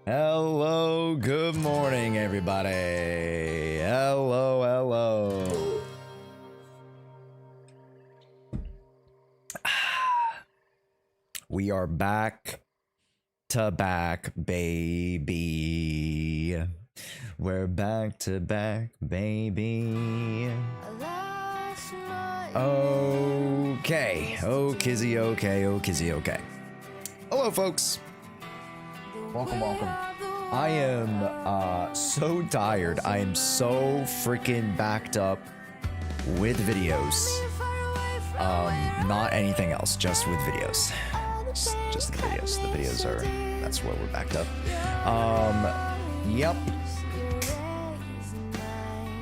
Hello, good morning, everybody. Hello, hello. We are back to back, baby. We're back to back, baby. Okay. Oh, Kizzy, okay. Oh, Kizzy, okay. Hello, folks. Welcome, welcome. I am so tired. I am so freaking backed up with videos. Not anything else, just with videos. Just the videos. The videos are, that's where we're backed up. Yep.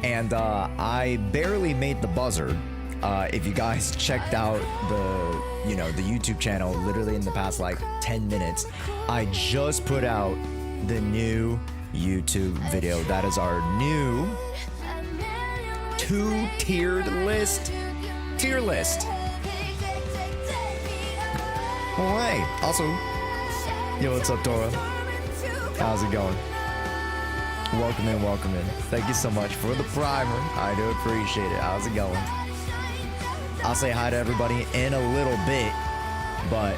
And I barely made the buzzard. If you guys checked out the, the YouTube channel literally in the past like 10 minutes, I just put out the new YouTube video. That is our new tier list. Well, hey, also, yo, what's up, Dora? How's it going? Welcome in, welcome in. Thank you so much for the primer. I do appreciate it. How's it going? I'll say hi to everybody in a little bit, but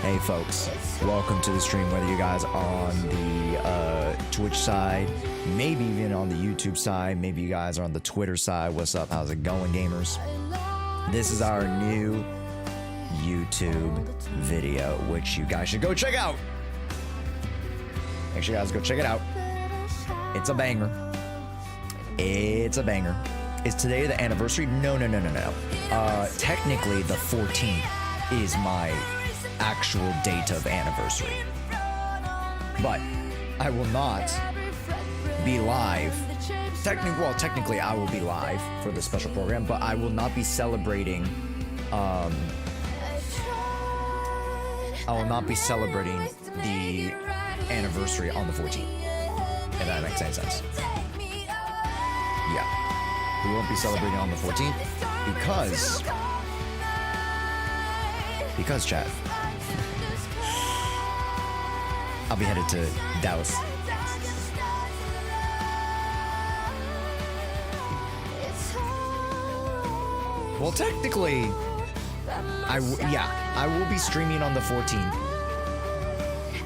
hey, folks, welcome to the stream, whether you guys are on the Twitch side, maybe even on the YouTube side, maybe you guys are on the Twitter side. What's up? How's it going, gamers? This is our new YouTube video, which you guys should go check out. Make sure you guys go check it out. It's a banger. It's a banger. Is today the anniversary? No. Technically, the 14th is my actual date of anniversary. But I will not be live. Technically, I will be live for the special program, but I will not be celebrating I will not be celebrating the anniversary on the 14th. If that makes any sense. Yeah. We won't be celebrating on the 14th because chat. I'll be headed to Dallas. Well, technically, I will be streaming on the 14th.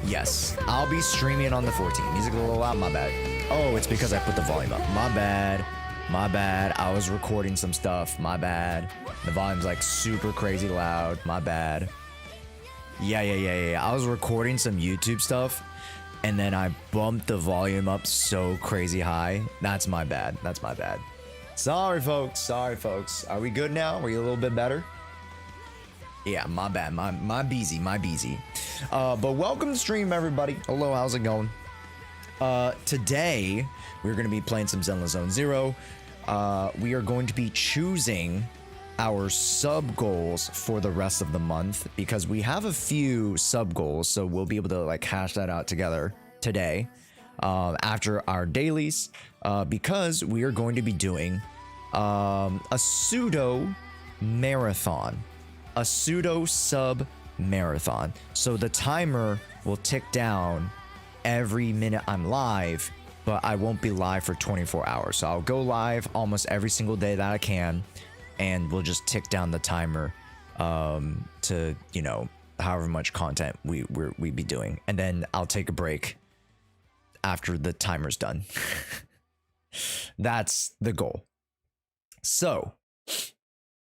Yes, I'll be streaming on the 14th. Music a little loud, my bad. Oh, it's because I put the volume up. My bad. My bad. I was recording some stuff. My bad. The volume's like super crazy loud. My bad. Yeah. I was recording some YouTube stuff, and then I bumped the volume up so crazy high. That's my bad. That's my bad. Sorry, folks. Sorry, folks. Are we good now? Are you a little bit better? Yeah, my bad. My beezy. But welcome to stream, everybody. Hello, how's it going? Today, we're going to be playing some Zenless Zone Zero. We are going to be choosing our sub goals for the rest of the month because we have a few sub goals, so we'll be able to like hash that out together today after our dailies, because we are going to be doing a pseudo marathon, a pseudo sub marathon. So the timer will tick down every minute I'm live, but I won't be live for 24 hours. So I'll go live almost every single day that I can, and we'll just tick down the timer to, you know, however much content we be doing, and then I'll take a break after the timer's done. That's the goal. So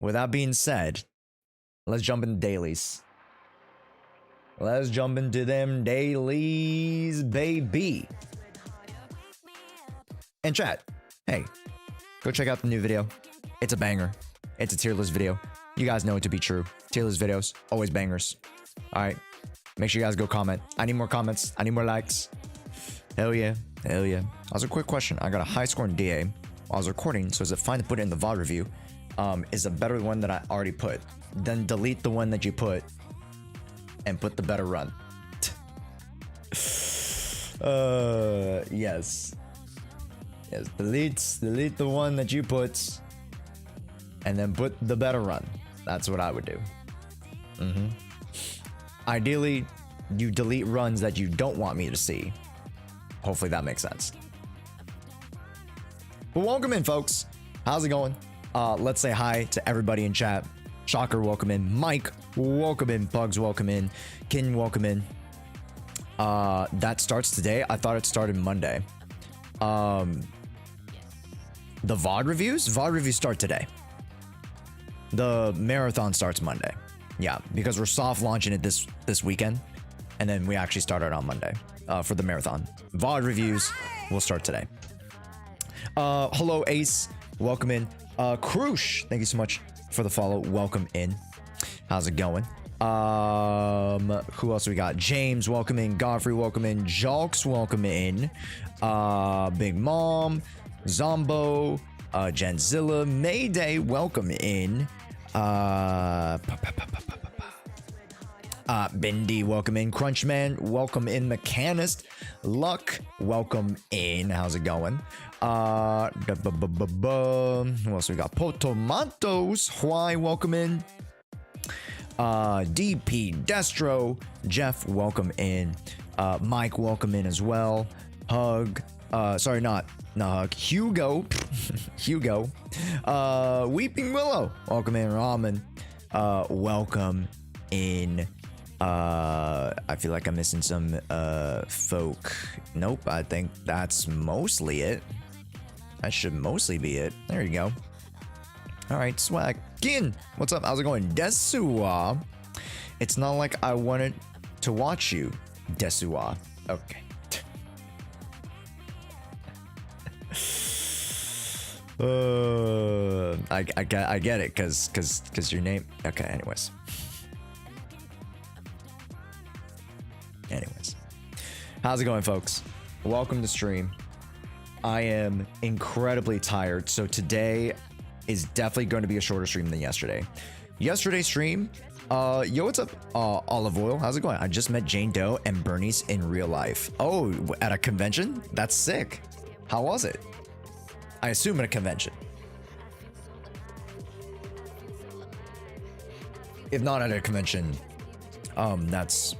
with that being said, let's jump into dailies. Let's jump into them dailies, baby. And chat, hey, go check out the new video. It's a banger. It's a tier list video. You guys know it to be true. Tier list videos, always bangers. All right, make sure you guys go comment. I need more comments. I need more likes. Hell yeah. Hell yeah. Also, a quick question. I got a high score in DA while I was recording, so is it fine to put it in the VOD review? Is a better one that I already put. Then delete the one that you put and put the better run. Yes. Yes, delete the one that you put and then put the better run. That's what I would do. Ideally, you delete runs that you don't want me to see. Hopefully that makes sense. But welcome in, folks. How's it going? Let's say hi to everybody in chat. Shocker, welcome in. Mike, welcome in. Bugs, welcome in. Kin, welcome in. That starts today. I thought it started Monday. The VOD reviews? VOD reviews start today. The marathon starts Monday. Yeah, because we're soft launching it this weekend, and then we actually started on Monday for the marathon. VOD reviews will start today. Hello, Ace. Welcome in. Krush, thank you so much for the follow. Welcome in. How's it going? Who else we got? James, welcome in. Godfrey, welcome in. Jalks, welcome in. Big Mom, Zombo, Genzilla, Mayday, welcome in. Bindi, welcome in. Crunchman, welcome in. Mechanist, Luck, welcome in. How's it going? Who else we got? Potomatos, Why, welcome in. DP, Destro, Jeff, welcome in. Mike, welcome in as well. Hug, sorry, not Hug. Hugo, Hugo. Weeping Willow, welcome in. Ramen, welcome in. I feel like I'm missing some folk. Nope, I think that's mostly it. That should mostly be it. There you go. All right, swag. Gin, what's up? How's it going? Desua. It's not like I wanted to watch you, Desua. Okay. I get it, cause your name. Okay. Anyways, how's it going, folks? Welcome to stream. I am incredibly tired, so today is definitely going to be a shorter stream than yesterday. Yesterday's stream Yo, what's up? Olive Oil, how's it going? I just met Jane Doe and Bernice in real life. Oh, at a convention? That's sick. How was it? I assume at a convention. If not at a convention, that's...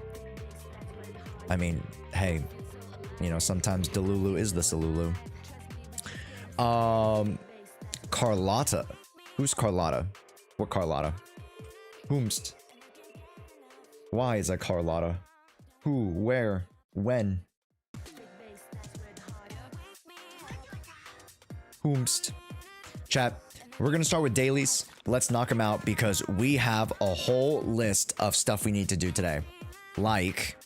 I mean, hey, you know, sometimes Delulu is the Salulu. Carlotta. Who's Carlotta? What Carlotta? Whomst? Why is that Carlotta? Who? Where? When? Whomst? Chat, we're gonna start with dailies. Let's knock them out because we have a whole list of stuff we need to do today. Like...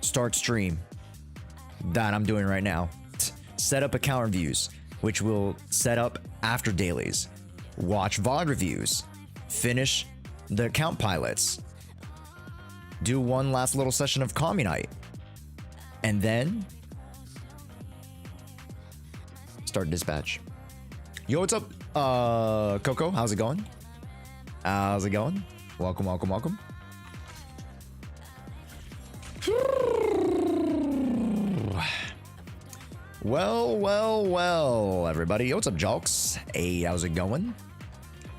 start stream. That I'm doing right now. Set up account reviews, which we'll set up after dailies. Watch VOD reviews. Finish the account pilots. Do one last little session of Commie Night. And then... start dispatch. Yo, what's up? Coco, how's it going? How's it going? Welcome, welcome, welcome. Well, everybody. Yo, what's up, Jolks? Hey, how's it going?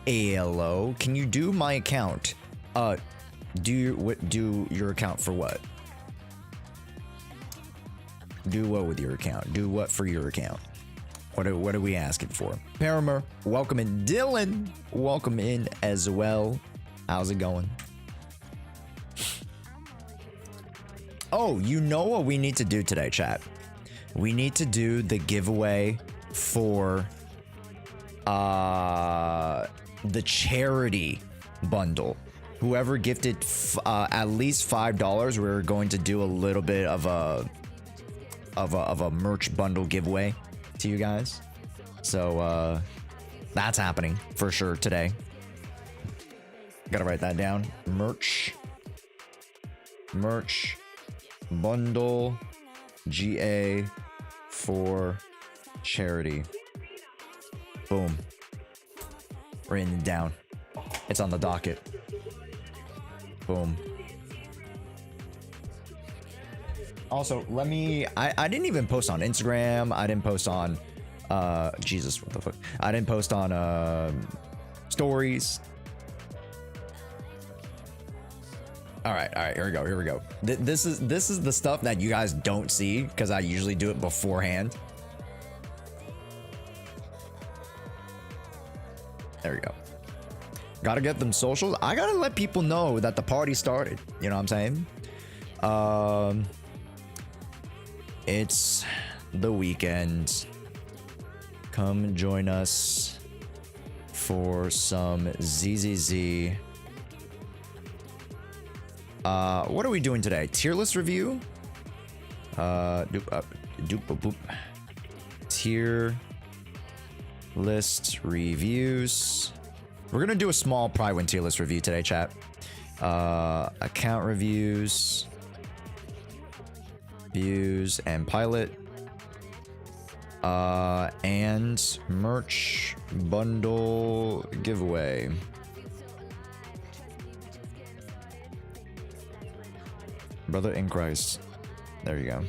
Hello. Can you do my account? Do your account for what? Do what with your account? Do what for your account? What are we asking for? Paramer, welcome in. Dylan, welcome in as well. How's it going? Oh, you know what we need to do today, chat? We need to do the giveaway for the charity bundle. Whoever gifted at least $5, we're going to do a little bit of a merch bundle giveaway to you guys. So that's happening for sure today. Gotta write that down. Merch bundle GA for charity. Boom. Written it down. It's on the docket. Boom. Also, let me... I didn't even post on Instagram. I didn't post on... Jesus, what the fuck? I didn't post on stories. All right, here we go. This is the stuff that you guys don't see because I usually do it beforehand. There we go. Gotta get them socials. I gotta let people know that the party started. You know what I'm saying? It's the weekend. Come join us for some ZZZ. What are we doing today? Tier list review? Tier list reviews. We're gonna do a small PRYDWEN tier list review today, chat. Account reviews. Views and pilot. And merch bundle giveaway. Brother in Christ. There you go.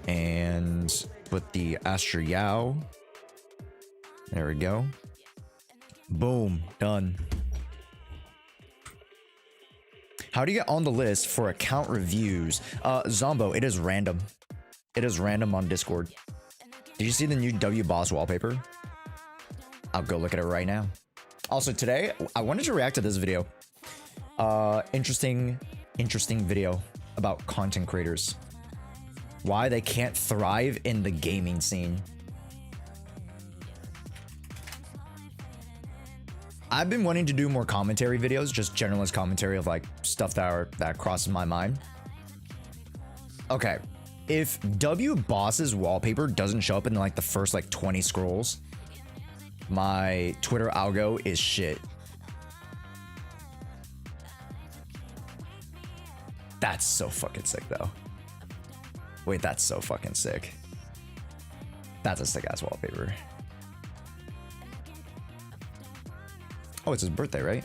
And put the Astra Yao. There we go. Boom. Done. How do you get on the list for account reviews? Zombo, it is random. It is random on Discord. Did you see the new W Boss wallpaper? I'll go look at it right now. Also today, I wanted to react to this video. Interesting video about content creators. Why they can't thrive in the gaming scene. I've been wanting to do more commentary videos, just generalist commentary of like stuff that crosses my mind. Okay, if W Boss's wallpaper doesn't show up in like the first like 20 scrolls, my Twitter algo is shit. That's so fucking sick though. Wait, that's so fucking sick. That's a sick ass wallpaper. Oh, it's his birthday, right?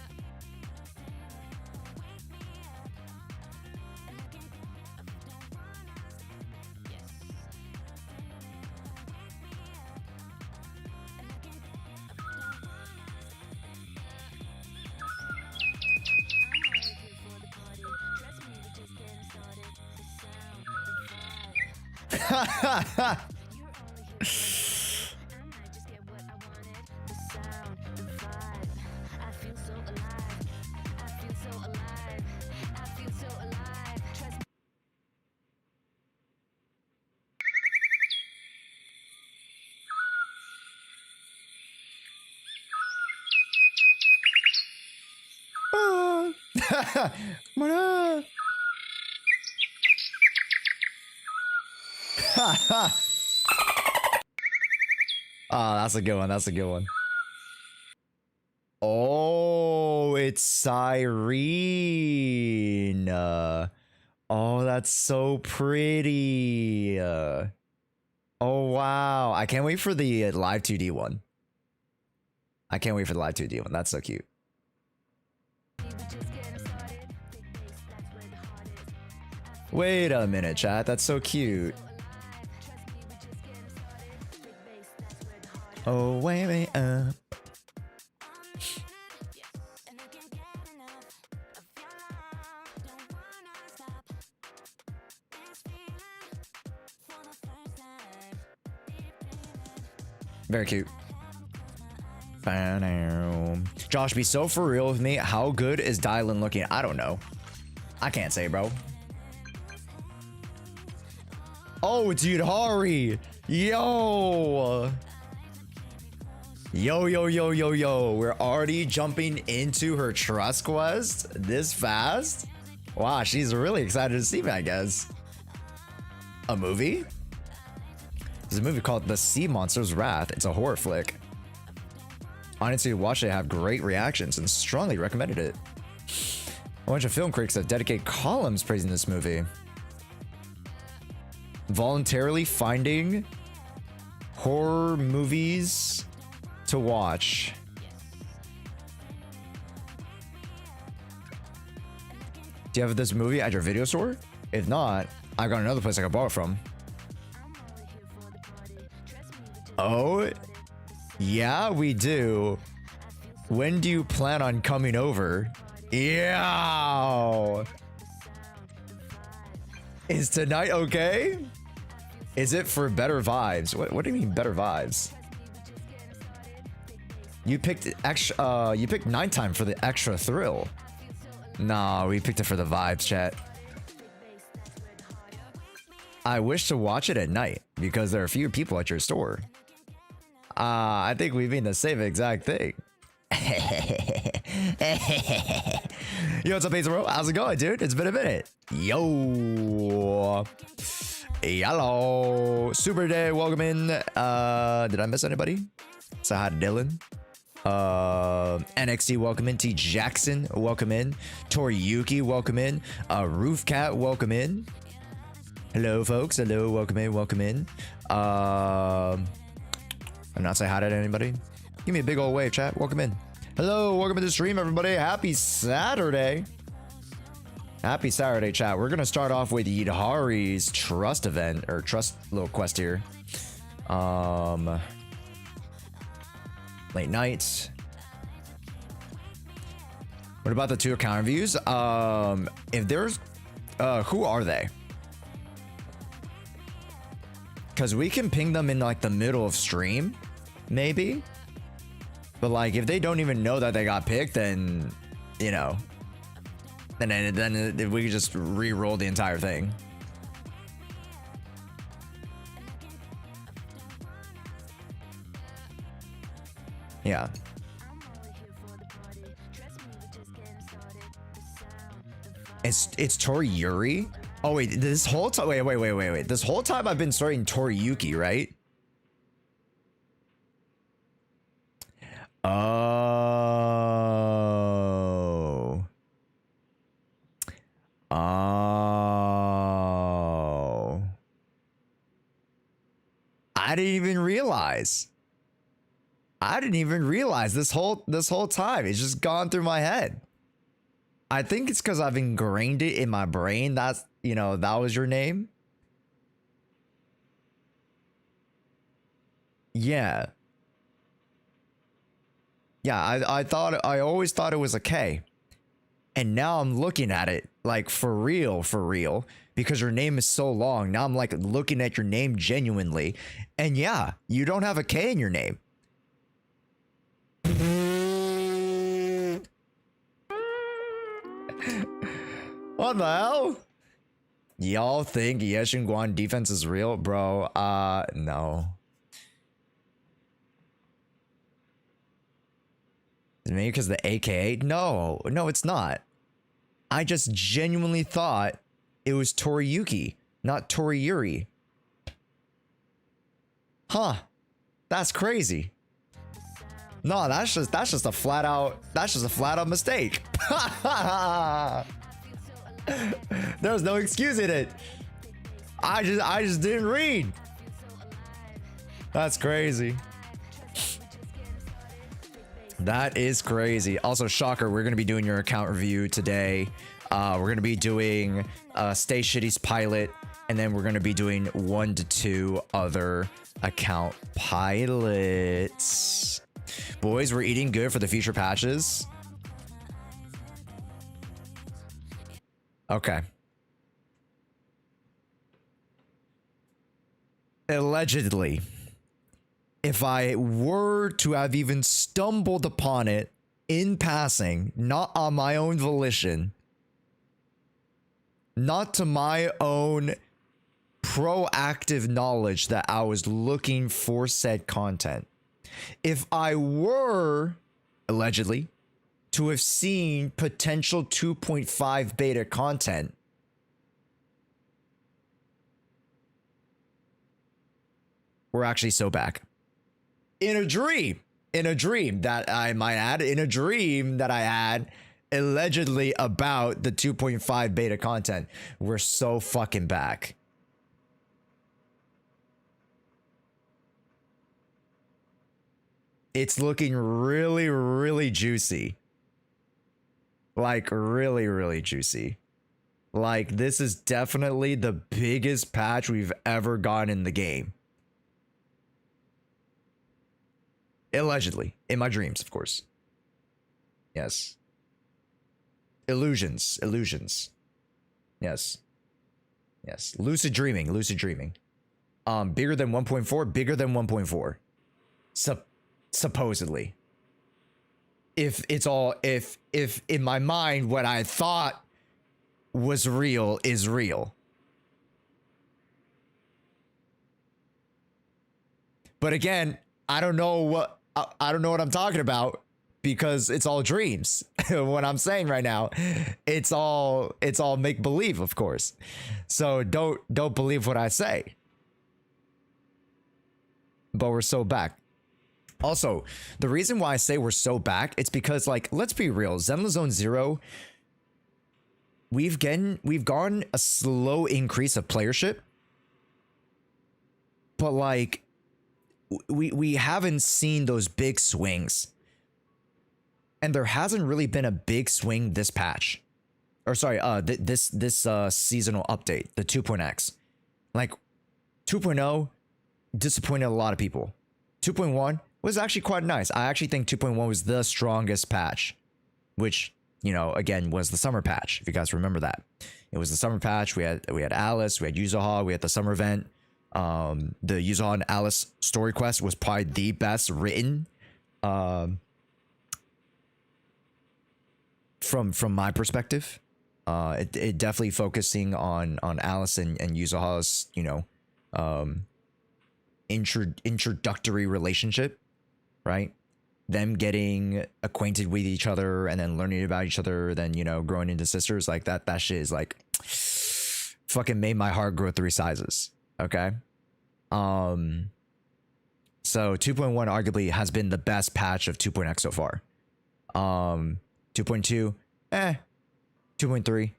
Mana. Oh, that's a good one. That's a good one. Oh, it's Cyrene. Oh, that's so pretty. Oh, wow. I can't wait for the live 2D one. I can't wait for the live 2D one. That's so cute. Wait a minute, chat. That's so cute. Oh, wait up. Very cute. Josh, be so for real with me. How good is Dylan looking? I don't know. I can't say, bro. Oh, dude, Hari. Yo. Yo. We're already jumping into her trust quest this fast? Wow, she's really excited to see me, I guess. A movie? There's a movie called The Sea Monster's Wrath. It's a horror flick. Honestly, watched it, have great reactions and strongly recommended it. A bunch of film critics that dedicate columns praising this movie. Voluntarily finding horror movies to watch. Do you have this movie at your video store? If not, I got another place I can borrow from. Oh, yeah, we do. When do you plan on coming over? Yeah. Is tonight okay? Is it for better vibes? What do you mean better vibes? You picked extra. You picked nighttime for the extra thrill. Nah, we picked it for the vibes, chat. I wish to watch it at night because there are fewer people at your store. I think we mean the same exact thing. Yo, what's up, Bro? How's it going, dude? It's been a minute. Yo. Hello. Super Day, welcome in. Did I miss anybody? Say hi to Dylan. NXT, welcome in. T Jackson, welcome in. Toriyuki, welcome in. Roofcat, welcome in. Hello, folks. Hello, welcome in, welcome in. I'm not say hi to anybody. Give me a big old wave, chat. Welcome in. Hello, welcome to the stream, everybody. Happy Saturday. Happy Saturday, chat. We're gonna start off with Yidhari's trust event, or trust little quest here. Late nights. What about the 2 account reviews? If there's who are they? Because we can ping them in like the middle of stream, maybe. But like if they don't even know that they got picked, then you know, then we could just re-roll the entire thing. Yeah. It's Toriyuri. Oh wait, this whole time. Wait. This whole time I've been starting Toriyuki, right? Oh. I didn't even realize. I didn't even realize this whole time. It's just gone through my head. I think it's because I've ingrained it in my brain. That's, you know, that was your name. Yeah. Yeah, I always thought it was a K. And now I'm looking at it like for real, because your name is so long. Now I'm like looking at your name genuinely. And yeah, you don't have a K in your name. What the hell? Y'all think Yeshin Guan defense is real? Bro, no. Maybe because the AKA? No, it's not. I just genuinely thought it was Toriyuki, not Toriyuri. Huh. That's crazy. No, that's just a flat out mistake. There's no excusing it. I just didn't read. That's crazy. That is crazy. Also, shocker, we're going to be doing your account review today. We're going to be doing Stay Shitty's pilot, and then we're going to be doing 1 to 2 other account pilots. Boys, we're eating good for the future patches. Okay. Allegedly, if I were to have even stumbled upon it in passing, not on my own volition, not to my own proactive knowledge that I was looking for said content, if I were, allegedly, to have seen potential 2.5 beta content, we're actually so back. In a dream that I might add, that I had allegedly about the 2.5 beta content, we're so fucking back. It's looking really, really juicy. Like really, really juicy. Like this is definitely the biggest patch we've ever gotten in the game. Allegedly. In my dreams, of course. Yes. Illusions. Yes. Lucid dreaming. Bigger than 1.4. Supposedly. If in my mind what I thought was real is real. But again, I don't know what I'm talking about because it's all dreams. What I'm saying right now, it's all make believe, of course. So don't believe what I say. But we're so back. Also, the reason why I say we're so back, it's because, like, let's be real, Zenless Zone Zero, we've gone a slow increase of playership, but like we haven't seen those big swings, and there hasn't really been a big swing this patch, or sorry, this seasonal update, the 2.x, like 2.0 disappointed a lot of people. 2.1 was actually quite nice. I actually think 2.1 was the strongest patch, which, you know, again, was the summer patch. If you guys remember that, it was the summer patch. We had Alice, we had Yuzuha, we had the summer event. The Yuzuha and Alice story quest was probably the best written, from my perspective. It definitely focusing on Alice and Yuzuha's, you know, introductory relationship, right? Them getting acquainted with each other and then learning about each other, then, you know, growing into sisters. Like that shit is like fucking made my heart grow 3 sizes. Okay. So 2.1 arguably has been the best patch of 2.x so far. 2.2, 2.3,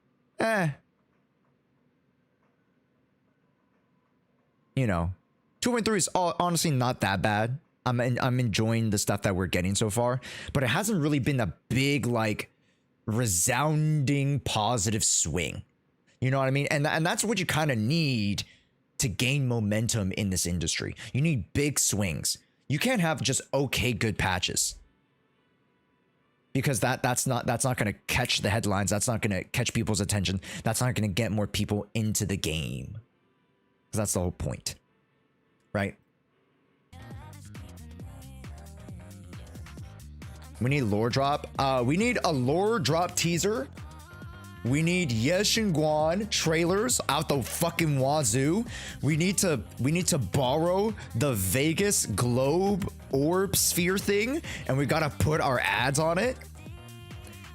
you know, 2.3 is honestly not that bad. I'm enjoying the stuff that we're getting so far, but it hasn't really been a big, like, resounding positive swing. You know what I mean? And that's what you kind of need to gain momentum in this industry. You need big swings. You can't have just okay good patches, because that's not going to catch the headlines. That's not going to catch people's attention. That's not going to get more people into the game. Because that's the whole point, right? We need lore drop. We need a lore drop teaser. We need Yeshin Guan trailers out the fucking wazoo. We need to borrow the Vegas globe orb sphere thing, and we gotta put our ads on it.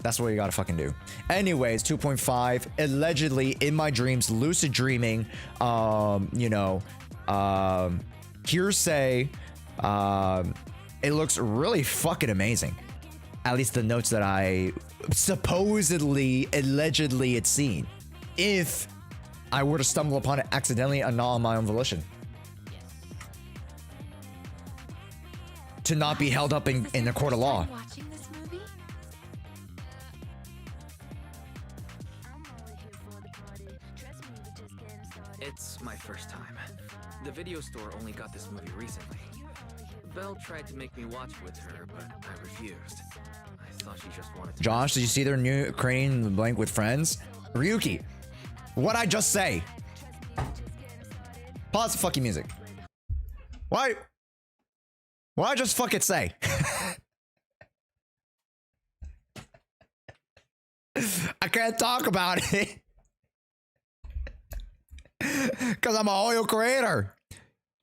That's what we gotta fucking do. Anyways, 2.5 allegedly in my dreams, lucid dreaming. You know, hearsay. It looks really fucking amazing. At least the notes that I supposedly, allegedly had seen. If I were to stumble upon it accidentally and not on my own volition. To not be held up in the court of law. It's my first time. The video store only got this movie recently. Belle tried to make me watch with her, but I refused. I thought she just wanted to. Josh, did you see their new Crane Blank with Friends? Ryuki, what'd I just say? Pause the fucking music. Why? What'd I just fucking say? I can't talk about it. Because I'm a oil creator.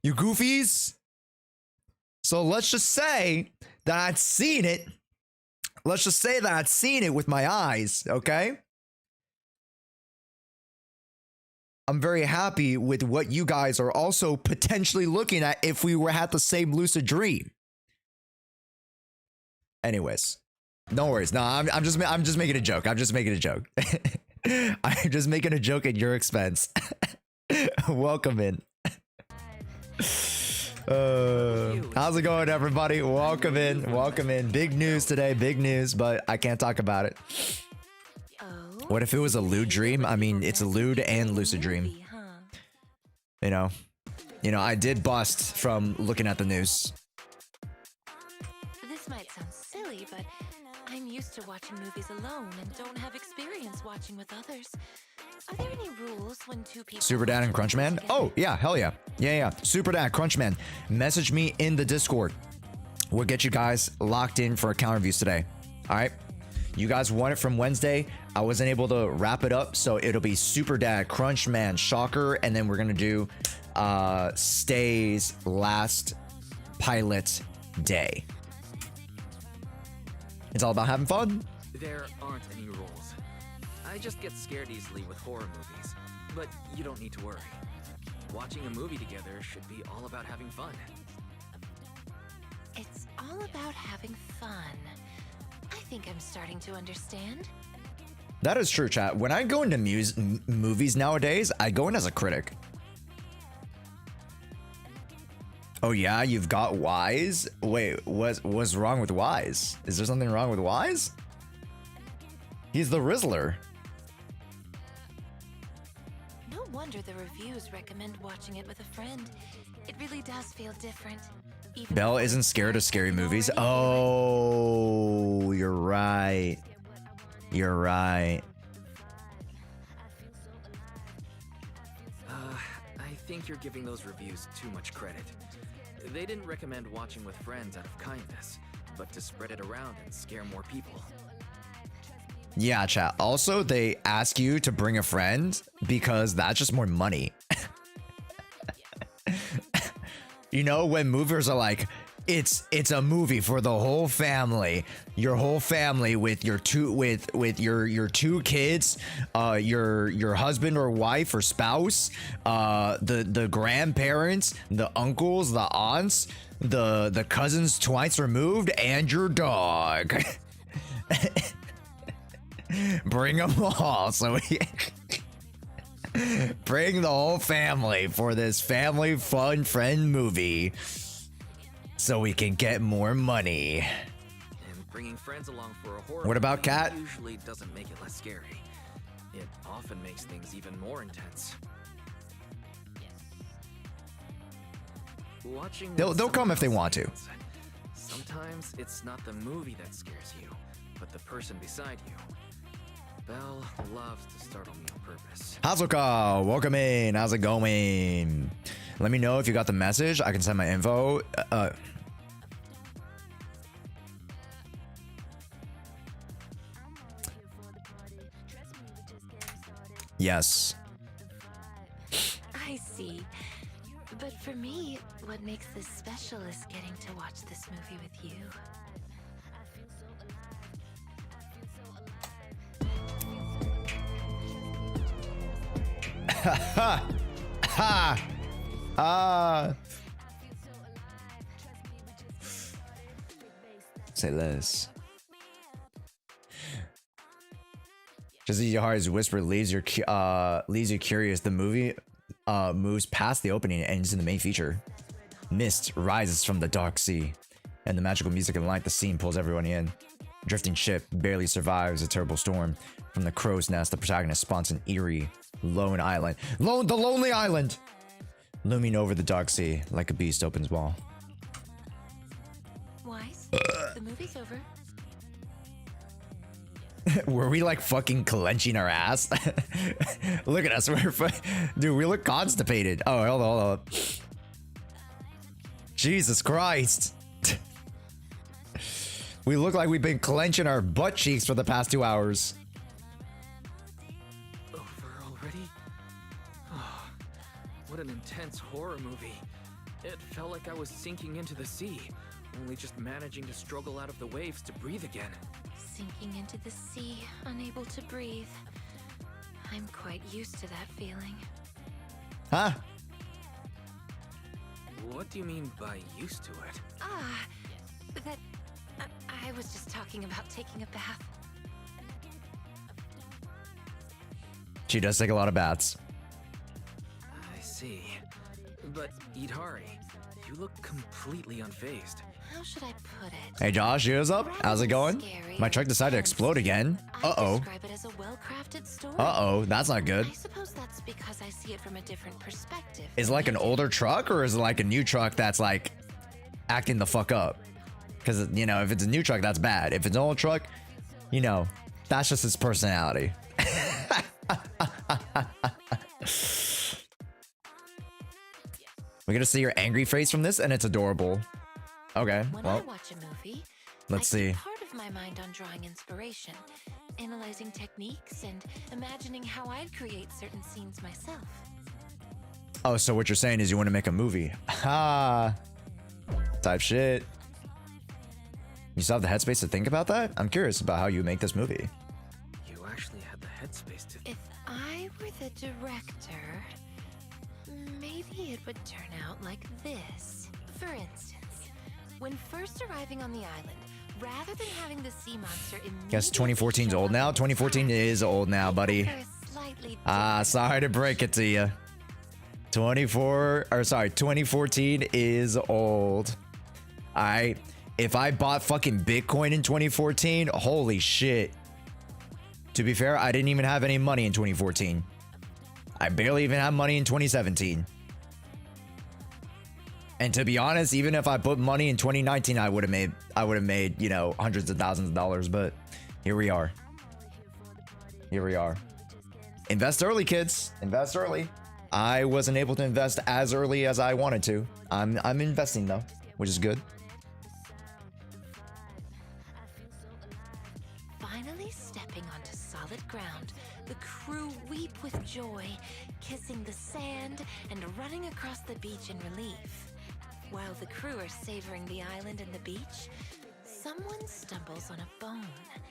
You goofies. So let's just say that I'd seen it. Let's just say that I'd seen it with my eyes, okay? I'm very happy with what you guys are also potentially looking at if we were at the same lucid dream. Anyways, no worries. No, I'm just making a joke. I'm just making a joke. I'm just making a joke at your expense. Welcome in. How's it going, everybody? Welcome in. Welcome in. Big news today. Big news, but I can't talk about it. What if it was a lewd dream? I mean, it's a lewd and lucid dream. You know, I did bust from looking at the news. This might sound silly, but I'm used to watching movies alone and don't have experience watching with others. Are there any rules when two people... Super Dad and Crunchman? Oh, yeah, hell yeah. Yeah. Super Dad, Crunchman, message me in the Discord. We'll get you guys locked in for account reviews today. All right? You guys want it from Wednesday. I wasn't able to wrap it up, so it'll be Super Dad, Crunchman, Shocker, and then we're going to do Stay's last pilot day. It's all about having fun. There aren't any rules. I just get scared easily with horror movies, but you don't need to worry. Watching a movie together should be all about having fun. It's all about having fun. I think I'm starting to understand. That is true, chat. When I go into movies nowadays, I go in as a critic. Oh yeah, you've got Wise? Wait, what's wrong with Wise? Is there something wrong with Wise? He's the Rizzler. No wonder the reviews recommend watching it with a friend. It really does feel different. Even Belle isn't scared of scary movies. Oh, you're right. You're right. I think you're giving those reviews too much credit. They didn't recommend watching with friends out of kindness, but to spread it around and scare more people. Yeah, chat. Also, they ask you to bring a friend because that's just more money. You know, when movers are like, it's a movie for the whole family, your whole family with your your two kids, your husband or wife or spouse, the grandparents, the uncles, the aunts, the cousins twice removed, and your dog. Bring them all, so we bring the whole family for this family fun friend movie. so we can get more money. And bringing friends along for a horror What about movie Kat? usually doesn't make it less scary. It often makes things even more intense. Watching They'll with come someone if they else want to. means sometimes it's not the movie that scares you, but the person beside you. Belle loves to startle me on purpose. Hazuka, welcome in. How's it going? Let me know if you got the message. I can send my info. Yes. I see. But for me, what makes this special is getting to watch this movie with you. Ha ha ha. Say less. Just as your heart's whisper leaves you curious. The movie moves past the opening and ends in the main feature. Mist rises from the dark sea, and the magical music and light the scene pulls everyone in. Drifting ship barely survives a terrible storm. From the crow's nest, the protagonist spawns an eerie, lone island. The lonely island! Looming over the dark sea, like a beast opens wall. Wise, the movie's over. Were we like fucking clenching our ass? Look at us. Dude, we look constipated. Oh, hold on. Jesus Christ. We look like we've been clenching our butt cheeks for the past 2 hours. Over already? Oh, what an intense horror movie. It felt like I was sinking into the sea, only just managing to struggle out of the waves to breathe again. Sinking into the sea, unable to breathe. I'm quite used to that feeling. Huh? What do you mean by used to it? That... I was just talking about taking a bath. She does take a lot of baths. I see. But Idari, you look completely unfazed. How should I put it? Hey Josh, here's up. How's it going? Scary My truck decided to explode again. Uh-oh. I describe it as a well-crafted story. Uh-oh, that's not good. I suppose that's because I see it from a different perspective. Is it like an older truck, or is it like a new truck that's like acting the fuck up? Because, you know, if it's a new truck, that's bad. If it's an old truck, you know, that's just its personality. We're gonna see your angry face from this, and it's adorable. Okay, When well, I watch a movie, let's I see. spend part of my mind on drawing inspiration, analyzing techniques, and imagining how I'd create certain scenes myself. Oh, so what you're saying is you want to make a movie. Ha! Type shit. You still have the headspace to think about that? I'm curious about how you make this movie. You actually had the headspace to... If I were the director, maybe it would turn out like this. For instance, when first arriving on the island, rather than having the sea monster immediately... Guess 2014's old now? 2014 is old now, buddy. Sorry to break it to you. 2014 is old. Alright. If I bought fucking Bitcoin in 2014, holy shit. To be fair, I didn't even have any money in 2014. I barely even had money in 2017. And to be honest, even if I put money in 2019, I would have made, you know, hundreds of thousands of dollars, but here we are. Here we are. Invest early, kids. Invest early. I wasn't able to invest as early as I wanted to. I'm investing though, which is good. Finally stepping onto solid ground, the crew weep with joy, kissing the sand and running across the beach in relief. While the crew are savoring the island and the beach, someone stumbles on a bone.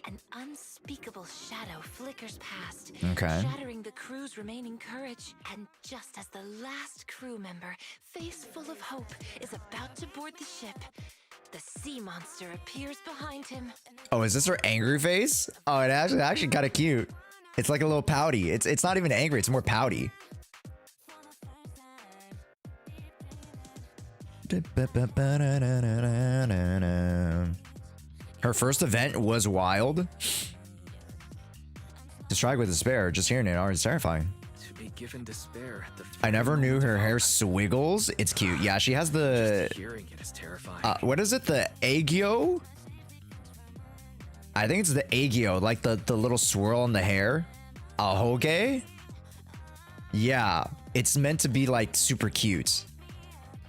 An unspeakable shadow flickers past, shattering the crew's remaining courage. And just as the last crew member, face full of hope, is about to board the ship, the sea monster appears behind him. Oh, is this her angry face? Oh, it actually kind of cute. It's like a little pouty. It's not even angry. It's more pouty. Her first event was wild. To strike with despair, just hearing it already is terrifying. To be given despair at the I never knew her hair moment swiggles. It's cute. Yeah, she has of the just hearing it is terrifying. what is it? The agio? I think it's the agio, like the little swirl in the hair. Ahoge? Yeah, it's meant to be like super cute.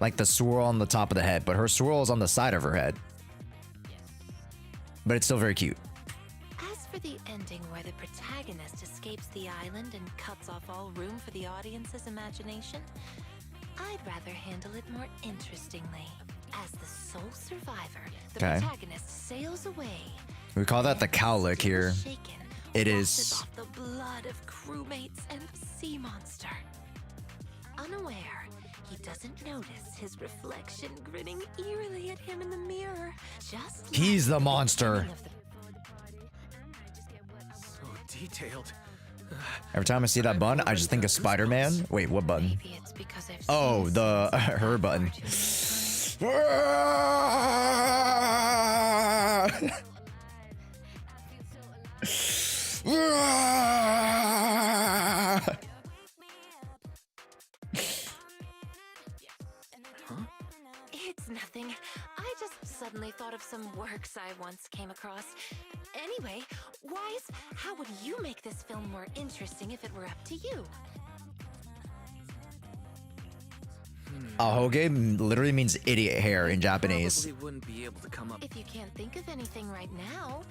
Like the swirl on the top of the head, but her swirl is on the side of her head. But it's still very cute. As for the ending where the protagonist escapes the island and cuts off all room for the audience's imagination, I'd rather handle it more interestingly. As the sole survivor, the protagonist sails away. We call that the cowlick here. It is Off the blood of crewmates and sea monster. Unaware, he doesn't notice his reflection grinning eerily at him in the mirror. Just he's like the monster. So detailed. Every time I see that button, I just think of Spider-Man. Wait, what button? Maybe it's because I've Oh, seen the this her button. It's nothing. I just suddenly thought of some works I once came across. Anyway, Wise, how would you make this film more interesting if it were up to you? Ahoge literally means idiot hair in Japanese. Probably wouldn't be able to come up. If you can't think of anything right now,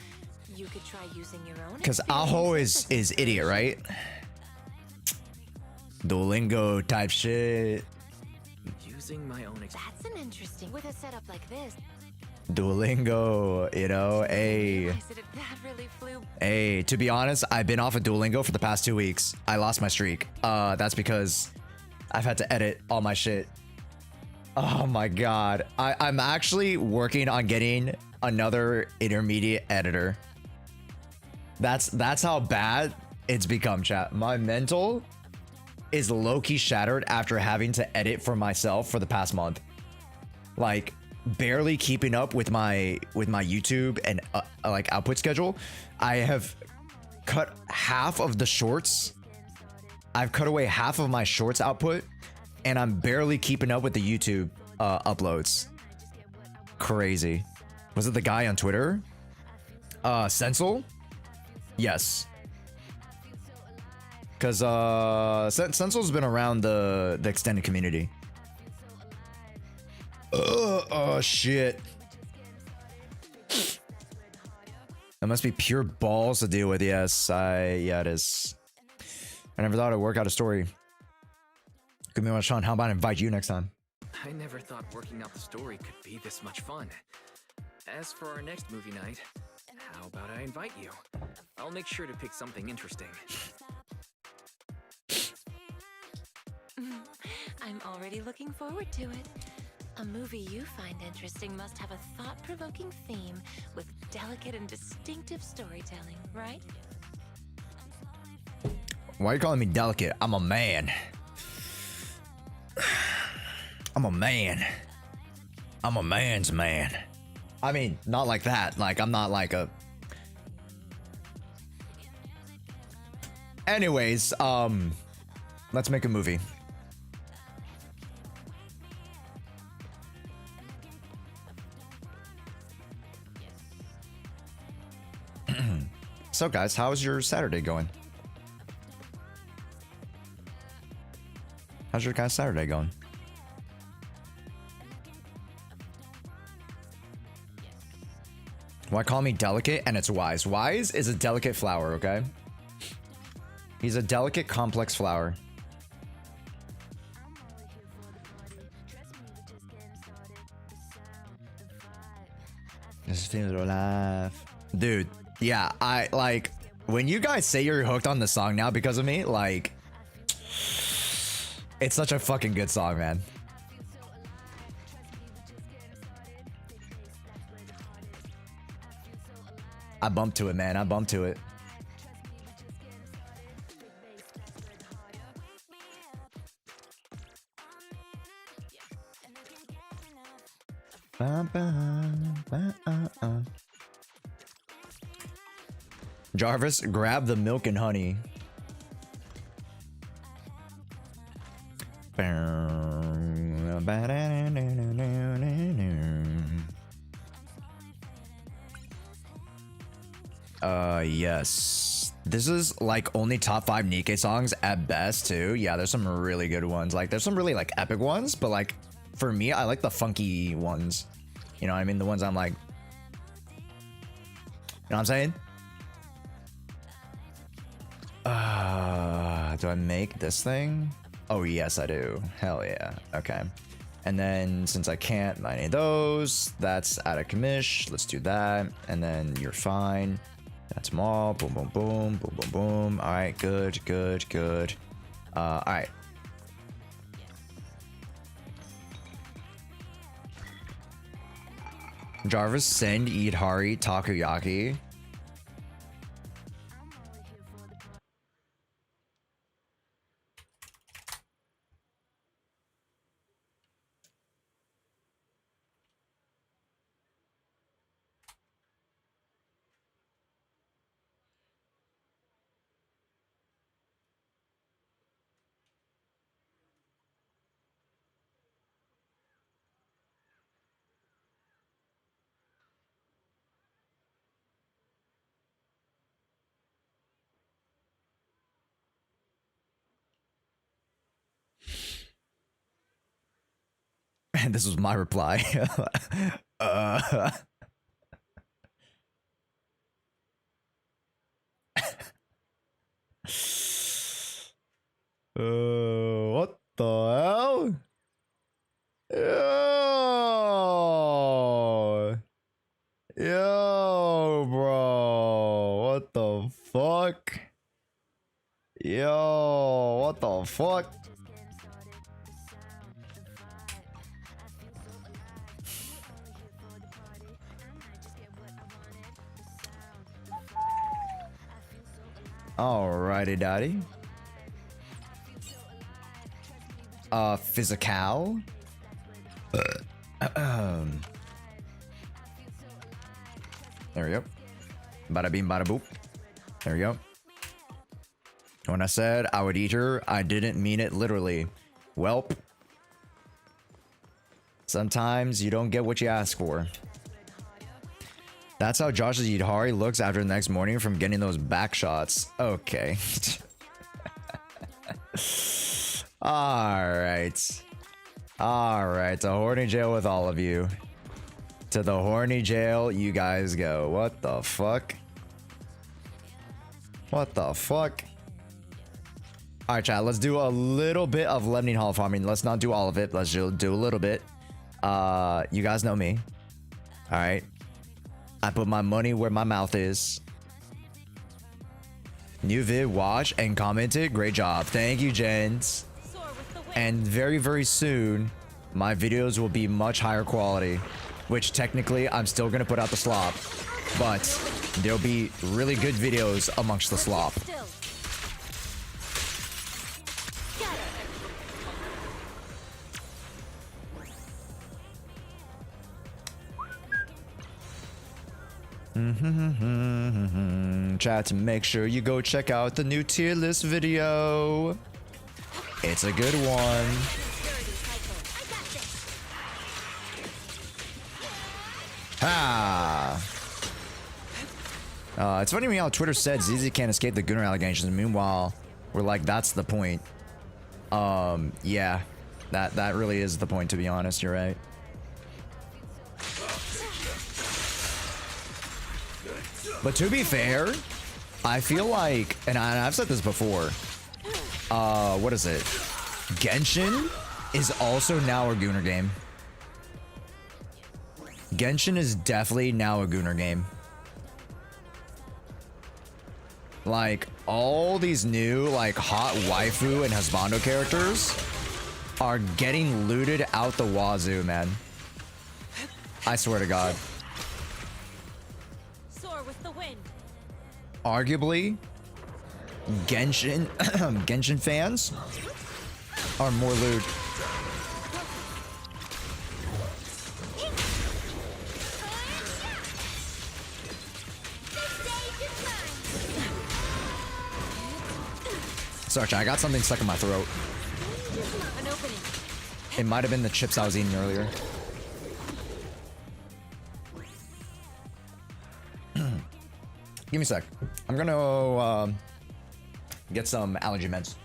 you could try using your own. Because aho is idiot, right? Duolingo type shit. Using my own That's an interesting. With a setup like this. Duolingo, you know, hey. That really flew. Hey, to be honest, I've been off of Duolingo for the past 2 weeks. I lost my streak. That's because I've had to edit all my shit. Oh my god. I'm actually working on getting another intermediate editor. That's how bad it's become, chat. My mental is low-key shattered after having to edit for myself for the past month. Like barely keeping up with my YouTube and like output schedule. I have cut half of the shorts. I've cut away half of my shorts output, and I'm barely keeping up with the YouTube uploads. Crazy. Was it the guy on Twitter? Sensel? Yes. Because Sensel's been around the extended community. Oh shit. That must be pure balls to deal with. Yes, yeah, it is. I never thought I'd work out a story. Give me one, Sean. How about I invite you next time? I never thought working out the story could be this much fun. As for our next movie night, how about I invite you? I'll make sure to pick something interesting. I'm already looking forward to it. A movie you find interesting must have a thought-provoking theme with delicate and distinctive storytelling, right? Why are you calling me delicate? I'm a man. I'm a man. I'm a man's man. I mean, not like that. Like, I'm not like a... Anyways, let's make a movie. So guys, how's your Saturday going? How's your guys' Saturday going? Why call me delicate and it's Wise? Wise is a delicate flower, okay? He's a delicate, complex flower. Just feel alive. Dude, yeah, I like when you guys say you're hooked on the song now because of me, like it's such a fucking good song, man. I bumped to it, man. I bumped to it. Jarvis, grab the milk and honey. Yes. This is like only top 5 Nikke songs at best too. Yeah, there's some really good ones. Like there's some really like epic ones, but like for me, I like the funky ones. You know what I mean? The ones I'm like, you know what I'm saying? Do I make this thing? Oh yes, I do. Hell yeah. Okay. And then since I can't mine any of those, that's out of commish. Let's do that. And then you're fine. That's them all. Boom, boom, boom, boom, boom, boom. All right, good, good, good. All right. Jarvis, send Idhari takoyaki. And this was my reply. What the hell? Yo, bro. What the fuck? Yo, what the fuck? Alrighty, daddy. Physical. There we go. Bada beam, bada boop. There we go. When I said I would eat her, I didn't mean it literally. Welp. Sometimes you don't get what you ask for. That's how Josh's Idhari looks after the next morning from getting those back shots. Okay. Alright. Alright, to horny jail with all of you. To the horny jail you guys go. What the fuck? What the fuck? Alright, chat, let's do a little bit of Lemning Hall farming. Let's not do all of it. Let's just do a little bit. You guys know me. Alright. I put my money where my mouth is. New vid, watch, and commented. Great job. Thank you, gents. And very, very soon, my videos will be much higher quality. Which, technically, I'm still going to put out the slop. But there'll be really good videos amongst the slop. Chat, make sure you go check out the new tier list video. It's a good one. Ha! It's funny to me how Twitter said ZZ can't escape the Gunnar allegations. Meanwhile, we're like, that's the point. Yeah, that really is the point, to be honest. You're right. But to be fair, I feel like, and I've said this before, what is it? Genshin is also now a Gunnar game. Genshin is definitely now a Gunnar game. Like, all these new, like, hot waifu and husbando characters are getting looted out the wazoo, man. I swear to God. Arguably, Genshin Genshin fans are more loot. Sorry, chat, I got something stuck in my throat. An opening. It might have been the chips I was eating earlier. Give me a sec. I'm gonna get some allergy meds.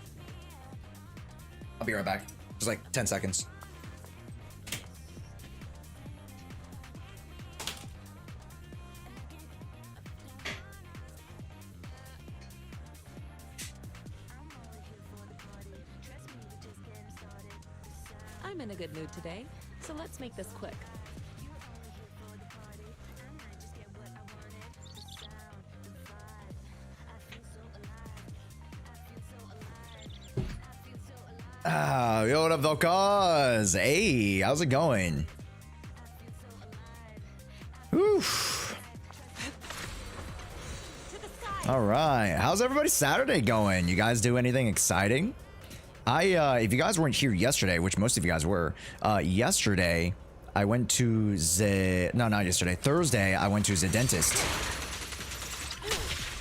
I'll be right back. Just like 10 seconds. I'm in a good mood today, so let's make this quick. Yo, what up, Velkaz? Hey, how's it going? Oof. All right, how's everybody's Saturday going? You guys do anything exciting? If you guys weren't here yesterday, which most of you guys were, yesterday I went to not yesterday, Thursday I went to the dentist,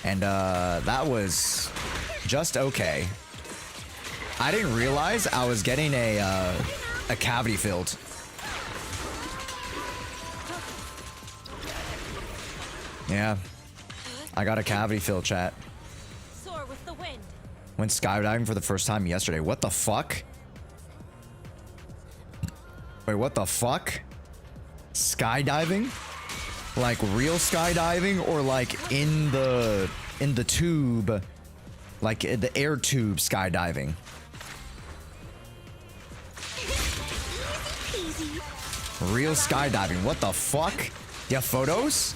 and that was just okay. I didn't realize I was getting a cavity filled. Yeah, I got a cavity filled, chat. Soar with the wind. Went skydiving for the first time yesterday. What the fuck? Wait, what the fuck? Skydiving? Like real skydiving, or like in the tube, like the air tube skydiving? Real skydiving. What the fuck? You have photos?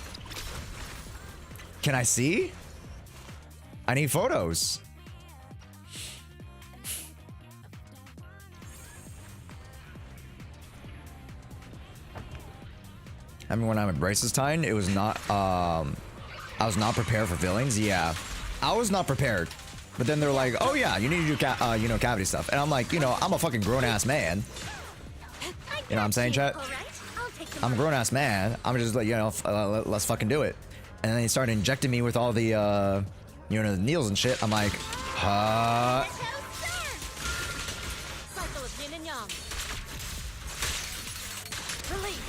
Can I see? I need photos. I mean, when I'm at braces time, it was not, I was not prepared for fillings. Yeah, I was not prepared. But then they're like, oh yeah, you need to do, cavity stuff. And I'm like, I'm a fucking grown ass man. You know what I'm saying, chat? I'm a grown ass man. I'm just like, let's fucking do it. And then they started injecting me with all the, the needles and shit. I'm like, Cycle of yin and yang. Release.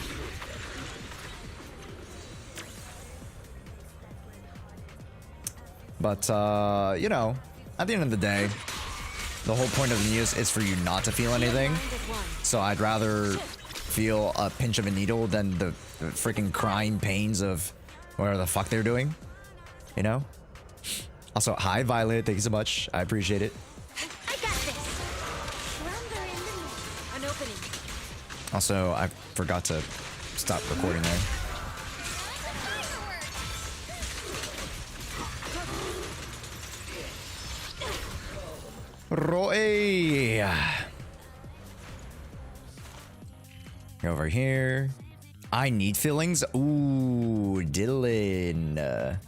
But, at the end of the day, the whole point of the needles is for you not to feel anything. So I'd rather feel a pinch of a needle than the freaking crying pains of whatever the fuck they're doing. You know? Also, hi, Violet. Thank you so much. I appreciate it. I got this. An opening. Also, I forgot to stop recording there. Roy. Over here. I need fillings. Ooh, Dylan.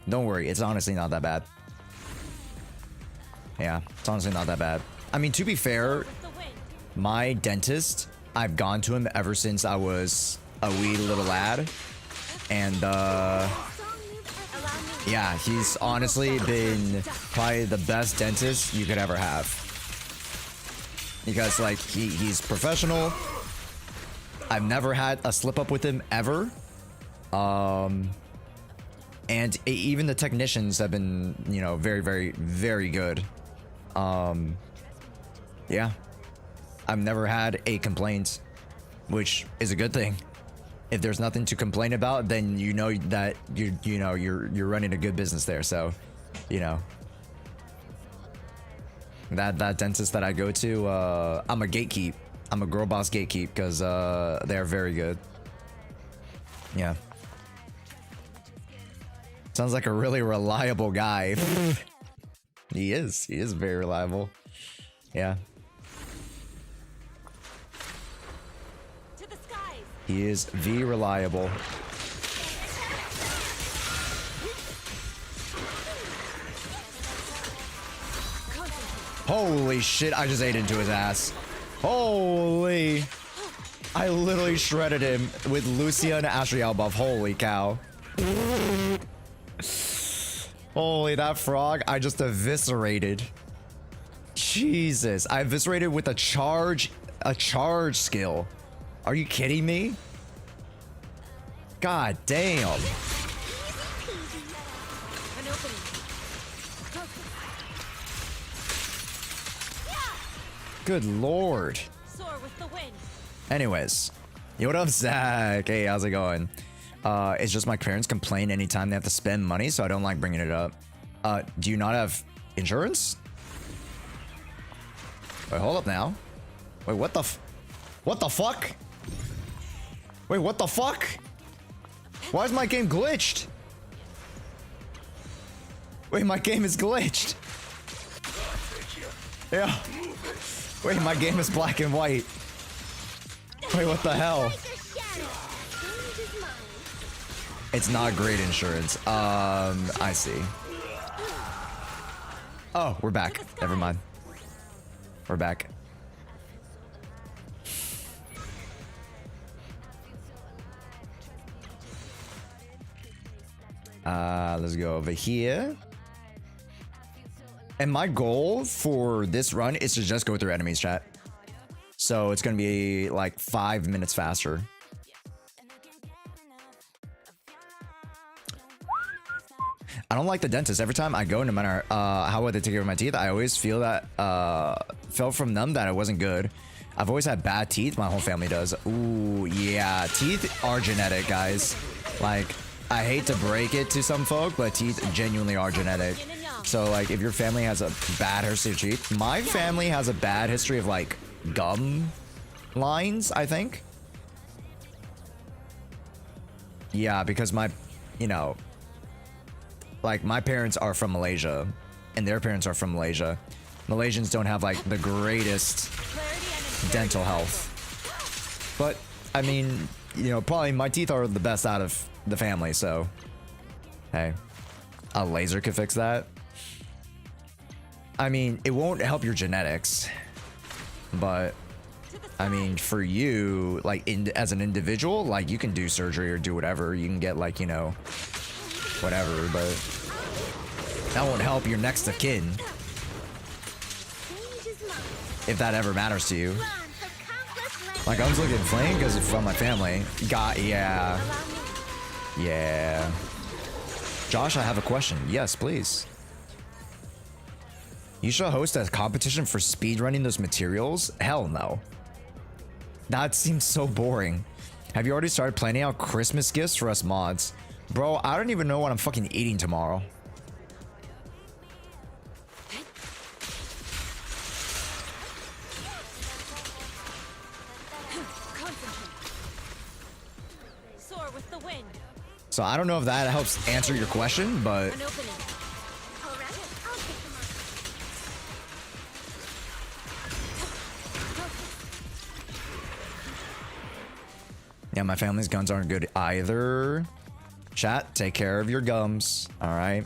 Don't worry, it's honestly not that bad. Yeah, it's honestly not that bad. I mean, to be fair, my dentist, I've gone to him ever since I was a wee little lad. And, yeah, he's honestly been probably the best dentist you could ever have. Because, like, he's professional. I've never had a slip up with him ever. And even the technicians have been, very, very, very good. Yeah. I've never had a complaint, which is a good thing. If there's nothing to complain about, then you know that you're running a good business there. So, that dentist that I go to, I'm a gatekeep. I'm a girl boss gatekeep because they're very good. Yeah. Sounds like a really reliable guy. He is very reliable. Yeah. To the skies. He is very reliable. Holy shit, I just ate into his ass. Holy. I literally shredded him with Lucia and Asriel buff. Holy cow. Holy, that frog I just eviscerated. Jesus, I eviscerated with a charge skill. Are you kidding me? God damn. Good lord. Soar with the wind. Anyways, yo, what up, Zach? Hey, how's it going? It's just my parents complain anytime they have to spend money, so I don't like bringing it up. Do you not have insurance? Wait, hold up now. Wait, what the fuck? Wait, what the fuck? Why is my game glitched? Wait, my game is glitched. Yeah. Wait, my game is black and white. Wait, what the hell? It's not great insurance. I see. Oh, we're back. Never mind. We're back. Let's go over here. And my goal for this run is to just go through enemies, chat. So it's gonna be like 5 minutes faster. I don't like the dentist. Every time I go, no matter how well they take care of my teeth, I always feel that felt from them that it wasn't good. I've always had bad teeth. My whole family does. Ooh, yeah. Teeth are genetic, guys. Like, I hate to break it to some folk, but teeth genuinely are genetic. So, like, if your family has a bad history of teeth, my family has a bad history of, like, gum lines, I think. Yeah, because my, you know, like, my parents are from Malaysia, and their parents are from Malaysia. Malaysians don't have, like, the greatest dental health. But, I mean, you know, probably my teeth are the best out of the family, so, hey, a laser could fix that. I mean, it won't help your genetics, but, I mean, for you, like, as an individual, like, you can do surgery or do whatever. You can get, like, you know, whatever, but that won't help your next of kin. If that ever matters to you. Like, I was looking flame because it's from my family. Yeah. Yeah. Josh, I have a question. Yes, please. You should host a competition for speedrunning those materials? Hell no. That seems so boring. Have you already started planning out Christmas gifts for us mods? Bro, I don't even know what I'm fucking eating tomorrow. Soar with the wind. So I don't know if that helps answer your question, but An opening. yeah, my family's guns aren't good either. Chat, take care of your gums, all right?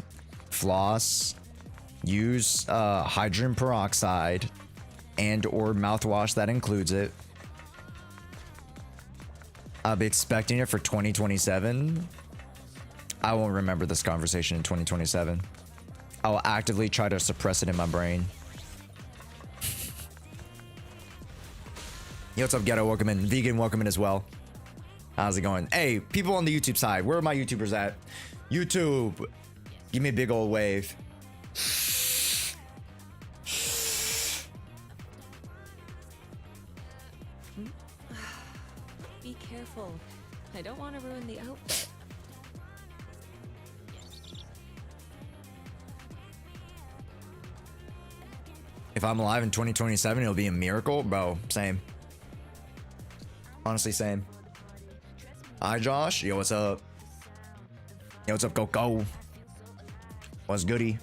Floss, use hydrogen peroxide and or mouthwash that includes it. I'll be expecting it for 2027. I won't remember this conversation in 2027. I will actively try to suppress it in my brain. Yo, what's up, Ghetto? Welcome in. Vegan, welcome in as well. How's it going? Hey, people on the YouTube side, where are my YouTubers at? YouTube, give me a big old wave. Be careful. I don't want to ruin the outfit. If I'm alive in 2027, it'll be a miracle. Bro, same. Honestly, same. Hi, Josh. Yo, what's up? Yo, what's up, Coco? What's goody?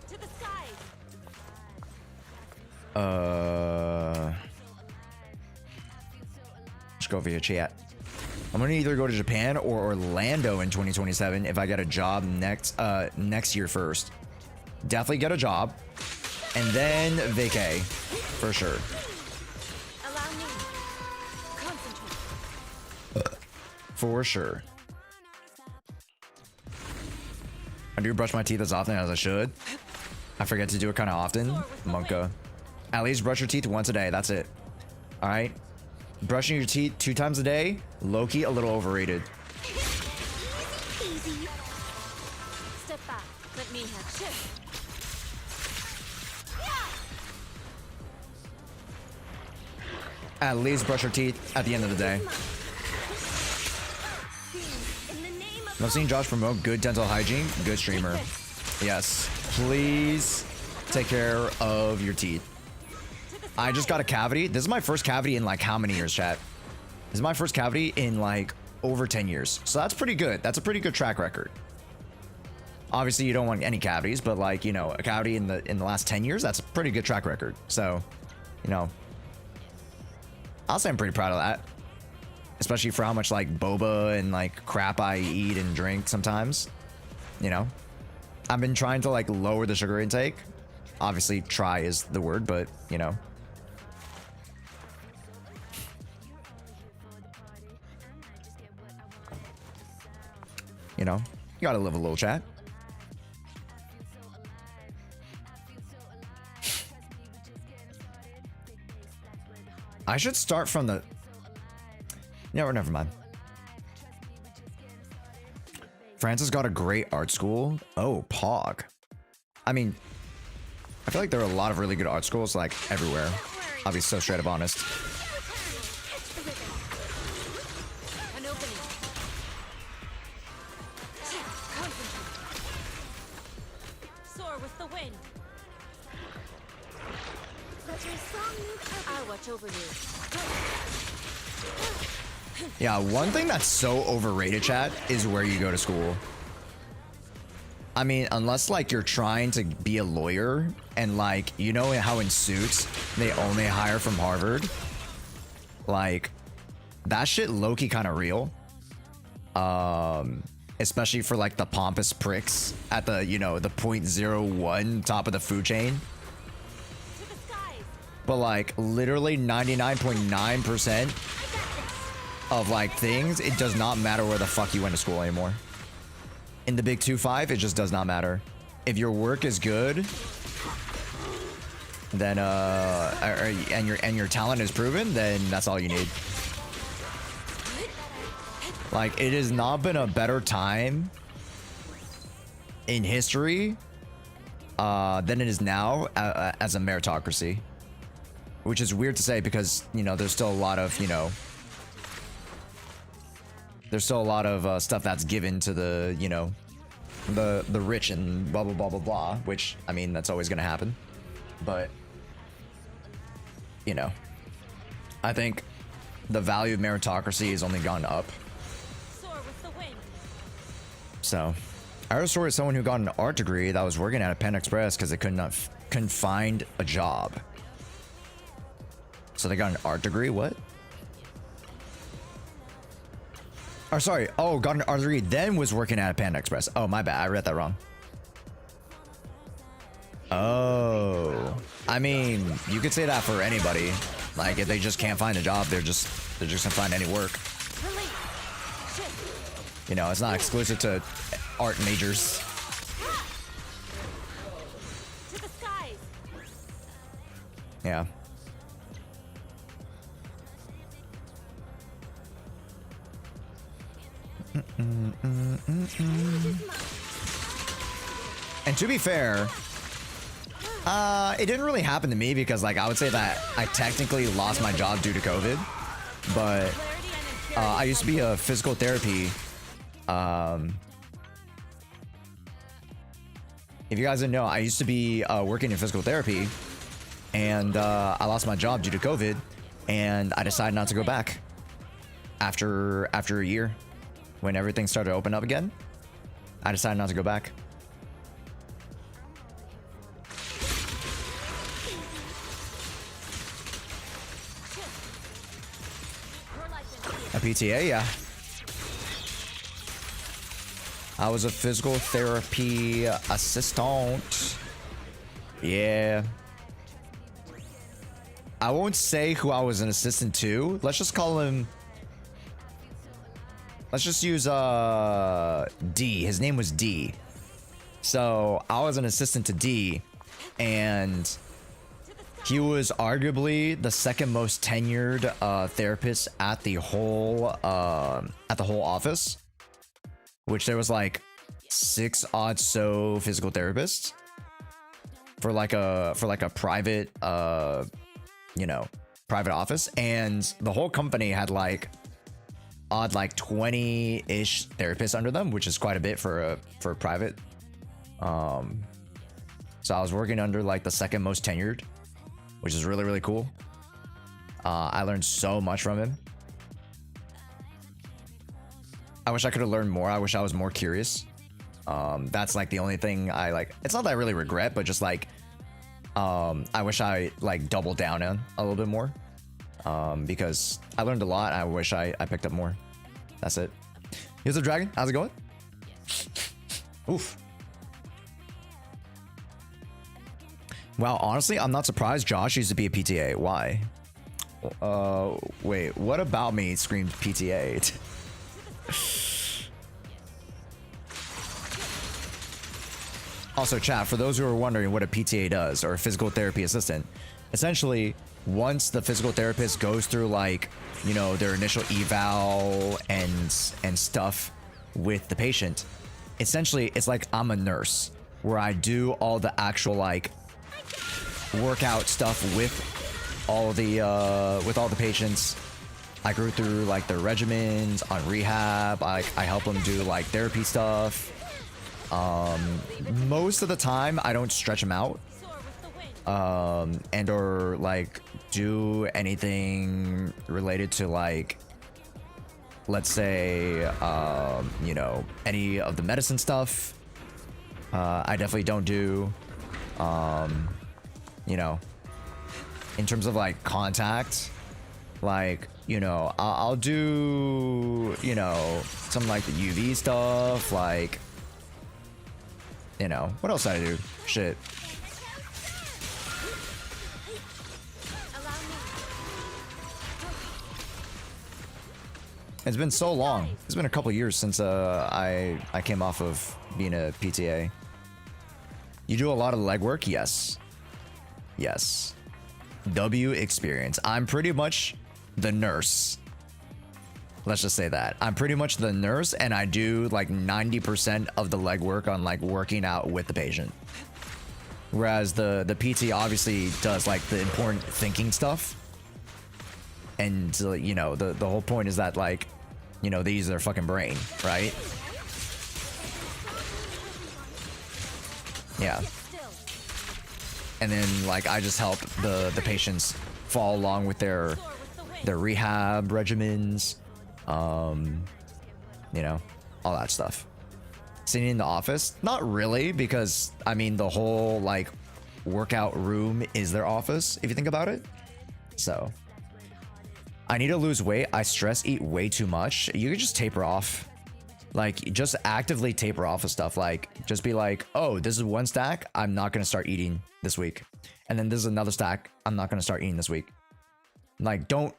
To the side. Let's go over here, chat. I'm gonna either go to Japan or Orlando in 2027 if I get a job next year first. Definitely get a job, and then vacay for sure. Allow me. Concentrate. For sure. I do brush my teeth as often as I should. I forget to do it kind of often. Monka. At least brush your teeth once a day. That's it. All right. Brushing your teeth 2 times a day, low-key a little overrated. Easy. Step back. Let me have shift. At least brush your teeth at the end of the day. I've seen Josh promote good dental hygiene. Good streamer. Yes. Please take care of your teeth. I just got a cavity. This is my first cavity in like how many years, chat? This is my first cavity in like over 10 years. So that's pretty good. That's a pretty good track record. Obviously, you don't want any cavities, but like, you know, a cavity in the last 10 years, that's a pretty good track record. So, you know, I'll say I'm pretty proud of that. Especially for how much like boba and like crap I eat and drink sometimes. You know, I've been trying to like lower the sugar intake. Obviously, try is the word, but you know. You know, you gotta live a little, chat. I should start from the... Never mind. Francis got a great art school. Oh, Pog. I mean, I feel like there are a lot of really good art schools, like, everywhere. I'll be so straight up honest. An opening. Soar with the wind. I'll watch over you. Yeah, one thing that's so overrated, chat, is where you go to school. I mean, unless like you're trying to be a lawyer and like, you know how in Suits they only hire from Harvard? Like, that shit low-key kind of real. Especially for like the pompous pricks at the, you know, the 0.01 top of the food chain. But like literally 99.9% of like things, it does not matter where the fuck you went to school anymore. In the big 2-5, it just does not matter. If your work is good, then and your talent is proven, then that's all you need. Like, it has not been a better time in history than it is now as a meritocracy. Which is weird to say because, you know, there's still a lot of, you know, there's still a lot of stuff that's given to the, you know, the rich and blah, blah, blah, blah, blah, which, I mean, that's always going to happen. But, you know, I think the value of meritocracy has only gone up. So, I heard a story of someone who got an art degree that was working at a Panda Express because they couldn't find a job. So they got an art degree? What? Or sorry. Oh, got an art degree, then was working at a Panda Express. Oh, my bad. I read that wrong. Oh. I mean, you could say that for anybody. Like, if they just can't find a job, they're just gonna find any work. You know, it's not exclusive to art majors. Yeah. And to be fair, it didn't really happen to me because, like, I would say that I technically lost my job due to COVID, but I used to be a physical therapy. If you guys didn't know, I used to be working in physical therapy, and I lost my job due to COVID, and I decided not to go back after a year. When everything started to open up again, I decided not to go back. A PTA, yeah. I was a physical therapy assistant. Yeah. I won't say who I was an assistant to. Let's just call him... Let's just use D. His name was D. So I was an assistant to D, and he was arguably the second most tenured therapist at the whole office, which there was like 6 odd so physical therapists for like a private private office, and the whole company had like odd like 20-ish therapists under them, which is quite a bit for a private. So I was working under like the second most tenured, which is really, really cool. I learned so much from him. I wish I could have learned more. I wish I was more curious. That's like the only thing I like. It's not that I really regret, but just like, I wish I like doubled down on a little bit more. Because I learned a lot. I wish I picked up more. That's it. Here's the dragon. How's it going? Oof. Wow, honestly, I'm not surprised Josh used to be a PTA. Why? Wait, what about me screamed PTA? Also, chat, for those who are wondering what a PTA does, or a physical therapy assistant, essentially, once the physical therapist goes through like, you know, their initial eval and stuff with the patient, essentially it's like I'm a nurse where I do all the actual like workout stuff with all the patients. I go through like their regimens on rehab. I help them do like therapy stuff. Most of the time I don't stretch them out and or like do anything related to like, let's say you know, any of the medicine stuff. I definitely don't do you know, in terms of like contact, like, you know, I'll do, you know, some like the UV stuff, like, you know, what else did I do? Shit. It's been so long. It's been a couple years since I came off of being a PTA. You do a lot of legwork? Yes. Yes. W experience. I'm pretty much the nurse. Let's just say that. I'm pretty much the nurse, and I do like 90% of the legwork on like working out with the patient. Whereas the PT obviously does like the important thinking stuff. And you know, the whole point is that like, you know, they use their fucking brain, right? Yeah. And then like I just help the patients follow along with their rehab regimens, you know, all that stuff. Sitting in the office, not really, because I mean the whole like workout room is their office if you think about it. So I need to lose weight. I stress eat way too much. You could just taper off. Like, just actively taper off of stuff. Like, just be like, oh, this is one stack. I'm not going to start eating this week. And then this is another stack. I'm not going to start eating this week. Like, don't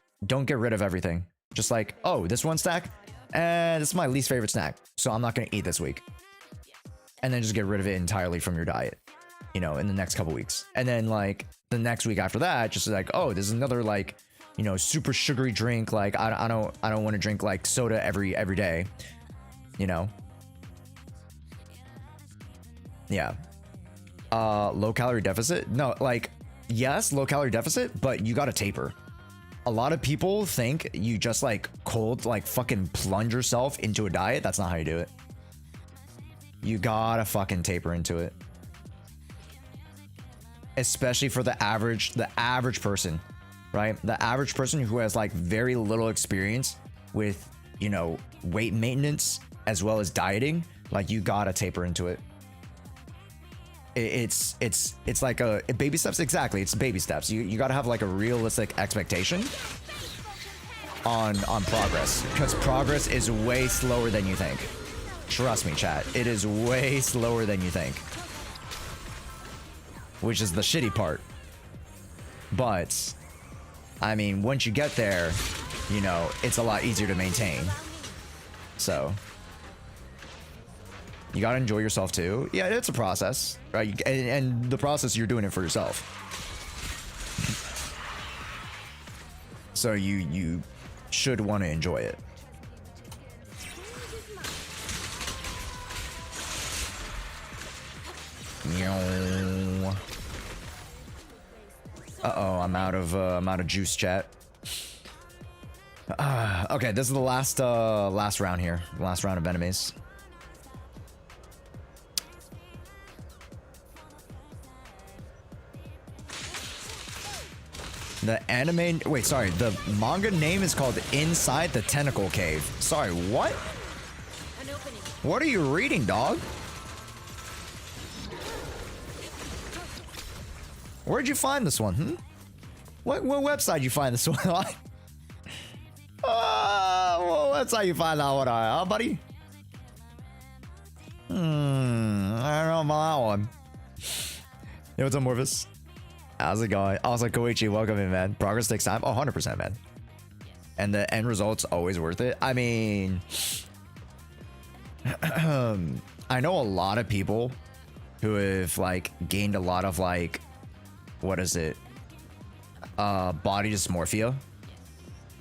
get rid of everything. Just like, oh, this one stack, this is my least favorite snack, so I'm not going to eat this week. And then just get rid of it entirely from your diet, you know, in the next couple weeks. And then like the next week after that, just like, oh, this is another like, you know, super sugary drink. Like, I don't want to drink like soda every day. You know. Yeah. Low calorie deficit? No, like, yes, low calorie deficit, but you gotta taper. A lot of people think you just like cold, like fucking plunge yourself into a diet. That's not how you do it. You gotta fucking taper into it. Especially for the average person, right? The average person who has like very little experience with, you know, weight maintenance as well as dieting, like you gotta taper into it. It's like a baby steps. Exactly, it's baby steps. You gotta have like a realistic expectation on progress, because progress is way slower than you think. Trust me, chat. It is way slower than you think, which is the shitty part. But I mean, once you get there, you know, it's a lot easier to maintain. So You gotta enjoy yourself too. Yeah, it's a process, right? And the process, you're doing it for yourself. So you should want to enjoy it. Uh-oh, I'm out of juice, chat. Okay, this is the last round here. Last round of enemies. The anime, wait, sorry, the manga name is called Inside the Tentacle Cave. Sorry, what? What are you reading, dog? Where'd you find this one, hmm? What website you find this one on? What website you find that one on, huh, buddy? I don't know about that one. Yo, what's up, Morpheus? How's it going? Also, Koichi, welcome in, man. Progress takes time. Oh, 100%, man. And the end result's always worth it. I mean, I know a lot of people who have, like, gained a lot of, like, what is it? Body dysmorphia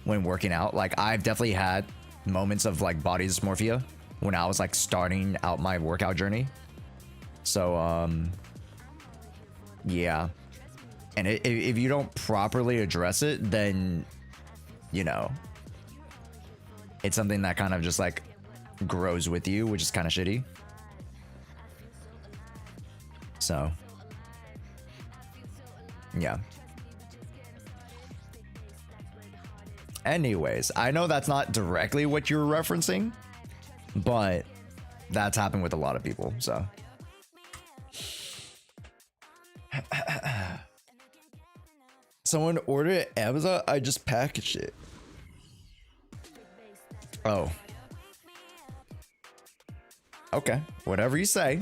when working out. Like, I've definitely had moments of, like, body dysmorphia when I was, like, starting out my workout journey. So, yeah. And if you don't properly address it, then, you know, it's something that kind of just like grows with you, which is kind of shitty. So, yeah. Anyways, I know that's not directly what you're referencing, but that's happened with a lot of people, so. Someone ordered it at Amazon. I just packaged it. Oh. Okay. Whatever you say.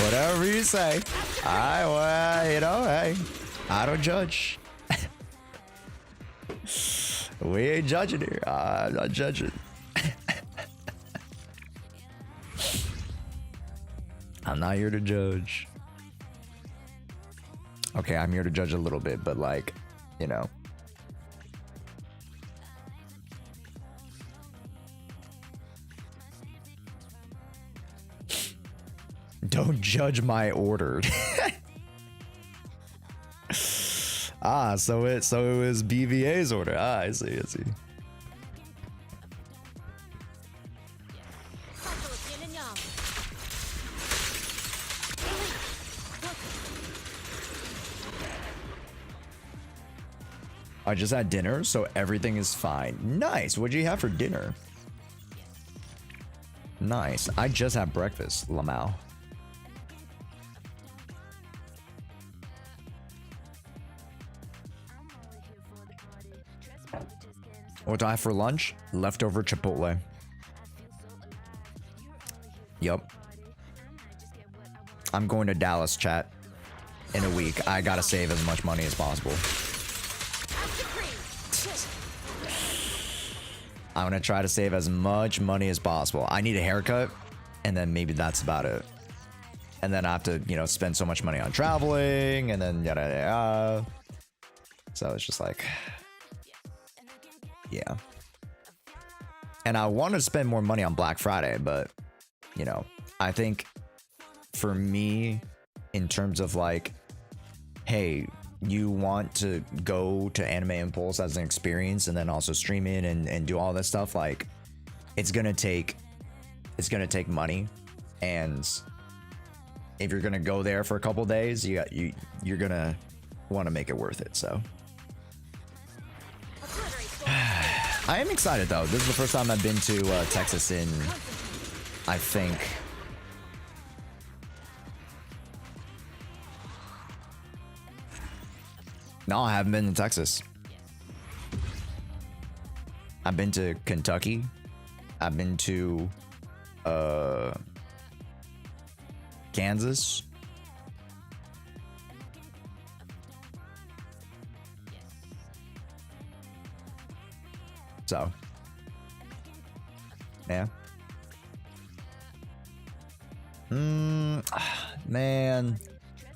Whatever you say. Well, you know, hey, I don't judge. We ain't judging here. I'm not judging. I'm not here to judge. Okay, I'm here to judge a little bit, but like, you know. Don't judge my order. So it was BVA's order. I see. I just had dinner, so everything is fine. Nice. What'd you have for dinner? Nice. I just had breakfast, Lamau. What do I have for lunch? Leftover Chipotle. Yup. I'm going to Dallas, chat, in a week. I gotta save as much money as possible. I'm gonna try to save as much money as possible. I need a haircut, and then maybe that's about it. And then I have to, you know, spend so much money on traveling, and then yada yada. So it's just like, yeah. And I want to spend more money on Black Friday, but, you know, I think for me, in terms of like, hey, you want to go to Anime Impulse as an experience and then also stream it and do all this stuff, like, it's gonna take money. And if you're gonna go there for a couple days, you're gonna want to make it worth it. So I am excited though. This is the first time I've been to Texas in, I think, no, I haven't been to Texas. I've been to Kentucky. I've been to Kansas. So, yeah. Man,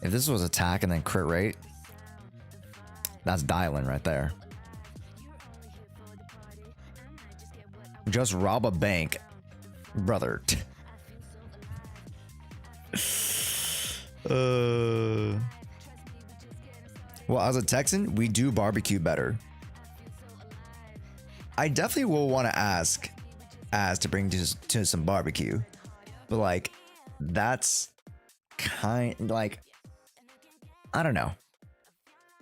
if this was attack and then crit rate, that's dialing right there. Just rob a bank, brother. Well, as a Texan, we do barbecue better. I definitely will want to ask Az to bring to some barbecue, but like, that's like, I don't know.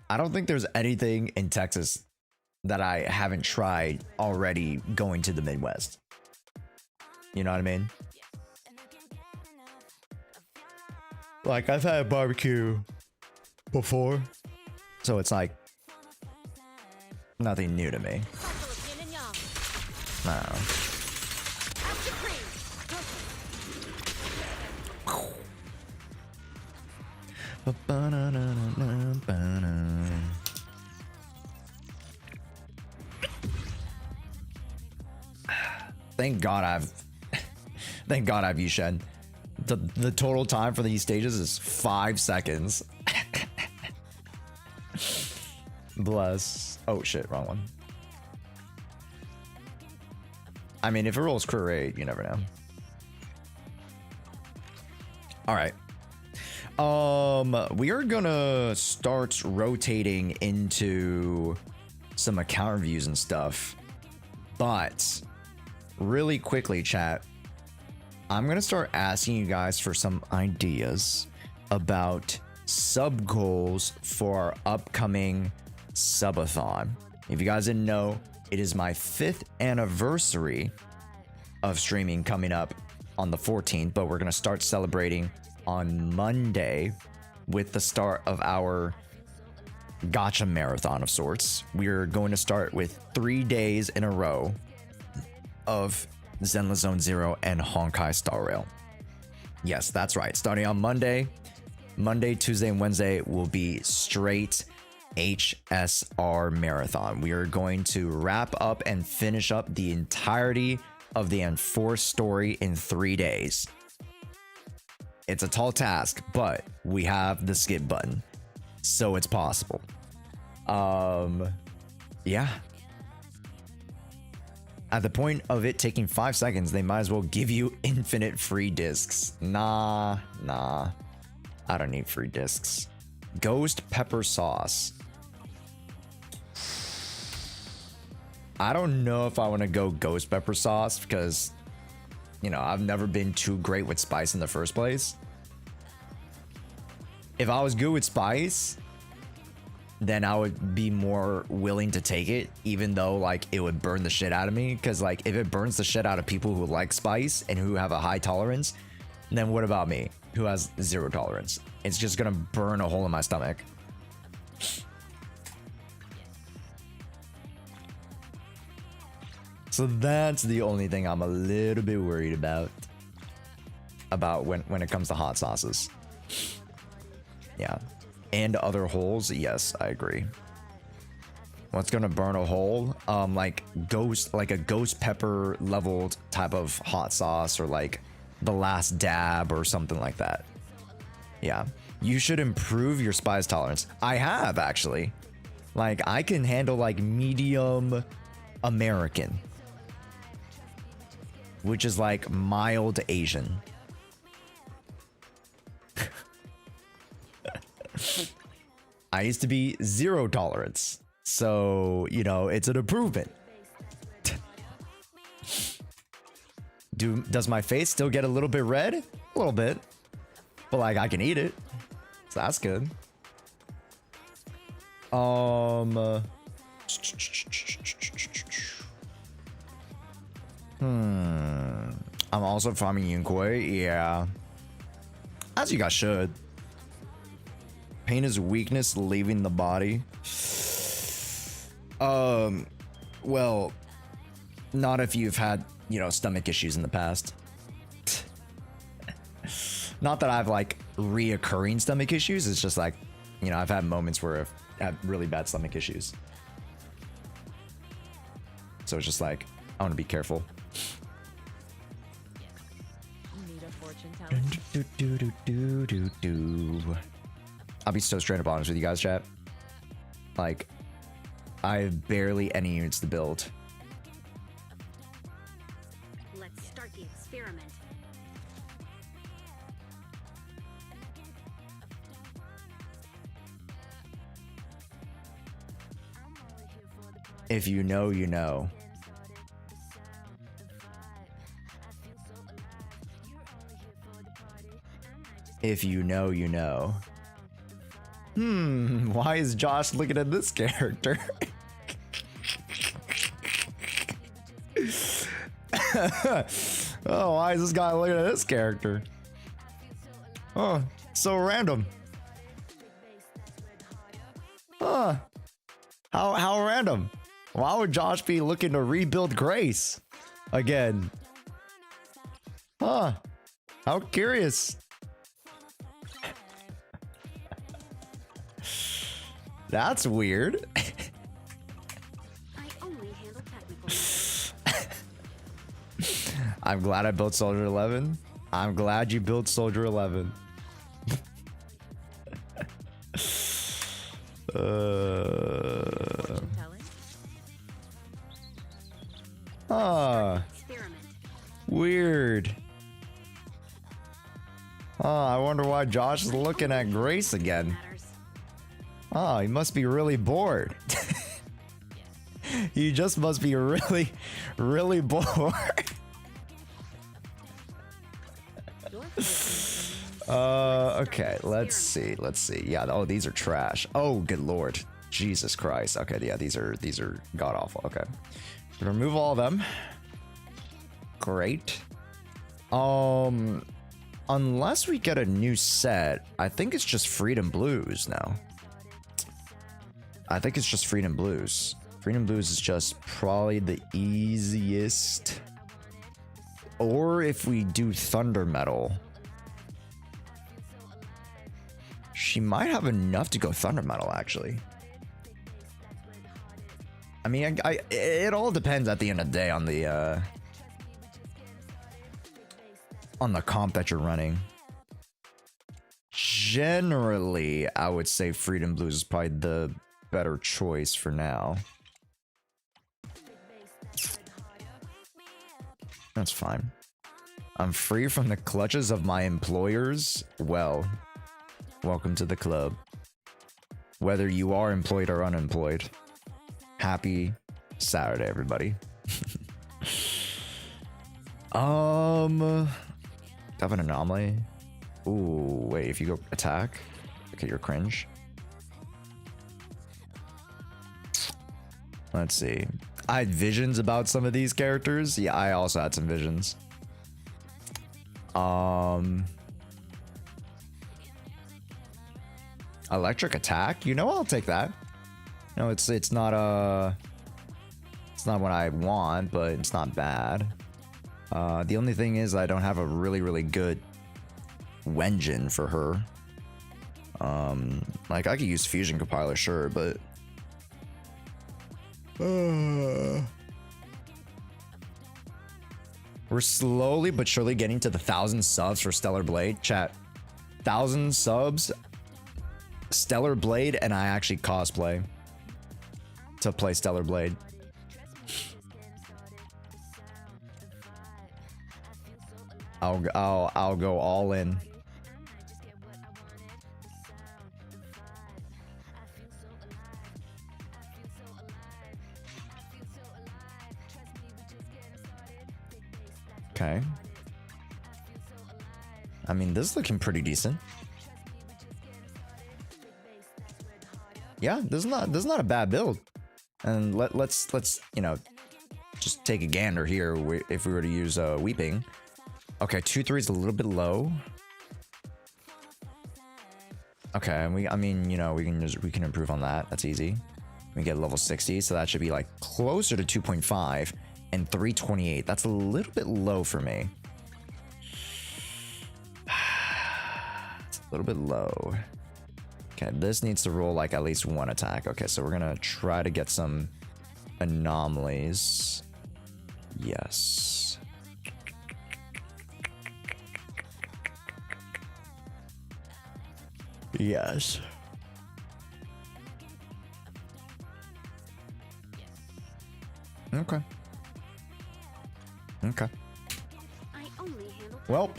I don't think there's anything in Texas that I haven't tried already going to the Midwest. You know what I mean? Like, I've had barbecue before, so it's like nothing new to me. No. Thank God I've Yushen. The total time for these stages is 5 seconds. Bless. Oh shit, wrong one. I mean, if it rolls crit rate, you never know. All right. We are gonna start rotating into some account reviews and stuff, but really quickly, chat, I'm gonna start asking you guys for some ideas about sub goals for our upcoming subathon. If you guys didn't know, it is my 5th anniversary of streaming coming up on the 14th, but we're gonna start celebrating on Monday with the start of our gacha marathon of sorts. We're going to start with 3 days in a row of Zenless Zone Zero and Honkai Star Rail. Yes, that's right. Starting on Monday, Tuesday, and Wednesday will be straight HSR marathon. We are going to wrap up and finish up the entirety of the Enforced story in 3 days. It's a tall task, but we have the skip button, so it's possible. Yeah. At the point of it taking 5 seconds, they might as well give you infinite free discs. Nah. I don't need free discs. Ghost pepper sauce. I don't know if I want to go ghost pepper sauce because, you know, I've never been too great with spice in the first place. If I was good with spice, then I would be more willing to take it, even though like it would burn the shit out of me. Because like if it burns the shit out of people who like spice and who have a high tolerance, then what about me who has 0 tolerance? It's just gonna burn a hole in my stomach. So that's the only thing I'm a little bit worried about when it comes to hot sauces. Yeah. And other holes, yes, I agree. What's gonna burn a hole? Like a ghost pepper leveled type of hot sauce, or like the last dab or something like that. Yeah. You should improve your spice tolerance. I have, actually. Like, I can handle like medium American, which is like mild Asian. I used to be 0 tolerance, so you know it's an improvement. Does my face still get a little bit red? A little bit, but like I can eat it, so that's good. I'm also farming Yunkoi, yeah, as you guys should. Pain is weakness leaving the body. Well, not if you've had, you know, stomach issues in the past. Not that I've like reoccurring stomach issues. It's just like, you know, I've had moments where I've had really bad stomach issues. So it's just like, I want to be careful. need a fortune teller? I'll be so straight up honest with you guys, chat. Like, I have barely any units to build. Let's start the experiment. If you know, you know. If you know, you know. Why is Josh looking at this character? Oh, why is this guy looking at this character? Oh, so random. Huh. How random. Why would Josh be looking to rebuild Grace again? Huh. How curious. That's weird. I only handle technical matters. I'm glad I built Soldier 11. I'm glad you built Soldier 11. Fortune teller? Experiment. Weird. I wonder why Josh is looking at Grace again. Matters. He must be really bored. He just must be really, really bored. Your fortune Okay, let's see. Yeah, oh, these are trash. Oh, good lord. Jesus Christ. Okay, yeah, these are god awful. Okay. We're gonna remove all of them. Great. Unless we get a new set, I think it's just Freedom Blues now. I think it's just Freedom Blues. Freedom Blues is just probably the easiest. Or if we do Thunder Metal. She might have enough to go Thunder Metal, actually. I mean, it all depends at the end of the day on the comp that you're running. Generally, I would say Freedom Blues is probably the better choice for now. That's fine. I'm free from the clutches of my employers. Well, welcome to the club. Whether you are employed or unemployed. Happy Saturday, everybody. Have an anomaly. Ooh, wait, if you go attack, okay, you're cringe. Let's see. I had visions about some of these characters. Yeah, I also had some visions. Electric attack? You know, I'll take that. No, it's not what I want, but it's not bad. The only thing is I don't have a really good Wenjin for her. Like I could use Fusion Compiler, sure, but we're slowly but surely getting to the 1,000 subs for Stellar Blade. Chat, 1,000 subs, Stellar Blade, and I actually cosplay to play Stellar Blade. I'll go all in. Okay. I mean, this is looking pretty decent. Yeah, this is not a bad build. And let's you know, just take a gander here if we were to use Weeping. Okay, 2-3 is a little bit low. Okay, I mean, you know, we can improve on that. That's easy. We get level 60, so that should be like closer to 2.5 and 328. That's a little bit low for me. It's a little bit low. Okay, this needs to roll like at least one attack. Okay, so we're gonna try to get some anomalies. Yes. Yes. Okay. Okay. I only handle Well,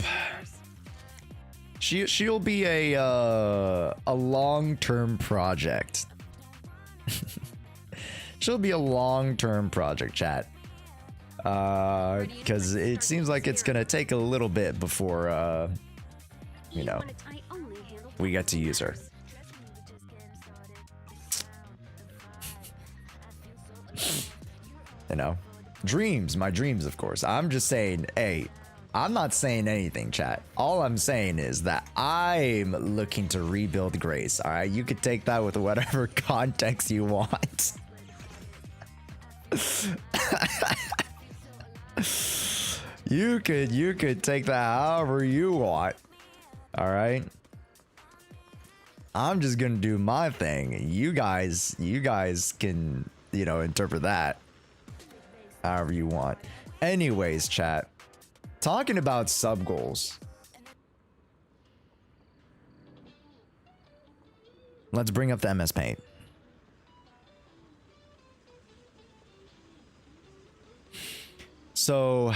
she'll be a long-term project. She'll be a long-term project, chat. Because it seems like it's gonna take a little bit before you know, I only handle we get to use her. You know, dreams, my dreams, of course. I'm just saying, hey, I'm not saying anything, chat. All I'm saying is that I'm looking to rebuild Grace. All right, you could take that with whatever context you want. You could take that however you want. All right. I'm just gonna do my thing. You guys can, you know, interpret that however you want. Anyways, chat. Talking about sub goals. Let's bring up the MS Paint. So,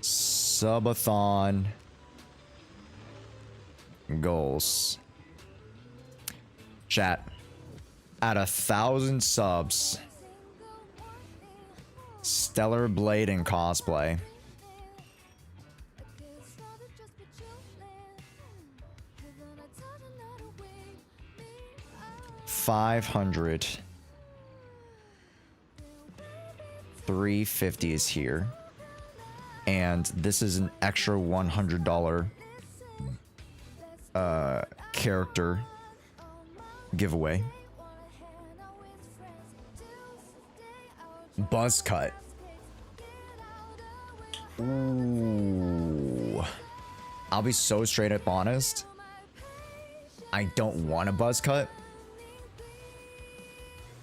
subathon goals. Chat. At 1,000 subs, Stellar Blade and cosplay. $500. 350 is here. And this is an extra $100 character giveaway. Buzz cut. Ooh. I'll be so straight up honest. I don't want a buzz cut.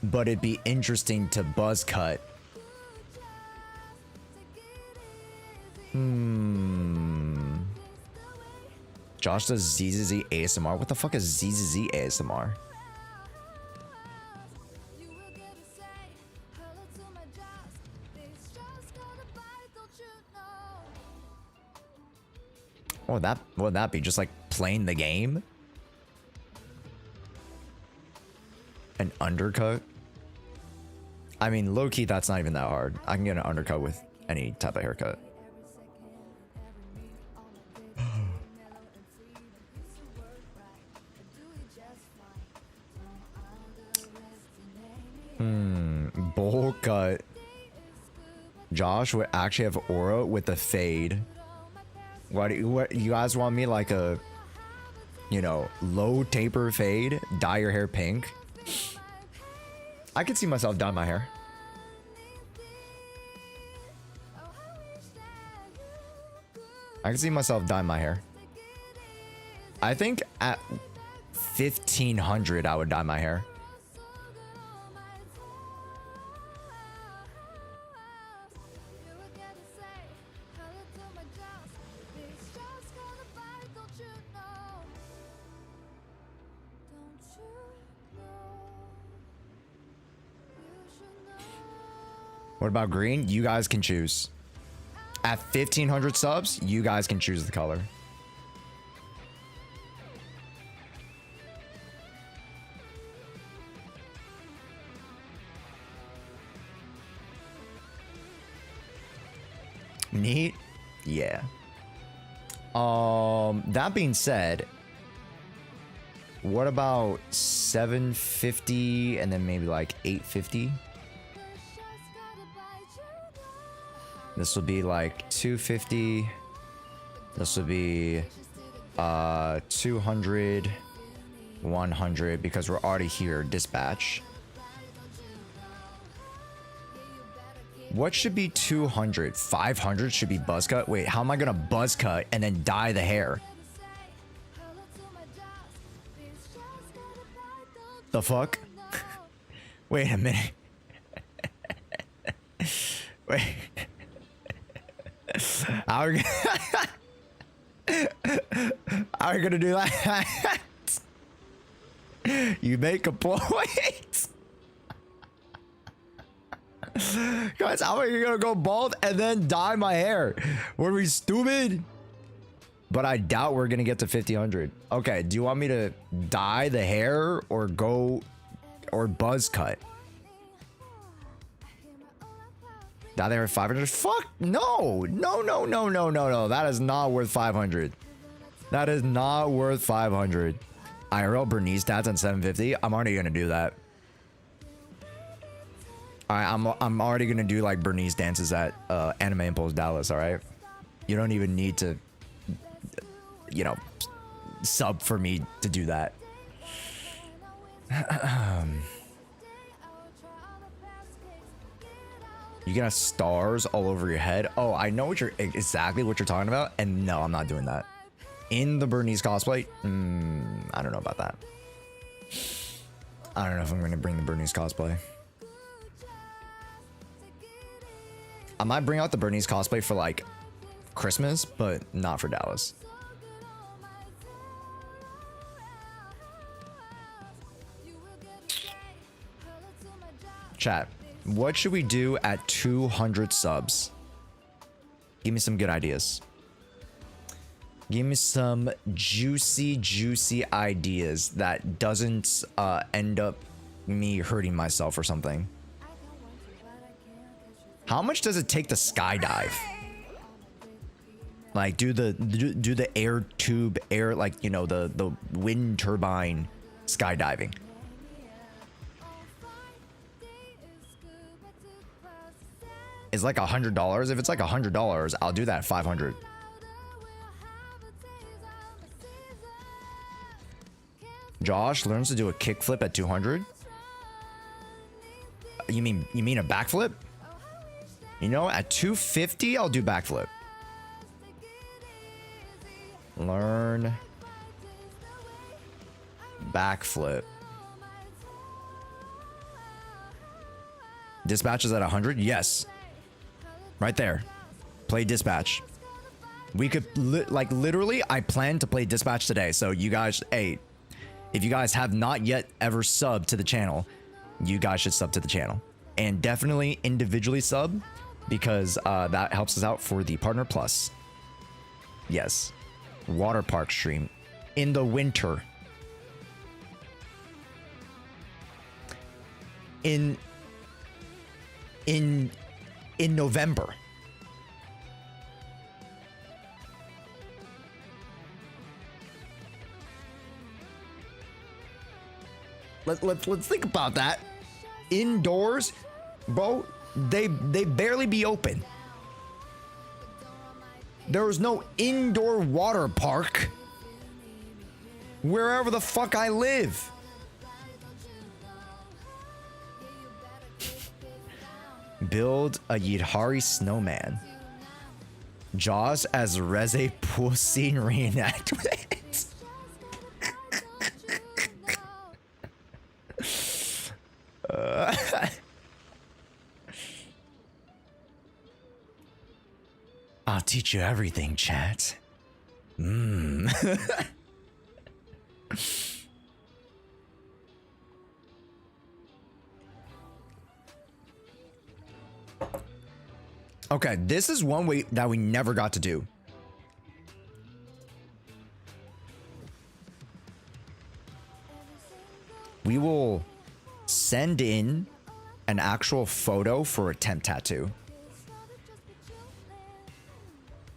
But it'd be interesting to buzz cut. Josh does ZZZ ASMR. What the fuck is ZZZ ASMR? What would that be? Just like playing the game? An undercut? I mean, low-key, that's not even that hard. I can get an undercut with any type of haircut. Bowl cut. Josh would actually have aura with the fade. What you guys want me like a, you know, low taper fade? Dye your hair pink? I could see myself dye my hair. I can see myself dye my hair. I think at 1,500 I would dye my hair. What about green? You guys can choose. At 1,500 subs, you guys can choose the color. Neat? Yeah. That being said, what about 750 and then maybe like 850? This will be like 250. This will be 200, 100 because we're already here. Dispatch. What should be 200? 500 should be buzz cut. Wait, how am I gonna buzz cut and then dye the hair? The fuck? Wait a minute. Wait. Are you gonna do that? You make a point. Guys, how are you gonna go bald and then dye my hair? Were we stupid? But I doubt we're gonna get to 5000. Okay, do you want me to dye the hair or go or buzz cut? Dye the hair at 500? Fuck no. No. That is not worth 500. That is not worth 500. IRL Bernice stats on 750. I'm already gonna do that. All right, I'm already gonna do like Bernice dances at Anime Impulse Dallas. All right, you don't even need to, you know, sub for me to do that. You can have stars all over your head. Oh, I know exactly what you're talking about, and no, I'm not doing that. In the Bernice cosplay, I don't know about that. I don't know if I'm gonna bring the Bernice cosplay. I might bring out the Bernice cosplay for like Christmas, but not for Dallas. Chat, what should we do at 200 subs? Give me some good ideas. Give me some juicy ideas that doesn't end up me hurting myself or something. How much does it take to skydive? Like do the air tube air, like, you know, the wind turbine skydiving. It's like $100. If it's like $100, I'll do that at 500. Josh learns to do a kickflip at 200. You mean a backflip? You know, at 250, I'll do backflip. Learn backflip. Dispatch is at 100? Yes. Right there. Play dispatch. We could, like, literally, I plan to play dispatch today. So you guys, hey, if you guys have not yet ever subbed to the channel, you guys should sub to the channel. And definitely individually sub, because that helps us out for the Partner Plus. Yes. Water park stream. In the winter. In November. Let's think about that. Indoors, bro, they barely be open. There was no indoor water park wherever the fuck I live. Build a Yidhari snowman. Jaws as Reze pool scene reenactment. I'll teach you everything, chat. Okay, this is one way that we never got to do. We will send in an actual photo for a temp tattoo.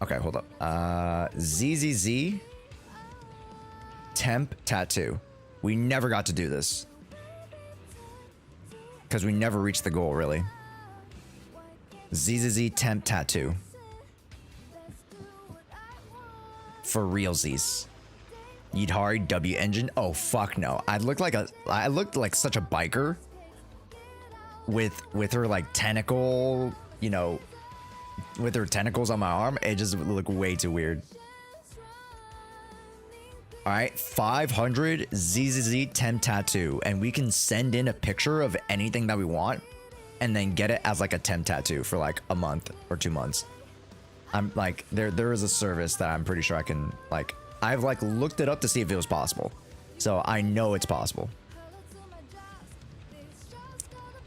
Okay, hold up. ZZZ temp tattoo. We never got to do this because we never reached the goal, really. ZZZ temp tattoo. For realsies. Yidhari W engine. Oh fuck no. I looked like such a biker with her like tentacle, you know, with her tentacles on my arm. It just looked way too weird. All right, 500 ZZZ temp tattoo, and we can send in a picture of anything that we want and then get it as like a temp tattoo for like a month or 2 months. I'm like, there is a service that I'm pretty sure I can, like, I've like looked it up to see if it was possible. So I know it's possible.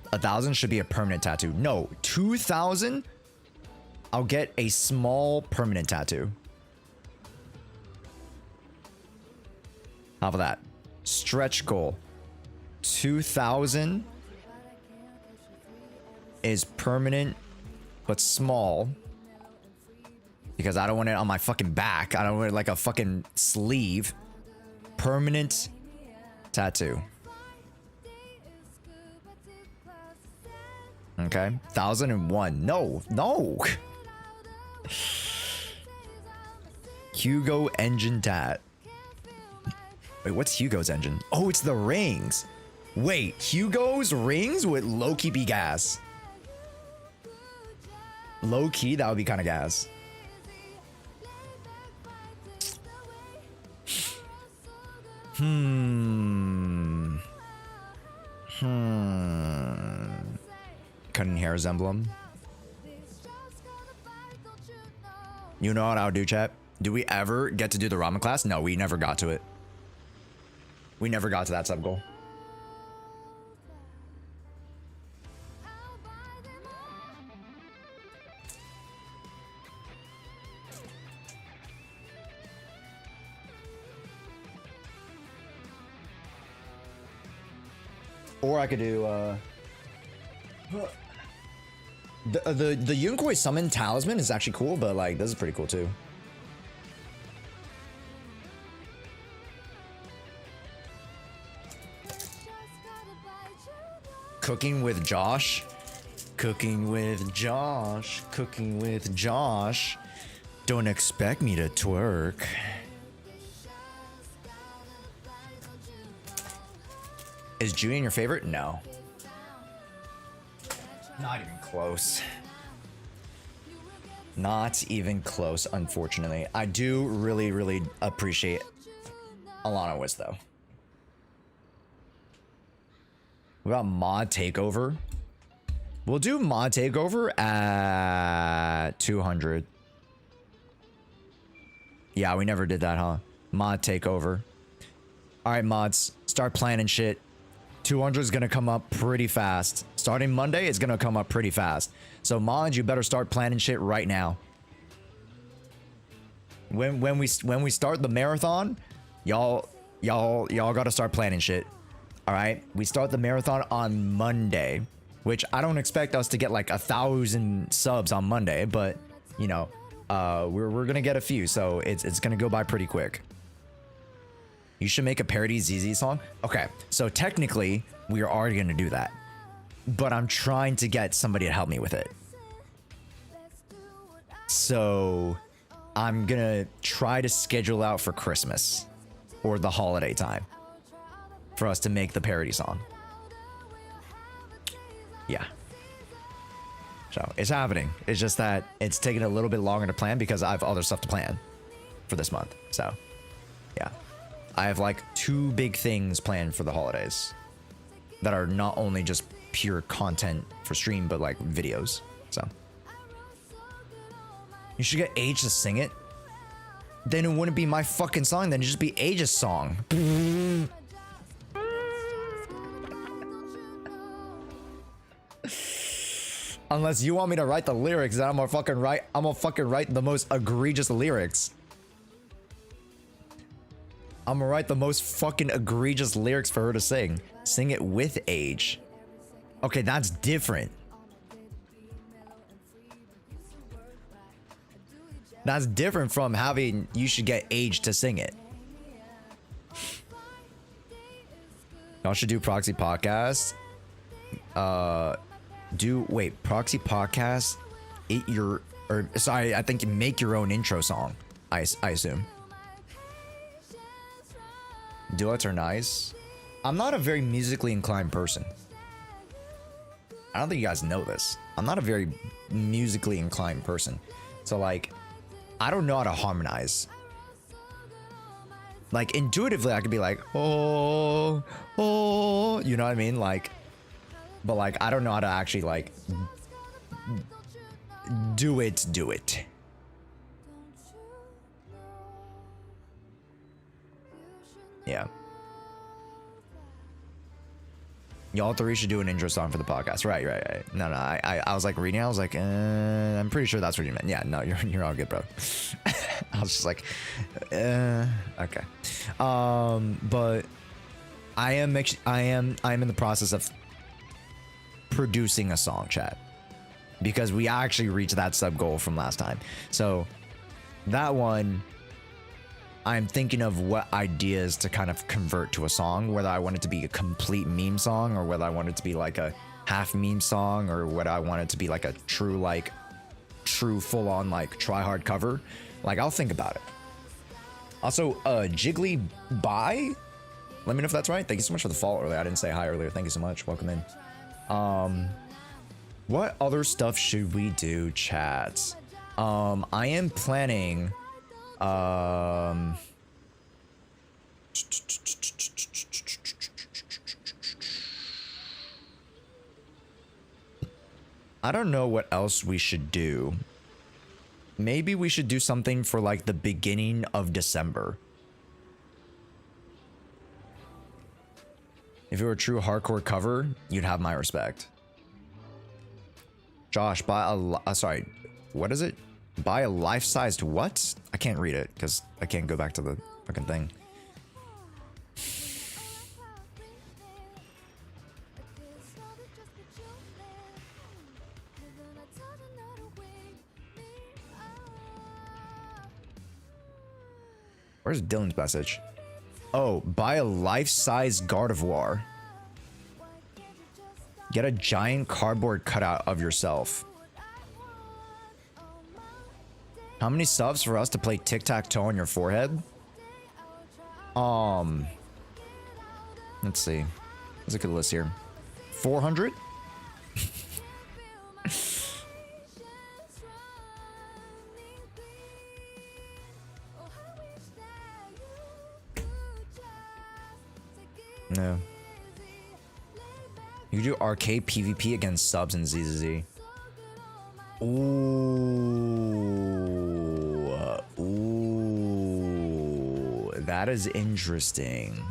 1,000 should be a permanent tattoo. No, 2,000? I'll get a small permanent tattoo. How about that? Stretch goal. 2,000 is permanent, but small. Because I don't want it on my fucking back. I don't want it like a fucking sleeve. Permanent tattoo. Okay. 1,001. No. No. Hugo engine tat. Wait, what's Hugo's engine? Oh, it's the rings. Wait, Hugo's rings would low-key be gas. Low-key, that would be kind of gas. Cutting hair's emblem. You know what I'll do, chat? Do we ever get to do the ramen class? No, we never got to it. We never got to that sub goal. Or I could do the Yunkoi summon talisman is actually cool, but like this is pretty cool too. Cooking with Josh. Cooking with Josh. Cooking with Josh. Don't expect me to twerk. Is Julian your favorite? No. Not even close. Not even close, unfortunately. I do really, really appreciate Alana Wiss, though. What about Mod Takeover? We'll do Mod Takeover at 200. Yeah, we never did that, huh? Mod Takeover. Alright, mods. Start planning shit. 200 is going to come up pretty fast. Starting Monday, it's going to come up pretty fast. So mods, you better start planning shit right now. When we start the marathon, y'all got to start planning shit. All right? We start the marathon on Monday, which I don't expect us to get like 1,000 subs on Monday, but you know, we're going to get a few, so it's going to go by pretty quick. You should make a parody ZZ song. Okay, so technically, we are already going to do that. But I'm trying to get somebody to help me with it. So, I'm going to try to schedule out for Christmas. Or the holiday time. For us to make the parody song. Yeah. So, it's happening. It's just that it's taking a little bit longer to plan because I have other stuff to plan for this month. So, yeah. I have like 2 big things planned for the holidays that are not only just pure content for stream, but like videos. So you should get Age to sing it. Then it wouldn't be my fucking song. Then it'd just be Age's song. Unless you want me to write the lyrics, then I'm gonna fucking write the most egregious lyrics. I'm gonna write the most fucking egregious lyrics for her to sing. Sing it with Age. Okay, that's different. That's different from having you should get Age to sing it. Y'all should do proxy podcast. Wait, proxy podcast. I think you make your own intro song. I assume. Duets are nice. I'm not a very musically inclined person. I don't think you guys know this. I'm not a very musically inclined person. So like, I don't know how to harmonize. Like intuitively I could be like, oh, oh, you know what I mean? Like, but like, I don't know how to actually like do it. Yeah. Y'all three should do an intro song for the podcast. Right. No, I was like reading. I was like, I'm pretty sure that's what you meant. Yeah, no, you're all good, bro. I was just like, okay. But I am in the process of producing a song, chat, because we actually reached that sub goal from last time. So that one, I'm thinking of what ideas to kind of convert to a song, whether I want it to be a complete meme song or whether I want it to be like a half meme song or whether I want it to be like a true full on like try hard cover. Like, I'll think about it. Also, Jiggly Bye, let me know if that's right. Thank you so much for the follow earlier. I didn't say hi earlier. Thank you so much. Welcome in. What other stuff should we do, chat? I am planning I don't know what else we should do. Maybe we should do something for like the beginning of December. If it were a true hardcore cover, you'd have my respect. Josh, buy a sorry, what is it? Buy a life-sized what? I can't read it because I can't go back to the fucking thing. Where's Dylan's message? Oh, buy a life-size Gardevoir. Get a giant cardboard cutout of yourself. How many subs for us to play tic-tac-toe on your forehead? Let's see. Let's look at the list here. 400? No. You do arcade PvP against subs and ZZZ. Ooh, that is interesting.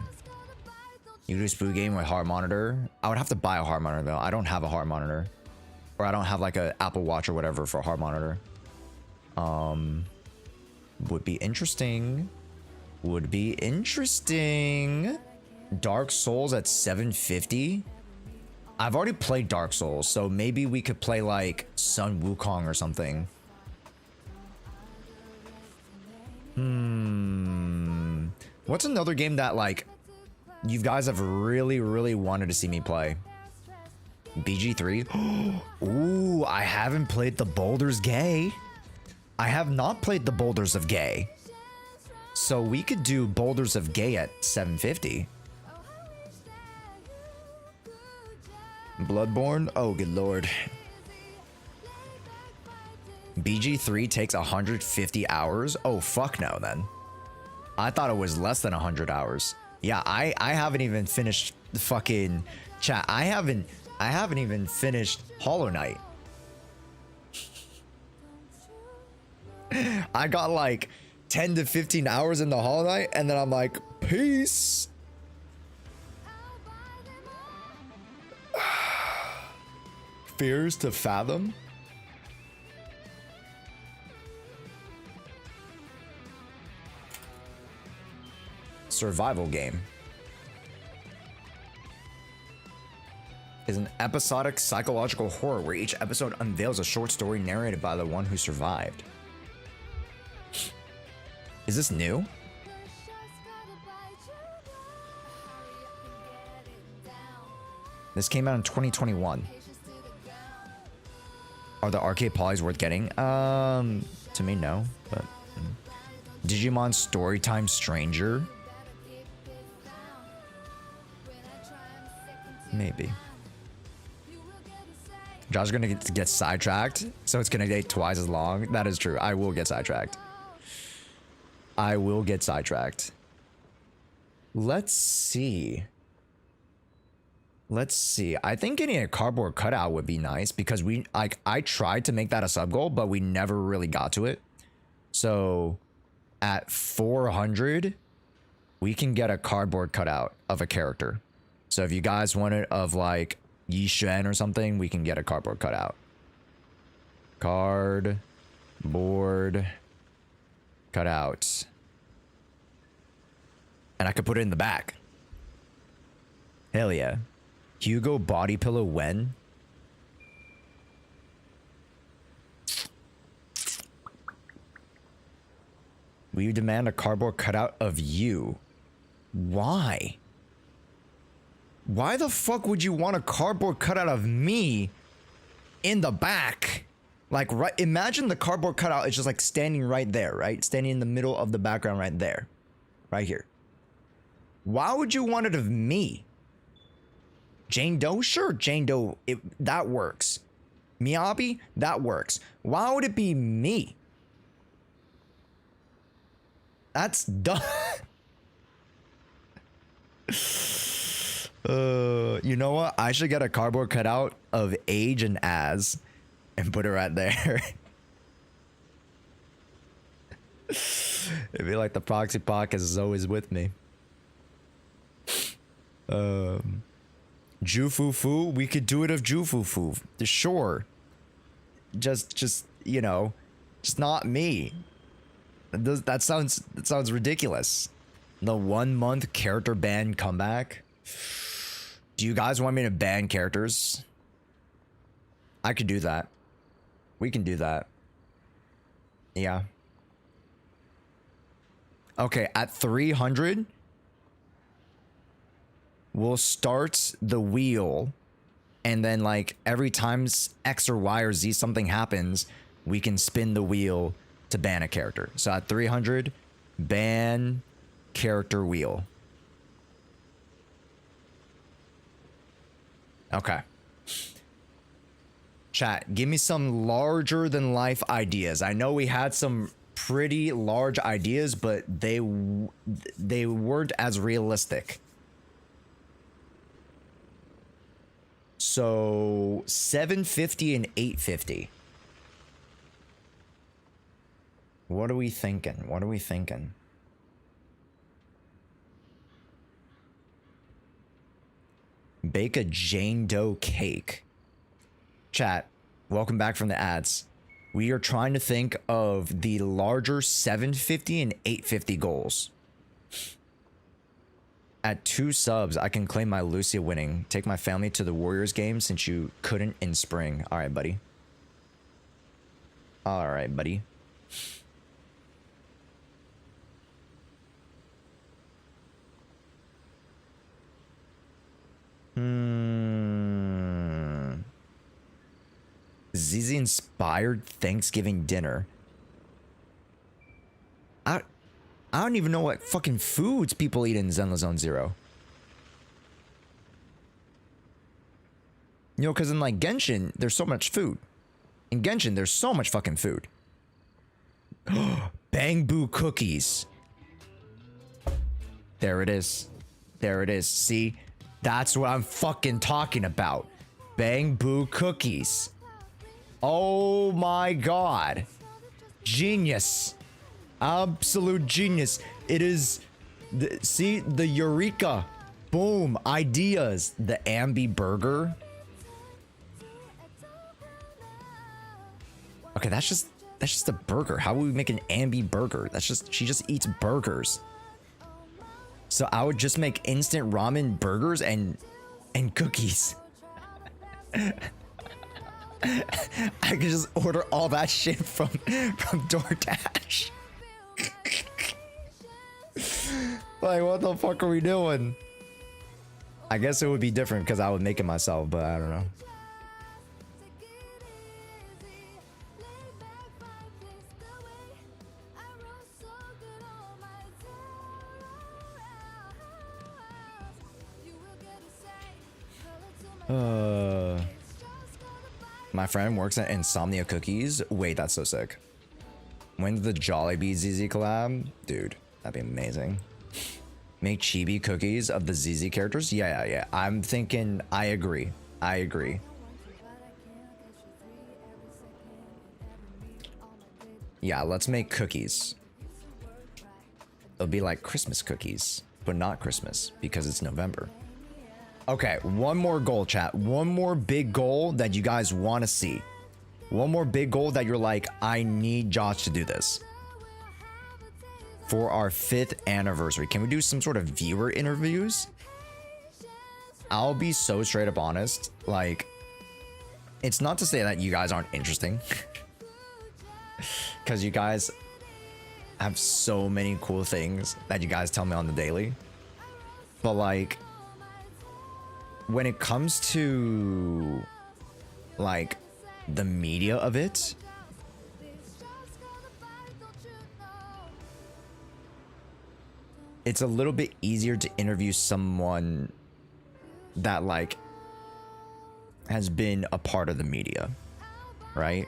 You do a spooky game with heart monitor. I would have to buy a heart monitor though. I don't have a heart monitor, or I don't have like a Apple Watch or whatever for a heart monitor. Would be interesting. Would be interesting. Dark Souls at 750. I've already played Dark Souls, so maybe we could play like Sun Wukong or something. What's another game that like you guys have really wanted to see me play? BG3? Ooh, I haven't played the Boulders Gay. I have not played the Boulders of Gay. So we could do Boulders of Gay at 750. Bloodborne? Oh, good lord. BG3 takes 150 hours? Oh, fuck no, then. I thought it was less than 100 hours. Yeah, I haven't even finished the fucking chat. I haven't even finished Hollow Knight. I got like 10 to 15 hours in the Hollow Knight, and then I'm like, peace. Fears to fathom. Survival game is an episodic psychological horror where each episode unveils a short story narrated by the one who survived. Is this new? This came out in 2021. Are the arcade polys worth getting? To me, no. But Digimon Storytime Stranger? Maybe. Josh's gonna get sidetracked, so it's gonna take twice as long. That is true. I will get sidetracked. I will get sidetracked. Let's see. Let's see. I think getting a cardboard cutout would be nice because I tried to make that a sub goal, but we never really got to it. So at 400, we can get a cardboard cutout of a character. So if you guys want it of like Yi Xuan or something, we can get a cardboard cutout. Cardboard cutout. And I could put it in the back. Hell yeah. Hugo body pillow when? We demand a cardboard cutout of you. Why? Why the fuck would you want a cardboard cutout of me in the back? Like, right, imagine the cardboard cutout is just like standing right there, right? Standing in the middle of the background right there. Right here. Why would you want it of me? Jane Doe? Sure, Jane Doe, that works. Miyabi? That works. Why would it be me? That's dumb. You know what? I should get a cardboard cutout of Age and Az and put it right there. It'd be like the proxy podcast is always with me. Jufufu, we could do it of Jufufu. Sure. Just you know, just not me. That sounds ridiculous. The 1 month character ban comeback. Do you guys want me to ban characters? I could do that. We can do that. Yeah. Okay, at 300, we'll start the wheel, and then like every time X or Y or Z something happens, we can spin the wheel to ban a character. So at 300, ban character wheel. Okay. Chat, give me some larger than life ideas. I know we had some pretty large ideas, but they weren't as realistic. So 750 and 850. What are we thinking? What are we thinking? Bake a Jane Doe cake. Chat, welcome back from the ads. We are trying to think of the larger 750 and 850 goals. At 2 subs, I can claim my Lucia winning. Take my family to the Warriors game since you couldn't in spring. All right, buddy. All right, buddy. ZZ inspired Thanksgiving dinner. I don't even know what fucking foods people eat in Zenless Zone Zero. You know, because in like Genshin, there's so much food. In Genshin, there's so much fucking food. Bamboo cookies. There it is. There it is. See? That's what I'm fucking talking about. Bamboo cookies. Oh my god. Genius. Absolute genius. It is. See? The Eureka. Boom. Ideas. The Ambi burger. Okay, that's just a burger. How would we make an Ambi burger? She just eats burgers. So I would just make instant ramen burgers and cookies. I could just order all that shit from DoorDash. Like, what the fuck are we doing? I guess it would be different because I would make it myself, but I don't know. My friend works at Insomnia Cookies. Wait, that's so sick. When's the Jollibee ZZ collab? Dude, that'd be amazing. Make chibi cookies of the ZZ characters? Yeah. I'm thinking, I agree. Yeah, let's make cookies. It'll be like Christmas cookies, but not Christmas because it's November. Okay, one more goal, chat. One more big goal that you guys want to see. One more big goal that you're like, I need Josh to do this. For our 5th anniversary, can we do some sort of viewer interviews? I'll be so straight up honest. Like, it's not to say that you guys aren't interesting. Because you guys have so many cool things that you guys tell me on the daily. But like, when it comes to like the media of it, it's a little bit easier to interview someone that like has been a part of the media, right?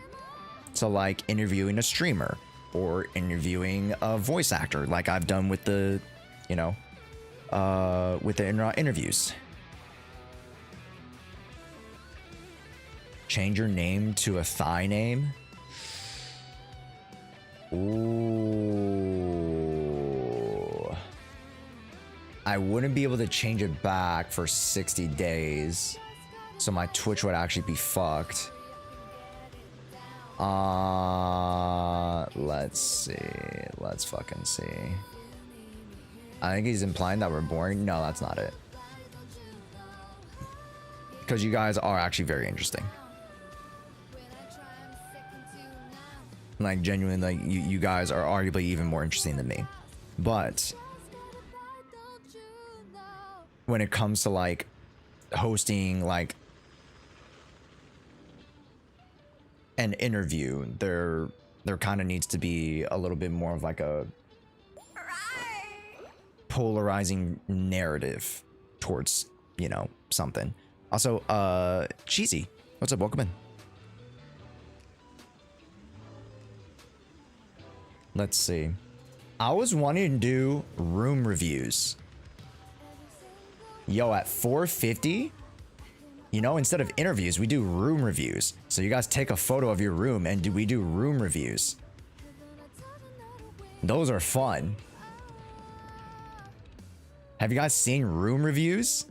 So like interviewing a streamer or interviewing a voice actor, like I've done with the, you know, with the interviews. Change your name to a Thai name. Ooh. I wouldn't be able to change it back for 60 days. So my Twitch would actually be fucked. Let's see. Let's fucking see. I think he's implying that we're boring. No, that's not it. Because you guys are actually very interesting. Like genuinely, like you guys are arguably even more interesting than me. But when it comes to like hosting like an interview, there kind of needs to be a little bit more of like a polarizing narrative towards, you know, something. Also, Cheesy, what's up? Welcome in. Let's see. I was wanting to do room reviews. Yo, at 450, you know, instead of interviews, we do room reviews. So you guys take a photo of your room and we do room reviews. Those are fun. Have you guys seen room reviews?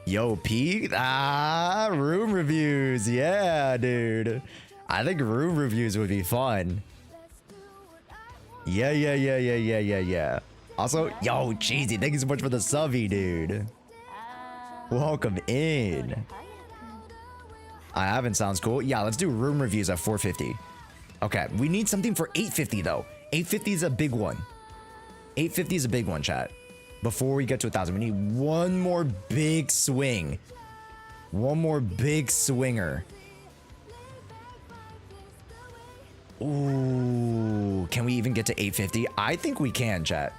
Yo, P, room reviews. Yeah, dude. I think room reviews would be fun. Yeah. Also, yo, Cheesy, thank you so much for the subby, dude. Welcome in. I haven't sounds cool. Yeah, let's do room reviews at 450. Okay, we need something for 850 though. 850 is a big one. 850 is a big one, chat. Before we get to 1,000, we need one more big swing. One more big swinger. Ooh, can we even get to 850? I think we can, chat.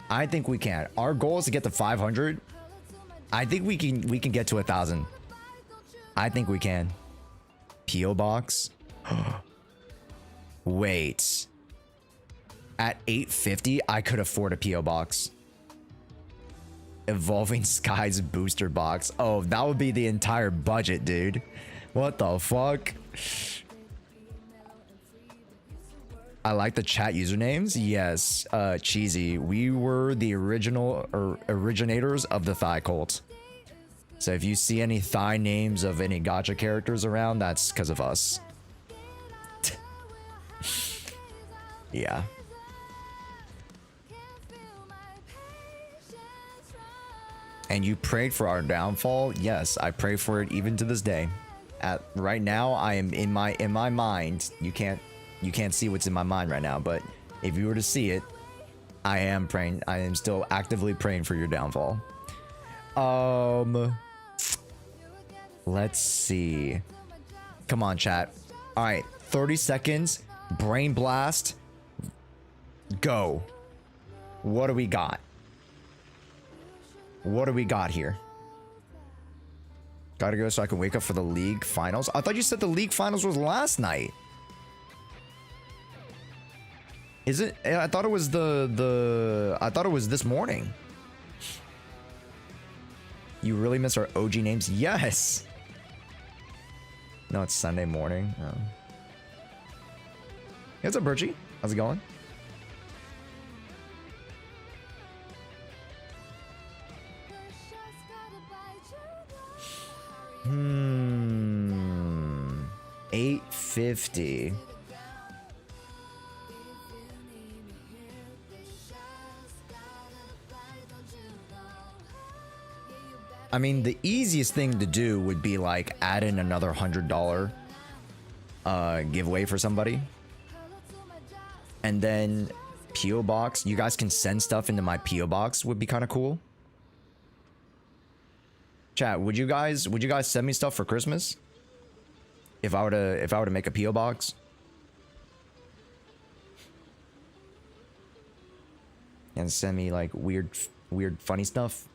I think we can. Our goal is to get to 500. I think we can get to 1,000. I think we can. P.O. box. Wait. At 850, I could afford a P.O. box. Evolving Skies booster box. Oh, that would be the entire budget, dude. What the fuck? I like the chat usernames. Yes, Cheesy. We were the originators of the Thigh Cult. So if you see any Thigh names of any gacha characters around, that's because of us. Yeah. And you prayed for our downfall? Yes, I pray for it even to this day. Right now, I am in my mind. You can't see what's in my mind right now, but if you were to see it, I am praying. I am still actively praying for your downfall. Let's see. Come on, chat. All right, 30 seconds. Brain blast. Go. What do we got? What do we got here? Gotta go so I can wake up for the league finals. I thought you said the league finals was last night. Is it? I thought it was I thought it was this morning. You really miss our OG names? Yes. No, it's Sunday morning. Oh. Hey, what's up, Birchie? How's it going? 50. I mean, the easiest thing to do would be like add in another $100 giveaway for somebody. And then PO box, you guys can send stuff into my PO box, would be kind of cool. Chat, would you guys send me stuff for Christmas? If I were to make a PO box? And send me like weird funny stuff.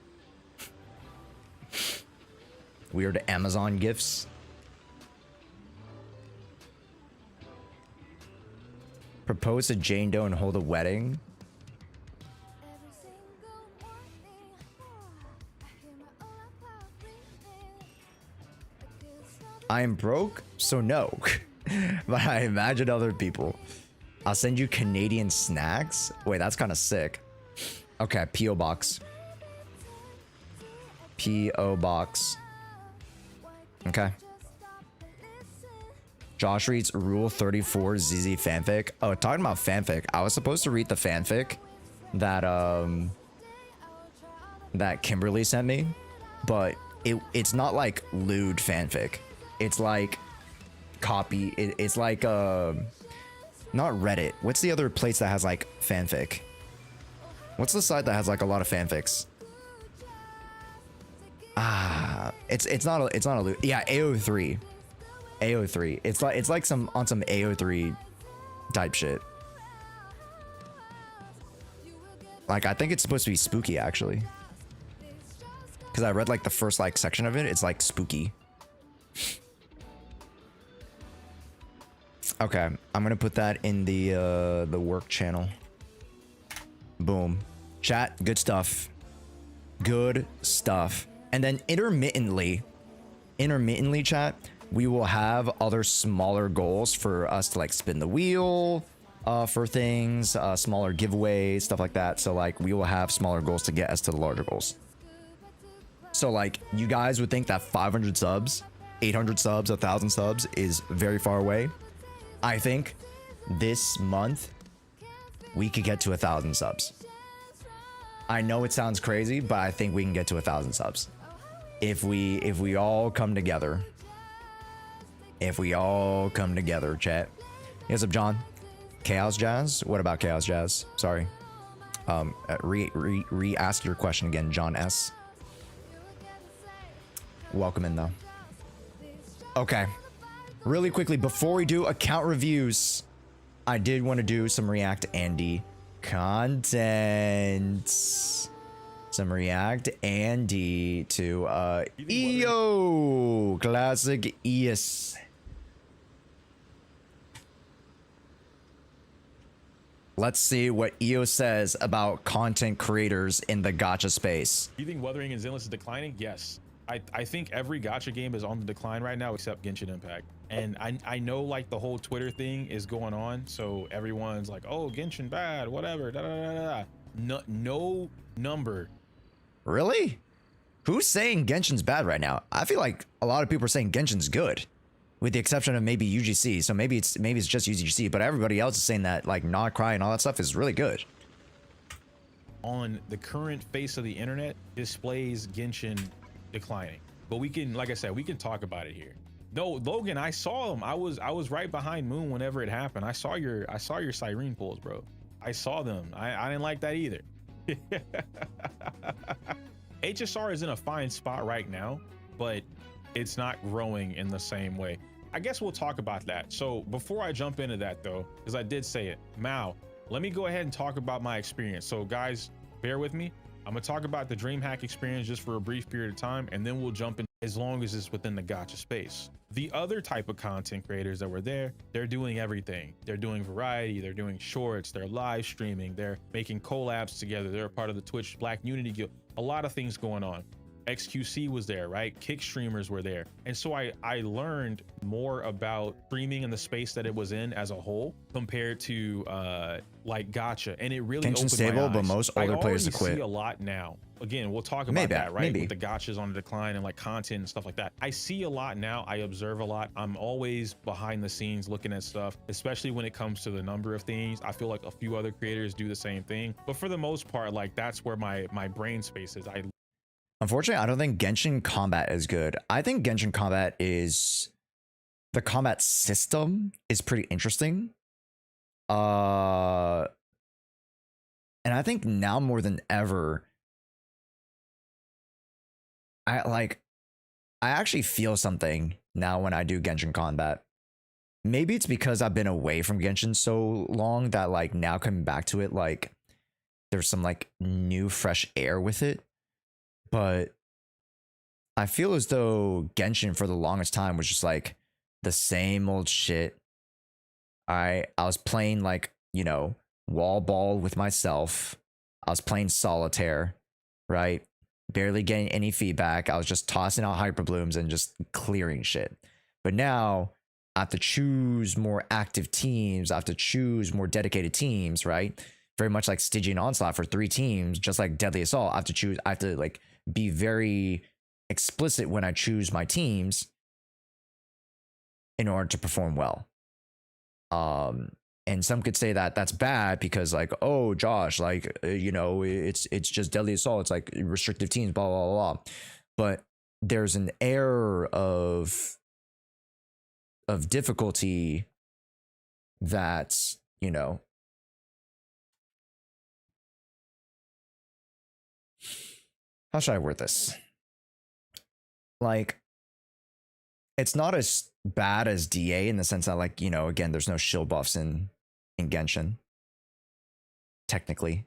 Weird Amazon gifts. Propose to Jane Doe and hold a wedding. I am broke, so no. But I imagine other people. I'll send you Canadian snacks. Wait, that's kind of sick. Okay, P.O. Box. P.O. Box. Okay. Josh reads Rule 34 ZZ fanfic. Oh, talking about fanfic. I was supposed to read the fanfic that that Kimberly sent me, but it's not like lewd fanfic. It's like copy. It's like not Reddit. What's the other place that has like fanfic? What's the site that has like a lot of fanfics? It's not a lewd. Yeah, AO3. AO3. It's like some on some AO3 type shit. Like I think it's supposed to be spooky actually. Cause I read like the first like section of it. It's like spooky. Okay, I'm gonna put that in the work channel. Boom. Chat, good stuff. Good stuff. And then intermittently chat, we will have other smaller goals for us to like spin the wheel for things, smaller giveaways, stuff like that. So like we will have smaller goals to get us to the larger goals. So like you guys would think that 500 subs, 800 subs, 1,000 subs is very far away. I think this month we could get to 1,000 subs. I know it sounds crazy, but I think we can get to 1,000 subs. If we all come together. If we all come together, chat. Yes, up, John. Chaos Jazz? What about Chaos Jazz? Sorry. Re-ask your question again, John S. Welcome in, though. Okay. Really quickly, before we do account reviews, I did want to do some React Andy content. Some React Andy to EO classic ES. Let's see what EO says about content creators in the gacha space. Do you think Wuthering and Zenless is declining? Yes. I think every gacha game is on the decline right now except Genshin Impact. And I know like the whole Twitter thing is going on, so everyone's like, oh, Genshin bad, whatever, da da da da. No number. Really? Who's saying Genshin's bad right now? I feel like a lot of people are saying Genshin's good, with the exception of maybe UGC. So maybe it's just UGC, but everybody else is saying that like Not Cry and all that stuff is really good. On the current face of the internet displays Genshin declining, but we can, like I said, we can talk about it here. No, Logan, I saw him. I was right behind Moon whenever it happened. I saw your Siren pulls, bro. I saw them. I didn't like that either. HSR is in a fine spot right now, but it's not growing in the same way. I guess we'll talk about that. So before I jump into that though, because I did say it, Mao, let me go ahead and talk about my experience. So guys, bear with me. I'm gonna talk about the DreamHack experience just for a brief period of time, and then we'll jump in as long as it's within the gacha space. The other type of content creators that were there, they're doing everything. They're doing variety, they're doing shorts, they're live streaming, they're making collabs together, they're a part of the Twitch Black Unity Guild, a lot of things going on. XQC was there, right? Kick streamers were there. And so I learned more about streaming in the space that it was in as a whole compared to like gacha. And it really Tension opened stable, my but eyes. most older players to I quit. see a lot now. again, we'll talk about Maybe, that, right? maybe. With the gotchas on the decline and like content and stuff like that. I see a lot now. I observe a lot. I'm always behind the scenes looking at stuff, especially when it comes to the number of things. I feel like a few other creators do the same thing, but for the most part, like that's where my brain space is. Unfortunately, I don't think Genshin combat is good. I think Genshin combat is, the combat system is pretty interesting. And I think now more than ever, I actually feel something now when I do Genshin combat. Maybe it's because I've been away from Genshin so long that like now coming back to it, like there's some like new fresh air with it. But I feel as though Genshin for the longest time was just like the same old shit. I was playing like, you know, wall ball with myself. I was playing solitaire, right? Barely getting any feedback. I was just tossing out hyper blooms and just clearing shit. But now I have to choose more active teams. I have to choose more dedicated teams, right? Very much like Stygian Onslaught for 3 teams, just like Deadly Assault. I have to like be very explicit when I choose my teams in order to perform well. And some could say that that's bad because like, oh, Josh, like, you know, it's just Deadly Assault. It's like restrictive teams, blah, blah, blah, blah. But there's an air of difficulty that's, you know, how should I word this? Like, it's not as bad as DA in the sense that, like, you know, again, there's no shield buffs in Genshin. Technically.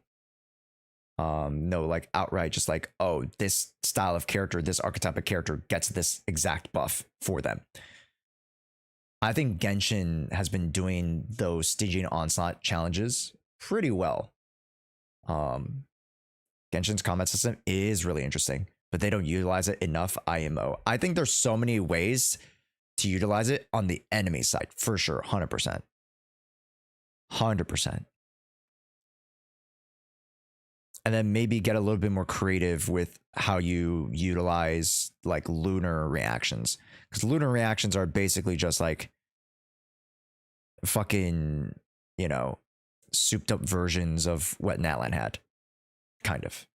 No, like outright just like, oh, this style of character, this archetype of character gets this exact buff for them. I think Genshin has been doing those Stygian Onslaught challenges pretty well. Genshin's combat system is really interesting, but they don't utilize it enough IMO. I think there's so many ways to utilize it on the enemy side, for sure, 100%. 100%. And then maybe get a little bit more creative with how you utilize like lunar reactions. Because lunar reactions are basically just like fucking, you know, souped up versions of what Natlan had. Kind of.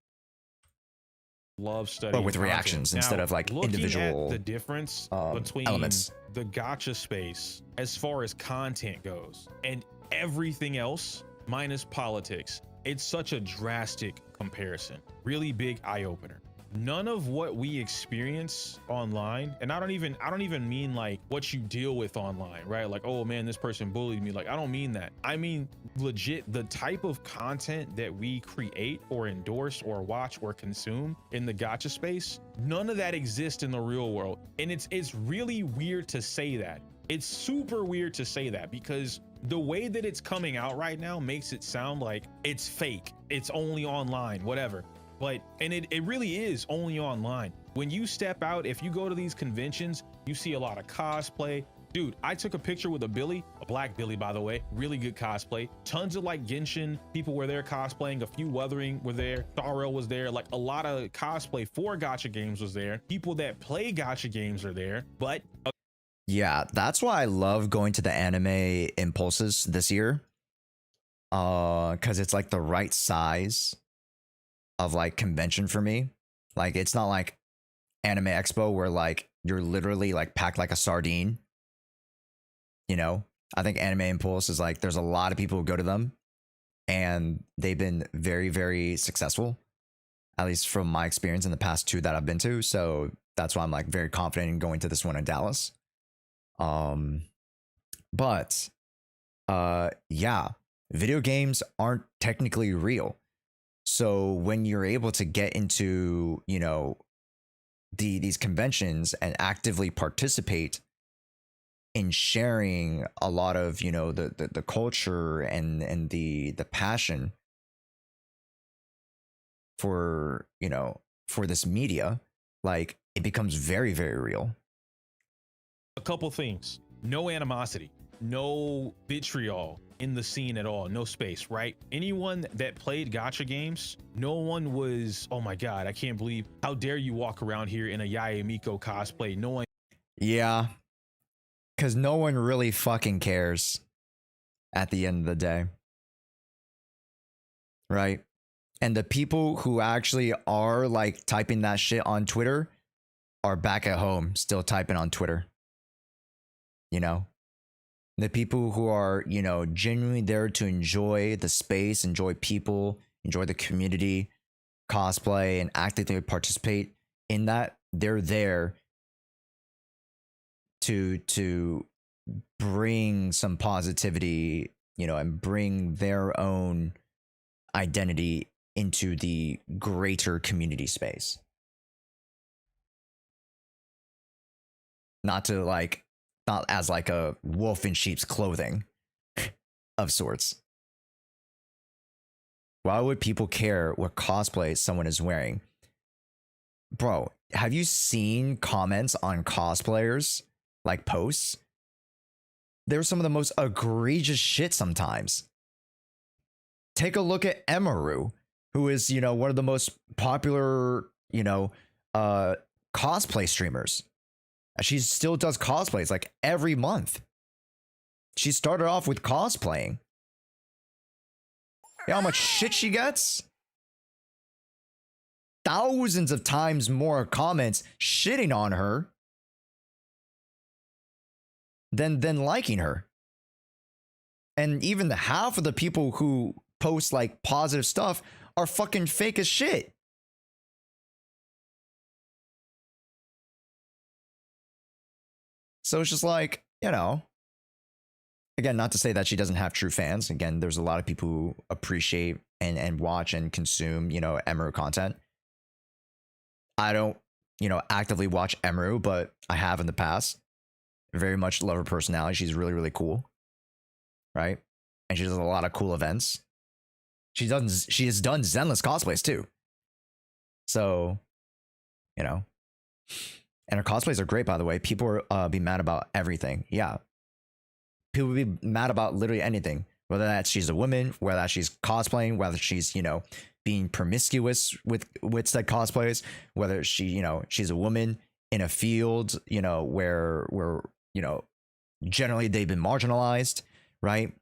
Love studying, but with reactions instead of like individual at the difference between elements. The gacha space as far as content goes and everything else minus politics. It's such a drastic comparison. Really big eye opener. None of what we experience online, and I don't even mean like what you deal with online, right? Like, oh man, this person bullied me. Like, I don't mean that. I mean legit the type of content that we create or endorse or watch or consume in the gacha space. None of that exists in the real world. And it's really weird to say that. It's super weird to say that because the way that it's coming out right now makes it sound like it's fake. It's only online, whatever. But, and it really is only online. When you step out, if you go to these conventions, you see a lot of cosplay. Dude, I took a picture with a Billy, a black Billy, by the way, really good cosplay. Tons of like Genshin people were there cosplaying, a few Wuthering were there, Tharo was there, like a lot of cosplay for gacha games was there. People that play gacha games are there, but yeah, that's why I love going to the anime impulses this year. Because it's like the right size of like convention for me. Like it's not like Anime Expo where like you're literally like packed like a sardine. You know, I think Anime Impulse is like there's a lot of people who go to them and they've been very, very successful, at least from my experience in the past 2 that I've been to. So that's why I'm like very confident in going to this one in Dallas. But yeah, video games aren't technically real. So when you're able to get into, you know, these conventions and actively participate in sharing a lot of, you know, the culture and the passion for, you know, for this media, like it becomes very, very real. a couple things. No animosity. no vitriol in the scene at all, no space, right? Anyone that played gacha games, no one was, oh my god, I can't believe, how dare you walk around here in a Yayamiko cosplay. No one. Yeah, because no one really fucking cares at the end of the day, right? And the people who actually are like typing that shit on Twitter are back at home still typing on Twitter. You know, the people who are, you know, genuinely there to enjoy the space, enjoy people, enjoy the community, cosplay, and actively participate in that, they're there to bring some positivity, you know, and bring their own identity into the greater community space. Not as like a wolf in sheep's clothing of sorts. Why would people care what cosplay someone is wearing? Bro, have you seen comments on cosplayers, like posts? They're some of the most egregious shit sometimes. Take a look at Emaru, who is, you know, one of the most popular, you know, cosplay streamers. She still does cosplays like every month. She started off with cosplaying. You know how much shit she gets? Thousands of times more comments shitting on her than liking her. And even the half of the people who post like positive stuff are fucking fake as shit. So it's just like, you know, again, not to say that she doesn't have true fans. Again, there's a lot of people who appreciate and watch and consume, you know, Emaru content. I don't, you know, actively watch Emaru, but I have in the past. Very much love her personality. She's really, really cool. Right? And she does a lot of cool events. She has done Zenless cosplays too. So, you know. And her cosplays are great, by the way. People be mad about everything. Yeah. People be mad about literally anything. Whether that's she's a woman, whether that she's cosplaying, whether she's, you know, being promiscuous with said cosplays, whether she, you know, she's a woman in a field, you know, where you know, generally they've been marginalized, right?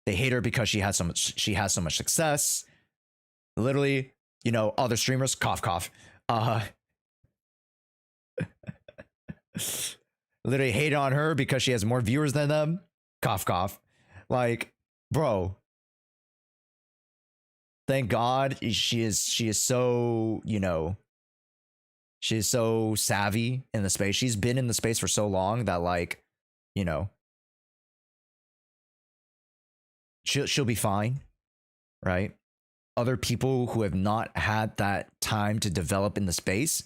They hate her because she has so much success. Literally, you know, other streamers, cough cough. Literally hate on her because she has more viewers than them. Cough cough. Like, bro. Thank God she is so, you know, she's so savvy in the space. She's been in the space for so long that, like, you know, she'll be fine, right? Other people who have not had that time to develop in the space,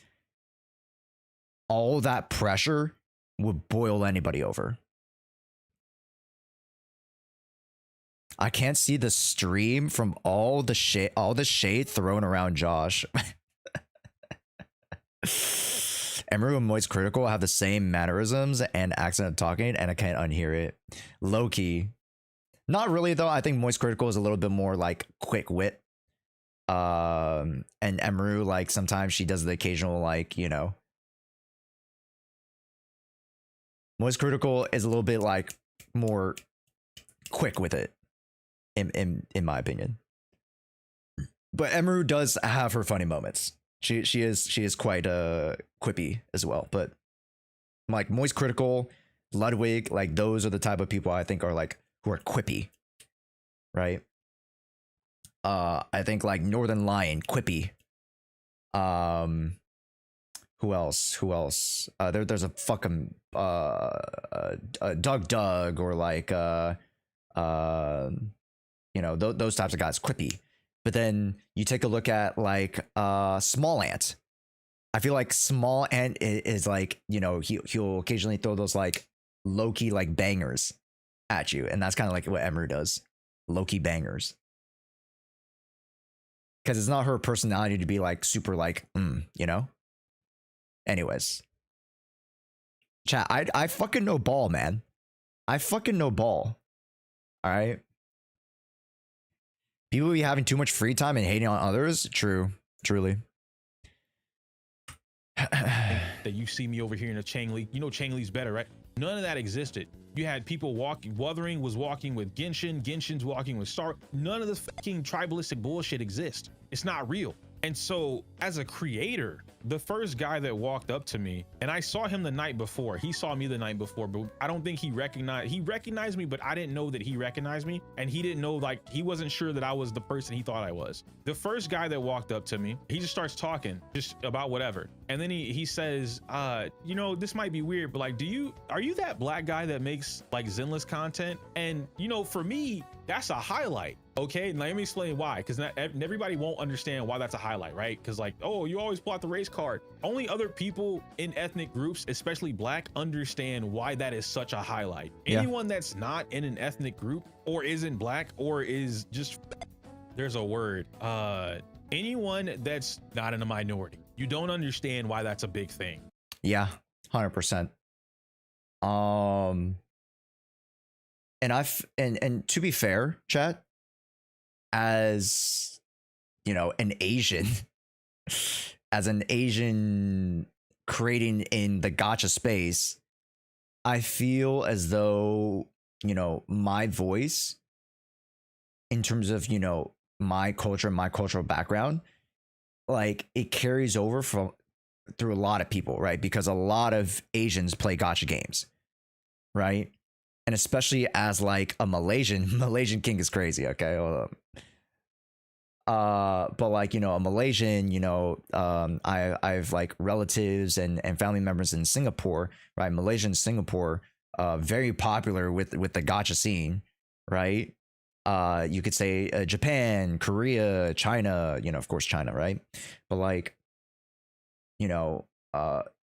all that pressure would boil anybody over. I can't see the stream from all the shade thrown around Josh. Emaru and Moist Critical have the same mannerisms and accent of talking, and I can't unhear it. Low-key. Not really, though. I think Moist Critical is a little bit more, like, quick wit. And Emaru, like, sometimes she does the occasional, like, you know. Moist Critical is a little bit, like, more quick with it, in my opinion. But Emaru does have her funny moments. She is quite quippy as well, but like Moist Critical, Ludwig, like those are the type of people I think are like who are quippy, right? I think like Northern Lion, quippy. Who else? There's a fucking Doug or like you know, those types of guys, quippy. But then you take a look at like Small Ant. I feel like Small Ant is like, you know, he'll occasionally throw those like low-key like bangers at you, and that's kind of like what Emaru does, low-key bangers. Because it's not her personality to be like super like, you know. Anyways, chat, I fucking know ball, man. I fucking know ball. All right. People be having too much free time and hating on others. True. Truly. That you see me over here in a Chang Li. You know Chang Li's better, right? None of that existed. You had people walking. Wuthering was walking with Genshin. Genshin's walking with Star. None of this fucking tribalistic bullshit exists. It's not real. And so, as a creator, the first guy that walked up to me, and I saw him the night before. He saw me the night before, but I don't think he recognized me, but I didn't know that he recognized me, and he didn't know, like, he wasn't sure that I was the person he thought I was. The first guy that walked up to me, he just starts talking just about whatever, and then he says, you know, this might be weird, but like, are you that black guy that makes like Zenless content? And you know, for me, that's a highlight. Okay, let me explain why, because everybody won't understand why that's a highlight, right? Because like, oh, you always pull out the race card. Only other people in ethnic groups, especially black, understand why that is such a highlight. Yeah. Anyone that's not in an ethnic group or isn't black or is just, there's a word, anyone that's not in a minority, you don't understand why that's a big thing. Yeah, 100%. And to be fair, chat, as you know, an Asian, as an Asian creating in the gacha space, I feel as though, you know, my voice in terms of, you know, my culture, my cultural background, like it carries over through a lot of people, right? Because a lot of Asians play gacha games, right? And especially as like a Malaysian king is crazy. Okay. Hold up. But like, you know, a Malaysian, you know, I've like relatives and family members in Singapore, right? Malaysian, Singapore, very popular with the gacha scene, right? You could say Japan, Korea, China, you know, of course, China, right? But like, you know,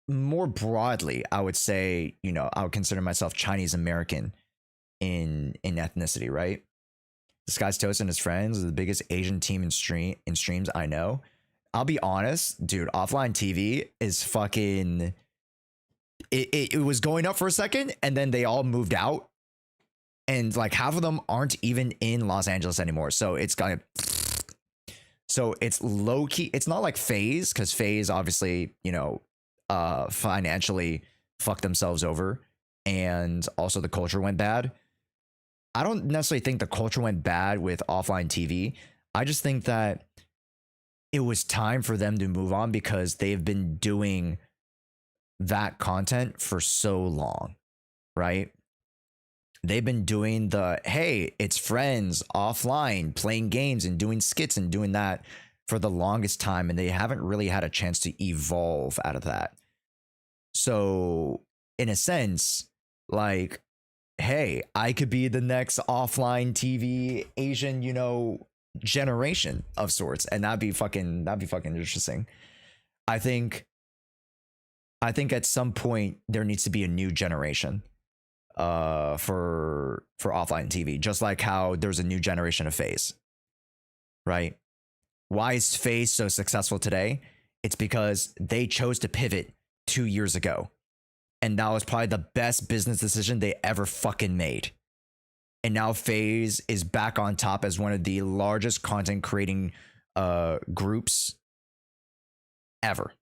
more broadly, I would say, you know, I would consider myself Chinese American in ethnicity, right? This guy's Toast and his friends are the biggest Asian team in streams I know. I'll be honest, dude, offline TV is fucking it was going up for a second and then they all moved out. And like half of them aren't even in Los Angeles anymore. So it's kind of, so it's low key. It's not like FaZe, because FaZe obviously, you know, financially fucked themselves over, and also the culture went bad. I don't necessarily think the culture went bad with offline TV. I just think that it was time for them to move on because they've been doing that content for so long, right? They've been doing the, hey, it's friends offline playing games and doing skits and doing that for the longest time, and they haven't really had a chance to evolve out of that. So in a sense, like, hey, I could be the next offline TV Asian, you know, generation of sorts, and that'd be fucking interesting. I think at some point there needs to be a new generation for offline TV, just like how there's a new generation of FaZe, right? Why is FaZe so successful today? It's because they chose to pivot 2 years ago, and that was probably the best business decision they ever fucking made. And now FaZe is back on top as one of the largest content creating groups ever.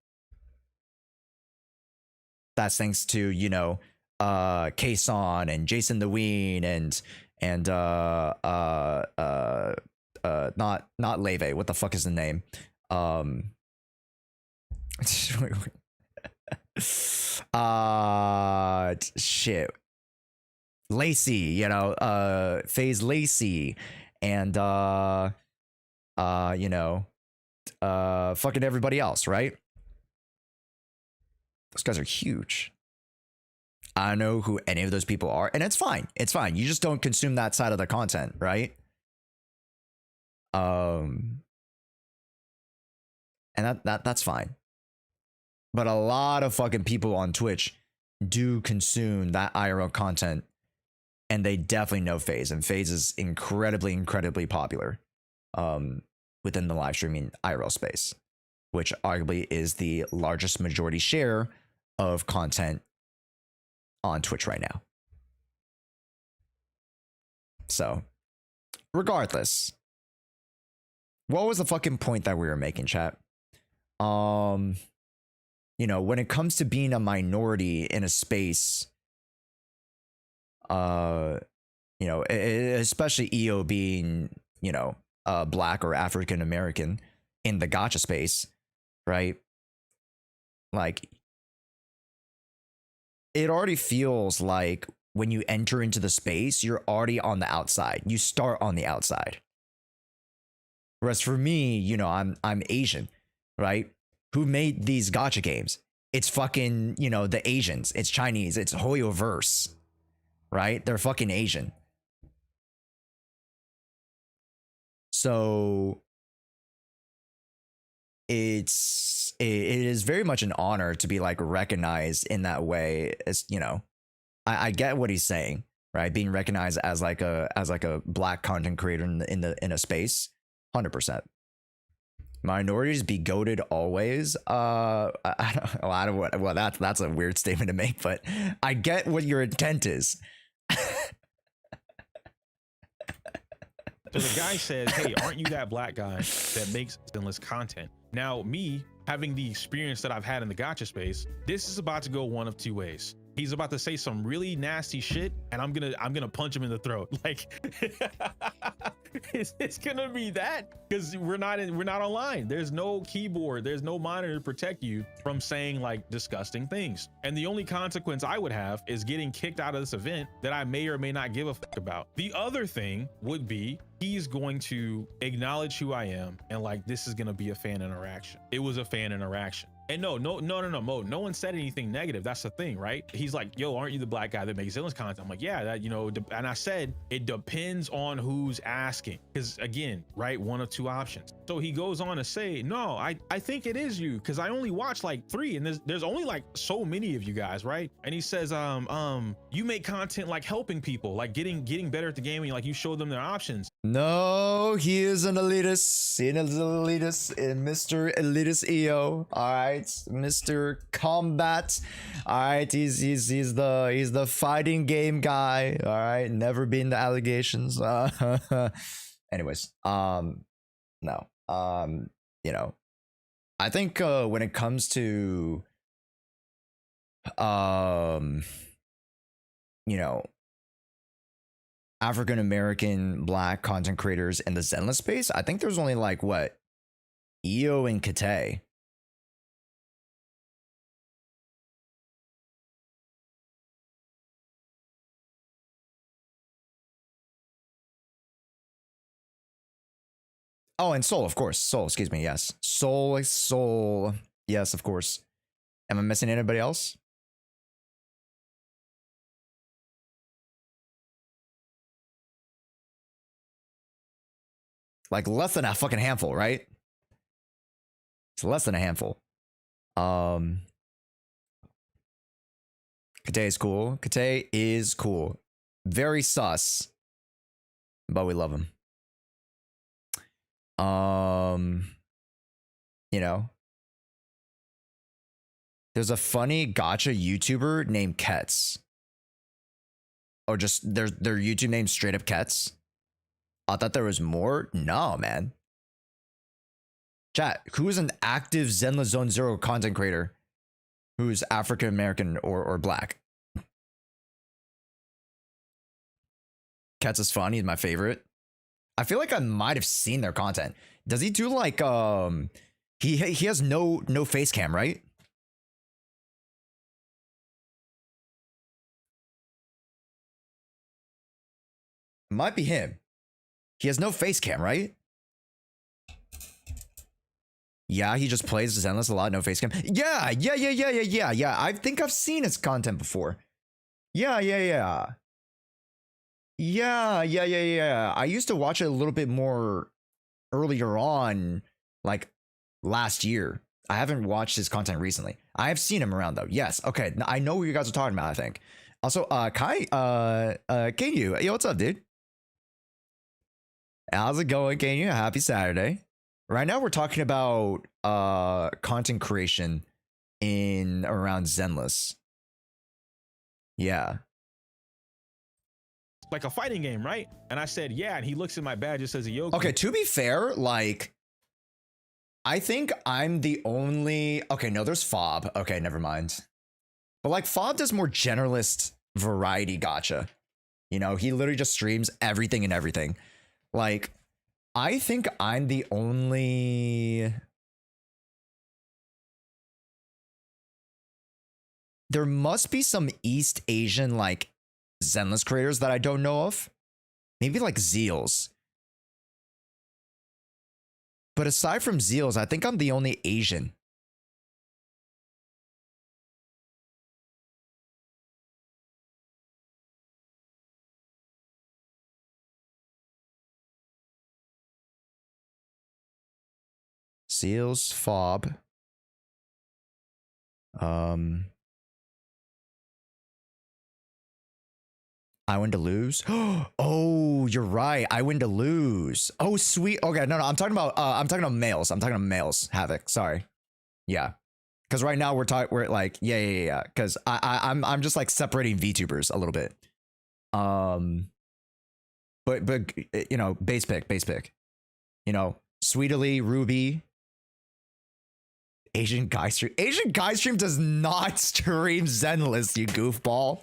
That's thanks to, you know, Kason and Jason the Ween and not Leve. What the fuck is the name? Shit. Lacey, you know, FaZe Lacey, and you know, fucking everybody else, right? Those guys are huge. I don't know who any of those people are, and it's fine. It's fine. You just don't consume that side of the content, right? And that's fine. But a lot of fucking people on Twitch do consume that IRL content, and they definitely know FaZe, and FaZe is incredibly popular within the live streaming IRL space, which arguably is the largest majority share of content on Twitch right now. So, regardless, what was the fucking point that we were making, chat? You know, when it comes to being a minority in a space, you know, especially EO being, you know, black or African American in the gacha space, right? Like, it already feels like when you enter into the space, you're already on the outside. You start on the outside. Whereas for me, you know, I'm Asian, right? Who made these gacha games? It's fucking, you know, the Asians. It's Chinese. It's Hoyoverse, right? They're fucking Asian. So it is very much an honor to be like recognized in that way. As you know, I get what he's saying, right? Being recognized as like a black content creator in a space, 100%. Minorities be goated always. I don't well, that's a weird statement to make, but I get what your intent is. So the guy says, hey, aren't you that black guy that makes Zenless content? Now, me having the experience that I've had in the gacha space, this is about to go one of two ways. He's about to say some really nasty shit, and I'm gonna punch him in the throat. Like, it's gonna be that, because we're not online. There's no keyboard, there's no monitor to protect you from saying like disgusting things. And the only consequence I would have is getting kicked out of this event that I may or may not give a fuck about. The other thing would be he's going to acknowledge who I am, and like, this is gonna be a fan interaction. It was a fan interaction. And no, Mo, no one said anything negative. That's the thing, right? He's like, yo, aren't you the black guy that makes Zenless content? I'm like, yeah, that, you know, and I said, it depends on who's asking. Because again, right, one of two options. So he goes on to say, no, I think it is you, because I only watched like 3, and there's only like so many of you guys, right? And he says, you make content like helping people, like getting better at the game, and like you show them their options. No, he is an elitist. He is an elitist, Mr. Elitist EO. All right, Mr. Combat. All right, he's the fighting game guy. All right, never been the allegations. Anyways, no, you know, I think when it comes to you know, African American black content creators in the Zenless space, I think there's only like what, EO and Kate. Oh, and Soul, of course. Soul, excuse me. Yes, Soul. Yes, of course. Am I missing anybody else? Like less than a fucking handful, right? It's less than a handful. Kate is cool. Kate is cool. Very sus, but we love him. You know, there's a funny gacha YouTuber named Kets. Or just their YouTube name straight up Kets. I thought there was more. No, man. Chat, who is an active Zenless Zone Zero content creator who's African American or black? Kets is fun. He's my favorite. I feel like I might have seen their content. Does he do like he has no face cam, right? Might be him. He has no face cam, right? Yeah, he just plays Zenless a lot, no face cam. Yeah. I think I've seen his content before. Yeah. I used to watch it a little bit more earlier on, like last year. I haven't watched his content recently. I have seen him around though. Yes. Okay. I know what you guys are talking about, I think. Also, Kai, Kenyu, yo, what's up, dude? How's it going, Kenyu? Happy Saturday. Right now we're talking about content creation in around Zenless. Yeah. like a fighting game, right? And I said, yeah. And he looks at my badge, it says Yoki. Okay, to be fair, like, I think I'm the only. Okay, no, there's Fob. Okay, never mind. But like, Fob does more generalist variety gacha. You know, he literally just streams everything and everything. Like, I think I'm the only. There must be some East Asian, like, Zenless creators that I don't know of. Maybe like Zeals. But aside from Zeals, I think I'm the only Asian. Zeals, Fob. I win to lose. Oh, you're right. I win to lose. Oh, sweet. Okay, no, I'm talking about males. I'm talking about males. Havoc. Sorry. Yeah. Because right now we're like, yeah. Because I'm just like separating VTubers a little bit. But you know, base pick. You know, Sweetly, Ruby. Asian guy stream does not stream Zenless, you goofball.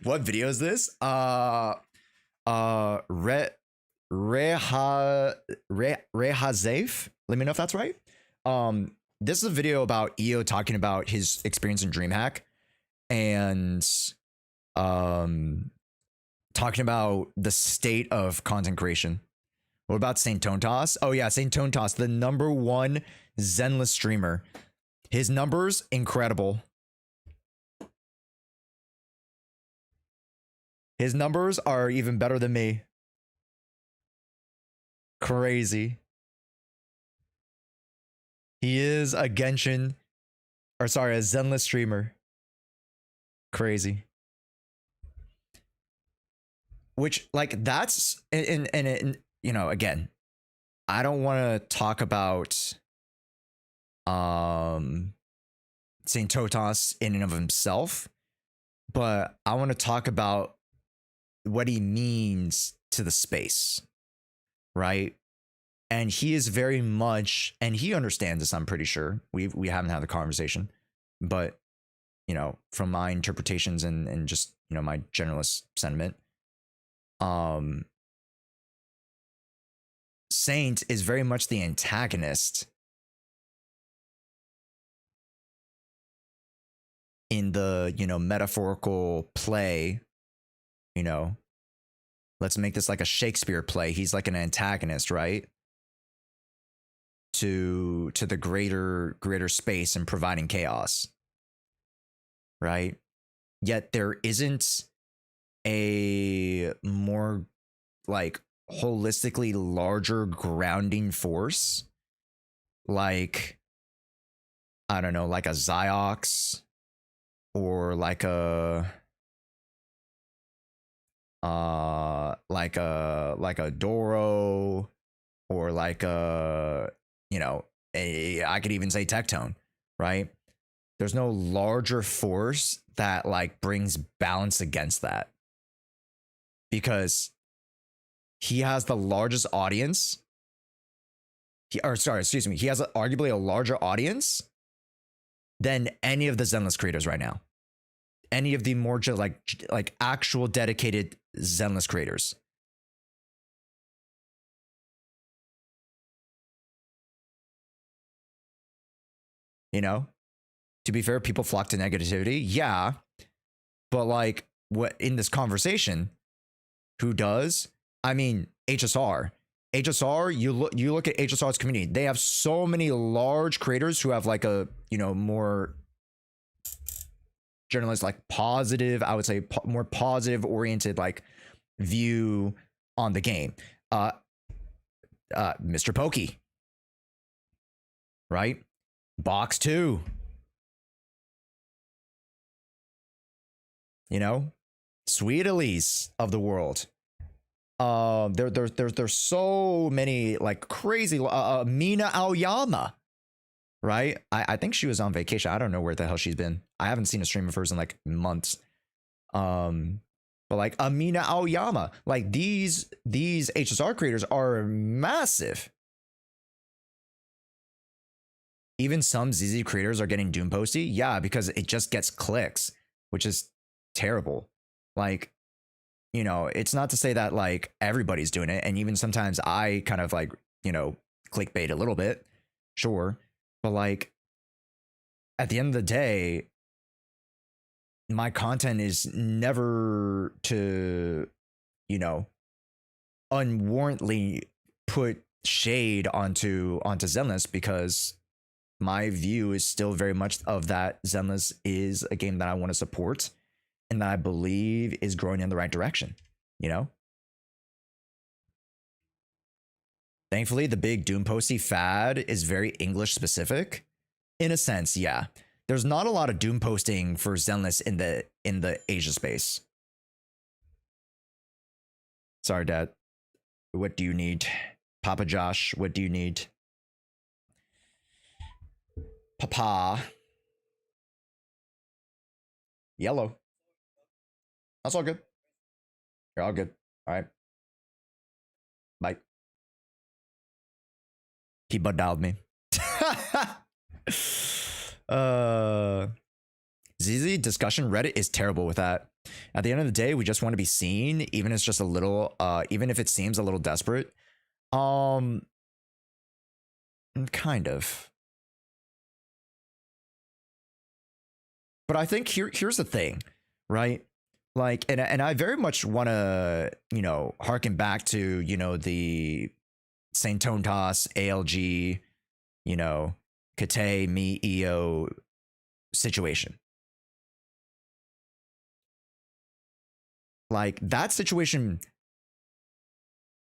What video is this? Rehazef. Let me know if that's right. This is a video about EO talking about his experience in DreamHack and talking about the state of content creation. What about Saint Tontos? Oh yeah, Saint Tontos, the #1 Zenless streamer. His numbers, incredible. His numbers are even better than me. Crazy. He is a Genshin, or sorry, a Zenless streamer. Crazy. Which, like, that's, and you know, again, I don't want to talk about Saint Totos in and of himself, but I want to talk about what he means to the space, right? And he is very much, and he understands this, I'm pretty sure. We haven't had the conversation, but, you know, from my interpretations and just, you know, my generalist sentiment, Saint is very much the antagonist in the, you know, metaphorical play. You know, let's make this like a Shakespeare play. He's like an antagonist, right? To the greater space and providing chaos, right? Yet there isn't a more like holistically larger grounding force, like, I don't know, like a Ziox or like a Doro, or like a, you know, I could even say Tectone, right? There's no larger force that like brings balance against that, because he has the largest audience. He has arguably a larger audience than any of the Zenless creators right now. Any of the more like actual dedicated Zenless creators. You know, to be fair, people flock to negativity. Yeah. But like, what in this conversation, who does? I mean, HSR, you look at HSR's community. They have so many large creators who have like a, you know, more journalists, like positive, I would say more positive oriented like view on the game. Mr. Pokey, right? Box 2, you know, Sweet Elise of the world. There's so many like crazy. Mina Aoyama, right? I think she was on vacation. I don't know where the hell she's been. I haven't seen a stream of hers in like months. But like Amina Aoyama, like these HSR creators are massive. Even some ZZ creators are getting Doom posty. Yeah, because it just gets clicks, which is terrible. Like, you know, it's not to say that like everybody's doing it. And even sometimes I kind of like, you know, clickbait a little bit. Sure. But like at the end of the day, my content is never to, you know, unwarrantedly put shade onto Zenless, because my view is still very much of that Zenless is a game that I want to support and that I believe is growing in the right direction, you know? Thankfully, the big Doom posty fad is very English specific. In a sense, yeah. There's not a lot of Doom posting for Zenless in the Asia space. Sorry, Dad. What do you need? Papa Josh, what do you need? Papa. Yellow. That's all good. You're all good. All right. Bye. He butt dialed me. ZZ discussion Reddit is terrible with that. At the end of the day, we just want to be seen, even if it's just a little, even if it seems a little desperate. Kind of. But I think here's the thing, right? Like, and I very much want to, you know, harken back to, you know, the Saint Tontas, ALG, you know, Kate, me, EO situation. Like that situation,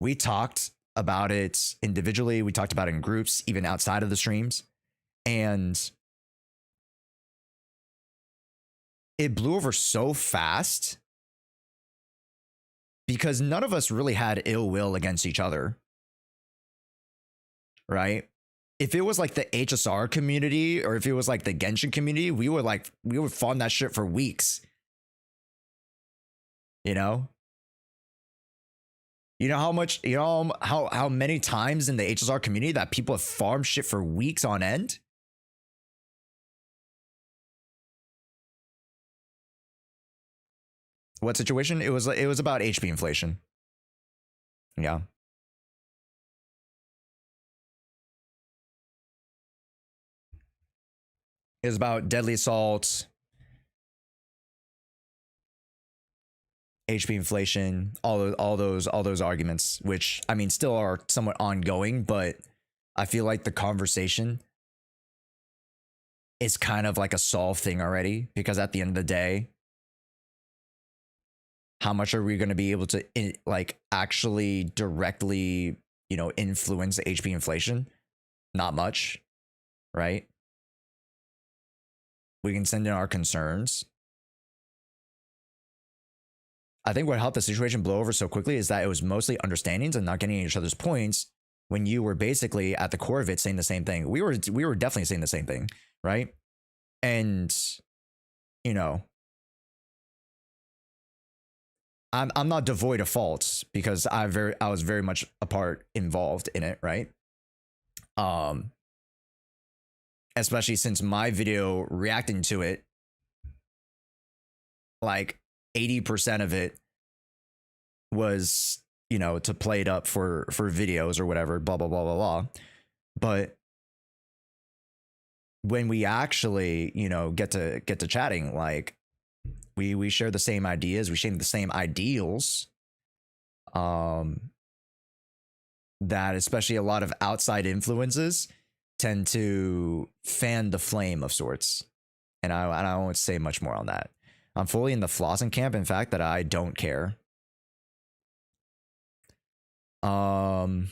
we talked about it individually. We talked about it in groups, even outside of the streams. And it blew over so fast because none of us really had ill will against each other. Right? If it was like the HSR community or if it was like the Genshin community, we would farm that shit for weeks. You know? You know how much, you know how many times in the HSR community that people have farmed shit for weeks on end? What situation? It was about HP inflation. Yeah. It was about deadly assault, HP inflation, all those arguments, which I mean still are somewhat ongoing, but I feel like the conversation is kind of like a solved thing already, because at the end of the day, how much are we going to be able to like actually directly, you know, influence the HP inflation? Not much, right? We can send in our concerns. I think what helped the situation blow over so quickly is that it was mostly understandings and not getting each other's points when you were basically at the core of it saying the same thing. We were definitely saying the same thing, right? And, you know, I'm not devoid of faults because I was very much involved in it, right? Especially since my video reacting to it, like 80% of it was, you know, to play it up for videos or whatever, blah blah blah blah blah. But when we actually, you know, get to chatting, like we share the same ideas, we share the same ideals. That especially a lot of outside influences tend to fan the flame of sorts. And I won't say much more on that. I'm fully in the flossing camp, in fact, that I don't care. The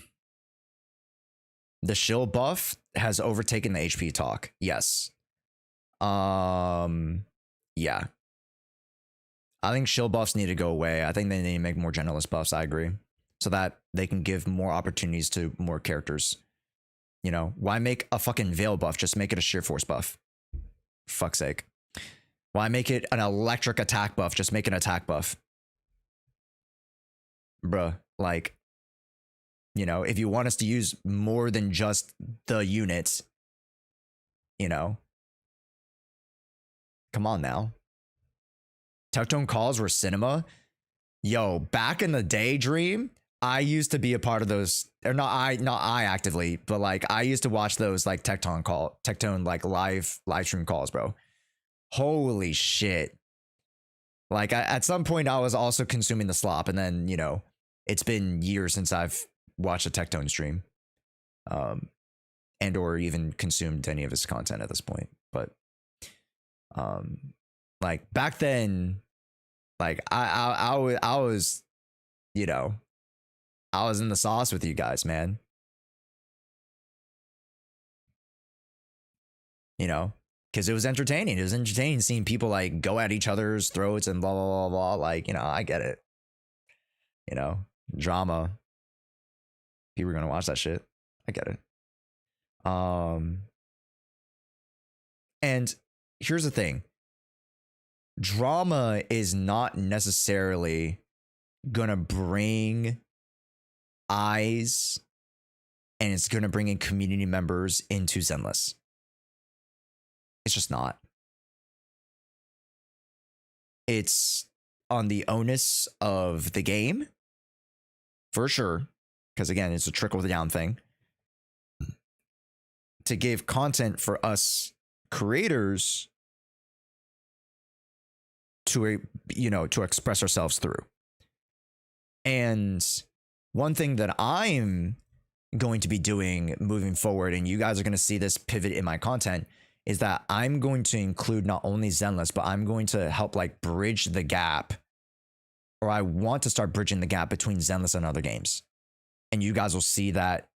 shill buff has overtaken the HP talk. Yes. Yeah. I think shill buffs need to go away. I think they need to make more generalist buffs. I agree. So that they can give more opportunities to more characters. You know, why make a fucking veil buff? Just make it a sheer force buff. Fuck's sake. Why make it an electric attack buff? Just make an attack buff. bruh, like, you know, if you want us to use more than just the units, you know, come on now. Tectone calls were cinema. Yo, back in the day, Dream, I used to be a part of those, or not I actively, but like I used to watch those like Tectone like live stream calls, bro. Holy shit. Like at some point I was also consuming the slop, and then, you know, it's been years since I've watched a Tectone stream. And or even consumed any of his content at this point. But like back then, like I was, you know, I was in the sauce with you guys, man. You know, because it was entertaining. It was entertaining seeing people like go at each other's throats and blah blah blah blah. Like, you know, I get it. You know, drama. People are gonna watch that shit. I get it. And here's the thing. Drama is not necessarily gonna bring eyes, and it's gonna bring in community members into Zenless. It's just not. It's on the onus of the game, for sure, because again, it's a trickle down thing, to give content for us creators to, you know, to express ourselves through. And one thing that I'm going to be doing moving forward, and you guys are going to see this pivot in my content, is that I'm going to include not only Zenless, but I'm going to help like bridge the gap, or I want to start bridging the gap between Zenless and other games. And you guys will see that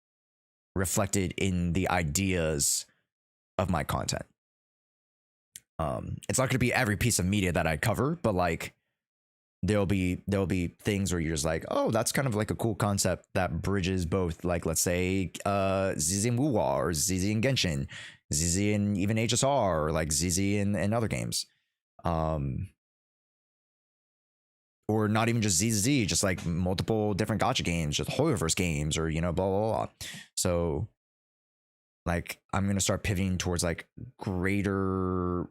reflected in the ideas of my content. It's not going to be every piece of media that I cover, but like there'll be things where you're just like, oh, that's kind of like a cool concept that bridges both, like, let's say ZZ and Wuwa, or ZZ and Genshin, ZZ and even HSR, or like ZZ and other games. Or not even just ZZZ, just like multiple different gacha games, just Hoyoverse games, or, you know, blah, blah, blah. So like, I'm going to start pivoting towards like greater,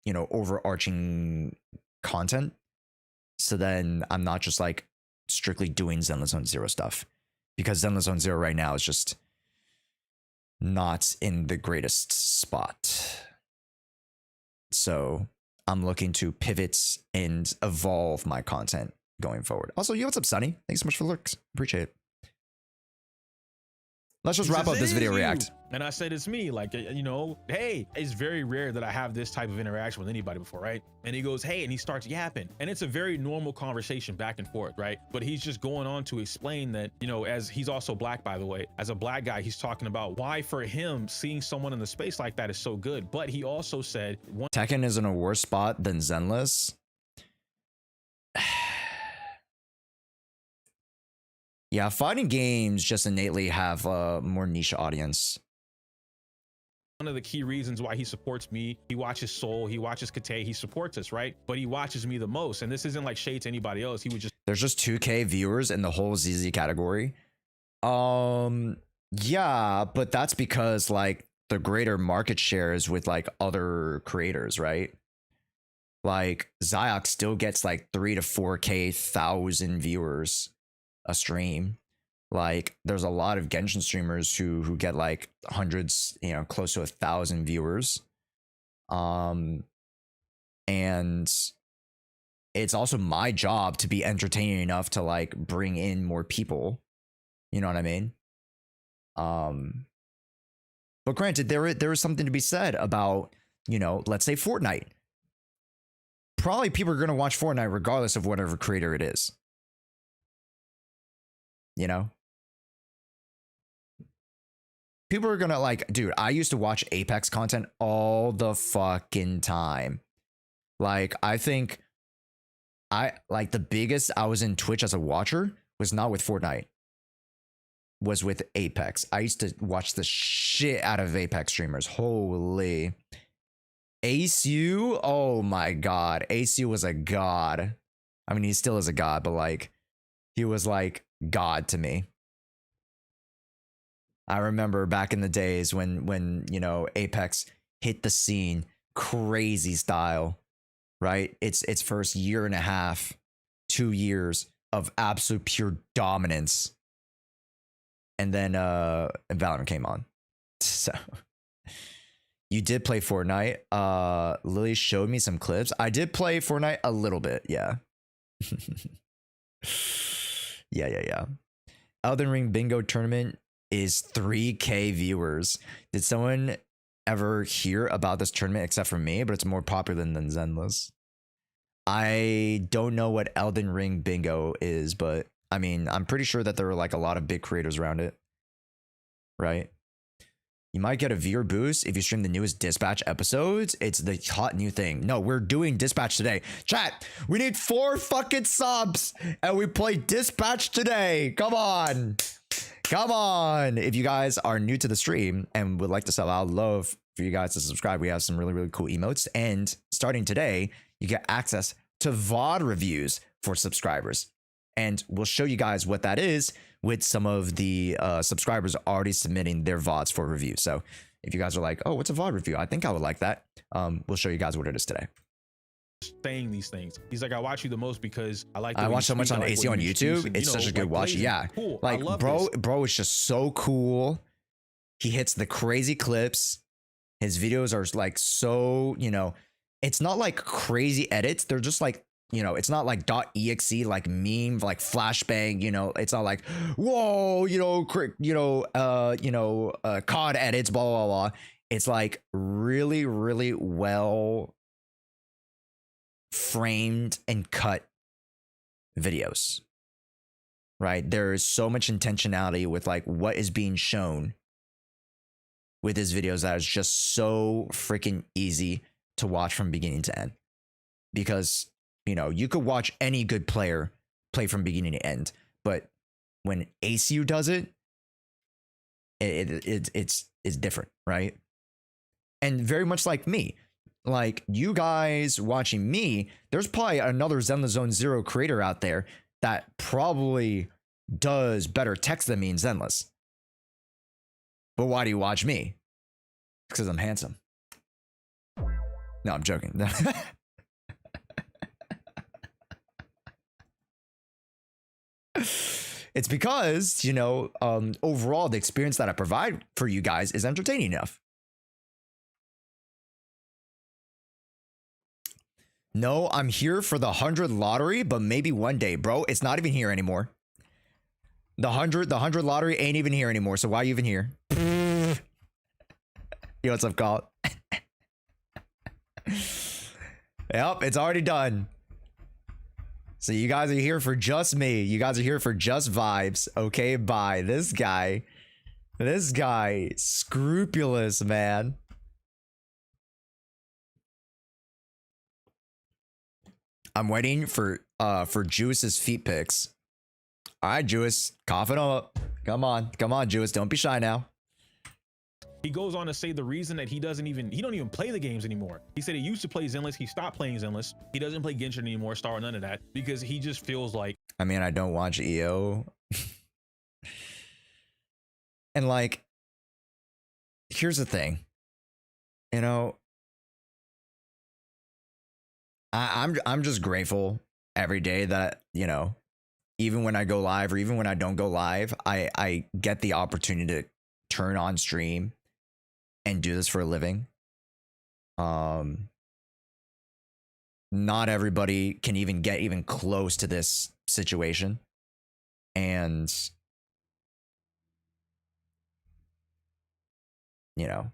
you know, overarching content. So then I'm not just like strictly doing Zenless Zone Zero stuff, because Zenless Zone Zero right now is just not in the greatest spot. So I'm looking to pivot and evolve my content going forward. Also, yo, what's up, Sonny? Thanks so much for the lurks. Appreciate it. Let's just wrap up this video react. And I said, it's me. Like, you know, hey, it's very rare that I have this type of interaction with anybody before, right? And he goes, hey, and he starts yapping. And it's a very normal conversation back and forth, right? But he's just going on to explain that, you know, as he's also black, by the way, as a black guy, he's talking about why for him seeing someone in the space like that is so good. But he also said, Tekken is in a worse spot than Zenless. Yeah, fighting games just innately have a more niche audience. one of the key reasons why he supports me, he watches Soul, he watches Kate, he supports us, right? But he watches me the most. And this isn't like shade to anybody else. He would just, there's just 2K viewers in the whole ZZ category. Yeah, but that's because like the greater market share is with like other creators, right? Like Ziox still gets like 3 to 4K thousand viewers a stream. Like there's a lot of Genshin streamers who get like hundreds, you know, close to 1,000 viewers. And it's also my job to be entertaining enough to like bring in more people. You know what I mean? But granted, there is something to be said about, you know, let's say Fortnite. Probably people are going to watch Fortnite regardless of whatever creator it is. You know? People are going to like, dude, I used to watch Apex content all the fucking time. Like, I think like the biggest I was in Twitch as a watcher was not with Fortnite. Was with Apex. I used to watch the shit out of Apex streamers. Holy. ACU? Oh my god. ACU was a god. I mean, he still is a god, but like, He was like God to me. I remember back in the days when you know, Apex hit the scene crazy style, right? It's first year and a half, 2 years of absolute pure dominance. And then Valorant came on. So you did play Fortnite. Lily showed me some clips. I did play Fortnite a little bit, yeah. Yeah. Elden Ring Bingo Tournament is 3K viewers. Did someone ever hear about this tournament except for me? But it's more popular than Zenless. I don't know what Elden Ring Bingo is, but I mean, I'm pretty sure that there are like a lot of big creators around it, right? You might get a viewer boost if you stream the newest Dispatch episodes. It's the hot new thing. No, we're doing Dispatch today. Chat, we need 4 fucking subs and we play Dispatch today. Come on. Come on. If you guys are new to the stream and would like to sell, I'd love for you guys to subscribe. We have some really, really cool emotes. And starting today, you get access to VOD reviews for subscribers. And we'll show you guys what that is with some of the subscribers already submitting their VODs for review. So if you guys are like, oh, what's a VOD review? I think I would like that. We'll show you guys what it is today. Saying these things. He's like, I watch you the most because I like. I watch so much on AC on YouTube. It's such a good watch. Yeah, cool. Like bro is just so cool. He hits the crazy clips. His videos are like so, you know, it's not like crazy edits. They're just like, you know, it's not like .exe like meme like flashbang. You know, it's not like whoa, COD edits, blah blah blah. It's like really, really well framed and cut videos, right? There is so much intentionality with like what is being shown with his videos that is just so freaking easy to watch from beginning to end, because you know, you could watch any good player play from beginning to end, but when ACU does it, it's different, right? And very much like me, like you guys watching me, there's probably another Zenless Zone Zero creator out there that probably does better text than me in Zenless. But why do you watch me? Because I'm handsome. No, I'm joking. It's because, you know, overall, the experience that I provide for you guys is entertaining enough. No, I'm here for the 100 lottery, but maybe one day, bro. It's not even here anymore. The 100 lottery ain't even here anymore. So why are you even here? Yo, what's up, Call? Yep, it's already done. So you guys are here for just me. You guys are here for just vibes. Okay, bye. This guy, scrupulous, man. I'm waiting for Jewiss's feet pics. All right, Jewis, cough it up. Come on, Jewis. Don't be shy now. He goes on to say the reason that he don't even play the games anymore. He said he used to play Zenless. He stopped playing Zenless. He doesn't play Genshin anymore, Star, none of that, because he just feels like. I mean, I don't watch EO. And like, here's the thing, you know, I'm just grateful every day that, you know, even when I go live or even when I don't go live, I get the opportunity to turn on stream and do this for a living. Not everybody can even get even close to this situation. And, you know,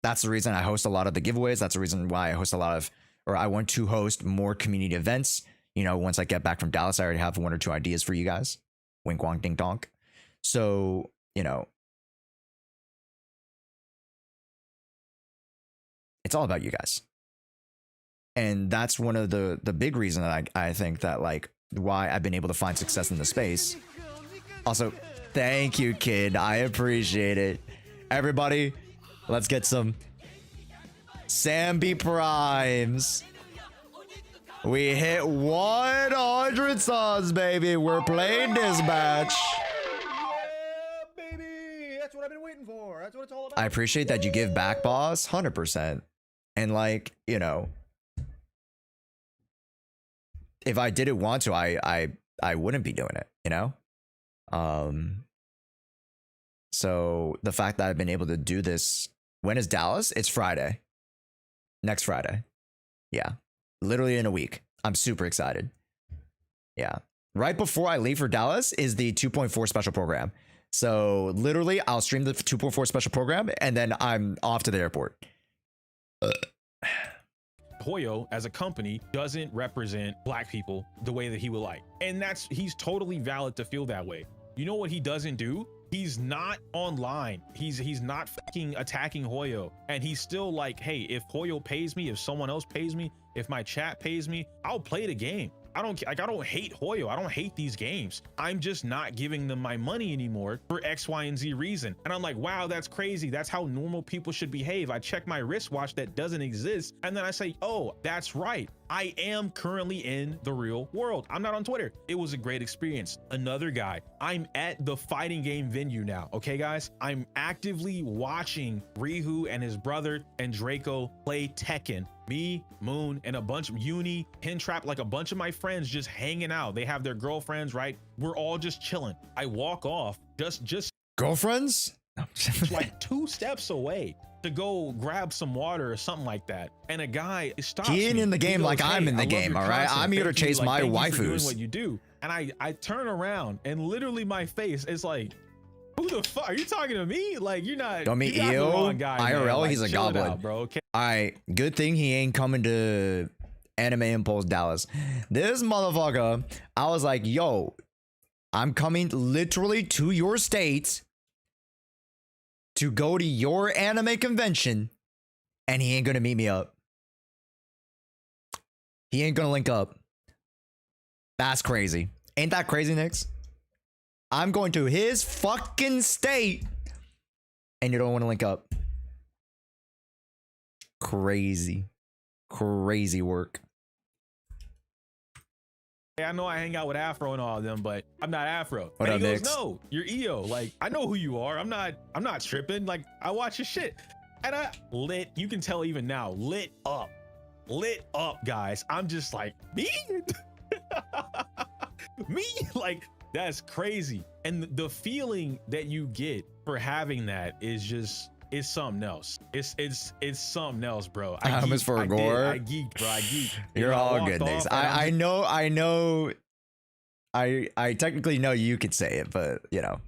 that's the reason I host a lot of the giveaways. That's the reason why I host a lot of, or I want to host more community events. You know, once I get back from Dallas, I already have 1 or 2 ideas for you guys. Wink, wonk, ding, donk. So, you know, it's all about you guys. And that's one of the big reasons that I think that, like, why I've been able to find success in the space. Also, thank you, kid. I appreciate it. Everybody, let's get some Sambi Primes. We hit 100 subs, baby. We're playing this match. Yeah, baby. That's what I've been waiting for. That's what it's all about. I appreciate that you give back, boss. 100%. And like, you know, if I didn't want to, I wouldn't be doing it, you know? So the fact that I've been able to do this, when is Dallas? It's Friday. Next Friday. Yeah. Literally in a week. I'm super excited. Yeah. Right before I leave for Dallas is the 2.4 special program. So literally I'll stream the 2.4 special program and then I'm off to the airport. Hoyo as a company doesn't represent black people the way that he would like. And he's totally valid to feel that way. You know what he doesn't do? He's not online. He's not fucking attacking Hoyo. And he's still like, hey, if Hoyo pays me, if someone else pays me, if my chat pays me, I'll play the game. I don't hate Hoyo. I don't hate these games. I'm just not giving them my money anymore for X, Y, and Z reason. And I'm like, wow, that's crazy. That's how normal people should behave. I check my wristwatch that doesn't exist. And then I say, oh, that's right. I am currently in the real world. I'm not on Twitter. It was a great experience. Another guy, I'm at the fighting game venue now. Okay, guys, I'm actively watching Rihu and his brother and Draco play Tekken. Me, Moon, and a bunch of Uni, Pintrap, like a bunch of my friends just hanging out. They have their girlfriends, right? We're all just chilling. I walk off just Girlfriends? like 2 steps away to go grab some water or something like that. And a guy stops He ain't me. in the game He goes, like I'm "Hey, in the I love game, your all right? content. I'm here to Thank you, chase like, my thank you for doing waifus." what you do." And I turn around and literally my face is like, who the fuck are you talking to me? Like, you're not. Don't meet you got the EO. wrong guy, man. IRL, Like, he's a chill it goblin. out, bro. Okay. All right, good thing he ain't coming to Anime Impulse Dallas. This motherfucker, I was like, yo, I'm coming literally to your state to go to your anime convention, and he ain't gonna meet me up. He ain't gonna link up. That's crazy. Ain't that crazy, Nix? I'm going to his fucking state, and you don't want to link up. Crazy. Crazy work. Hey, I know I hang out with Afro and all of them, but I'm not Afro. What and up, he goes, Nix? no, you're EO. Like, I know who you are. I'm not tripping. Like, I watch your shit. And I lit, you can tell even now, lit up, guys. I'm just like, me? Me? Like, that's crazy. And the feeling that you get for having that is just, it's something else. It's something else, bro. How much for a gore? I geeked, bro. I geeked. You're I all walked good, Nix. off and I'm I know. I technically know you could say it, but you know.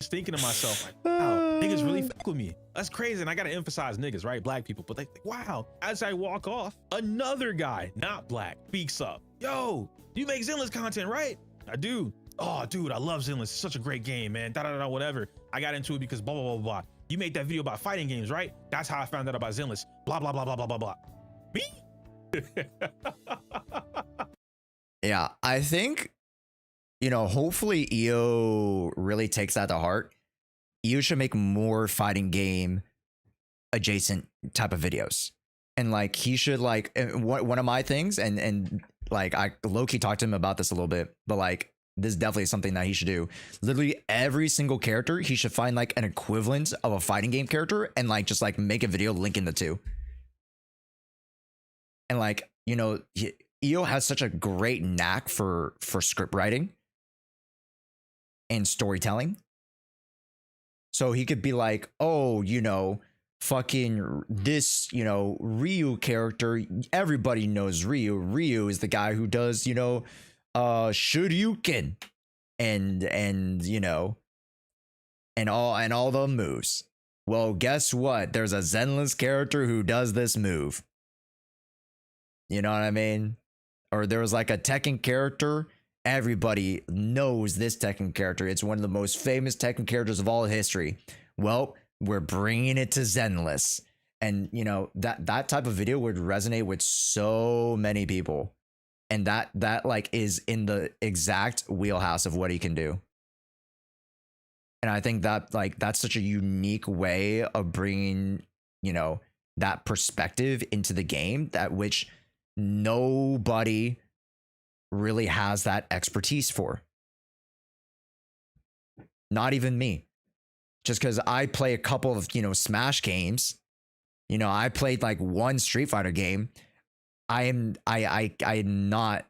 just thinking to myself, like, wow, niggas really fuck with me. That's crazy. And I gotta emphasize niggas, right? Black people. But like, wow. As I walk off, another guy, not black, speaks up. Yo, you make Zenless content, right? I do. Oh, dude, I love Zenless. It's such a great game, man. Da da da, whatever. I got into it because blah blah blah blah. You made that video about fighting games, right? That's how I found out about Zenless. Blah blah blah blah blah blah blah. Me? Yeah, I think, you know, hopefully EO really takes that to heart. EO should make more fighting game adjacent type of videos. And like, he should like, one of my things, and like, I low-key talked to him about this a little bit, but like, this is definitely something that he should do. Literally every single character, he should find like an equivalent of a fighting game character and like, just like make a video linking the two. And like, you know, EO has such a great knack for script writing and storytelling. So he could be like, oh, you know, fucking this, you know, Ryu character. Everybody knows Ryu. Ryu is the guy who does, you know, Shoryuken and you know, and all the moves. Well, guess what? There's a Zenless character who does this move. You know what I mean? Or there was like a Tekken character. Everybody knows this Tekken character. It's one of the most famous Tekken characters of all history. Well, we're bringing it to Zenless. And, you know, that type of video would resonate with so many people. And that like is in the exact wheelhouse of what he can do. And I think that like that's such a unique way of bringing, you know, that perspective into the game, that which nobody really has that expertise for. Not even me. Just because I play a couple of, Smash games. I played like one Street Fighter game. I'm not,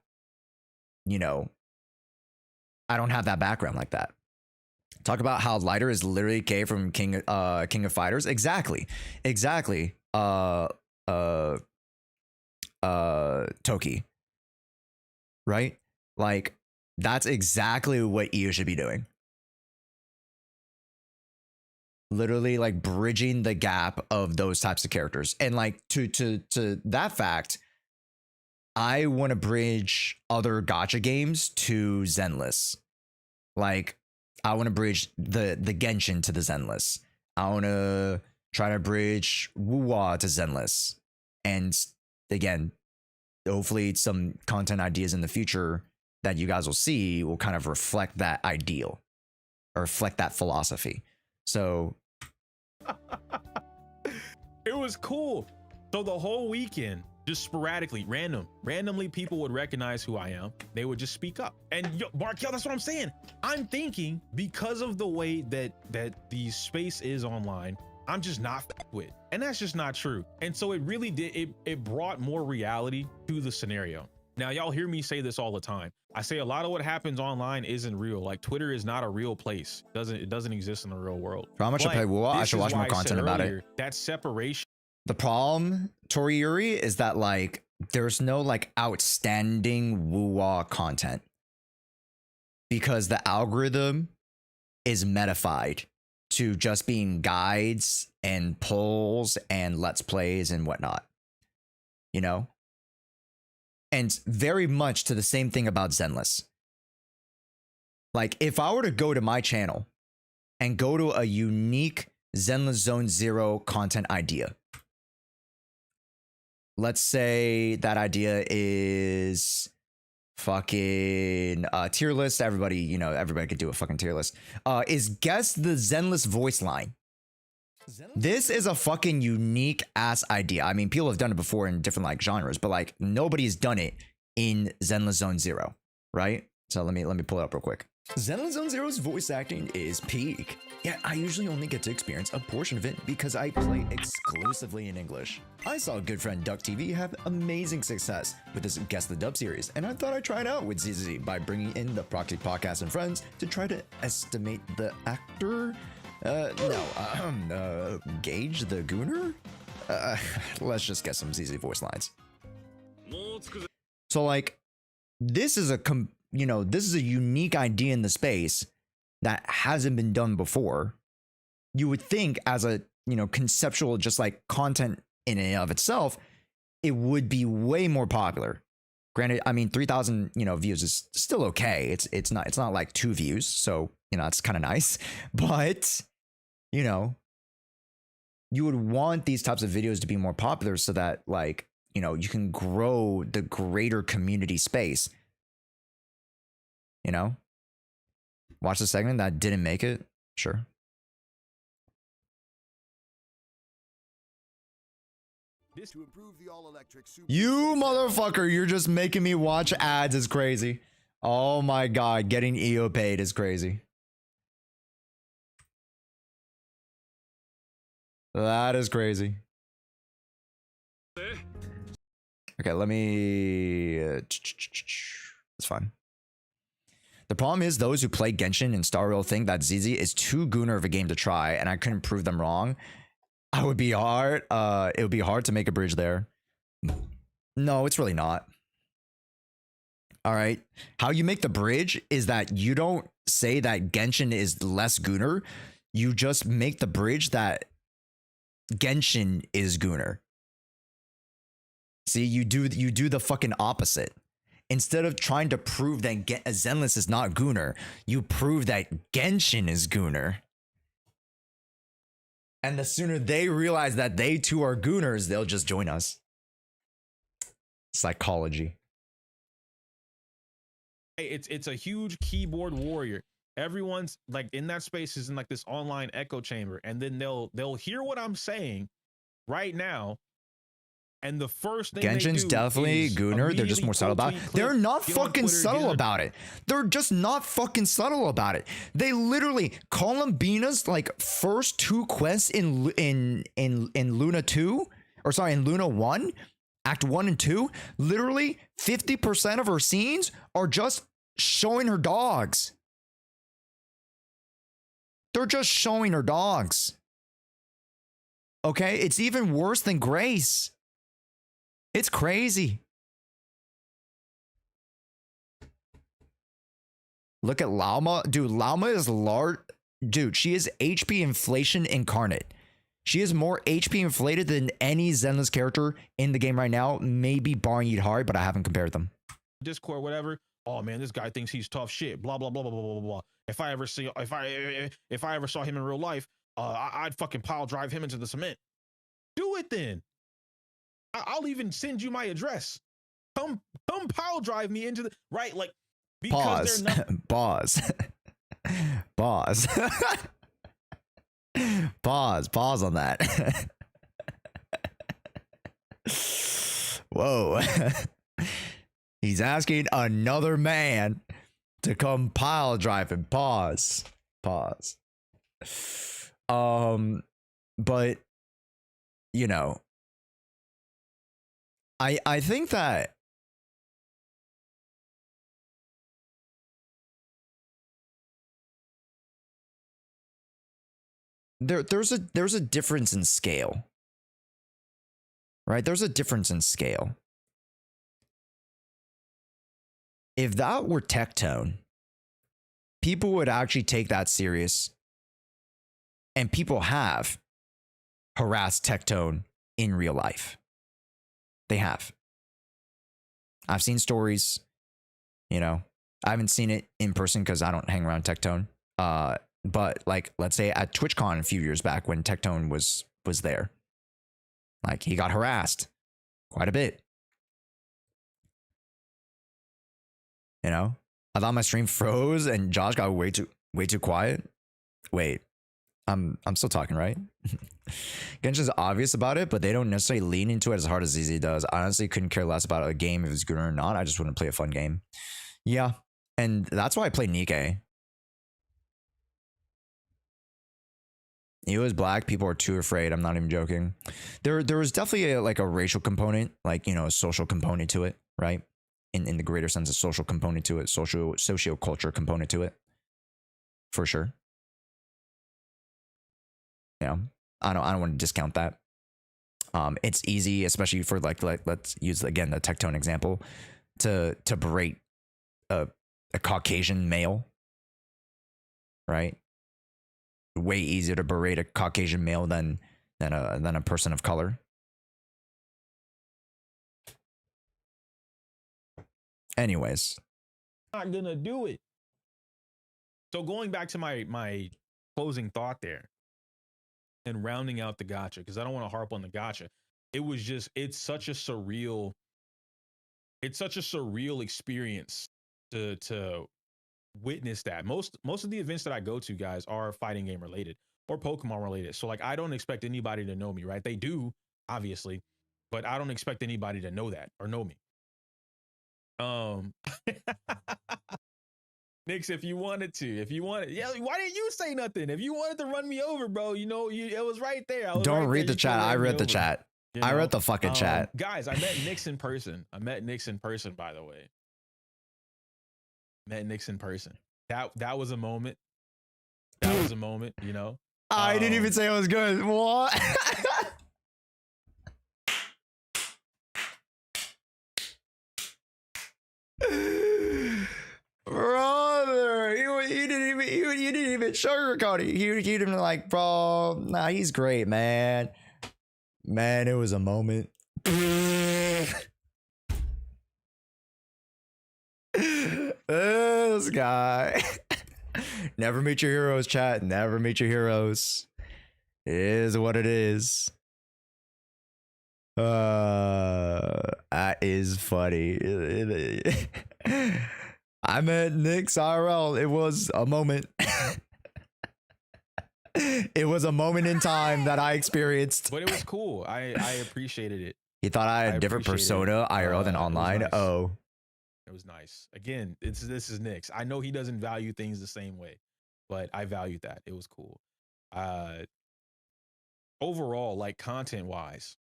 I don't have that background like that. Talk about how Lighter is literally K from King of Fighters. Exactly. Toki. Right? Like, that's exactly what EU should be doing. Literally, like, bridging the gap of those types of characters. And like, to that fact, I want to bridge other gacha games to Zenless. Like, I want to bridge the Genshin to the Zenless. I want to try to bridge Wuwa to Zenless. And again, hopefully some content ideas in the future that you guys will see will kind of reflect that ideal or reflect that philosophy. So it was cool. So the whole weekend, just sporadically, randomly people would recognize who I am. They would just speak up. And Mark, that's what I'm saying. I'm thinking because of the way that the space is online, I'm just not with. And that's just not true. And so it really did, it brought more reality to the scenario. Now, y'all hear me say this all the time. I say a lot of what happens online isn't real. Like, Twitter is not a real place. It doesn't exist in the real world. how much I play Wuwa? I should watch more content about it. That separation. The problem, Toriuri, is that like there's no like outstanding Wuwa content because the algorithm is metafied to just being guides and polls and let's plays and whatnot, and very much to the same thing about Zenless. Like, if I were to go to my channel and go to a unique Zenless Zone Zero content idea, let's say that idea is fucking tier list. Everybody could do a fucking tier list. Is guess the Zenless voice line. This is a fucking unique ass idea. I mean, people have done it before in different like genres, but like nobody's done it in Zenless Zone Zero, right? So let me pull it up real quick. Zenless Zone Zero's voice acting is peak. Yet I usually only get to experience a portion of it because I play exclusively in English. I saw a good friend Duck TV have amazing success with this Guess the Dub series, and I thought I'd try it out with ZZZ by bringing in the Proxy Podcast and friends to try to estimate the actor. Gauge the Gooner? Let's just get some ZZ voice lines. So like, this is a unique idea in the space that hasn't been done before. You would think as a, conceptual, just like content in and of itself, it would be way more popular. Granted, I mean, 3,000, views is still okay. It's not like 2 views. So, it's kind of nice, but you would want these types of videos to be more popular so that like, you can grow the greater community space. Watch the segment that didn't make it. Sure. To improve the all-electric You motherfucker, you're just making me watch ads is crazy. Oh my god, getting EO paid is crazy. That is crazy. Okay, let me... It's fine. The problem is those who play Genshin and Star Rail think that ZZ is too gooner of a game to try, and I couldn't prove them wrong. It would be hard to make a bridge there. No, it's really not. All right. How you make the bridge is that you don't say that Genshin is less gooner. You just make the bridge that Genshin is gooner. See, you do the fucking opposite. Instead of trying to prove that Zenless is not gooner, you prove that Genshin is gooner. And the sooner they realize that they too are gooners, they'll just join us. Psychology. It's a huge keyboard warrior. Everyone's like in that space is in like this online echo chamber, and then they'll hear what I'm saying right now, And the first thing Genshin's they do definitely is Gunner. They're just more subtle about it. They're not fucking subtle about it. They're just not fucking subtle about it. They literally Columbina's like first 2 quests in Luna 2, or sorry, in Luna 1, Act 1 and 2, literally 50% of her scenes are just showing her dogs. They're just showing her dogs. Okay? It's even worse than Grace. It's crazy. Look at Llama. Dude, Llama is large. Dude, she is HP inflation incarnate. She is more HP inflated than any Zenless character in the game right now. Maybe barring Yidhari, but I haven't compared them. Discord, whatever. Oh man, this guy thinks he's tough shit. Blah blah blah blah blah blah blah. If I ever saw him in real life, I'd fucking pile drive him into the cement. Do it then. I'll even send you my address. Come pile drive me into the right, like because Pause. they're not Pause. Pause. Pause on that. Whoa. He's asking another man to come pile drive him. Pause. But you know, I think that there's a difference in scale. Right? There's a difference in scale. If that were Tectone, people would actually take that serious. And people have harassed Tectone in real life. They have. I've seen stories, you know. I haven't seen it in person because I don't hang around Tectone. But like, let's say at TwitchCon a few years back when Tectone was there, like he got harassed quite a bit. You know, I thought my stream froze and Josh got way too quiet. Wait, I'm still talking, right? Genshin's obvious about it, but they don't necessarily lean into it as hard as ZZ does. I honestly couldn't care less about a game if it's good or not. I just wouldn't play a fun game. Yeah, and that's why I play Nikke. He was black. People are too afraid. I'm not even joking. There was definitely a racial component, like, you know, a social component to it, right? In the greater sense, a social component to it, socio-culture component to it, for sure. Yeah, I don't want to discount that. It's easy, especially for like let's use again the Tectone example, to berate a Caucasian male, right? Way easier to berate a Caucasian male than a person of color. Anyways, not gonna do it. So going back to my closing thought there and rounding out the gotcha, because I don't want to harp on the gotcha. It's such a surreal experience to witness that. Most of the events that I go to, guys, are fighting game related or Pokemon related. So like I don't expect anybody to know me, right? They do, obviously, but I don't expect anybody to know that or know me. Nix, if you wanted, yeah, why didn't you say nothing? If you wanted to run me over, bro, you know, it was right there. Don't read the chat. I read the chat. I read the fucking chat. Guys, I met Nix in person. By the way. Met Nix in person. That was a moment. That was a moment, you know. I didn't even say it was good. What? Brother, you didn't even sugarcoat it. You didn't like, bro. Nah, he's great, man. Man, it was a moment. This guy. Never meet your heroes, chat. Never meet your heroes. It is what it is. That is funny. I met Nix IRL. It was a moment. It was a moment in time that I experienced. But it was cool. I appreciated it. He thought I had a different appreciate it. persona IRL than It was online. nice. Oh, It was nice. Again, this is Nyx. I know he doesn't value things the same way, but I valued that. It was cool. Overall, like content wise,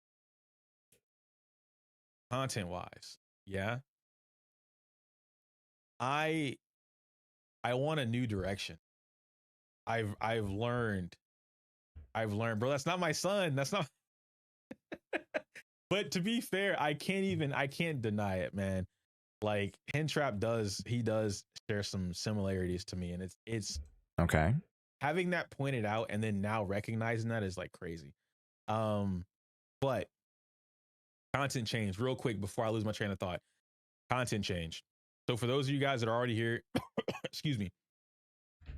yeah. I want a new direction. I've learned, bro. That's not my son. That's not. But to be fair, I can't deny it, man. Like Hentrap does share some similarities to me, and it's okay. having that pointed out and then now recognizing that is like crazy. But content change real quick before I lose my train of thought. Content change. So for those of you guys that are already here, excuse me,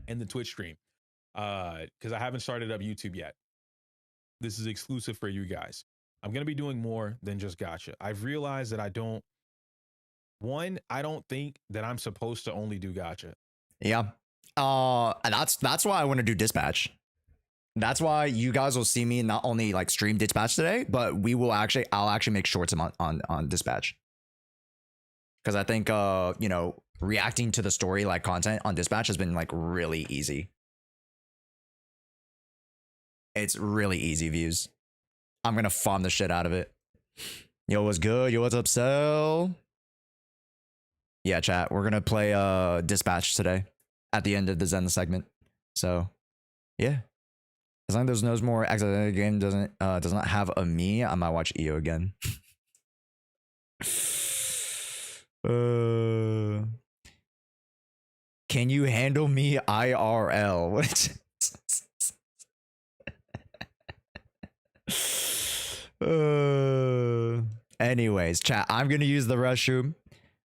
in the Twitch stream, because I haven't started up YouTube yet. This is exclusive for you guys. I'm gonna be doing more than just gacha. I've realized that I don't think that I'm supposed to only do gacha. Yeah. That's why I want to do dispatch. That's why you guys will see me not only like stream dispatch today, but I'll actually make shorts on dispatch. Because I think reacting to the story like content on dispatch has been like really easy. It's really easy views. I'm gonna farm the shit out of it. Yo, what's good? Yo, what's up, Cell? Yeah, chat. We're gonna play dispatch today at the end of the Zen segment. So yeah. As long as there's no more the game does not have a me, I might watch EO again. Can you handle me IRL? Anyways, chat, I'm gonna use the restroom,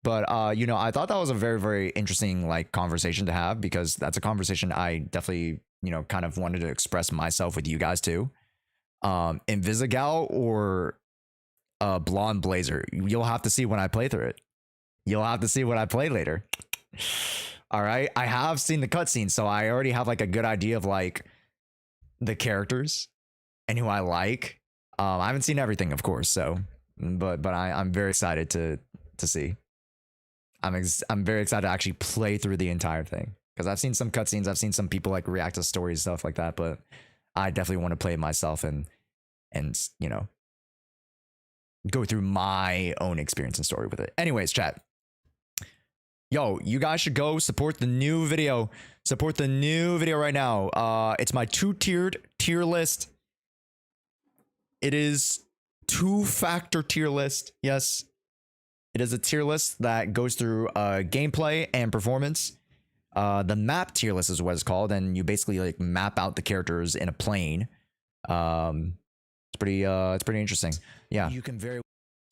but I thought that was a very, very interesting like conversation to have, because that's a conversation I definitely kind of wanted to express myself with you guys too. Invisigal or Blonde Blazer, you'll have to see when I play through it. You'll have to see what I play later. All right, I have seen the cutscene, so I already have like a good idea of like the characters and who I like. I haven't seen everything, of course, so but I'm very excited to see. I'm very excited to actually play through the entire thing, because I've seen some cutscenes, I've seen some people like react to stories, stuff like that, but I definitely want to play it myself and go through my own experience and story with it. Anyways, chat. Yo, you guys should go support the new video. Support the new video right now. It's my two-tiered tier list. It is 2-factor tier list. Yes. It is a tier list that goes through gameplay and performance. The map tier list is what it's called, and you basically like map out the characters in a plane. It's pretty interesting. Yeah. You can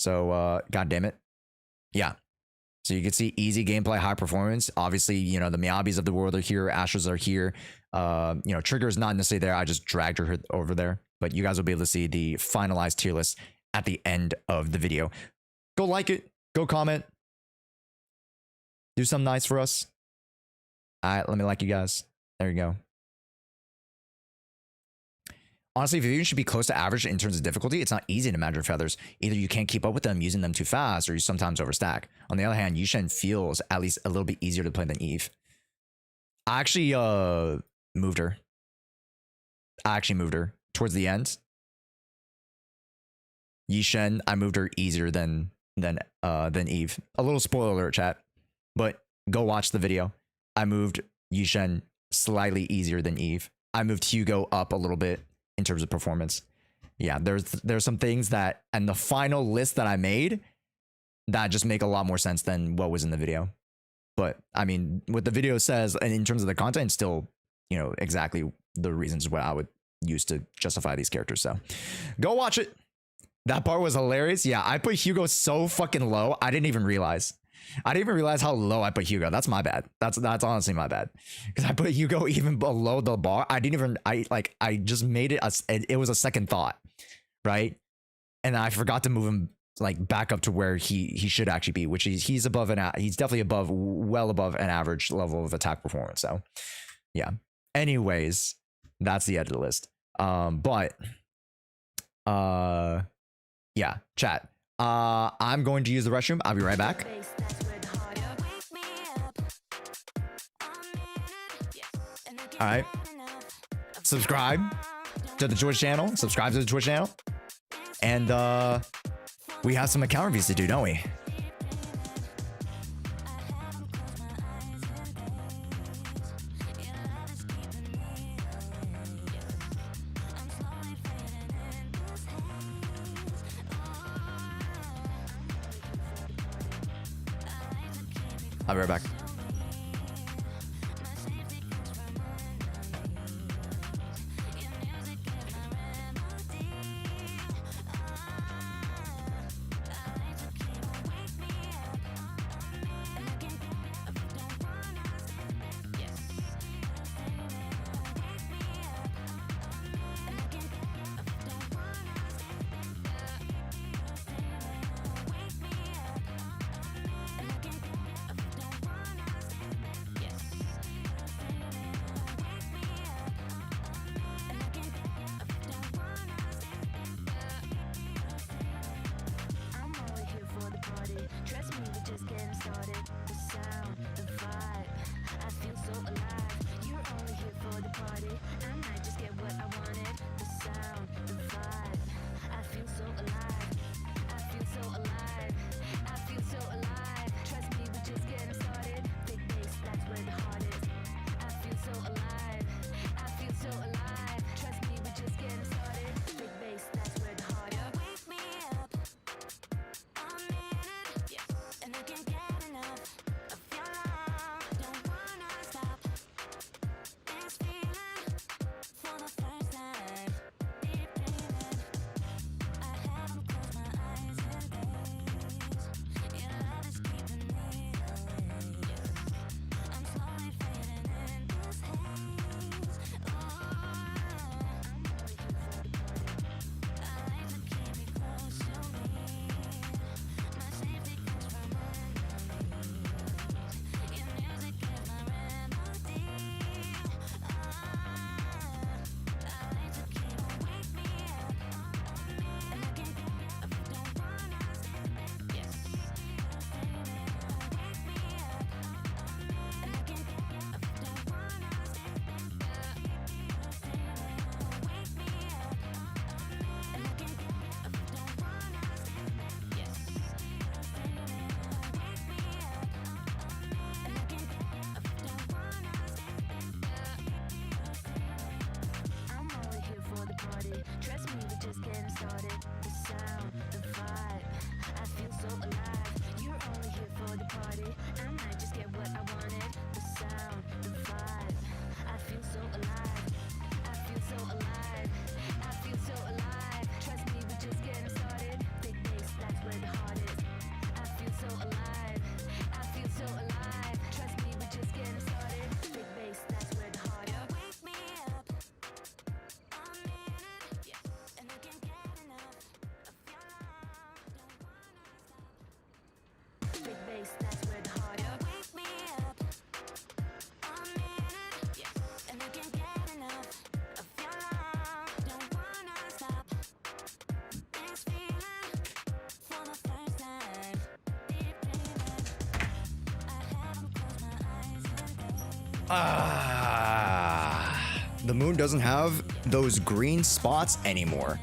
god damn it. Yeah. So you can see easy gameplay, high performance. Obviously, the Miyabis of the world are here, Astras are here. Trigger is not necessarily there. I just dragged her over there. But you guys will be able to see the finalized tier list at the end of the video. Go like it. Go comment. Do something nice for us. All right, let me like you guys. There you go. Honestly, Vivian should be close to average in terms of difficulty. It's not easy to manage your feathers. Either you can't keep up with them using them too fast, or you sometimes overstack. On the other hand, Yushen feels at least a little bit easier to play than Eve. I actually moved her. Towards the end. Yishen, I moved her easier than Eve. A little spoiler alert, chat. But go watch the video. I moved Yishen slightly easier than Eve. I moved Hugo up a little bit in terms of performance. Yeah, there's some things that, and the final list that I made, that just make a lot more sense than what was in the video. But I mean, what the video says, and in terms of the content, still, exactly the reasons what I would use to justify these characters. So go watch it. That part was hilarious. Yeah, I put Hugo so fucking low. I didn't even realize how low I put Hugo. That's my bad. That's honestly my bad. Because I put Hugo even below the bar. I just made it, it was a second thought, right? And I forgot to move him like back up to where he should actually be, which he's he's definitely well above an average level of attack performance. So yeah. Anyways, that's the edit list. Yeah, chat. I'm going to use the restroom. I'll be right back. All right. Subscribe to the Twitch channel. Subscribe to the Twitch channel. And we have some account reviews to do, don't we? I'll be right back. The moon doesn't have those green spots anymore.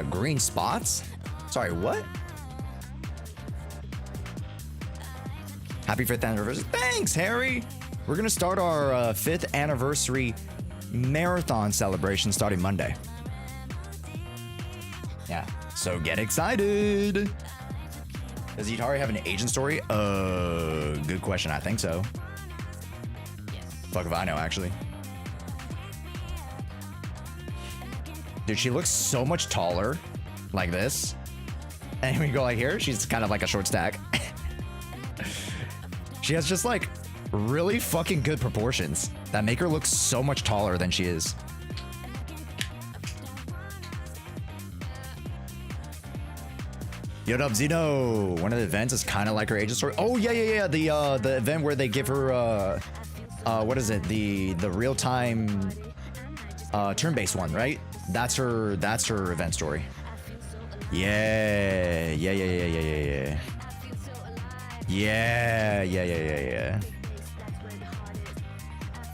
Green spots? Sorry, what? Happy 5th anniversary. Thanks, Harry. We're gonna start our 5th anniversary marathon celebration starting Monday. Yeah, so get excited. Does Itari have an agent story? Good question. I think so. Fuck if I know, actually. Dude, she looks so much taller like this. And when you go like here, she's kind of like a short stack. She has just like really fucking good proportions that make her look so much taller than she is. Yo, up, Zeno. One of the events is kind of like her agent story. Oh yeah. The event where they give her what is it? The real time turn-based one, right? That's her event story. Yeah. Yeah, yeah, yeah, yeah, yeah, yeah. Yeah, yeah, yeah, yeah, yeah.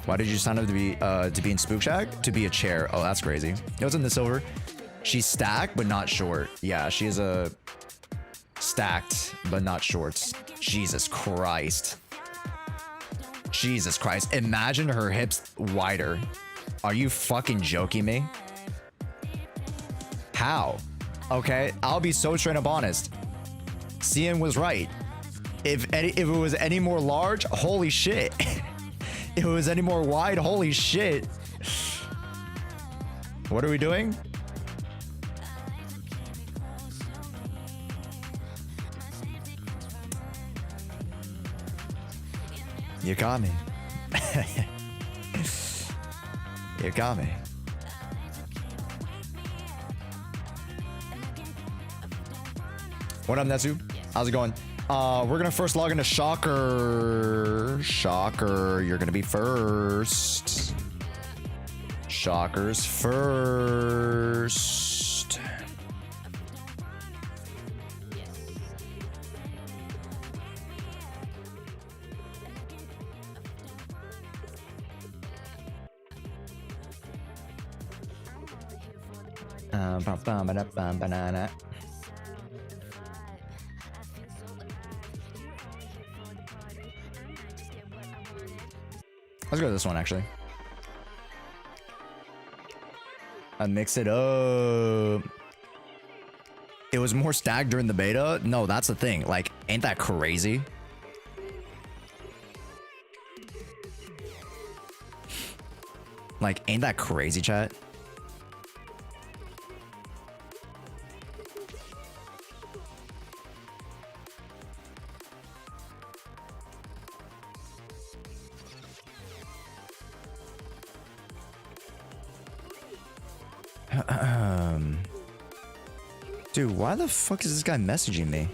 Why did you sign up to be in Spook Shack? To be a chair. Oh, that's crazy. It was in the silver. She's stacked, but not short. Yeah, she is a stacked, but not shorts. Jesus Christ. Jesus Christ. Imagine her hips wider. Are you fucking joking me? How? Okay, I'll be so straight up honest. Cian was right. If it was any more large, holy shit. If it was any more wide, holy shit. What are we doing? You got me. You got me. What up, Netsu? How's it going? We're gonna first log into Shocker. Shocker, you're gonna be first. Shocker's first. Banana. Let's go to this one, actually. I mix it up. It was more stacked during the beta? No, that's the thing. Like, ain't that crazy? Like, ain't that crazy, chat? Dude, why the fuck is this guy messaging me?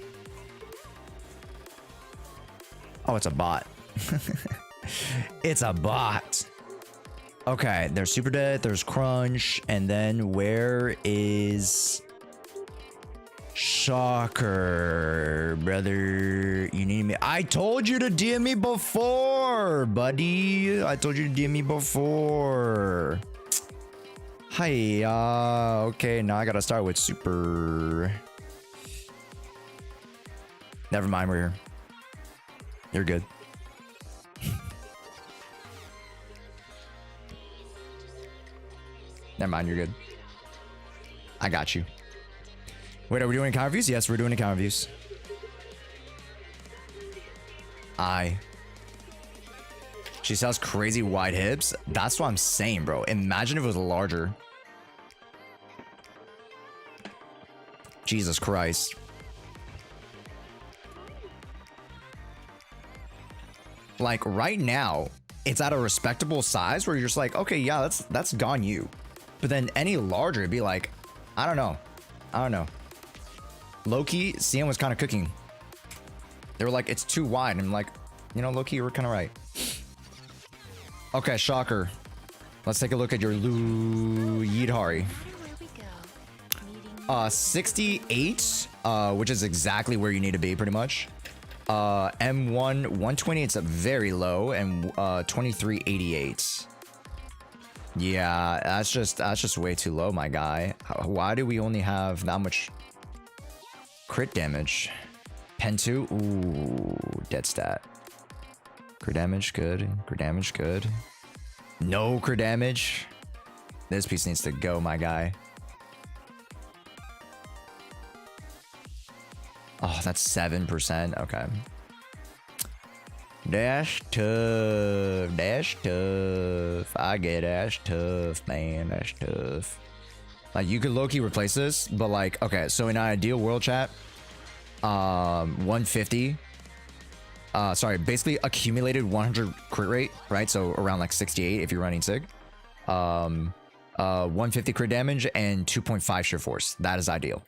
Oh, it's a bot. It's a bot. Okay, there's Super Dead, there's Crunch, and then where is Shocker, brother? You need me. I told you to DM me before, buddy. I told you to DM me before. Hi, okay, now I gotta start with Super. Never mind, we're here. You're good. Never mind, you're good. I got you. Wait, are we doing account reviews? Yes, we're doing account reviews. She sells crazy wide hips. That's what I'm saying, bro. Imagine if it was larger. Jesus Christ. Like right now, it's at a respectable size where you're just like, okay, yeah, that's gone you. But then any larger, it'd be like, I don't know. Low-key, CM was kind of cooking. They were like, it's too wide. And I'm like, you know, low-key, we're kind of right. Okay, Shocker. Let's take a look at your Yidhari. 68, which is exactly where you need to be, pretty much. M1 120, it's a very low, and 2388. Yeah, that's just way too low, my guy. Why do we only have that much crit damage? Pen 2, ooh, dead stat. Crit damage, good. Crit damage, good. No crit damage. This piece needs to go, my guy. Oh, that's 7%. Okay. That's tough. That's tough. I get that's tough, man. That's tough. Like, you could low-key replace this, but like, okay, so in an ideal world, chat, 150. Sorry, basically accumulated 100 crit rate, right? So around like 68 if you're running SIG. 150 crit damage and 2.5 sheer force. That is ideal.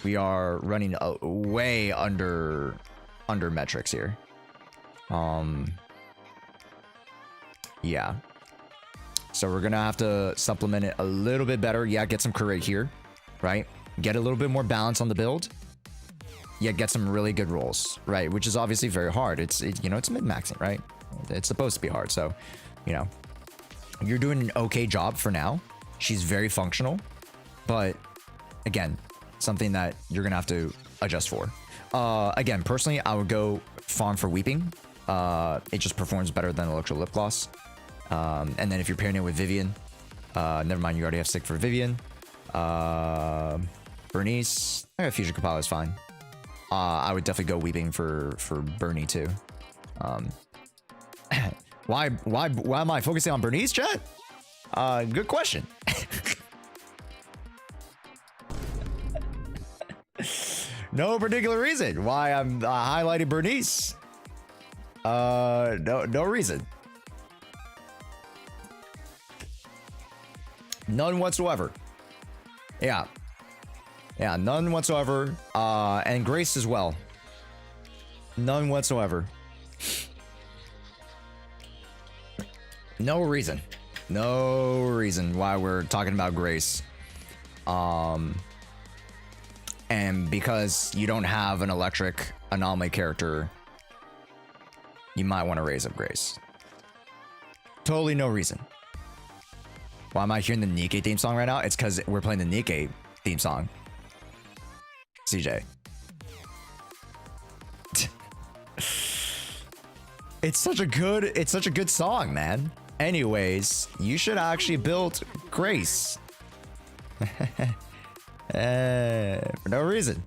We are running way under metrics here. Yeah. So we're gonna have to supplement it a little bit better. Yeah, get some crit rate here. right? Get a little bit more balance on the build, yet get some really good rolls, right? Which is obviously very hard. It's min-maxing, right? It's supposed to be hard. So, you know, you're doing an okay job for now. She's very functional, but again, something that you're gonna have to adjust for. Again, personally, I would go farm for Weeping. It just performs better than Electro Lip Gloss. And then if you're pairing it with Vivian, never mind, you already have Stick for Vivian. Bernice, I got Fusion Kapala is fine. I would definitely go Weeping for Bernie too. Why am I focusing on Bernice, chat? Good question. No particular reason why I'm highlighting Bernice. No reason. None whatsoever. Yeah, none whatsoever. And Grace as well. None whatsoever. No reason why we're talking about Grace. And because you don't have an electric anomaly character, you might want to raise up Grace. Totally no reason. Why am I hearing the Nikkei theme song right now? It's because we're playing the Nikkei theme song. CJ. It's such a good song, man. Anyways, you should actually build Grace. For no reason.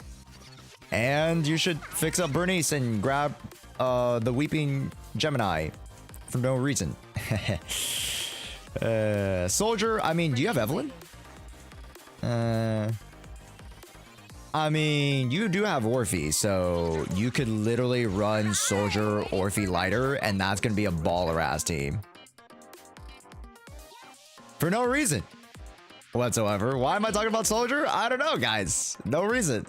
And you should fix up Bernice and grab the Weeping Gemini for no reason. Soldier, I mean, do you have Evelyn? I mean, you do have Orphe, so you could literally run Soldier, Orphe, Lighter, and that's gonna be a baller ass team. For no reason whatsoever. Why am I talking about Soldier? I don't know, guys. No reason.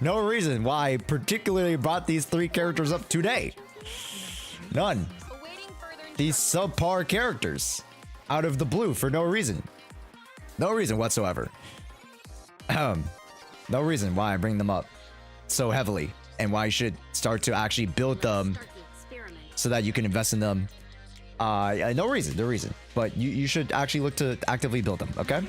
No reason why I particularly brought these three characters up today. None. These subpar characters out of the blue for no reason. No reason whatsoever. No reason why I bring them up so heavily and why you should start to actually build them so that you can invest in them. No reason, but you should actually look to actively build them. Okay,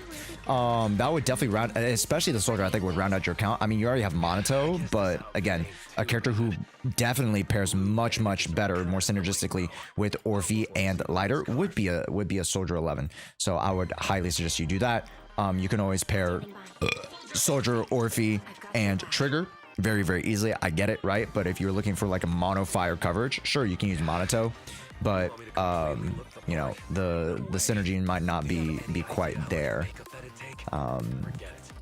that would definitely round, especially the Soldier. I think would round out your count. I mean, you already have Monato, but again, a character who definitely pairs much better, more synergistically with Orphe and Lighter would be a Soldier 11. So I would highly suggest you do that. You can always pair Soldier, Orphe, and Trigger very easily. I get it, right? But if you're looking for like a mono fire coverage, sure, you can use Monato. But you know, the synergy might not be quite there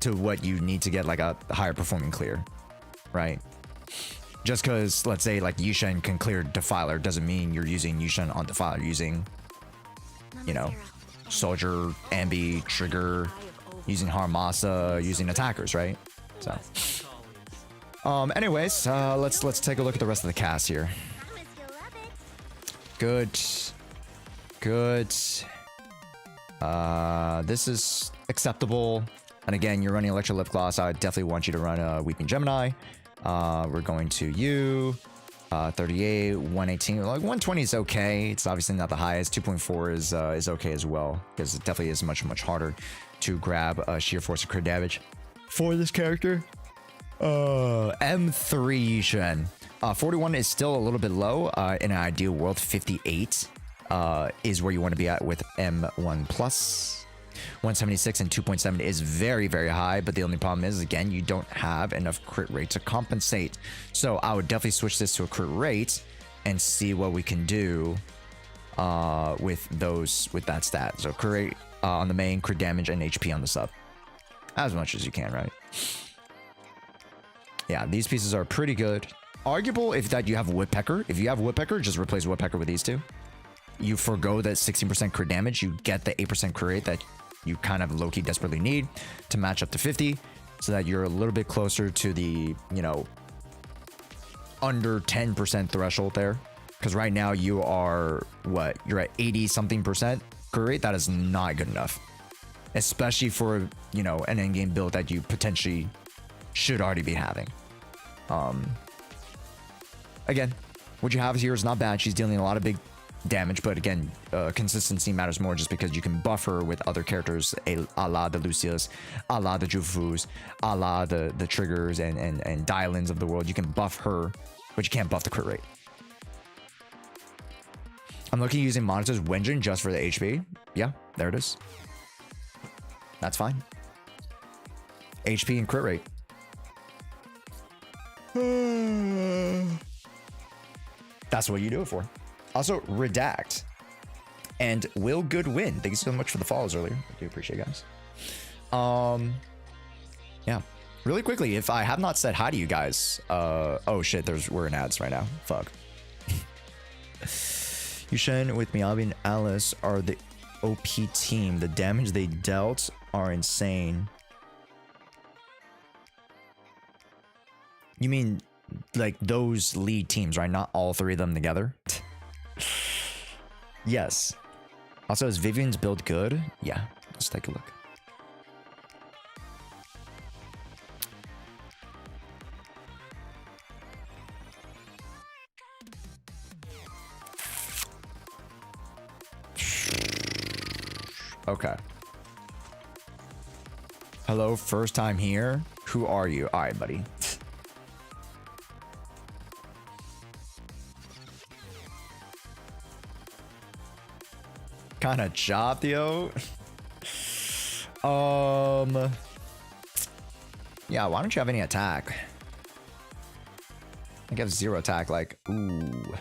to what you need to get like a higher performing clear, right? Just because, let's say, like Yushen can clear Defiler doesn't mean you're using Yushen on Defiler. You're using, you know, Soldier, Ambi, Trigger, using Harmasa, using attackers, right? So anyways, let's take a look at the rest of the cast here. Good. This is acceptable. And again, you're running Electro Lip Gloss. I definitely want you to run Weeping Gemini. We're going to you. 38, 118. Like 120 is okay. It's obviously not the highest. 2.4 is okay as well, because it definitely is much harder to grab sheer force of crit damage for this character. M3 Yushen. 41 is still a little bit low. In an ideal world, 58 is where you want to be at with M1 plus. 176 and 2.7 is very high, but the only problem is, again, you don't have enough crit rate to compensate. So I would definitely switch this to a crit rate and see what we can do with that stat. So crit rate on the main, crit damage, and HP on the sub, as much as you can, right? Yeah, these pieces are pretty good. Arguable if that you have Woodpecker. If you have Woodpecker, just replace Woodpecker with these two. You forgo that 16% crit damage. You get the 8% crit rate that you kind of low-key desperately need to match up to 50, so that you're a little bit closer to the, you know, under 10% threshold there. Because right now you are, what? You're at 80-something% crit rate. That is not good enough. especially for, you know, an in-game build that you potentially should already be having. Again, what you have here is not bad. She's dealing a lot of big damage, but again, consistency matters more just because you can buff her with other characters, a la the Lucias, a la the Jufus, a la the Triggers and Dylan's of the world. You can buff her, but you can't buff the crit rate. I'm looking using Monita's Wenjin just for the HP. Yeah, there it is. That's fine. HP and crit rate. That's what you do it for. Also, Redact and Will Goodwin. Thank you so much for the follows earlier. I do appreciate it, guys. Yeah. Really quickly, if I have not said hi to you guys, oh shit, we're in ads right now. Fuck. Yushen with Miyabi and Alice are the OP team. The damage they dealt are insane. You mean like those lead teams, right? Not all three of them together? Yes. Also, is Vivian's build good? Yeah. Let's take a look. Okay. Hello, first time here. Who are you? All right, buddy. Kind of chopped, yo. Yeah, why don't you have any attack? I think I have 0 attack, like, ooh.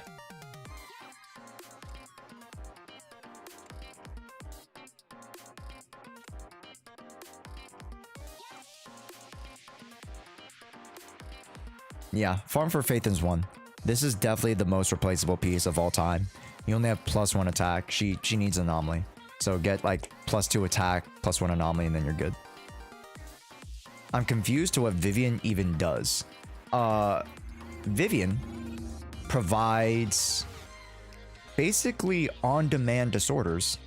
Yeah, Farm for Faith is 1. This is definitely the most replaceable piece of all time. You only have +1 attack. She needs anomaly. So get like +2 attack, +1 anomaly, and then you're good. I'm confused to what Vivian even does. Vivian provides basically on-demand disorders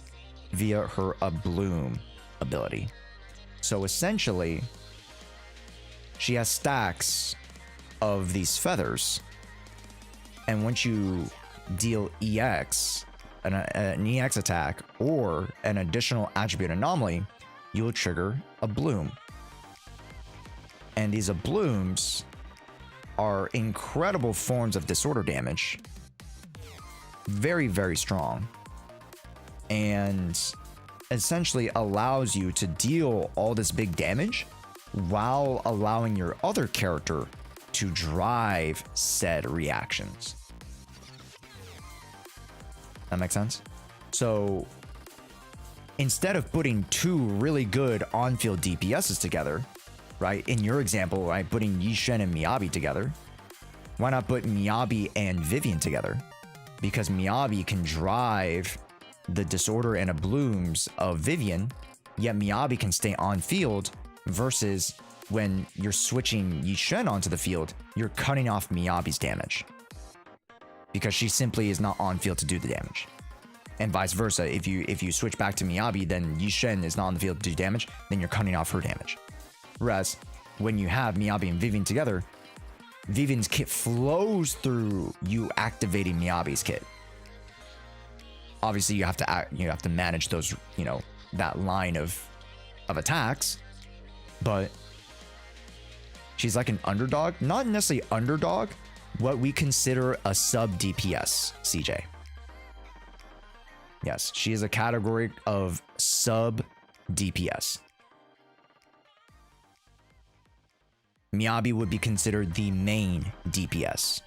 via her Bloom ability. So essentially, she has stacks of these feathers, and once you deal EX, an EX attack, or an additional attribute anomaly, you will trigger a Bloom. And these Blooms are incredible forms of disorder damage. Very, very strong. And essentially allows you to deal all this big damage while allowing your other character to drive said reactions. That makes sense? So instead of putting 2 really good on-field DPSs together, right? In your example, right, putting Yishen and Miyabi together, why not put Miyabi and Vivian together? Because Miyabi can drive the disorder and Blooms of Vivian, yet Miyabi can stay on field, versus when you're switching Yishen onto the field, you're cutting off Miyabi's damage. Because she simply is not on field to do the damage. And vice versa, if you switch back to Miyabi, then Yishen is not on the field to do damage, then you're cutting off her damage. Whereas, when you have Miyabi and Vivian together, Vivian's kit flows through you activating Miyabi's kit. Obviously, you have to manage those, you know, that line of attacks, but she's like an underdog, not necessarily underdog, what we consider a sub DPS, CJ. Yes, she is a category of sub DPS. Miyabi would be considered the main DPS.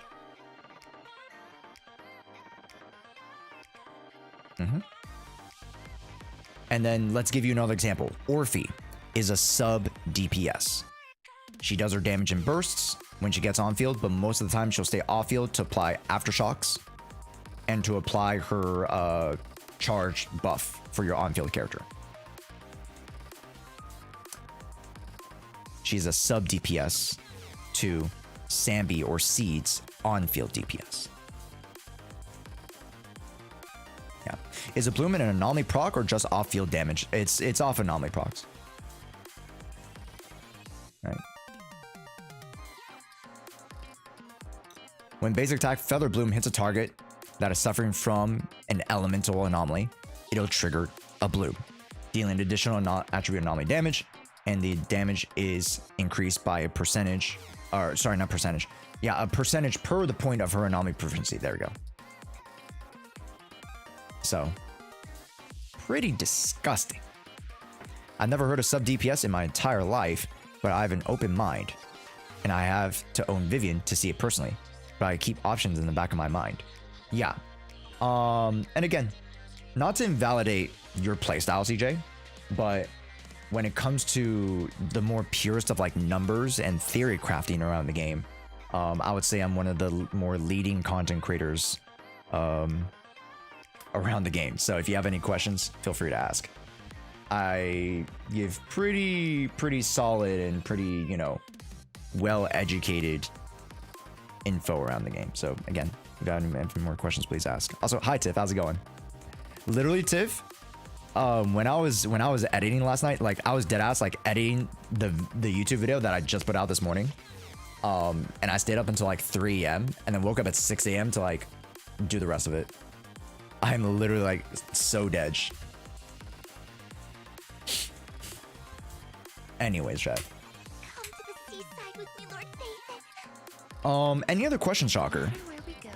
And then let's give you another example. Orphe is a sub DPS. She does her damage in bursts when she gets on field, but most of the time she'll stay off field to apply aftershocks and to apply her charge buff for your on-field character. She's a sub DPS to Sambi or Seed's on-field DPS. Yeah. Is a bloom an anomaly proc or just off-field damage? It's off anomaly procs. Right. When basic attack Feather Bloom hits a target that is suffering from an elemental anomaly, it'll trigger a bloom, dealing additional attribute anomaly damage, and the damage is increased by a percentage, or sorry, not percentage. Yeah, a percentage per the point of her anomaly proficiency. There we go. So, pretty disgusting. I've never heard of sub DPS in my entire life, but I have an open mind, and I have to own Vivian to see it personally, but I keep options in the back of my mind. Yeah. And again, not to invalidate your playstyle, CJ, but when it comes to the more purest of like numbers and theory crafting around the game, I would say I'm one of the more leading content creators around the game. So if you have any questions, feel free to ask. I give pretty solid and pretty, you know, well-educated info around the game. So again, if you got any more questions, please ask. Also, hi Tiff, how's it going? Literally, Tiff, when I was editing last night, like I was dead ass like editing the YouTube video that I just put out this morning. And I stayed up until like 3 a.m. and then woke up at 6 a.m. to like do the rest of it. I'm literally like so dead. Anyways, chat. Come to the seaside with me, Lord David. Any other questions, Shocker? Where we go.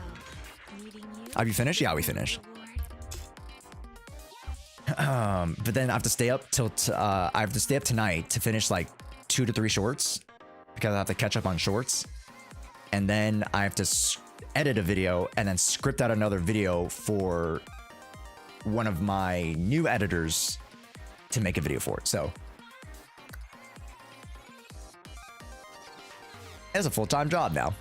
Meeting you. Have you finished? Yeah, we finished. But then I have to stay up till I have to stay up tonight to finish like 2 to 3 shorts because I have to catch up on shorts, and then I have to edit a video and then script out another video for one of my new editors to make a video for it. So it's a full-time job now.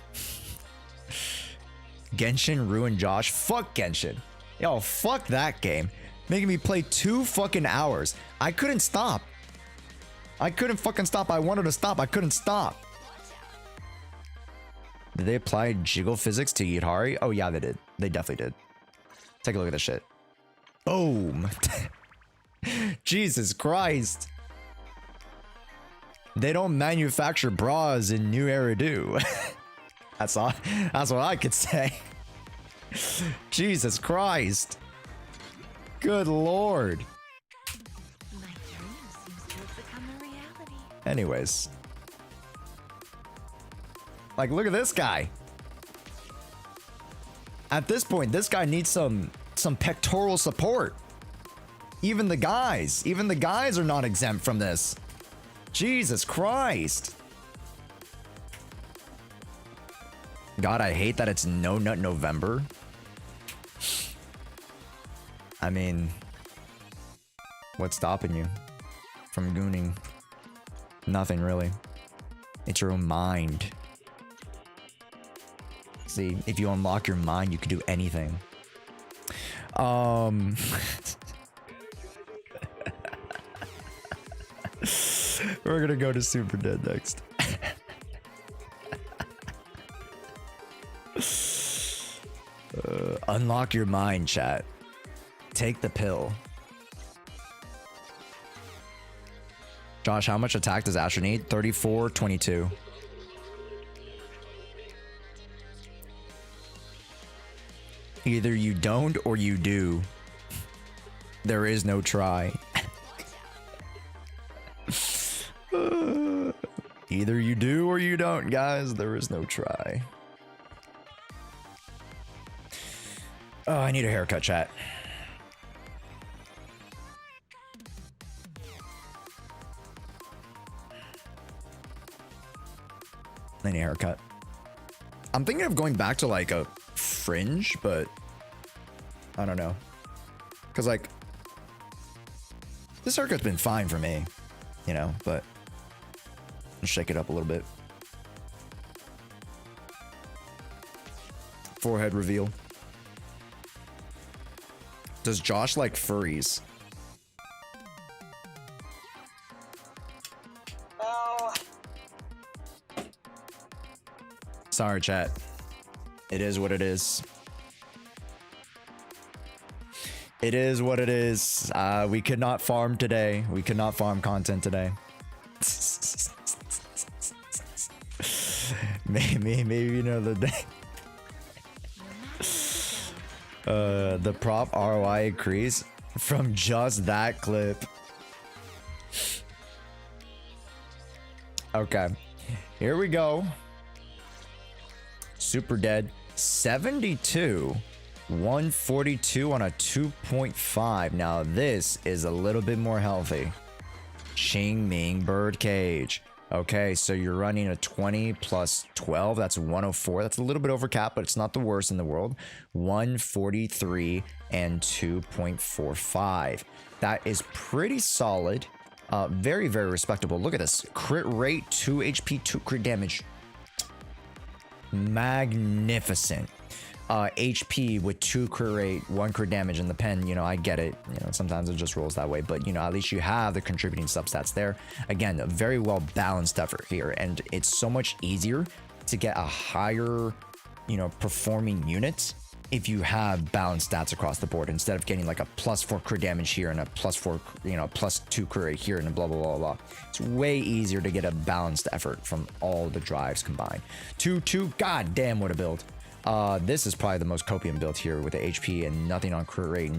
Genshin ruined Josh. Fuck Genshin. Yo, fuck that game. Making me play 2 fucking hours. I couldn't stop. I couldn't fucking stop. I wanted to stop. I couldn't stop. Did they apply jiggle physics to Yidhari? Oh yeah, they did. They definitely did. Take a look at this shit. Boom. Jesus Christ. They don't manufacture bras in New Eridu. That's all. That's what I could say. Jesus Christ. Good lord. My dream seems to have become a reality. Anyways. Like, look at this guy. At this point, this guy needs some pectoral support. Even the guys are not exempt from this. Jesus Christ. God, I hate that it's No Nut November. I mean, what's stopping you from gooning? Nothing really. It's your own mind. See, if you unlock your mind, you can do anything. We're gonna go to Super Dead next. Unlock your mind, chat. Take the pill. Josh, how much attack does Asher need? 34, 22. Either you don't or you do. There is no try. Either you do or you don't, guys. There is no try. Oh, I need a haircut, chat. I need a haircut. I'm thinking of going back to like a fringe, but I don't know. Cause like this haircut's been fine for me, you know, but I'll shake it up a little bit. Forehead reveal. Does Josh like furries? Sorry, chat. It is what it is. It is what it is. We could not farm today. We could not farm content today. maybe another day. The prop ROI increase from just that clip. Okay, here we go. Super dead. 72. 142 on a 2.5. Now this is a little bit more healthy. Ching Ming Birdcage. Okay, so you're running a 20 plus 12. That's 104. That's a little bit over cap, but it's not the worst in the world. 143 and 2.45. That is pretty solid. Very, very respectable. Look at this. Crit rate, 2 HP, 2 crit damage. Magnificent. HP with 2 crit rate, 1 crit damage in the pen. You know, I get it. You know, sometimes it just rolls that way, but you know, at least you have the contributing substats there. Again, a very well balanced effort here, and it's so much easier to get a higher, you know, performing unit if you have balanced stats across the board, instead of getting like a +4 crit damage here and a +4, you know, +2 crit rate here and a blah blah blah blah. It's way easier to get a balanced effort from all the drives combined. 2-2, god damn, what a build. This is probably the most copium build here with the HP and nothing on crit rate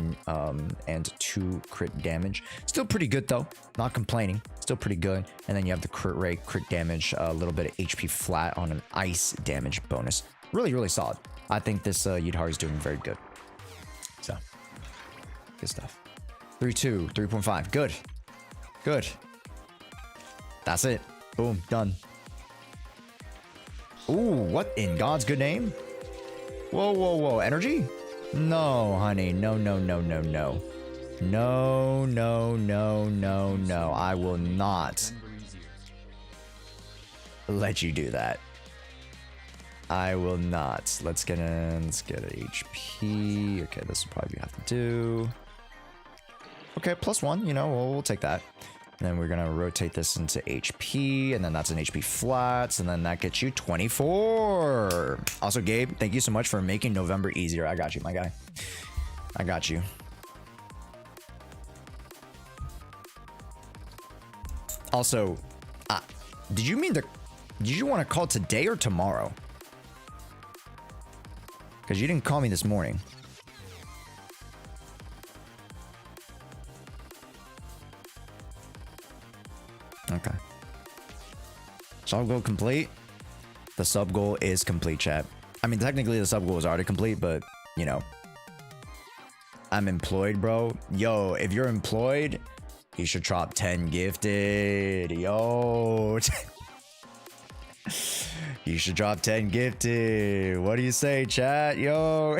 and 2 crit damage. Still pretty good though, not complaining, still pretty good. And then you have the crit rate, crit damage, a little bit of HP flat on an ice damage bonus. Really, really solid. I think this Yudhar is doing very good. So, good stuff. 3-2, 3.5, good. Good. That's it. Boom, done. Ooh, what in God's good name? Whoa, whoa, whoa, energy? No, honey, no, no, no, no, no. No, no, no, no, no. I will not let you do that. I will not. Let's get an HP. Okay, this will probably have to do. Okay, +1, you know, we'll take that. And then we're gonna rotate this into HP, and then that's an HP flats, and then that gets you 24. Also, Gabe, thank you so much for making November easier. I got you, my guy. I got you. Also, did you want to call today or tomorrow? Because you didn't call me this morning. Okay. Sub goal complete. The sub goal is complete, chat. I mean, technically the sub goal is already complete, but you know, I'm employed, bro. Yo, if you're employed, you should drop 10 gifted. Yo. You should drop 10 gifted. What do you say, chat? Yo.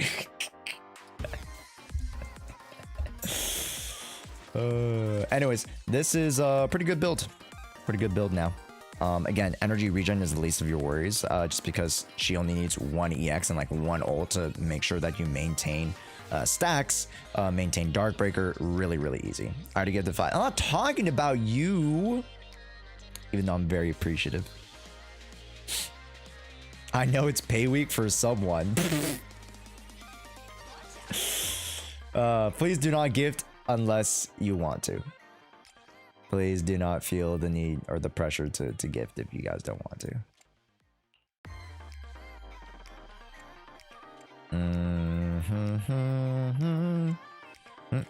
Anyways, this is a pretty good build. Pretty good build now. Again, energy regen is the least of your worries, just because she only needs 1 EX and like 1 ult to make sure that you maintain stacks, maintain Darkbreaker. Really, really easy. I already get the 5. I'm not talking about you, even though I'm very appreciative. I know it's pay week for someone. Please do not gift unless you want to. Please do not feel the need or the pressure to gift if you guys don't want to.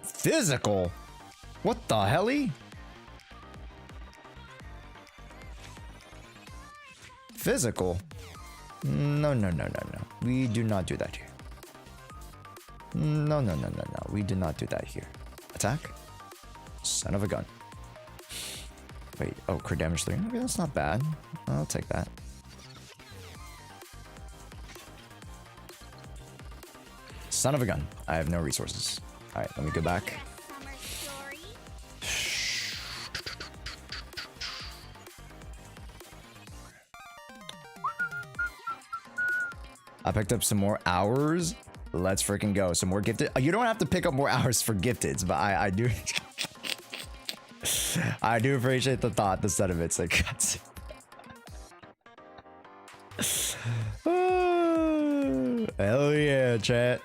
Physical? What the helly? Physical? No, no, no, no, no. We do not do that here. No, no, no, no, no. We do not do that here. Attack? Son of a gun. Wait, oh, crit damage 3. Okay, that's not bad. I'll take that. Son of a gun. I have no resources. Alright, let me go back. I picked up some more hours. Let's freaking go. Some more gifted. You don't have to pick up more hours for gifteds, but I do. I do appreciate the thought, the sentiments. Like, hell yeah, chat.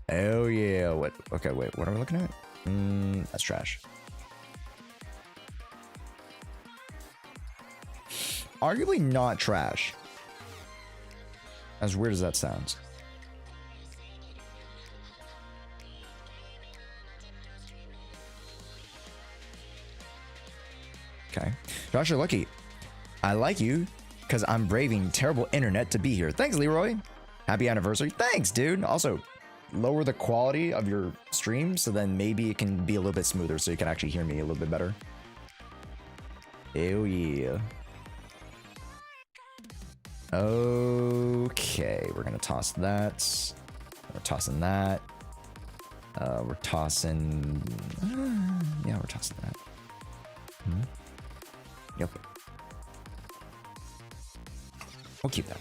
Oh yeah. What? Okay, wait. What are we looking at? That's trash. Arguably not trash. As weird as that sounds. Okay. Josh, you're lucky. I like you because I'm braving terrible internet to be here. Thanks, Leroy. Happy anniversary. Thanks, dude. Also, lower the quality of your stream so then maybe it can be a little bit smoother so you can actually hear me a little bit better. Hell yeah. Okay, we're gonna toss that. We're tossing that. We're tossing. Yeah, we're tossing that. Yep. We'll keep that.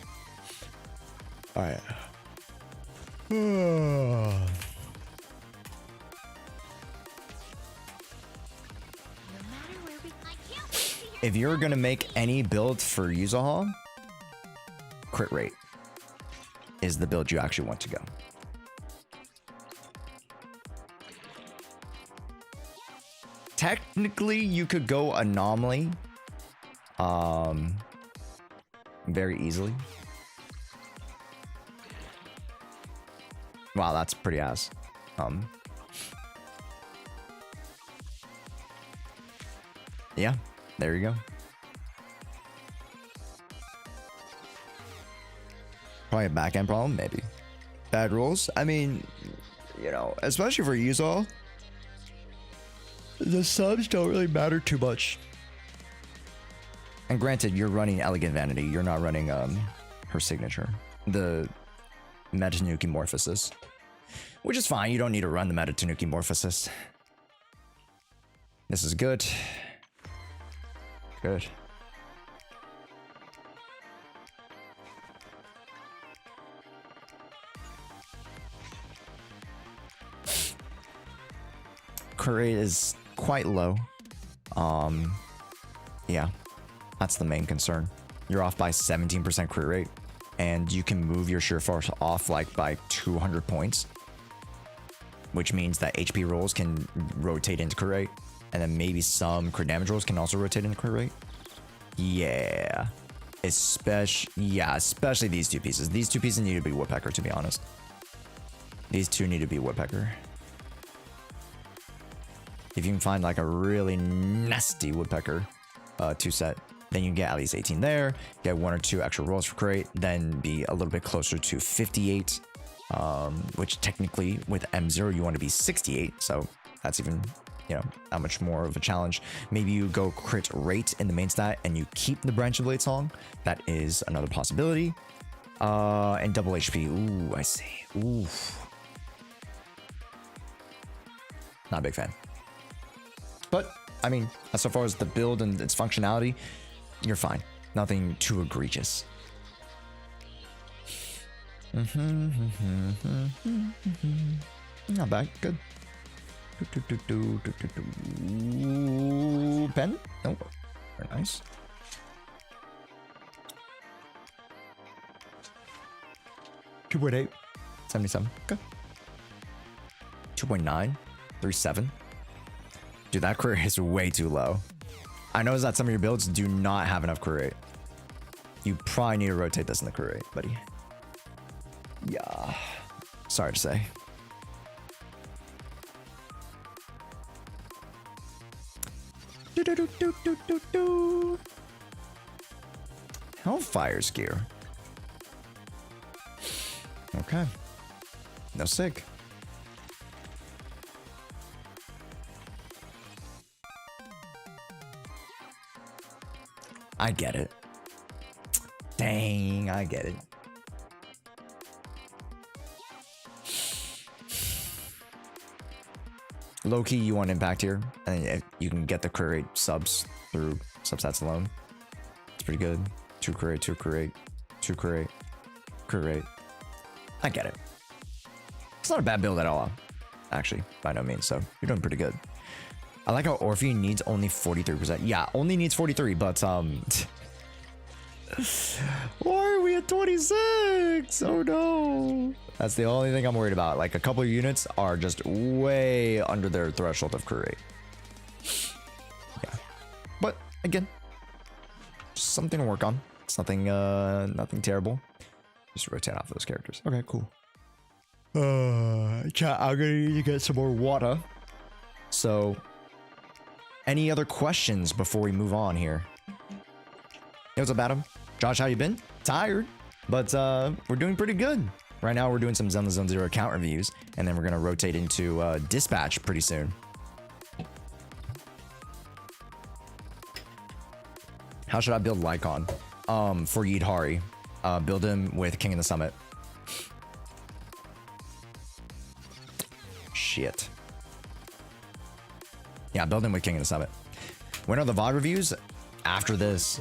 All right. If you're gonna make any build for Yuzahal, crit rate is the build you actually want to go. Technically, you could go anomaly, very easily. Wow, that's pretty ass. Yeah, there you go. Probably a back-end problem, maybe. Bad rules? I mean, you know, especially for Yuzal, the subs don't really matter too much. And granted, you're running Elegant Vanity. You're not running her signature. The Metatanuki Morphosis. Which is fine. You don't need to run the Metatanuki Morphosis. This is good. Good. Crit rate is quite low. Yeah, that's the main concern. You're off by 17% crit rate, and you can move your sheer force off like by 200 points, which means that HP rolls can rotate into crit rate, and then maybe some crit damage rolls can also rotate into crit rate. Yeah, especially these two pieces. These two pieces need to be Woodpecker, to be honest. These two need to be Woodpecker. If you can find like a really nasty Woodpecker 2-set, then you get at least 18 there, get 1 or 2 extra rolls for crate, then be a little bit closer to 58, which technically with M0 you want to be 68, so that's even, you know, that much more of a challenge. Maybe you go crit rate in the main stat and you keep the Branch of Blade song. That is another possibility. And double HP. Ooh, I see. Ooh. Not a big fan. But, I mean, as so far as the build and its functionality, you're fine. Nothing too egregious. Not bad. Good. Pen? Oh, very nice. $2.8. 77. Okay. 2.9. 3.7. Dude, that crit rate is way too low. I know that some of your builds do not have enough crit rate. You probably need to rotate this in the crit rate, buddy. Yeah. Sorry to say. Hellfire's gear. Okay. No sig. I get it. Dang, I get it. Low-key, you want impact here, and if you can get the crit rate subs through substats alone. It's pretty good. 2 crit rate, 2 crit rate, 2 crit rate, crit rate. I get it. It's not a bad build at all, actually, by no means, so you're doing pretty good. I like how Orphe needs only 43%. Yeah, only needs 43, but why are we at at 26. Oh no. That's the only thing I'm worried about. Like a couple of units are just way under their threshold of crew rate. Yeah. But again, just something to work on. It's nothing nothing terrible. Just rotate off those characters. Okay, cool. Chat, I'm gonna need to get some more water. So, any other questions before we move on here? Hey, what's up, Adam? Josh, how you been? Tired, but we're doing pretty good. Right now, we're doing some Zenless Zone Zero account reviews, and then we're gonna rotate into Dispatch pretty soon. How should I build Lycon? For Yidhari. Build him with King of the Summit. Shit. Yeah, build him with King of the Summit. When are the VOD reviews? After this.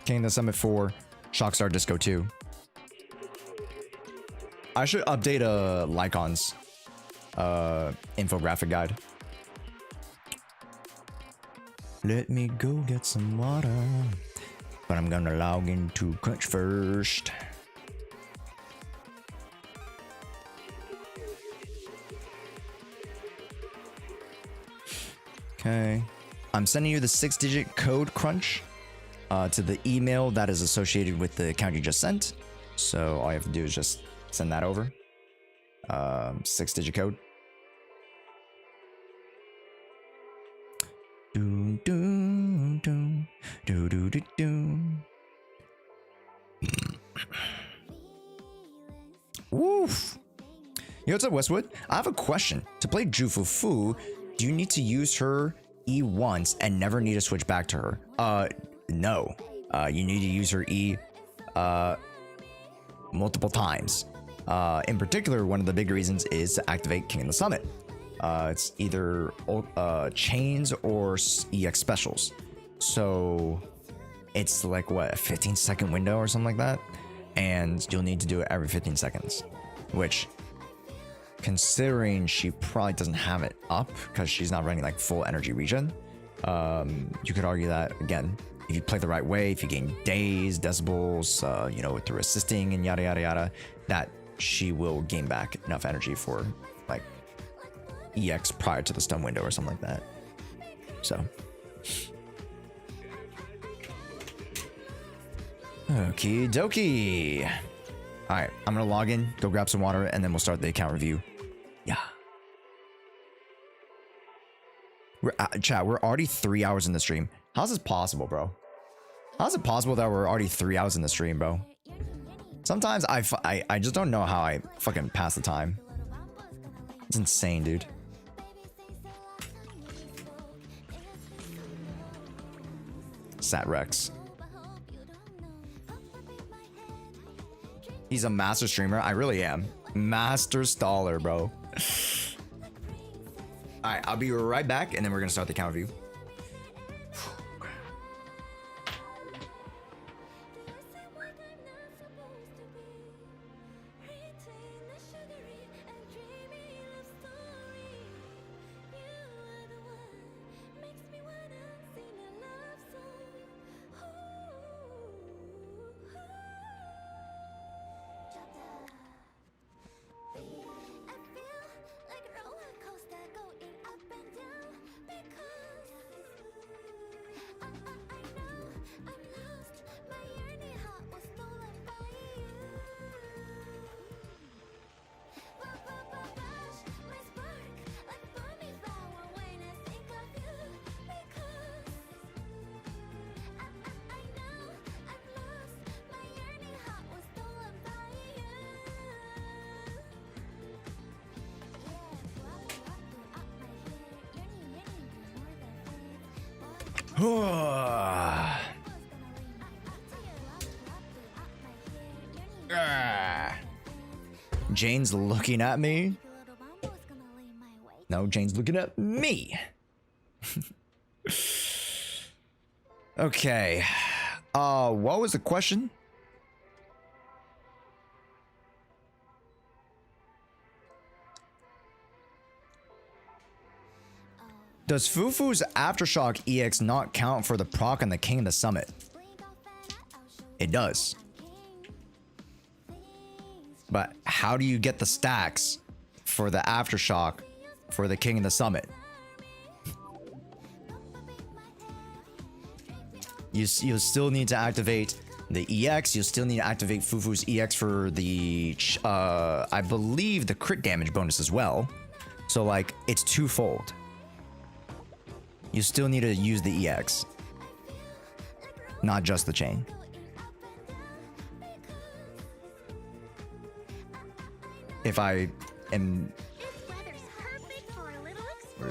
King of the Summit 4, Shockstar Disco 2. I should update Lycon's infographic guide. Let me go get some water, but I'm gonna log into Crunch first. Okay, I'm sending you the 6-digit code Crunch to the email that is associated with the account you just sent. So all you have to do is just send that over. 6-digit code. Do do do do do do do. Woof. Yo, what's up, Westwood? I have a question. To play Jufu Fu, do you need to use her E once and never need to switch back to her? No. You need to use her E multiple times. In particular, one of the big reasons is to activate King of the Summit. It's either chains or EX specials. So it's like what, a 15-second window or something like that, and you'll need to do it every 15 seconds, which, considering she probably doesn't have it up because she's not running like full energy regen, you could argue that again, if you play the right way, if you gain days, decibels, you know, through assisting and yada yada yada, that she will gain back enough energy for like EX prior to the stun window or something like that. So okie dokie. All right, I'm gonna log in, go grab some water, and then we'll start the account review. Yeah. Chat, we're already 3 hours in the stream. How's this possible, bro? How's it possible that we're already 3 hours in the stream, bro? Sometimes I just don't know how I fucking pass the time. It's insane, dude. Sat Rex. He's a master streamer. I really am. Master staller, bro. Alright, I'll be right back, and then we're gonna start the count review. Jane's looking at me. No, Jane's looking at me. Okay. What was the question? Does Fufu's Aftershock EX not count for the proc on the King of the Summit? It does. But how do you get the stacks for the Aftershock for the King of the Summit? You'll still need to activate the EX. You'll still need to activate Fufu's EX for the, I believe, the crit damage bonus as well. So, like, it's twofold. You still need to use the EX. Not just the chain. If I am...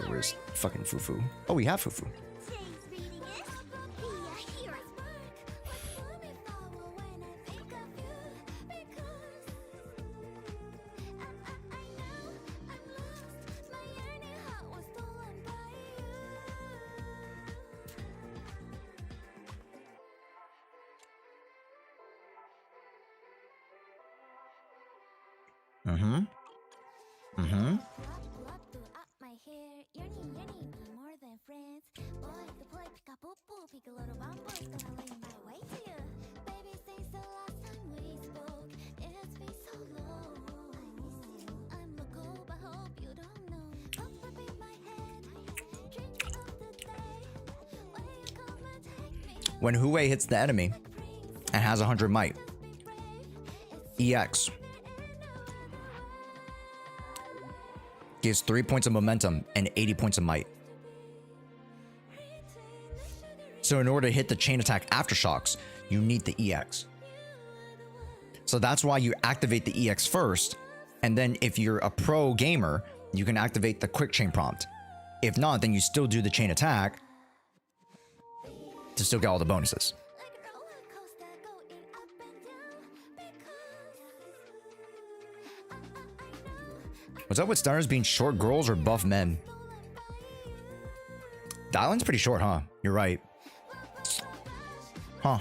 Where's fucking Fufu? Oh, we have Fufu. When Hue hits the enemy and has 100 might, EX gives 3 points of momentum and 80 points of might. So in order to hit the chain attack aftershocks, you need the EX. So that's why you activate the EX first, and then if you're a pro gamer, you can activate the quick chain prompt. If not, then you still do the chain attack to still get all the bonuses. What's up with stunners being short girls or buff men? Dylan's pretty short, huh? You're right. Huh.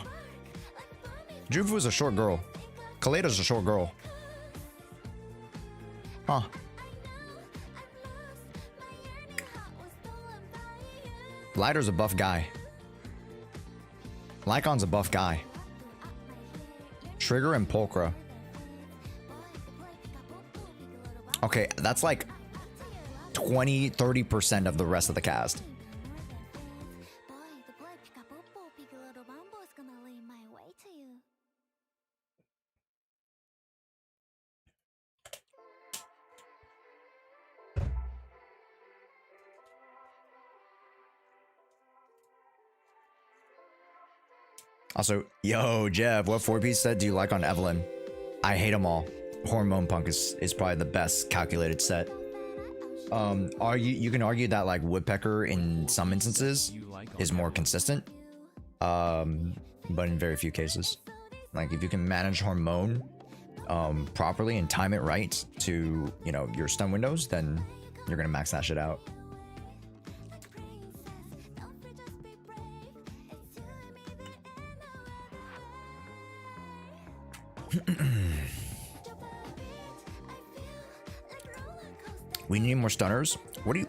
Juvu is a short girl. Kaleda's a short girl. Huh. Lighter's a buff guy. Lycon's a buff guy. Trigger and Pulchra. Okay, that's like 20-30% of the rest of the cast. Also, yo, Jeff, what 4-piece set do you like on Evelyn? I hate them all. Hormone Punk is probably the best calculated set. You can argue that like Woodpecker in some instances is more consistent, but in very few cases. Like if you can manage Hormone properly and time it right to, you know, your stun windows, then you're gonna max that shit out. We need more stunners. What do you...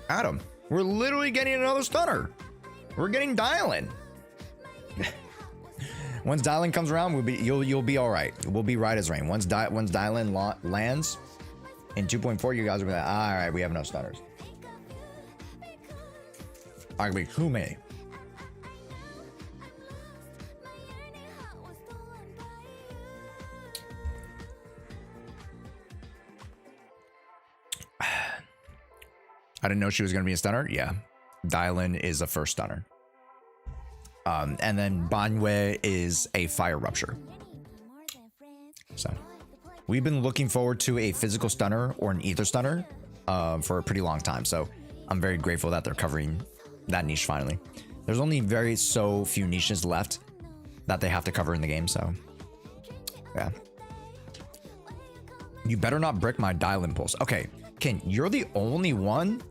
Adam, we're literally getting another stunner. We're getting Dylan. Once Dylan comes around, you'll be all right. We'll be right as rain. Once Dylan lands in 2.4, you guys will be like, all right, we have enough stunners. All right, wait, Hume. I didn't know she was going to be a stunner. Yeah. Dylan is a first stunner. And then Banwei is a fire rupture. So we've been looking forward to a physical stunner or an ether stunner for a pretty long time. So I'm very grateful that they're covering that niche finally. There's only so few niches left that they have to cover in the game. So yeah. You better not brick my dial impulse. Okay. Ken, you're the only one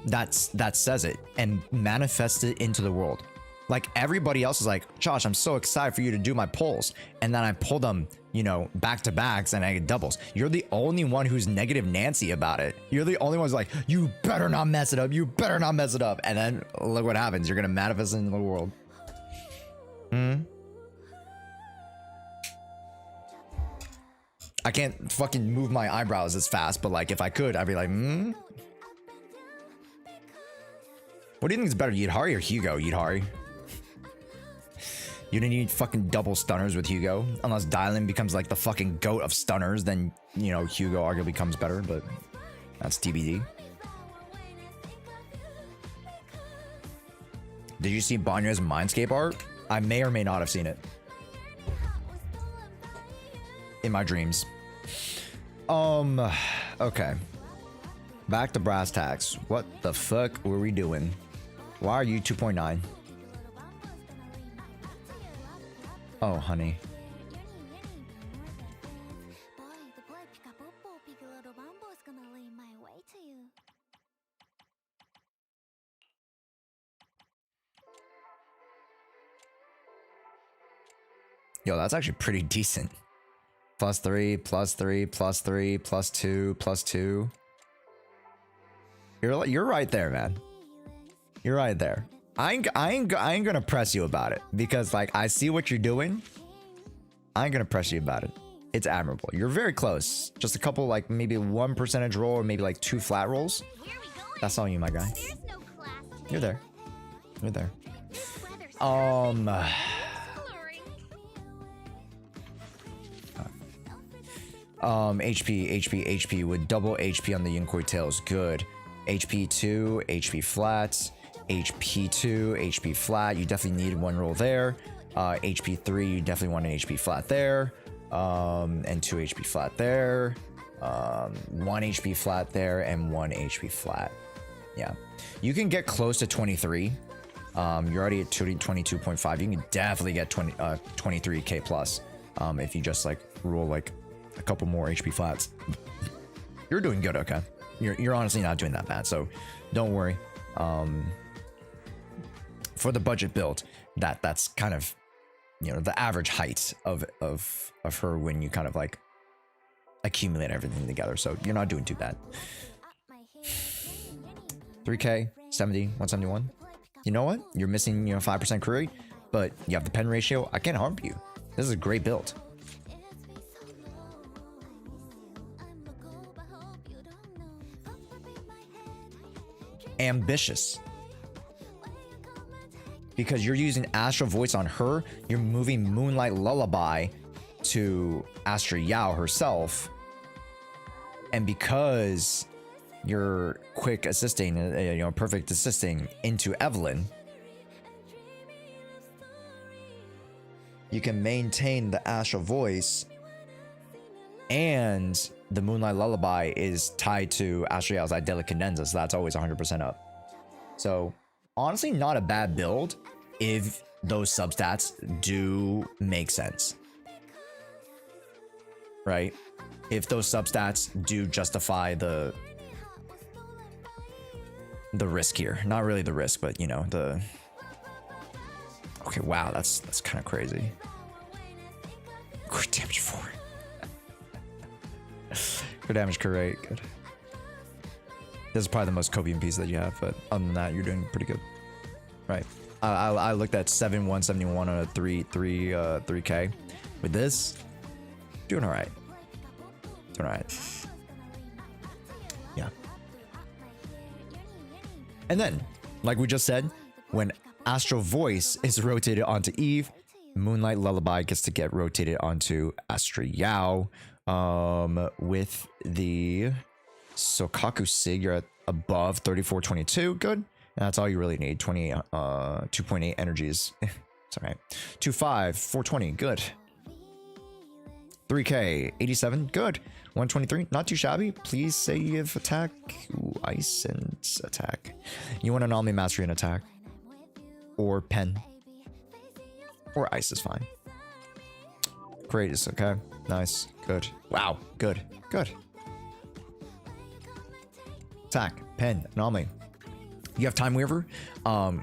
that says it and manifests it into the world. Like everybody else is like, Josh, I'm so excited for you to do my pulls. And then I pull them, you know, back to backs and I get doubles. You're the only one who's negative Nancy about it. You're the only one who's like, you better not mess it up. You better not mess it up. And then look what happens. You're going to manifest it in the world. I can't fucking move my eyebrows as fast, but like if I could, I'd be like, What do you think is better, Yidhari or Hugo? Yidhari. You didn't need fucking double stunners with Hugo. Unless Dylan becomes like the fucking goat of stunners, then, you know, Hugo arguably becomes better, but that's TBD. Did you see Banyo's Mindscape art? I may or may not have seen it. In my dreams. Okay. Back to brass tacks. What the fuck were we doing? Why are you 2.9? Oh, honey. Yo, that's actually pretty decent. +3, +3, +3, +2, +2. You're right there, man. You're right there. I ain't gonna press you about it because like I see what you're doing. I ain't gonna press you about it. It's admirable. You're very close. Just a couple like maybe 1% roll or maybe like 2 flat rolls. That's all you, my guy. You're there. You're there. HP with double HP on the Yinkoi tails. Good. HP 2, HP flat, HP 2, HP flat. You definitely need 1 roll there. HP 3, you definitely want an HP flat there. And 2 HP flat there. 1 HP flat there and 1 HP flat. Yeah. You can get close to 23. You're already at 22.5. You can definitely get 23k plus. If you just like roll like a couple more HP flats. You're doing good, okay? You're honestly not doing that bad, so don't worry. For the budget build, that's kind of, you know, the average height of her when you kind of like accumulate everything together. So you're not doing too bad. 3k, 70, 171. You know what? You're missing, you know, 5% crew rate, but you have the pen ratio. I can't harm you. This is a great build. Ambitious. Because you're using Astral Voice on her, you're moving Moonlight Lullaby to Astra Yao herself. And because you're quick assisting, you know, perfect assisting into Evelyn, you can maintain the Astral Voice, and the Moonlight Lullaby is tied to Astra Yao's Idyllic Cadenza, so that's always 100% up. So honestly, not a bad build if those substats do make sense, right? If those substats do justify the risk here. Not really the risk, but you know, the... Okay, wow, that's kind of crazy. Crit damage 4. Crit damage correct, good. This is probably the most copium piece that you have, but other than that, you're doing pretty good. Right. I looked at 7171 on a 3k. With this, doing all right. Doing all right. Yeah. And then, like we just said, when Astral Voice is rotated onto Eve, Moonlight Lullaby gets to get rotated onto Astra Yao. With the Sokaku Sig, you're at above 3422. Good. And that's all you really need. 2.8 energies. It's all right. 2.5, 420. Good. 3k, 87. Good. 123. Not too shabby. Please save attack. Ooh, ice and attack. You want anomaly mastery and attack, or pen, or ice is fine. Great. Is okay. Nice. Good. Wow. Good. Good. Attack. Pen. Anomaly. You have Time Weaver,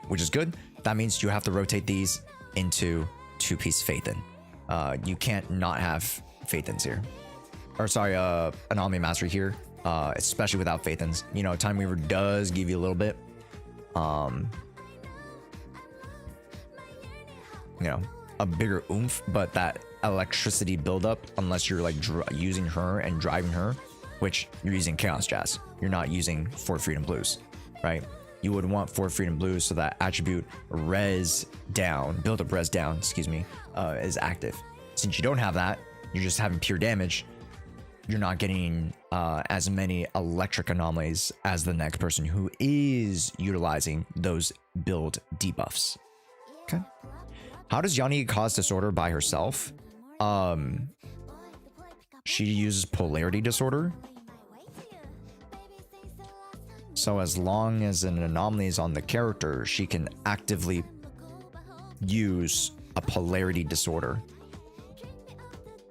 which is good. That means you have to rotate these into 2-piece Phaethon. You can't not have Phaethons here. Or sorry, Anomaly Mastery here, especially without Phaethons. You know, Time Weaver does give you a little bit. You know, a bigger oomph, but that electricity buildup, unless you're like using her and driving her, which you're using Chaos Jazz. You're not using For Freedom Blues, right? You would want For Freedom Blues so that attribute res down, build up res down, excuse me, is active. Since you don't have that, you're just having pure damage. You're not getting as many electric anomalies as the next person who is utilizing those build debuffs. Okay. How does Yanni cause disorder by herself? She uses polarity disorder. So as long as an anomaly is on the character, she can actively use a polarity disorder,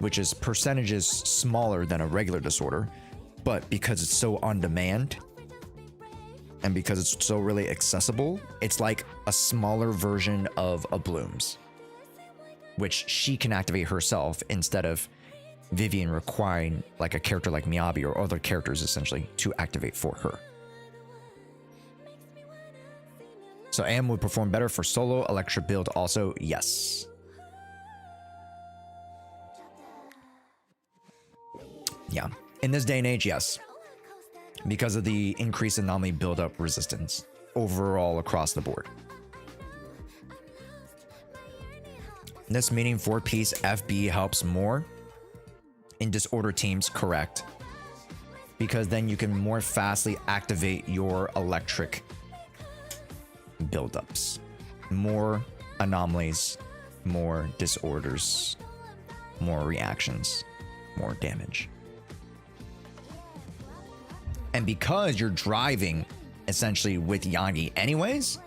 which is percentages smaller than a regular disorder, but because it's so on demand and because it's so really accessible, it's like a smaller version of a Bloom's, which she can activate herself instead of Vivian requiring like a character like Miyabi or other characters essentially to activate for her. So AM would perform better for solo electric build also, yes. Yeah, in this day and age, yes. Because of the increased anomaly buildup resistance overall across the board. This meaning 4-piece FB helps more in disorder teams, correct. Because then you can more fastly activate your electric buildups. More anomalies, more disorders, more reactions, more damage. And because you're driving essentially with Yanni anyways,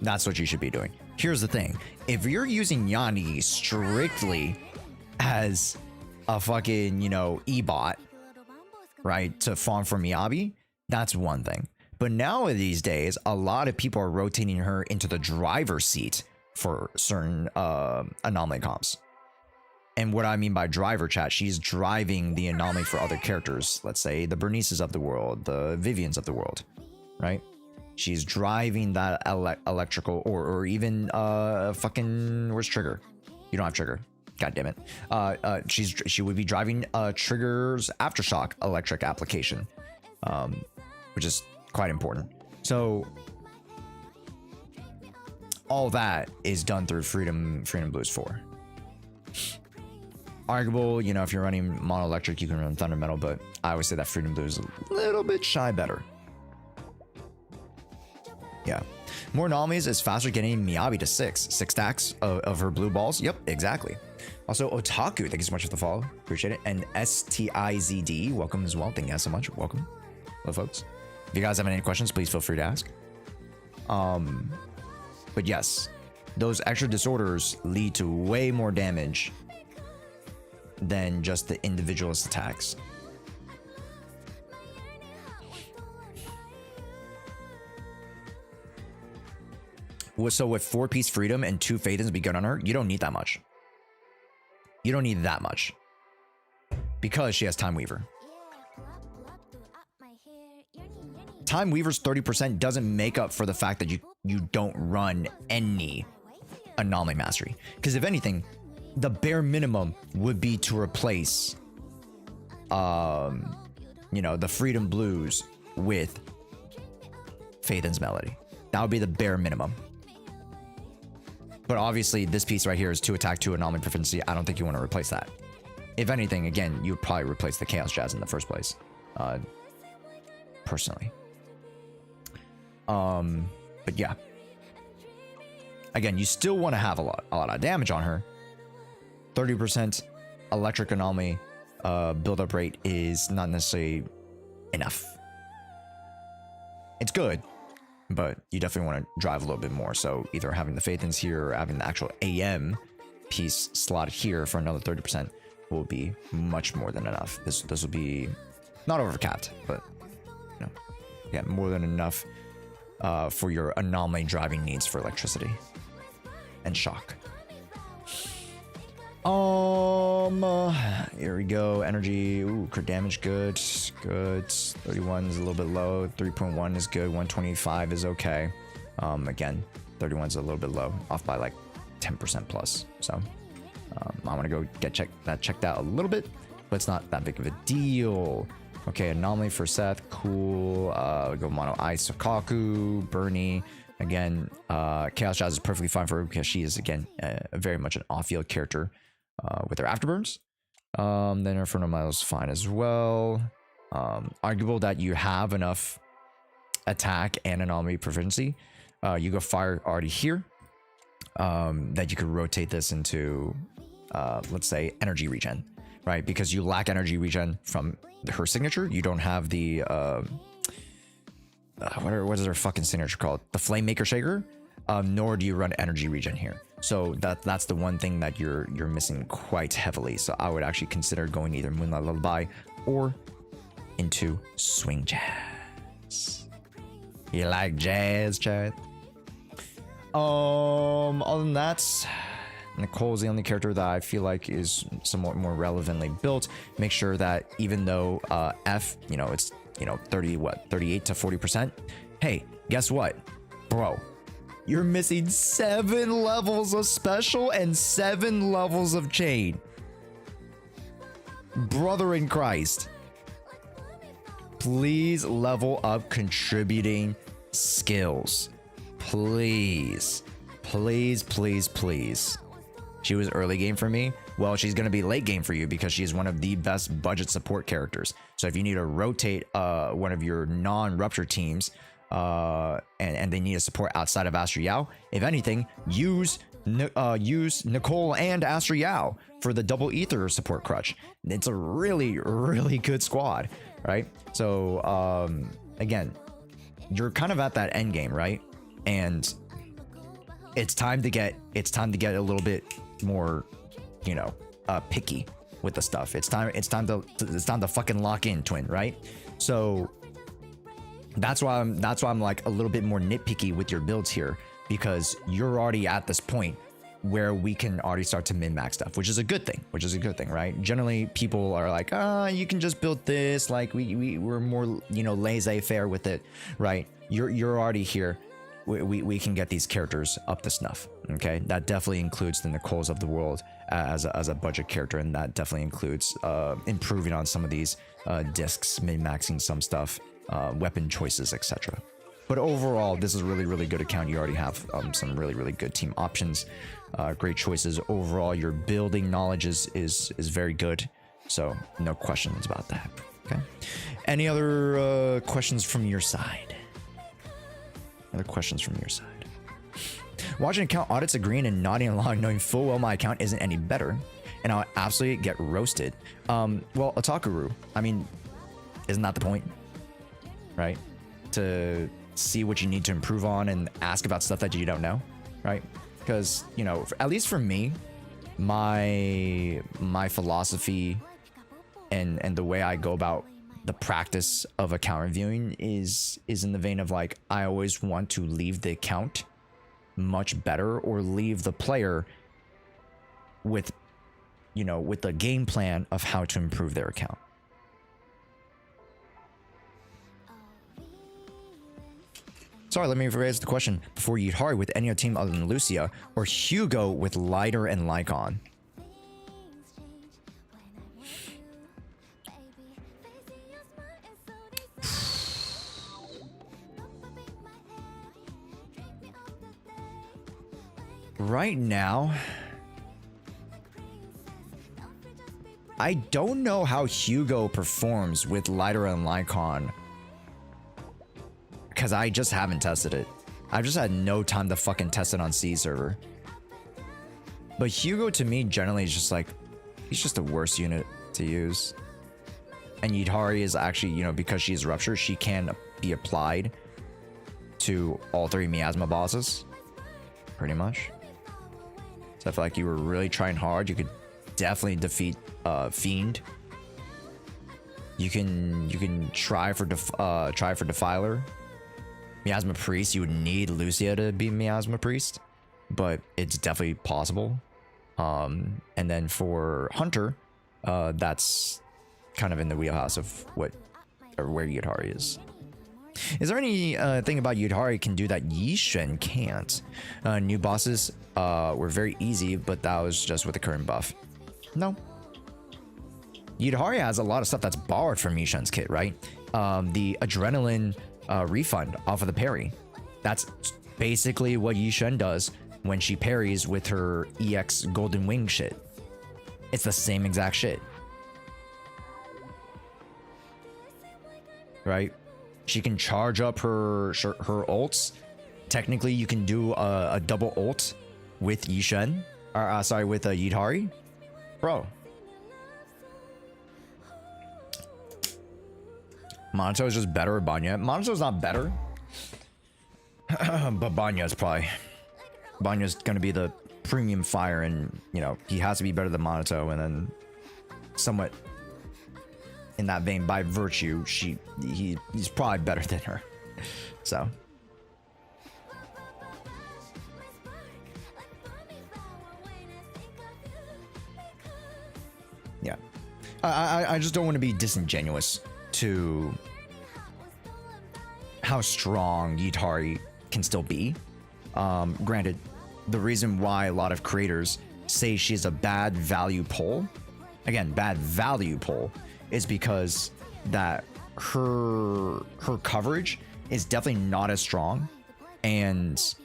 that's what you should be doing. Here's the thing. If you're using Yanni strictly as a fucking, you know, E-bot, right, to farm for Miyabi, that's one thing. But now these days, a lot of people are rotating her into the driver's seat for certain anomaly comps. And what I mean by driver, chat, she's driving the anomaly for other characters. Let's say the Bernices of the world, the Vivians of the world, right? She's driving that electrical or even fucking, where's Trigger? You don't have Trigger. God damn it. She would be driving Trigger's Aftershock electric application, which is quite important. So all that is done through Freedom Blues 4. Arguable, you know, if you're running mono electric, you can run Thunder Metal, but I would say that Freedom Blue is a little bit shy better. Yeah. More anomalies is faster getting Miyabi to 6 stacks of her blue balls. Yep, exactly. Also, Otaku, thank you so much for the follow. Appreciate it. And STIZD, welcome as well. Thank you guys so much. Welcome. Hello, folks. If you guys have any questions, please feel free to ask. But yes, those extra disorders lead to way more damage than just the individualist attacks. So with 4-piece Freedom and 2 Phaethons be good on her, you don't need that much. You don't need that much. Because she has Time Weaver. Time Weaver's 30% doesn't make up for the fact that you don't run any Anomaly Mastery. Because if anything, the bare minimum would be to replace you know, the Freedom Blues with Phaethon's Melody. That would be the bare minimum. But obviously this piece right here is 2 attack, 2 anomaly proficiency. I don't think you want to replace that. If anything, again, you would probably replace the Chaos Jazz in the first place. Personally. But yeah. Again, you still want to have a lot of damage on her. 30% electric anomaly build-up rate is not necessarily enough. It's good, but you definitely want to drive a little bit more. So either having the Phaethons here or having the actual AM piece slotted here for another 30% will be much more than enough. This will be not overcapped, but you know, yeah, more than enough for your anomaly driving needs for electricity and shock. Here we go. Energy. Ooh, crit damage. Good. 31 is a little bit low. 3.1 is good. 125 is okay. Again, 31 is a little bit low, off by like 10% plus. So I'm gonna go get checked out a little bit, but it's not that big of a deal. Okay, anomaly for Seth. Cool. Go mono ice. Sokaku, Bernie. Again, Chaos Jazz is perfectly fine for her because she is again very much an off-field character with her afterburns. Then Inferno Mile is fine as well. Arguable that you have enough attack and anomaly proficiency. You go fire already here. That you could rotate this into, let's say, energy regen, right? Because you lack energy regen from her signature. You don't have the what is her fucking signature called? The Flame Maker Shaker. Nor do you run energy regen here. So that's the one thing that you're missing quite heavily. So I would actually consider going either Moonlight Lullaby or into Swing Jazz. You like jazz, Chad? Other than that, Nicole's the only character that I feel like is somewhat more relevantly built. Make sure that even though F, it's 38 to 40%. Hey, guess what, bro? You're missing 7 levels of special and 7 levels of chain. Brother in Christ. Please level up contributing skills. Please. Please, please, please. She was early game for me. Well, she's going to be late game for you because she's one of the best budget support characters. So if you need to rotate one of your non-rupture teams, and they need a support outside of Astro Yao, if anything, use Nicole and Astro Yao for the double ether support crutch. It's a really, really good squad, right? So again, you're kind of at that end game, right? And it's time to get a little bit more, picky with the stuff. It's time to fucking lock in, twin, right? So that's why I'm like a little bit more nitpicky with your builds here, because you're already at this point where we can already start to min-max stuff, which is a good thing, right? Generally, people are like, you can just build this, like we're more, laissez-faire with it, right? You're already here. We can get these characters up to snuff. Okay, that definitely includes the Nicoles of the world as a budget character, and that definitely includes improving on some of these discs, min-maxing some stuff, weapon choices, etc. But overall, this is a really, really good account. You already have some really, really good team options, great choices. Overall, your building knowledge is very good, so no questions about that. Okay, any other questions from your side? Other questions from your side? Watching account audits agreeing and nodding along, knowing full well my account isn't any better, and I'll absolutely get roasted. Well, Otakuru, I mean, isn't that the point, right? To see what you need to improve on and ask about stuff that you don't know, right? Because, at least for me, my philosophy and the way I go about the practice of account reviewing is in the vein of like, I always want to leave the account much better, or leave the player with a game plan of how to improve their account. Sorry, let me rephrase the question. Before you'd hard with any other team other than Lucia, or Hugo with Lighter and Lycon? Right now, I don't know how Hugo performs with Lighter and Lycon, because I just haven't tested it. I've just had no time to fucking test it on C server. But Hugo to me generally is just like, he's just a worse unit to use. And Yidhari is actually, because she's Rupture, she can be applied to all 3 Miasma bosses, pretty much. So I feel like you were really trying hard, you could definitely defeat Fiend. You can try for Defiler. Miasma Priest, you would need Lucia to be Miasma Priest, but it's definitely possible. And then for Hunter, that's kind of in the wheelhouse of what or where Yudhari is. Is there any thing about Yudhari can do that Yishen can't? New bosses were very easy, but that was just with the current buff. No. Yudhari has a lot of stuff that's borrowed from Yishen's kit, right? The adrenaline refund off of the parry. That's basically what Yishen does when she parries with her EX Golden Wing shit. It's the same exact shit. Right? She can charge up her ults. Technically, you can do a double ult with Yishen. Or, sorry, with Yudhari. Bro. Monato is just better or Banya. Monato's not better. But Banya is probably... Banya's gonna be the premium fire, and you know he has to be better than Monato, and then somewhat in that vein, by virtue, he's probably better than her. So yeah, I just don't want to be disingenuous to how strong Yutari can still be. Granted, the reason why a lot of creators say she's a bad value pull, again, bad value pull, is because that her coverage is definitely not as strong, and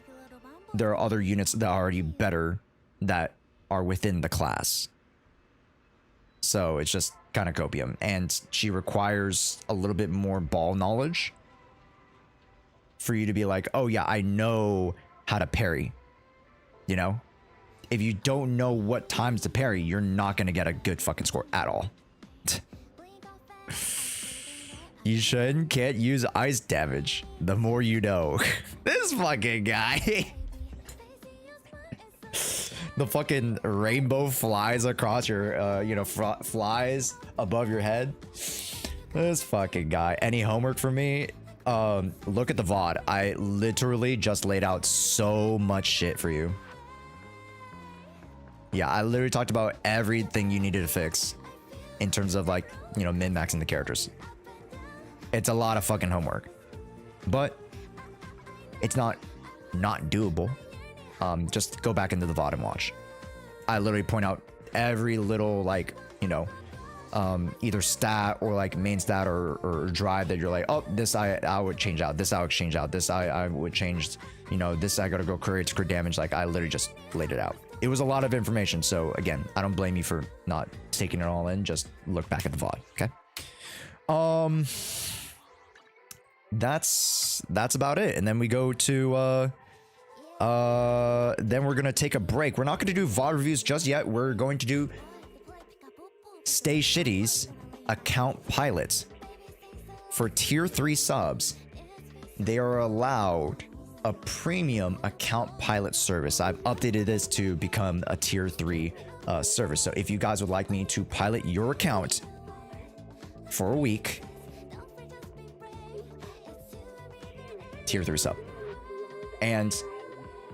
there are other units that are already better that are within the class. So it's just kind of copium, and she requires a little bit more ball knowledge for you to be like, oh yeah, I know how to parry. You know, if you don't know what times to parry, you're not gonna get a good fucking score at all. You can't use ice damage. The more you know. This fucking guy. The fucking rainbow flies across your, you know, flies above your head. This fucking guy. Any homework for me? Look at the VOD. I literally just laid out so much shit for you. Yeah, I literally talked about everything you needed to fix in terms of, like, you know, min-maxing the characters. It's a lot of fucking homework, but it's not doable. Just go back into the VOD and watch. I literally point out every little, like, you know, either stat or like main stat or drive that you're like, oh, this I would change out, this I would change out, this I would change, you know, this I gotta go create crit damage. Like, I literally just laid it out. It was a lot of information, so again, I don't blame you for not taking it all in. Just look back at the VOD, okay? That's about it. And then we go to then we're gonna take a break. We're not gonna do VOD reviews just yet. We're going to do Stay Shitty's account pilots. For tier 3 subs, they are allowed a premium account pilot service. I've updated this to become a tier 3 service. So if you guys would like me to pilot your account for a week, tier 3 sub. And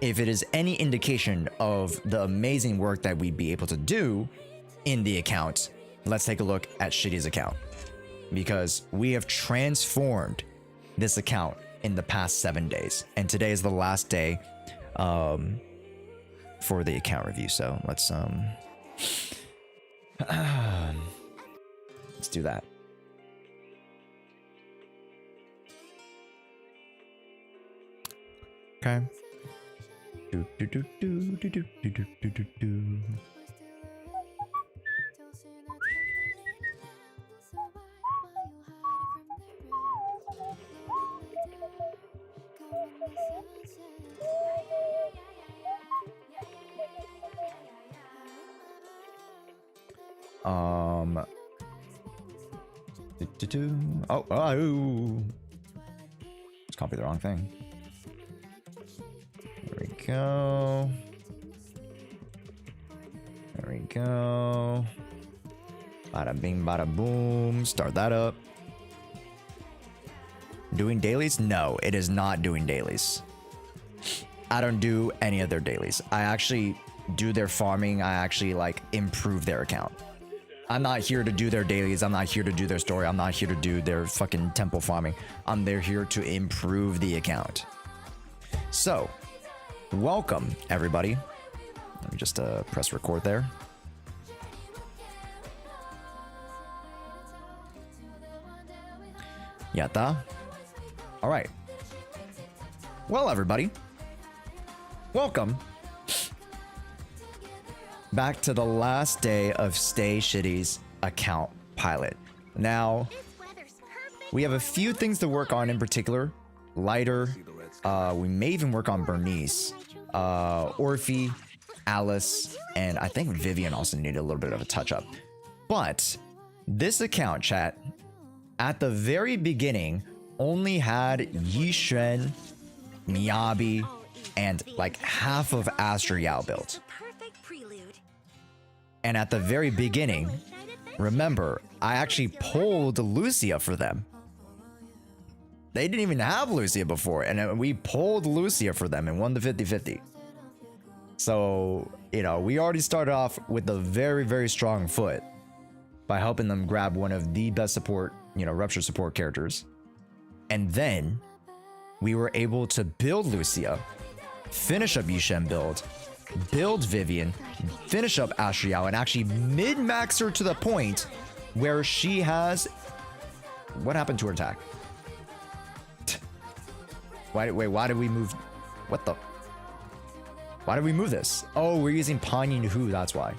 if it is any indication of the amazing work that we'd be able to do in the account, let's take a look at Shitty's account, because we have transformed this account in the past 7 days, and today is the last day for the account review. So let's do that. Okay. Oh, just copy the wrong thing. There we go. There we go. Bada bing, bada boom. Start that up. doing dailies? No, it is not doing dailies. I don't do any of their dailies. I actually do their farming. I actually like improve their account. I'm not here to do their dailies. I'm not here to do their story. I'm not here to do their fucking temple farming. I'm there here to improve the account. So, welcome everybody. Let me just press record there. Yatta. All right. Well, everybody, welcome back to the last day of Stay Shitty's account pilot. Now, we have a few things to work on in particular. Lighter. We may even work on Bernice, Orphe, Alice, and I think Vivian also needed a little bit of a touch up. But this account, chat, at the very beginning only had Yixuan, Miyabi, and like half of Astriel built. And at the very beginning, remember, I actually pulled Lucia for them. They didn't even have Lucia before, and we pulled Lucia for them and won the 50-50. So, you know, we already started off with a very, very strong foot by helping them grab one of the best support, you know, Rupture support characters. And then we were able to build Lucia, finish up Yixuan build Vivian, finish up Astriel, and actually mid-max her to the point where she has... What happened to her attack? Why did we move... What the... Why did we move this? Oh, we're using Panyin Hu, that's why.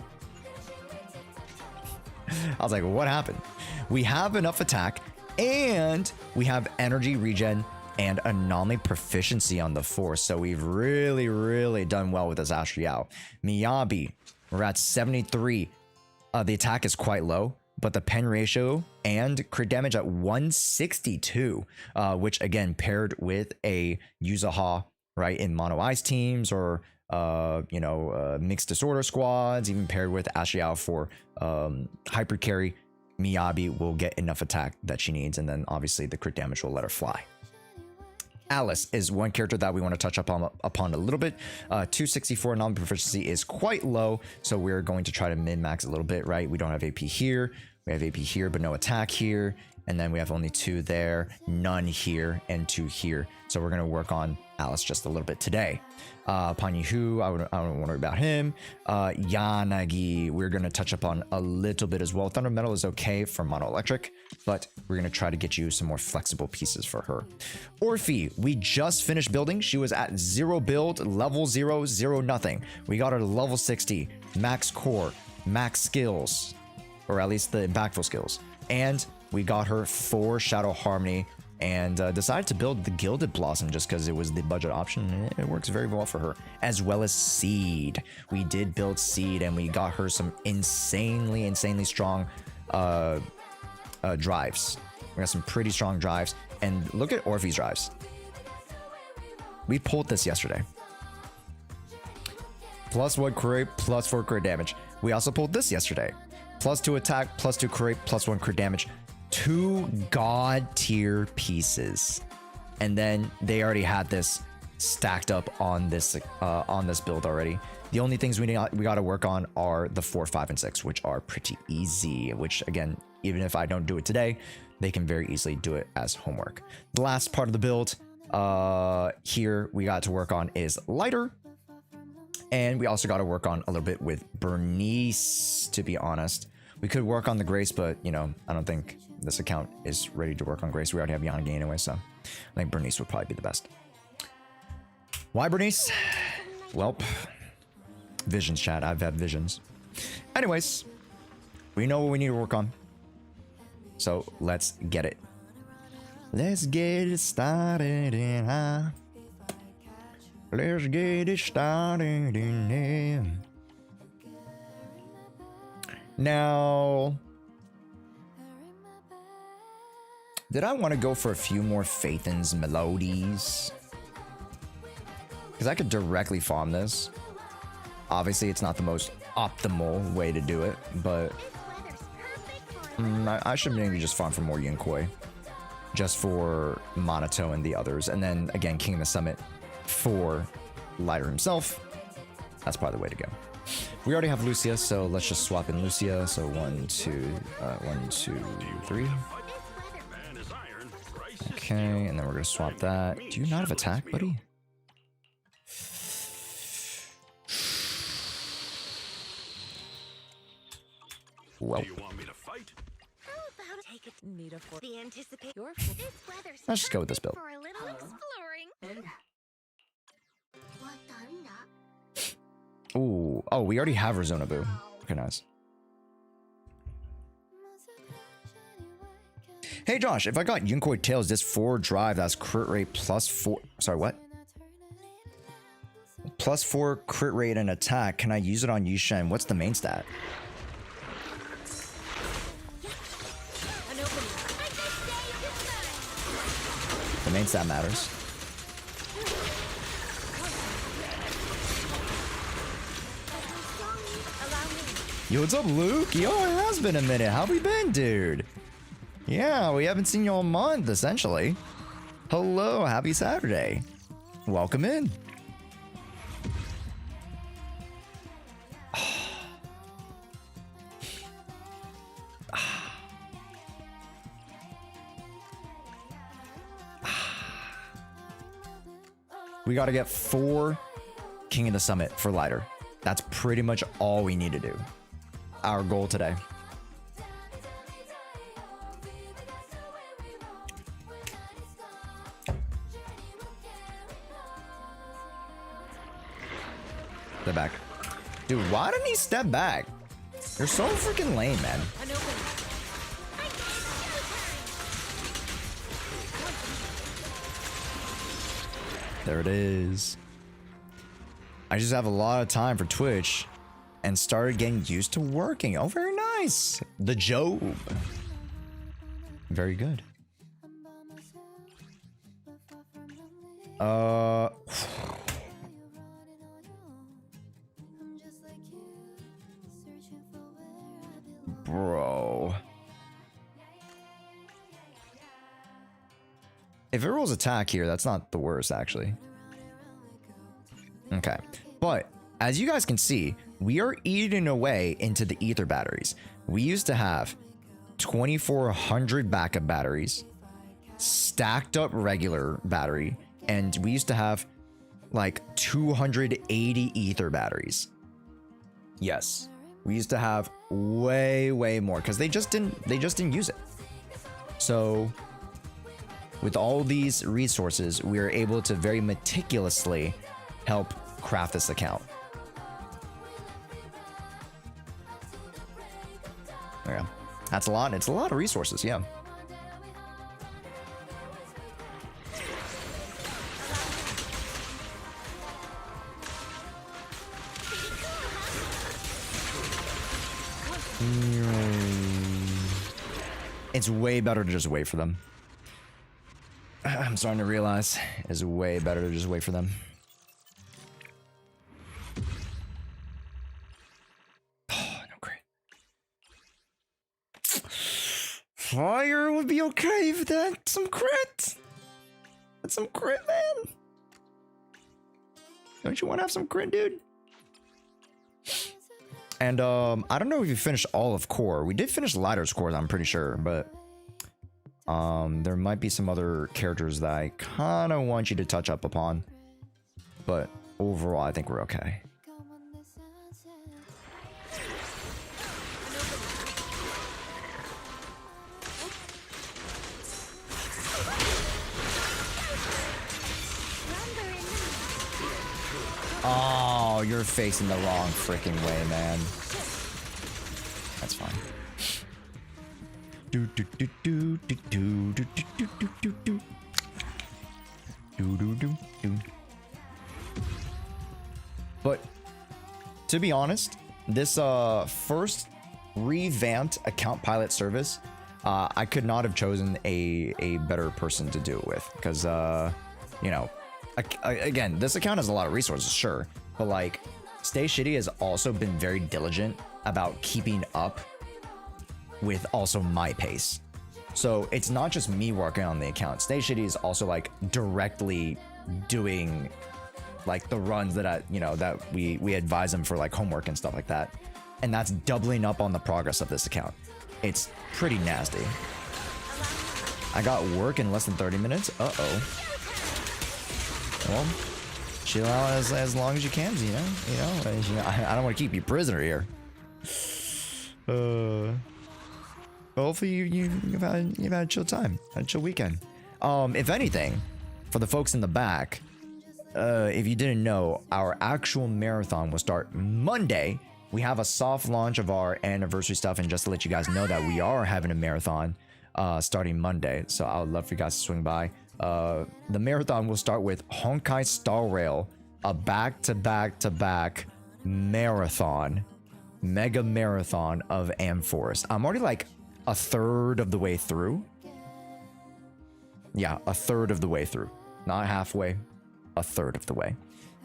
I was like, what happened? We have enough attack, and we have energy regen and anomaly proficiency on the force. So we've really, really done well with this Astriel. Miyabi, we're at 73. The attack is quite low, but the pen ratio and crit damage at 162, which again, paired with a Yuzaha, right, in mono ice teams or you know, mixed disorder squads, even paired with Astriel for hyper carry, Miyabi will get enough attack that she needs, and then obviously the crit damage will let her fly. Alice is one character that we want to touch upon a little bit. 264 non-proficiency is quite low, so we're going to try to min-max a little bit, right? We don't have AP here. We have AP here, but no attack here. And then we have only 2 there, none here, and 2 here. So we're going to work on Alice just a little bit today. Panyin Hu, I don't worry about him. Yanagi, we're going to touch upon a little bit as well. Thunder Metal is okay for Mono Electric, but we're going to try to get you some more flexible pieces for her. Orphe, we just finished building. She was at 0 build, level 0, 0 nothing. We got her to level 60, max core, max skills, or at least the impactful skills. And we got her 4 Shadow Harmony and decided to build the Gilded Blossom just because it was the budget option. And it works very well for her, as well as Seed. We did build Seed, and we got her some insanely strong drives. We got some pretty strong drives. And look at Orphe's drives. We pulled this yesterday. +1 crit, +4 crit damage. We also pulled this yesterday. +2 attack, +2 crit, +1 crit damage. 2 god tier pieces, and then they already had this stacked up on this build already. The only things we got to work on are the 4, 5, and 6, which are pretty easy. Which again, even if I don't do it today, they can very easily do it as homework. The last part of the build here we got to work on is lighter, and we also got to work on a little bit with Bernice. To be honest, we could work on the Grace, but you know, I don't think this account is ready to work on Grace. We already have Yanagi anyway, so I think Bernice would probably be the best. Why Bernice? Welp. Visions, chat. I've had visions. Anyways, we know what we need to work on. So let's get it. Let's get it started in high. Let's get it started in here. Now, did I want to go for a few more Phaethon's Melodies? Because I could directly farm this. Obviously, it's not the most optimal way to do it, but I should maybe just farm for more Yinkoi. just for Monato and the others. And then again, King of the Summit for Lighter himself. That's probably the way to go. We already have Lucia, so let's just swap in Lucia. So 1, 2, 3. Okay, and then we're gonna swap that. Do you not have attack, buddy? Well, Do you want me to fight? How about take it Need a for the anticipate your this weather's let's just go with this build. for a little exploring. Ooh, oh, we already have Rezonabu. Okay, nice. Hey Josh, if I got Yunkoi Tails this 4 drive, that's crit rate plus 4. Sorry, what? Plus 4 crit rate and attack. Can I use it on Yushen? What's the main stat? The main stat matters. Yo, what's up, Luke? Yo, it has been a minute. How we been, dude? Yeah, we haven't seen you all month, essentially. Hello, happy Saturday. Welcome in. We got to get 4 King of the Summit for Lighter. That's pretty much all we need to do. Our goal today. Step back. Dude, why didn't he step back? You're so freaking lame, man. There it is. I just have a lot of time for Twitch and started getting used to working. Oh, very nice. The Job. Very good. Bro. If it rolls attack here, that's not the worst, actually. Okay. But, as you guys can see, we are eating away into the ether batteries. We used to have 2,400 backup batteries, stacked up regular battery, and we used to have like 280 ether batteries. Yes. We used to have way more because they just didn't use it. So with all these resources, we are able to very meticulously help craft this account. Yeah, that's a lot. It's a lot of resources. Yeah. It's way better to just wait for them. I'm starting to realize it's way better to just wait for them. Oh, no crit. Fire would be okay if that's some crit. That's some crit, man. Don't you want to have some crit, dude? And I don't know if you finished all of core. We did finish Lighter's core, I'm pretty sure, but there might be some other characters that I kind of want you to touch up upon. But overall, I think we're okay. Oh, you're facing the wrong freaking way, man. That's fine. Do do do do do do do do do do do do do do do. But to be honest, this first revamped account pilot service, I could not have chosen a better person to do it with, because you know, again, this account has a lot of resources, sure, but like Stay Shitty has also been very diligent about keeping up with also my pace. So it's not just me working on the account. Stay Shitty is also like directly doing like the runs that that we advise them for like homework and stuff like that. And that's doubling up on the progress of this account. It's pretty nasty. I got work in less than 30 minutes. Uh-oh. Well, chill out as long as you can, you know. I don't want to keep you prisoner here. Hopefully you've had a chill time, a chill weekend. If anything, for the folks in the back, if you didn't know, our actual marathon will start Monday. We have a soft launch of our anniversary stuff, and just to let you guys know that we are having a marathon starting Monday. So I would love for you guys to swing by. The marathon will start with Honkai Star Rail, a back-to-back-to-back marathon, mega marathon of Amforest. I'm already like a third of the way through. Yeah, a third of the way through. Not halfway, a third of the way.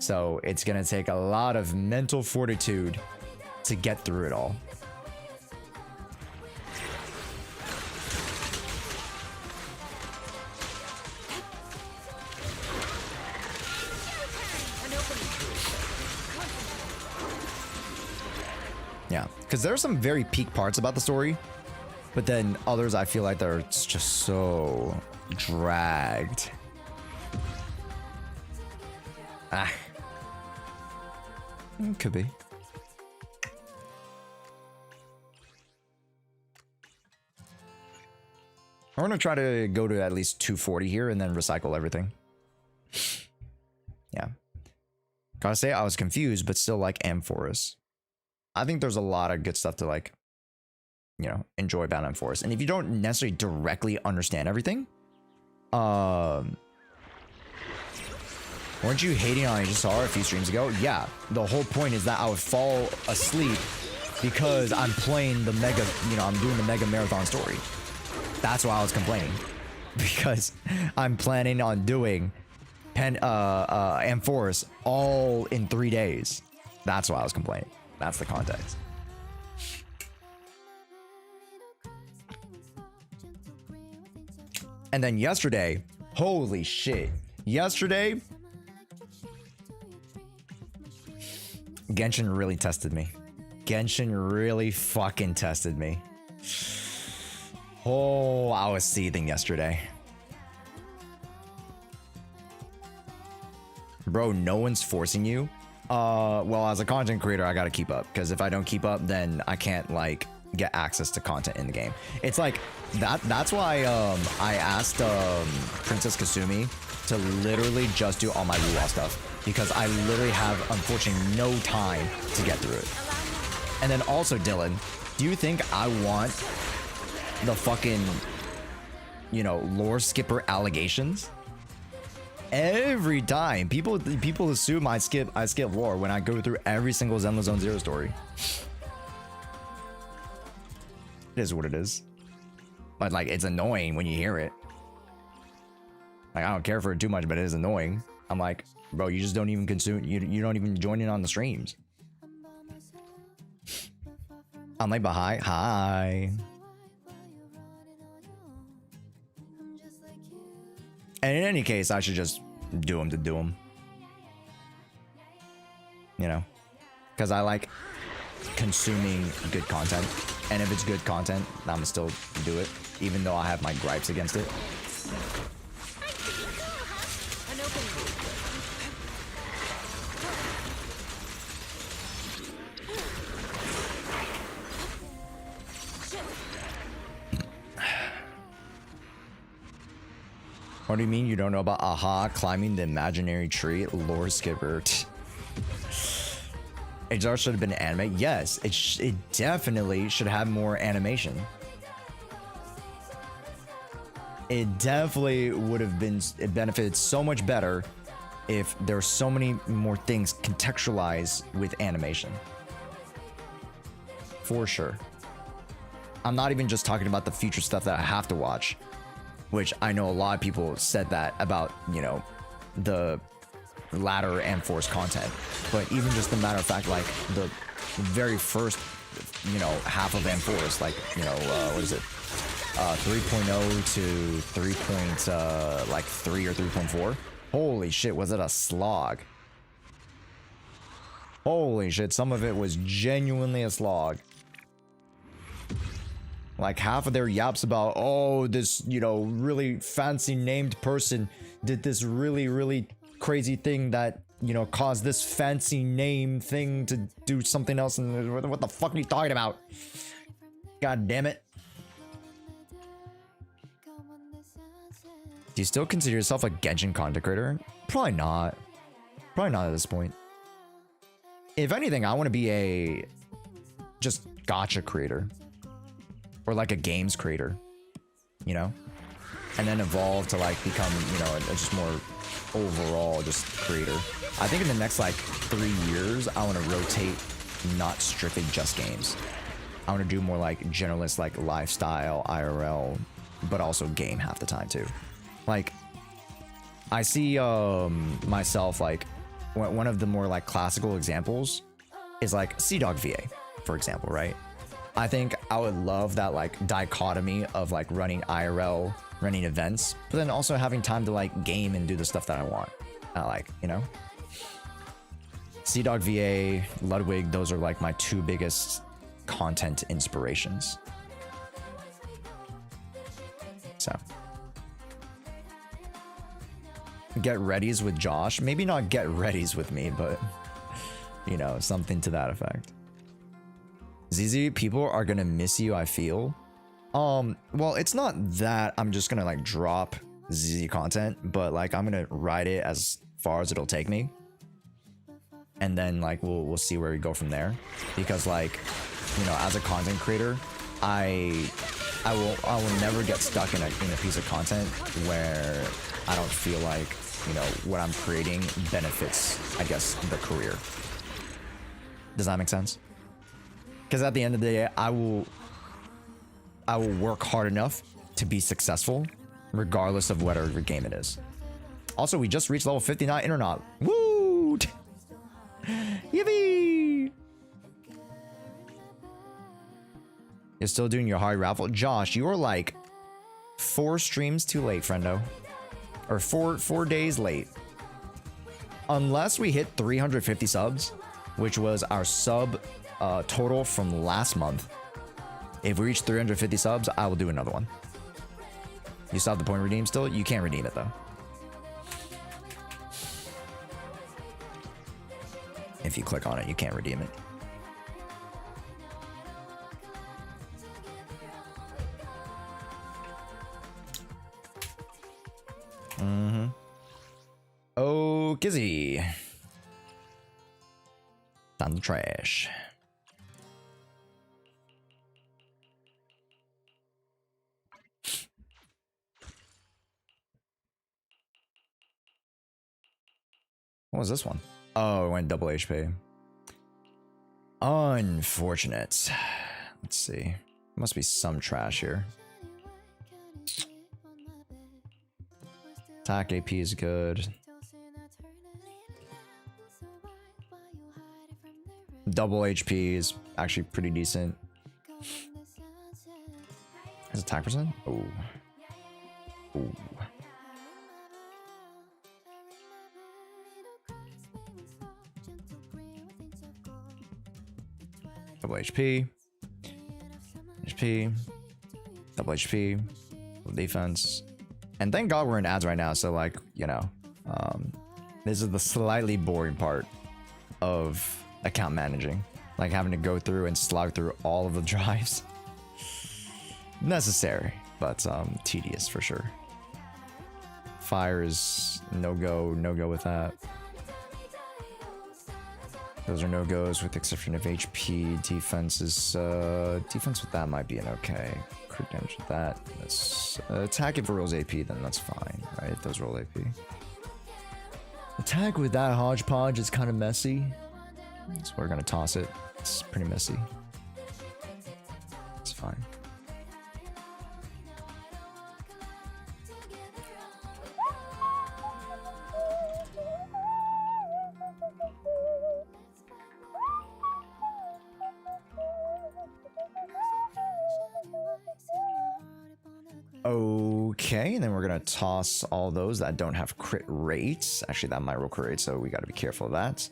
So it's gonna take a lot of mental fortitude to get through it all. Yeah, because there are some very peak parts about the story, but then others I feel like they're just so dragged. Could be. I'm gonna try to go to at least 240 here and then recycle everything. Yeah. Gotta say, I was confused, but still like Amforest. I think there's a lot of good stuff to like, enjoy about Amforest. And if you don't necessarily directly understand everything, weren't you hating on HSR a few streams ago? Yeah, the whole point is that I would fall asleep because I'm playing the mega, I'm doing the mega marathon story. That's why I was complaining, because I'm planning on doing Amforest all in 3 days. That's why I was complaining. That's the context. And then yesterday, holy shit. Yesterday, Genshin really tested me. Genshin really fucking tested me. Oh, I was seething yesterday. Bro, no one's forcing you. Well, as a content creator, I gotta keep up, because if I don't keep up, then I can't like get access to content in the game. It's like that's why I asked Princess Kasumi to literally just do all my Luau stuff, because I literally have unfortunately no time to get through it. And then also, Dylan, do you think I want the fucking lore skipper allegations? Every time people assume I skip lore when I go through every single Zenless Zone Zero story. It is what it is. But like, it's annoying when you hear it. Like, I don't care for it too much, but it is annoying. I'm like, bro, you just don't even consume, you don't even join in on the streams. I'm like, but hi. And in any case, I should just do them to do them. Because I like consuming good content. And if it's good content, I'm gonna still do it, even though I have my gripes against it. What do you mean you don't know about Aha climbing the imaginary tree? Lore skipper. HR should have been anime. Yes, it definitely should have more animation. It definitely would have been, it benefited so much better if there's so many more things contextualized with animation. For sure. I'm not even just talking about the future stuff that I have to watch, which I know a lot of people said that about, the latter Amforest content. But even just the matter of fact, like the very first, half of Amforest, like, what is it? 3.0 to 3 or 3.4. Holy shit, was it a slog? Holy shit, some of it was genuinely a slog. Like half of their yaps about, oh, this, you know, really fancy named person did this really crazy thing that, you know, caused this fancy name thing to do something else. And what the fuck are you talking about? God damn it. Do you still consider yourself a Genshin content creator? Probably not. Probably not at this point. If anything, I want to be a just gacha creator. Or like a games creator, you know? And then evolve to like become, you know, a just more overall just creator. I think in the next like 3 years, I want to rotate not strictly just games. I want to do more like generalist, like lifestyle, IRL, but also game half the time too. Like, I see myself like, one of the more like classical examples is like Sea-Dog VA, for example, right? I think I would love that like dichotomy of like running IRL, running events, but then also having time to like game and do the stuff that I want. I like, you know? Sea-Dog VA, Ludwig, those are like my 2 biggest content inspirations. So. Get readies with Josh. Maybe not get readies with me, but you know, something to that effect. ZZ, people are gonna miss you, I feel. Well, it's not that I'm just gonna like drop ZZ content, but like I'm gonna ride it as far as it'll take me. And then like we'll see where we go from there. Because like, you know, as a content creator, I will never get stuck in a piece of content where I don't feel like, you know, what I'm creating benefits, I guess, the career. Does that make sense? Because at the end of the day, I will work hard enough to be successful, regardless of whatever game it is. Also, we just reached level 59 Internet. Woo! Yippee! You're still doing your hard raffle? Josh, you are like 4 streams too late, friendo. Or 4 days late. Unless we hit 350 subs, which was our sub total from last month. If we reach 350 subs, I will do another one. You still have the point redeem still? You can't redeem it though. If you click on it, you can't redeem it. Oh, Kizzy. Time to trash. What was this one? Oh, it went double HP. Unfortunate. Let's see. Must be some trash here. Attack AP is good. Double HP is actually pretty decent. His attack percent? Oh. Ooh. Double HP. HP. Double HP. Defense. And thank God we're in ads right now, so like, you know, this is the slightly boring part of account managing. Like having to go through and slog through all of the drives. Necessary, but tedious for sure. Fire is no go with that. Those are no goes with the exception of HP. Defense is defense with that might be an okay. Crit damage with that. That's attack if it rolls AP, then that's fine, right? If those roll AP. Attack with that hodgepodge is kind of messy. So we're gonna toss it. It's pretty messy. It's fine. Okay, and then we're gonna toss all those that don't have crit rates. Actually, that might roll crit rate, so we gotta be careful of that.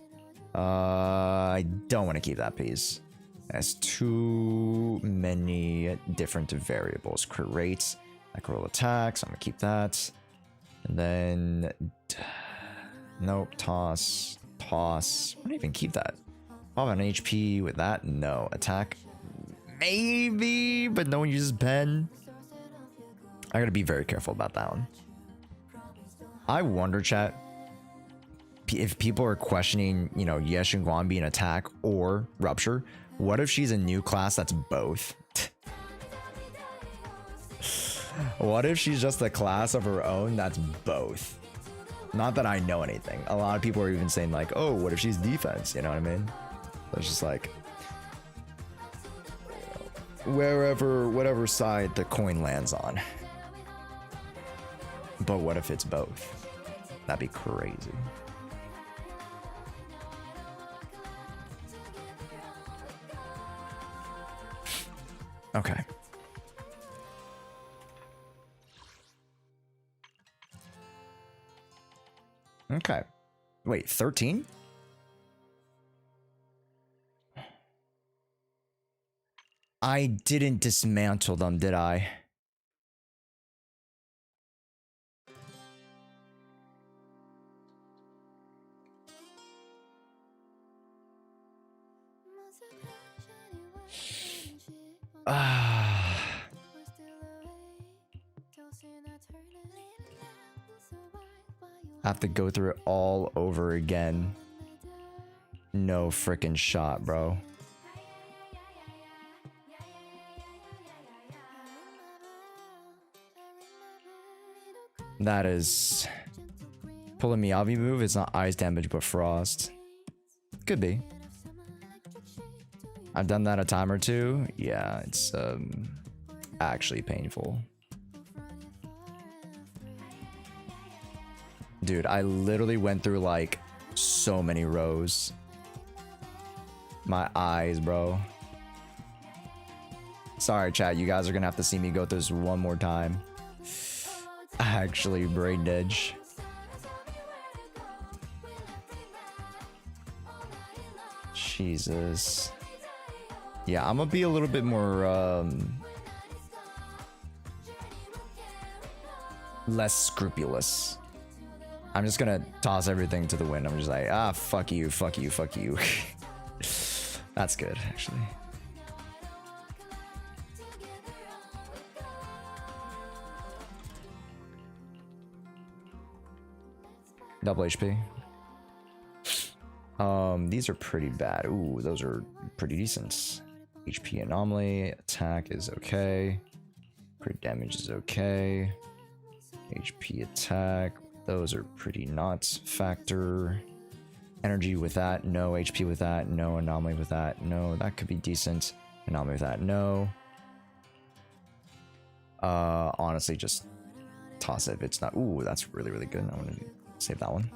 I don't want to keep that piece. That's too many different variables. Crit rates, I can roll attacks. I'm gonna keep that. And then, nope, toss. I don't even keep that. Pop an HP with that? No. Attack? Maybe, but no one uses pen. I gotta be very careful about that one. I wonder, chat, if people are questioning, you know, Yeshin Guan being attack or rupture, what if she's a new class that's both? What if she's just a class of her own that's both? Not that I know anything. A lot of people are even saying like, oh, what if she's defense? You know what I mean? So it's just like, whatever side the coin lands on. But what if it's both? That'd be crazy. Okay. Okay. Wait, 13? I didn't dismantle them, did I? I have to go through it all over again. No freaking shot, bro. That is pulling Miyabi move. It's not ice damage, but frost. Could be. I've done that a time or two. Yeah, it's actually painful. Dude, I literally went through like so many rows. My eyes, bro. Sorry, chat. You guys are gonna have to see me go through this one more time. Actually, brain dead. Jesus. Yeah, I'm gonna be a little bit more less scrupulous. I'm just gonna toss everything to the wind. I'm just like, ah, fuck you, fuck you, fuck you. That's good, actually. Double HP. These are pretty bad. Ooh, those are pretty decent. HP anomaly, attack is okay. Crit damage is okay. HP attack, those are pretty not factor. Energy with that, no. HP with that, no. Anomaly with that, no. That could be decent. Anomaly with that, no. Honestly, just toss it if it's not. Ooh, that's really, really good. I want to save that one.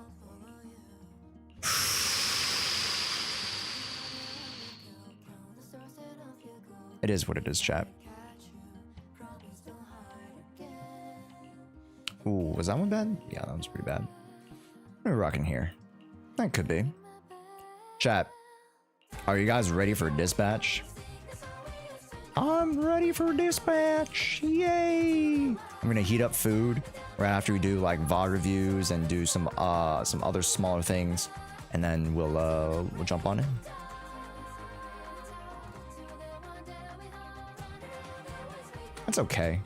It is what it is, chat. Ooh, was that one bad? Yeah, that was pretty bad. What are we rocking here? That could be. Chat, are you guys ready for dispatch? I'm ready for dispatch. Yay! I'm gonna heat up food right after we do like VOD reviews and do some other smaller things, and then we'll jump on in. That's okay.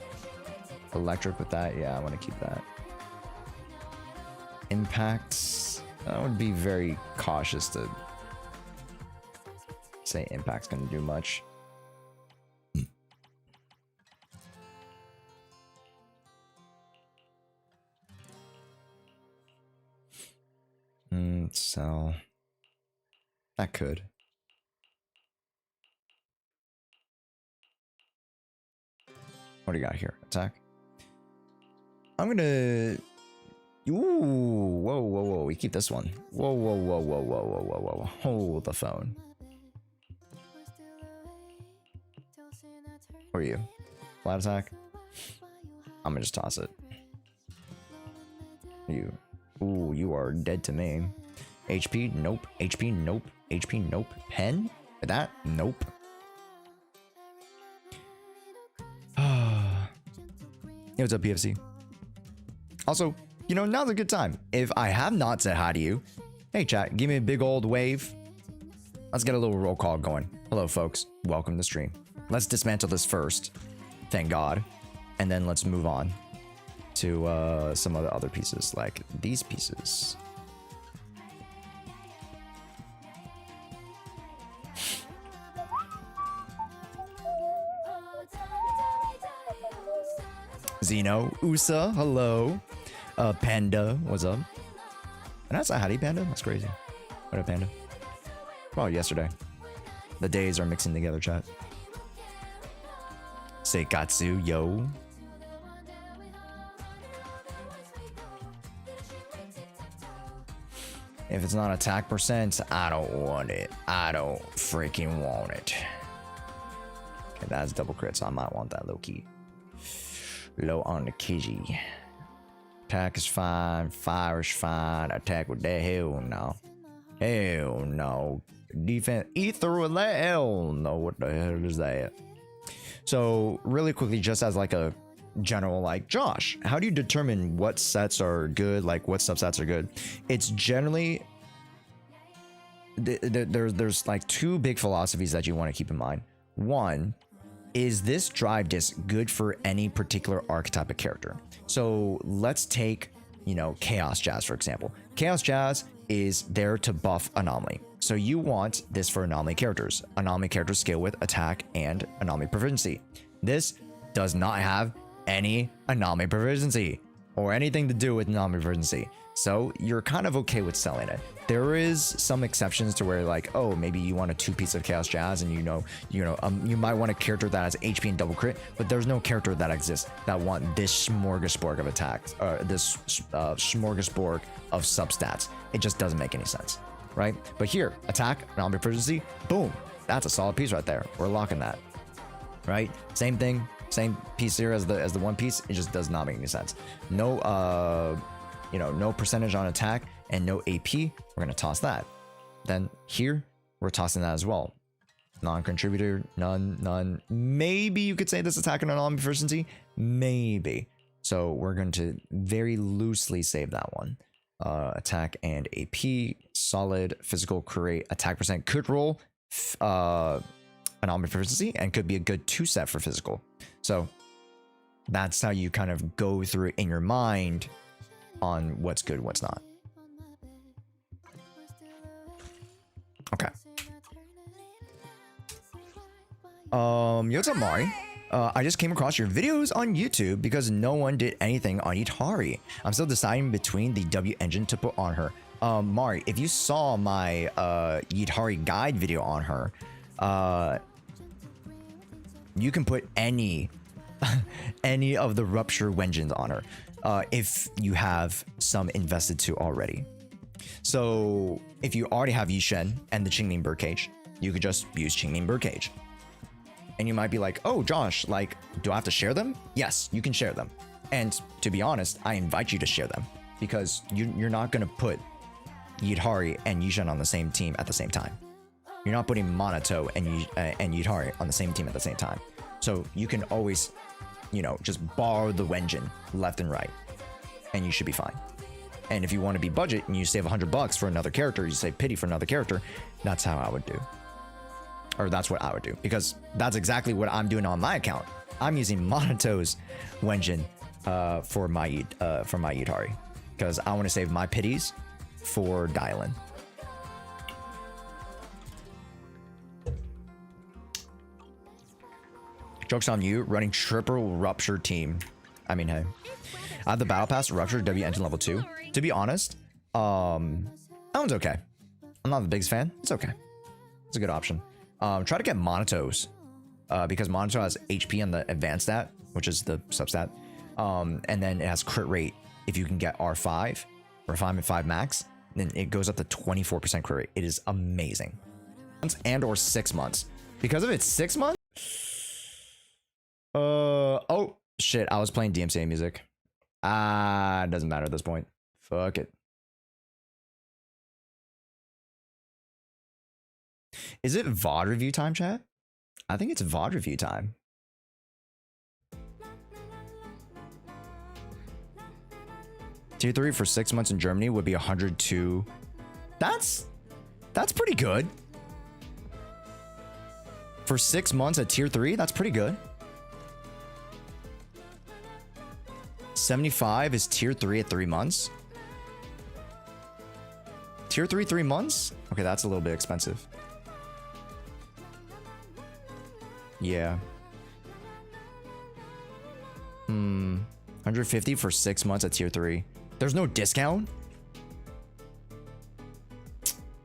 Electric with that, yeah, I want to keep that. Impacts, I would be very cautious to say impact's gonna do much. So that could. What do you got here? Attack. I'm gonna. Ooh, whoa, whoa, whoa. We keep this one. Whoa, whoa, whoa, whoa, whoa, whoa, whoa, whoa. Hold the phone. Who are you? Flat attack. I'm gonna just toss it. Ooh, you are dead to me. HP, nope. HP, nope. HP, nope. Pen? That? Nope. Hey, what's up, PFC? Also, you know, now's a good time. If I have not said hi to you, hey chat, give me a big old wave. Let's get a little roll call going. Hello, folks. Welcome to the stream. Let's dismantle this first. Thank God. And then let's move on to some of the other pieces, like these pieces. Zeno, Usa, hello. Panda, what's up? And that's a howdy, Panda? That's crazy. What up, Panda? Oh, yesterday. The days are mixing together, chat. Seikatsu, yo. If it's not attack percent, I don't want it. I don't freaking want it. Okay, that's double crit, so I might want that low key. Low on the Kiji. Attack is fine. Fire is fine. Attack with that, hell no. Hell no. Defense, ether with that, hell no. What the hell is that? So really quickly, just as like a general, like, Josh, how do you determine what sets are good, like what subsets are good? It's generally there's like two big philosophies that you want to keep in mind. One, is this drive disc good for any particular archetype of character? So let's take, you know, Chaos Jazz, for example. Chaos Jazz is there to buff Anomaly. So you want this for Anomaly characters. Anomaly characters scale with attack and Anomaly proficiency. This does not have any Anomaly proficiency or anything to do with Anomaly proficiency. So you're kind of okay with selling it. There is some exceptions to where, like, oh, maybe you want a 2-piece of Chaos Jazz, and you might want a character that has HP and double crit, but there's no character that exists that want this smorgasbord of attacks, this smorgasbord of substats. It just doesn't make any sense, right? But here, attack, anomaly proficiency, boom, that's a solid piece right there. We're locking that, right? Same thing, same piece here as the one piece. It just does not make any sense. No, no percentage on attack and no AP. We're gonna toss that. Then here we're tossing that as well. Non-contributor, none. Maybe you could say this attack and anomaly proficiency, maybe. So we're going to very loosely save that one. Attack and AP, solid. Physical create attack percent could roll anomaly proficiency and could be a good 2-set for physical. So that's how you kind of go through it in your mind on what's good, what's not. Okay. What's up, Mari? I just came across your videos on YouTube because no one did anything on Itari. I'm still deciding between the W engine to put on her. Mari, if you saw my Itari guide video on her, you can put any of the rupture engines on her if you have some invested to already. So if you already have Yishen and the Qingling Birdcage, you could just use Qingling Birdcage. And you might be like, oh, Josh, like, do I have to share them? Yes, you can share them. And to be honest, I invite you to share them because you're not going to put Yidhari and Yishen on the same team at the same time. You're not putting Monato and Yidhari on the same team at the same time. So you can always, just borrow the Wenjin left and right, and you should be fine. And if you want to be budget and you save $100 for another character, you save pity for another character, that's how I would do. Or that's what I would do, because that's exactly what I'm doing on my account. I'm using Monato's Wenjin for my Yidhari, because I want to save my pities for Dylan. Joke's on you, running triple rupture team. I mean, hey. I have the battle pass rupture W engine level 2. To be honest, that one's okay. I'm not the biggest fan. It's okay. It's a good option. Try to get Monatos, because Monato has HP on the advanced stat, which is the substat. And then it has crit rate. If you can get R5, refinement 5 max, then it goes up to 24% crit rate. It is amazing. And or 6 months. Because if it's 6 months, oh, Shit, I was playing DMCA music. It doesn't matter at this point. Fuck it. Is it VOD review time, chat? I think it's VOD review time. Tier 3 for 6 months in Germany would be 102. That's pretty good. For 6 months at tier 3, that's pretty good. 75 is tier 3 at 3 months. Tier 3, 3 months? Okay, that's a little bit expensive. Yeah. 150 for 6 months at tier 3. There's no discount?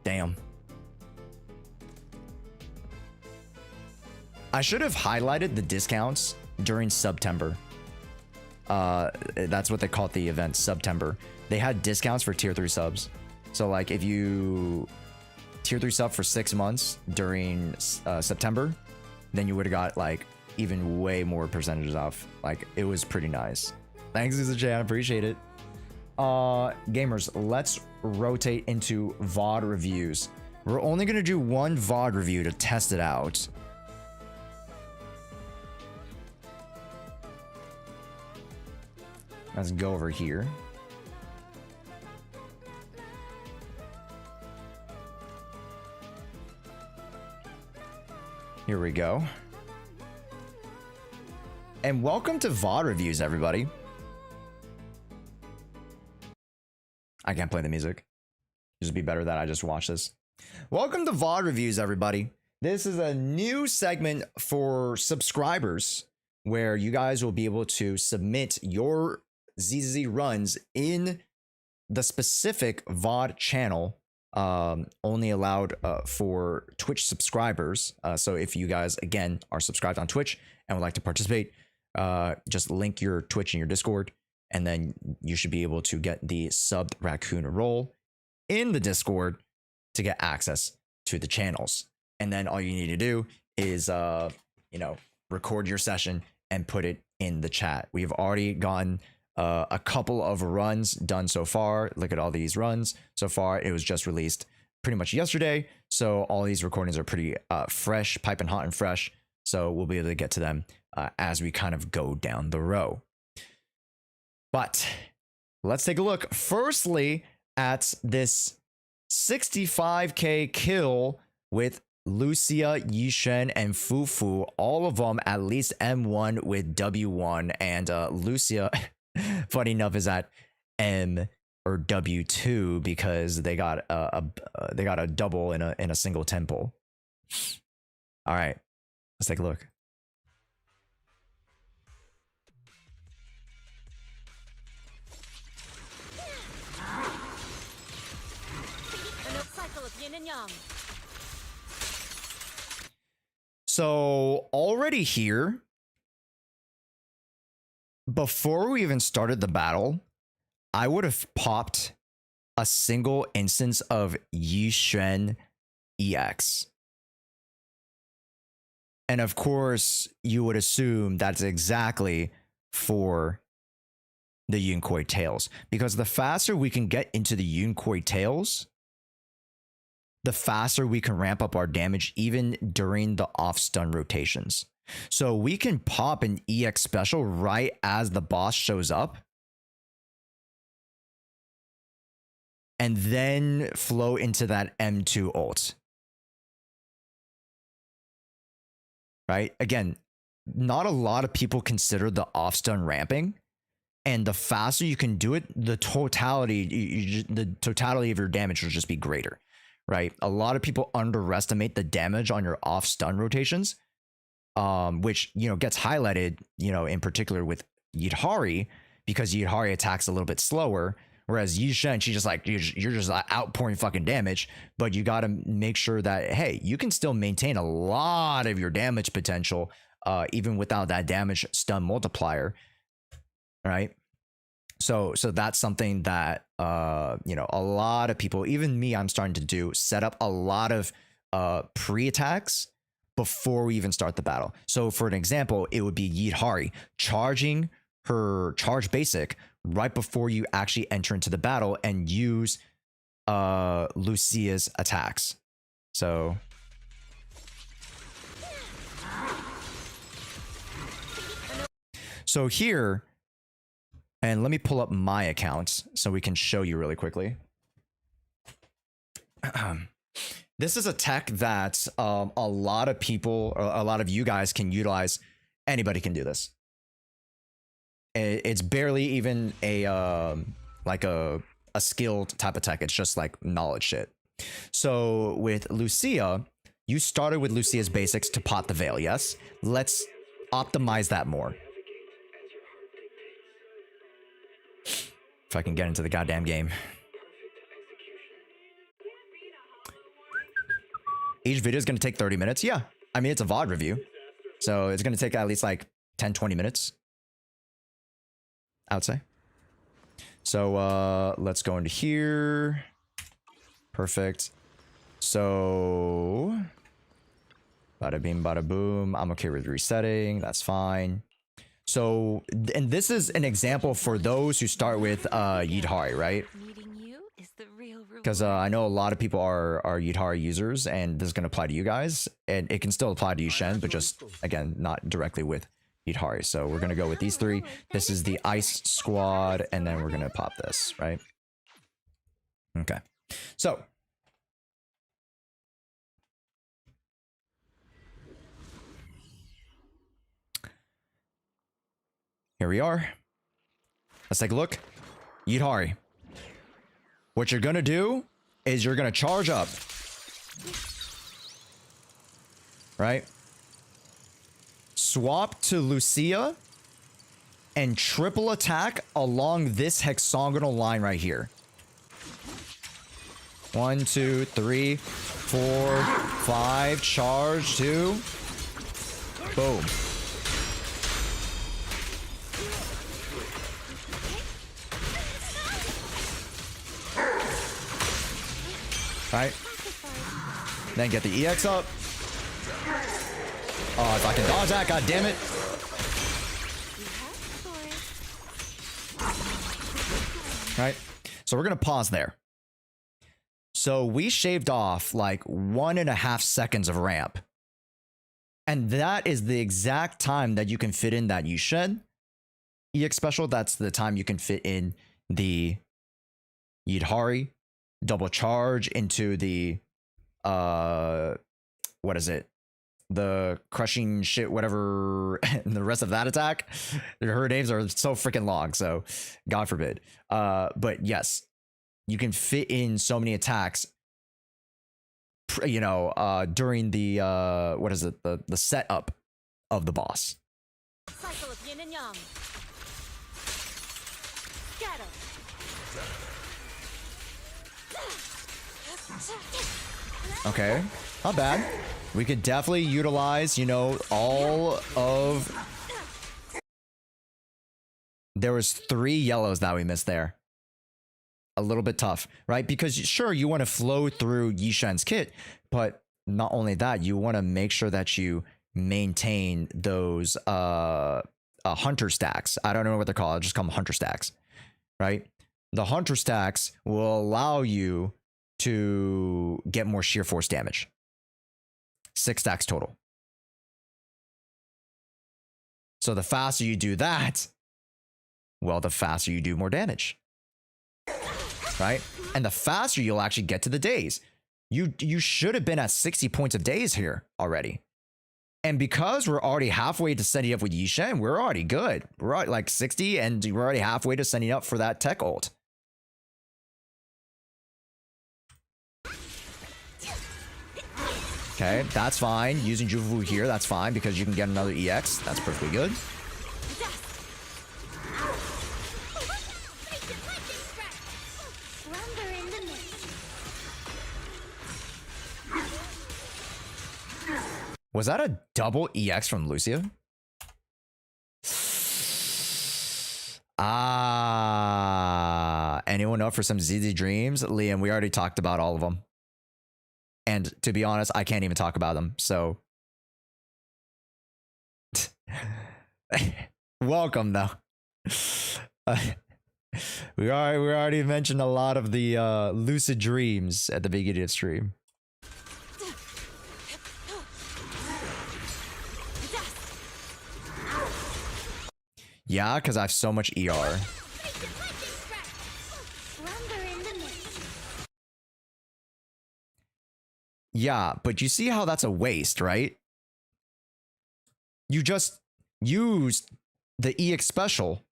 Damn. I should have highlighted the discounts during September. That's what they called the event, September. They had discounts for tier 3 subs. So like if you tier 3 sub for 6 months during September, then you would have got like even way more percentages off. Like it was pretty nice. Thanks, ZZZ, I appreciate it. Gamers, let's rotate into VOD reviews. We're only gonna do one VOD review to test it out. Let's go over here. Here we go. And welcome to VOD reviews, everybody. I can't play the music. It'd be better that I just watch this. Welcome to VOD reviews, everybody. This is a new segment for subscribers where you guys will be able to submit your ZZZ runs in the specific VOD channel, only allowed for Twitch subscribers. So if you guys, again, are subscribed on Twitch and would like to participate, just link your Twitch and your Discord, and then you should be able to get the subbed raccoon role in the Discord to get access to the channels. And then all you need to do is, record your session and put it in the chat. We've already gotten a couple of runs done so far. Look at all these runs so far. It was just released pretty much yesterday. So all these recordings are pretty fresh, piping hot and fresh. So we'll be able to get to them as we kind of go down the row. But let's take a look firstly at this 65k kill with Lucia, Yishen, and Fufu. All of them at least M1 with W1, and Lucia, funny enough, is at M or W2 because they got a double in a single temple. All right, let's take a look. So already here, before we even started the battle, I would have popped a single instance of Yishen EX. And of course, you would assume that's exactly for the Yunkoi tails, because the faster we can get into the Yunkoi tails, the faster we can ramp up our damage even during the off stun rotations. So we can pop an EX special right as the boss shows up, and then flow into that M2 ult. Right? Again, not a lot of people consider the off stun ramping, and the faster you can do it, the totality of your damage will just be greater. Right? A lot of people underestimate the damage on your off stun rotations, which, gets highlighted, in particular with Yidhari, because Yidhari attacks a little bit slower, whereas Yishen, she's just like, you're just outpouring fucking damage, but you got to make sure that, hey, you can still maintain a lot of your damage potential, even without that damage stun multiplier, right? So that's something that, a lot of people, even me, I'm starting to do, set up a lot of pre-attacks before we even start the battle. So for an example, it would be Yidhari charging her charge basic right before you actually enter into the battle and use Lucia's attacks. So here, and let me pull up my account so we can show you really quickly. This is a tech that a lot of people, or a lot of you guys can utilize. Anybody can do this. It's barely even a like a skilled type of tech. It's just like knowledge shit. So with Lucia, you started with Lucia's basics to pot the veil. Yes, let's optimize that more. If I can get into the goddamn game. Each video is going to take 30 minutes. Yeah. I mean, it's a VOD review. So it's going to take at least like 10, 20 minutes. I would say. So let's go into here. Perfect. So bada bing, bada boom. I'm okay with resetting. That's fine. So, and this is an example for those who start with Yidhari, right? Because I know a lot of people are Yidhari users, and this is going to apply to you guys, and it can still apply to Yushen, but just, again, not directly with Yidhari. So we're going to go with these three. This is the Ice Squad, and then we're going to pop this, right? Okay. So here we are. Let's take a look. Yidhari. What you're gonna do is you're gonna charge up. Right? Swap to Lucia and triple attack along this hexagonal line right here. 1, 2, 3, 4, 5. Charge 2. Boom. Right? Then get the EX up. Oh, if I can dodge that, god damn it. Right? So we're gonna pause there. So we shaved off like 1.5 seconds of ramp. And that is the exact time that you can fit in that Yushen EX special. That's the time you can fit in the Yidhari double charge into the what is it, the crushing shit, whatever. The rest of that attack, her names are so freaking long, so god forbid. But yes, you can fit in so many attacks, you know, during the what is it, the setup of the boss. Cycle of yin and yang. Scatter. Okay, not bad. We could definitely utilize, you know, all of... There was 3 yellows that we missed there. A little bit tough, right? Because sure, you want to flow through Yishen's kit, but not only that, you want to make sure that you maintain those hunter stacks. I don't know what they're called. I'll just call them hunter stacks, right? The hunter stacks will allow you to get more sheer force damage. 6 stacks total. So the faster you do that, well, the faster you do more damage. Right? And the faster you'll actually get to the days. You should have been at 60 points of days here already. And because we're already halfway to setting up with Yishen, we're already good. We're at like 60, and we're already halfway to setting up for that tech ult. Okay, that's fine. Using Juvu here, that's fine, because you can get another EX. That's perfectly good. Was that a double EX from Lucia? Anyone up for some ZZ Dreams? Liam, we already talked about all of them. And to be honest, I can't even talk about them. So Welcome though. We already mentioned a lot of the lucid dreams at the beginning of stream. Yeah, because I have so much ER. Yeah, but you see how that's a waste, right? You just used the EX special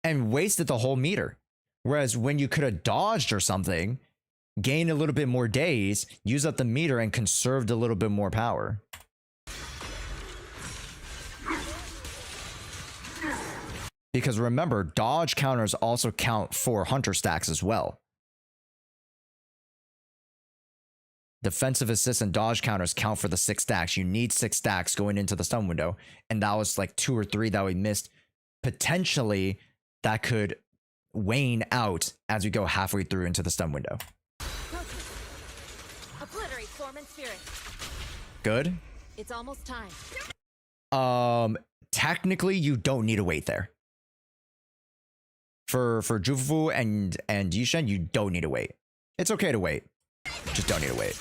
and wasted the whole meter. Whereas when you could have dodged or something, gained a little bit more days, used up the meter and conserved a little bit more power. Because remember, dodge counters also count for hunter stacks as well. Defensive assist and dodge counters count for the 6 stacks. You need 6 stacks going into the stun window. And that was like 2 or 3 that we missed. Potentially, that could wane out as we go halfway through into the stun window. Obliterate form and spirit. Good. It's almost time. Technically, you don't need to wait there. For Jufufu and Yishen, you don't need to wait. It's okay to wait. Just don't need to wait.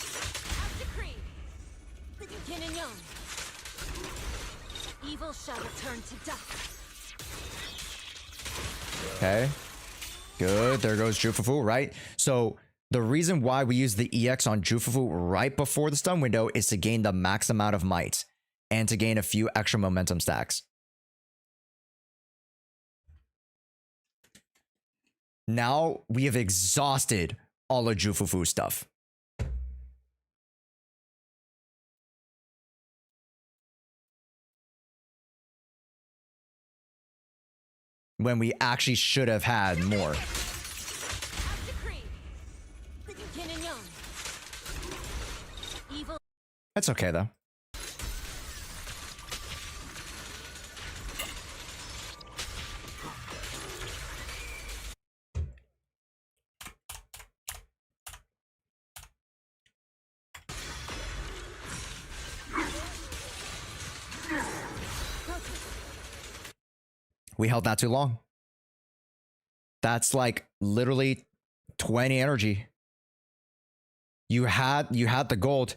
Yin and yang. Evil shall return to dust. Okay. Good. There goes Jufufu, right? So the reason why we use the EX on Jufufu right before the stun window is to gain the max amount of might and to gain a few extra momentum stacks. Now we have exhausted all of Jufufu stuff. When we actually should have had more. That's okay though. We held that too long. That's like literally 20 energy. You had the gold,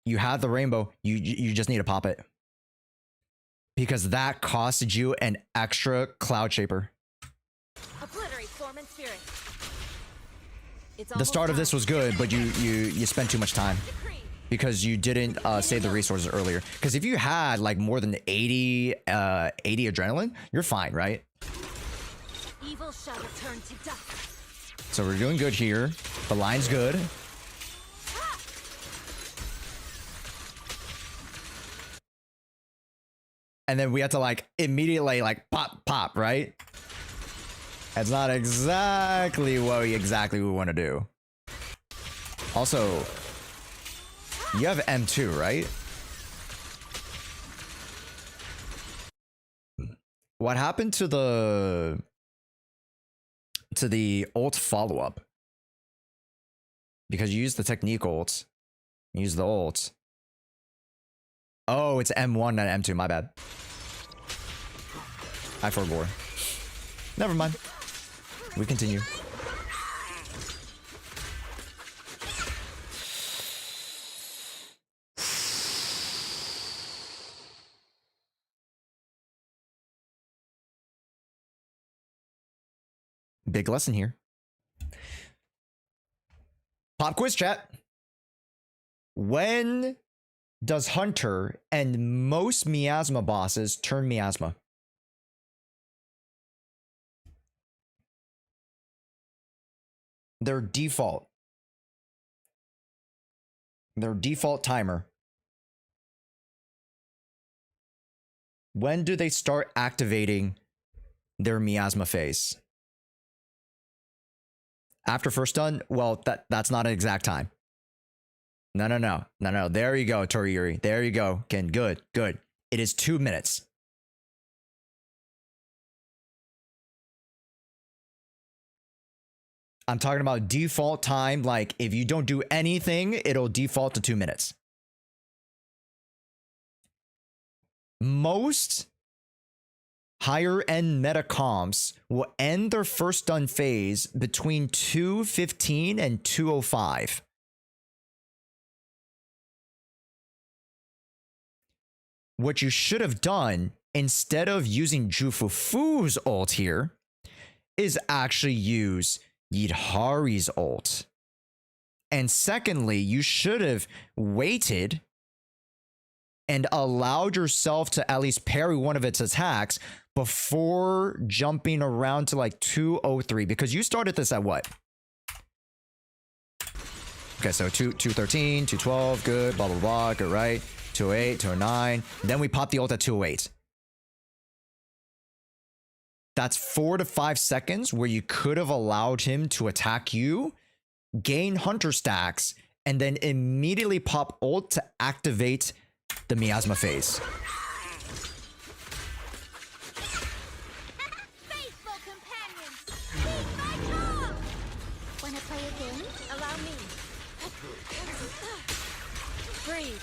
you had the rainbow, you just need to pop it. Because that costed you an extra cloud shaper. Obliterate form and spirit. The start of this was good, but you spent too much time. Because you didn't save the resources earlier. Because if you had like more than 80 adrenaline, you're fine, right? Evil shall return to dust. So we're doing good here. The line's good. And then we have to like immediately like pop, right? That's not exactly what we want to do. Also, you have M2, right? What happened to the ult follow-up? Because you used the technique ult. You used the ult. Oh, it's M1 not M2, my bad. I forbore. Never mind. We continue. Big lesson here. Pop quiz chat. When does Hunter and most miasma bosses turn miasma? Their default timer. When do they start activating their miasma phase? After first stun? Well, that's not an exact time. No. There you go, Toriyuri. There you go. Ken, good. It is 2 minutes. I'm talking about default time. Like, if you don't do anything, it'll default to 2 minutes. Most higher end meta comps will end their first stun phase between 2:15 and 2:05. What you should have done instead of using Jufufu's ult here is actually use Yidhari's ult. And secondly, you should have waited and allowed yourself to at least parry one of its attacks before jumping around to like 2:03, because you started this at what? Okay, so 2:13, 2:12, good, blah, blah, blah, good, right? 2:08, 2:09, then we pop the ult at 2:08. That's 4 to 5 seconds where you could have allowed him to attack you, gain hunter stacks, and then immediately pop ult to activate the miasma phase. Faithful companions, keep my job. Wanna play a game? Allow me. Breathe.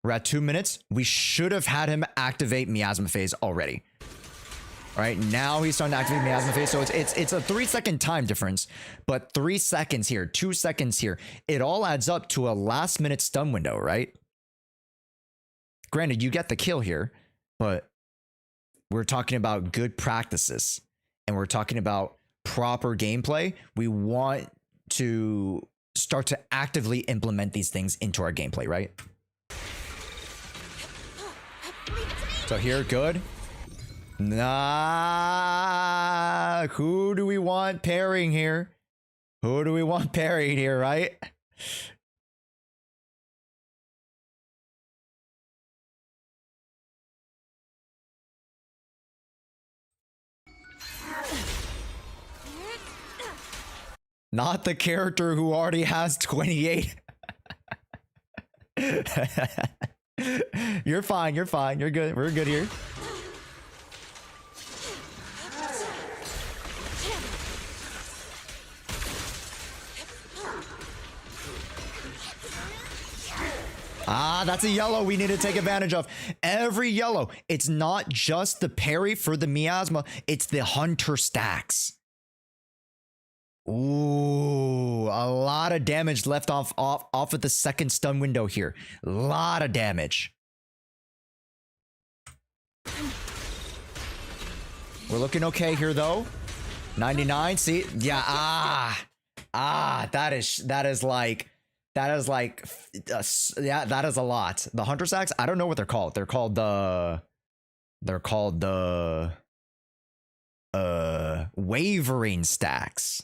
We're at 2 minutes. We should have had him activate miasma phase already. All right, now he's starting to activate miasma phase. So it's a 3-second time difference, but 3 seconds here, 2 seconds here. It all adds up to a last minute stun window, right? Granted, you get the kill here, but we're talking about good practices and we're talking about proper gameplay. We want to start to actively implement these things into our gameplay, right? So here, good. Nah, who do we want pairing here? Who do we want parried here, right? Not the character who already has 28. You're fine, you're fine, you're good, we're good here. Ah, that's a yellow we need to take advantage of. Every yellow. It's not just the parry for the miasma, it's the hunter stacks. Ooh, a lot of damage left off of the second stun window here. A lot of damage. We're looking okay here though. 99, see? Yeah, that is like yeah, that is a lot. The hunter stacks, I don't know what they're called. They're called the wavering stacks.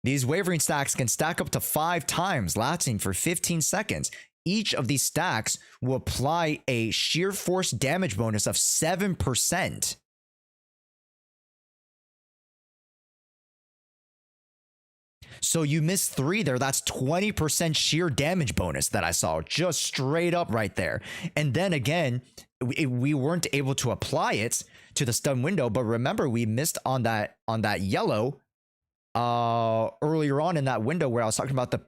These wavering stacks can stack up to 5 times, lasting for 15 seconds. Each of these stacks will apply a sheer force damage bonus of 7%. So you missed 3 there. That's 20% sheer damage bonus that I saw just straight up right there. And then again, we weren't able to apply it to the stun window, but remember we missed on that yellow earlier on in that window where I was talking about the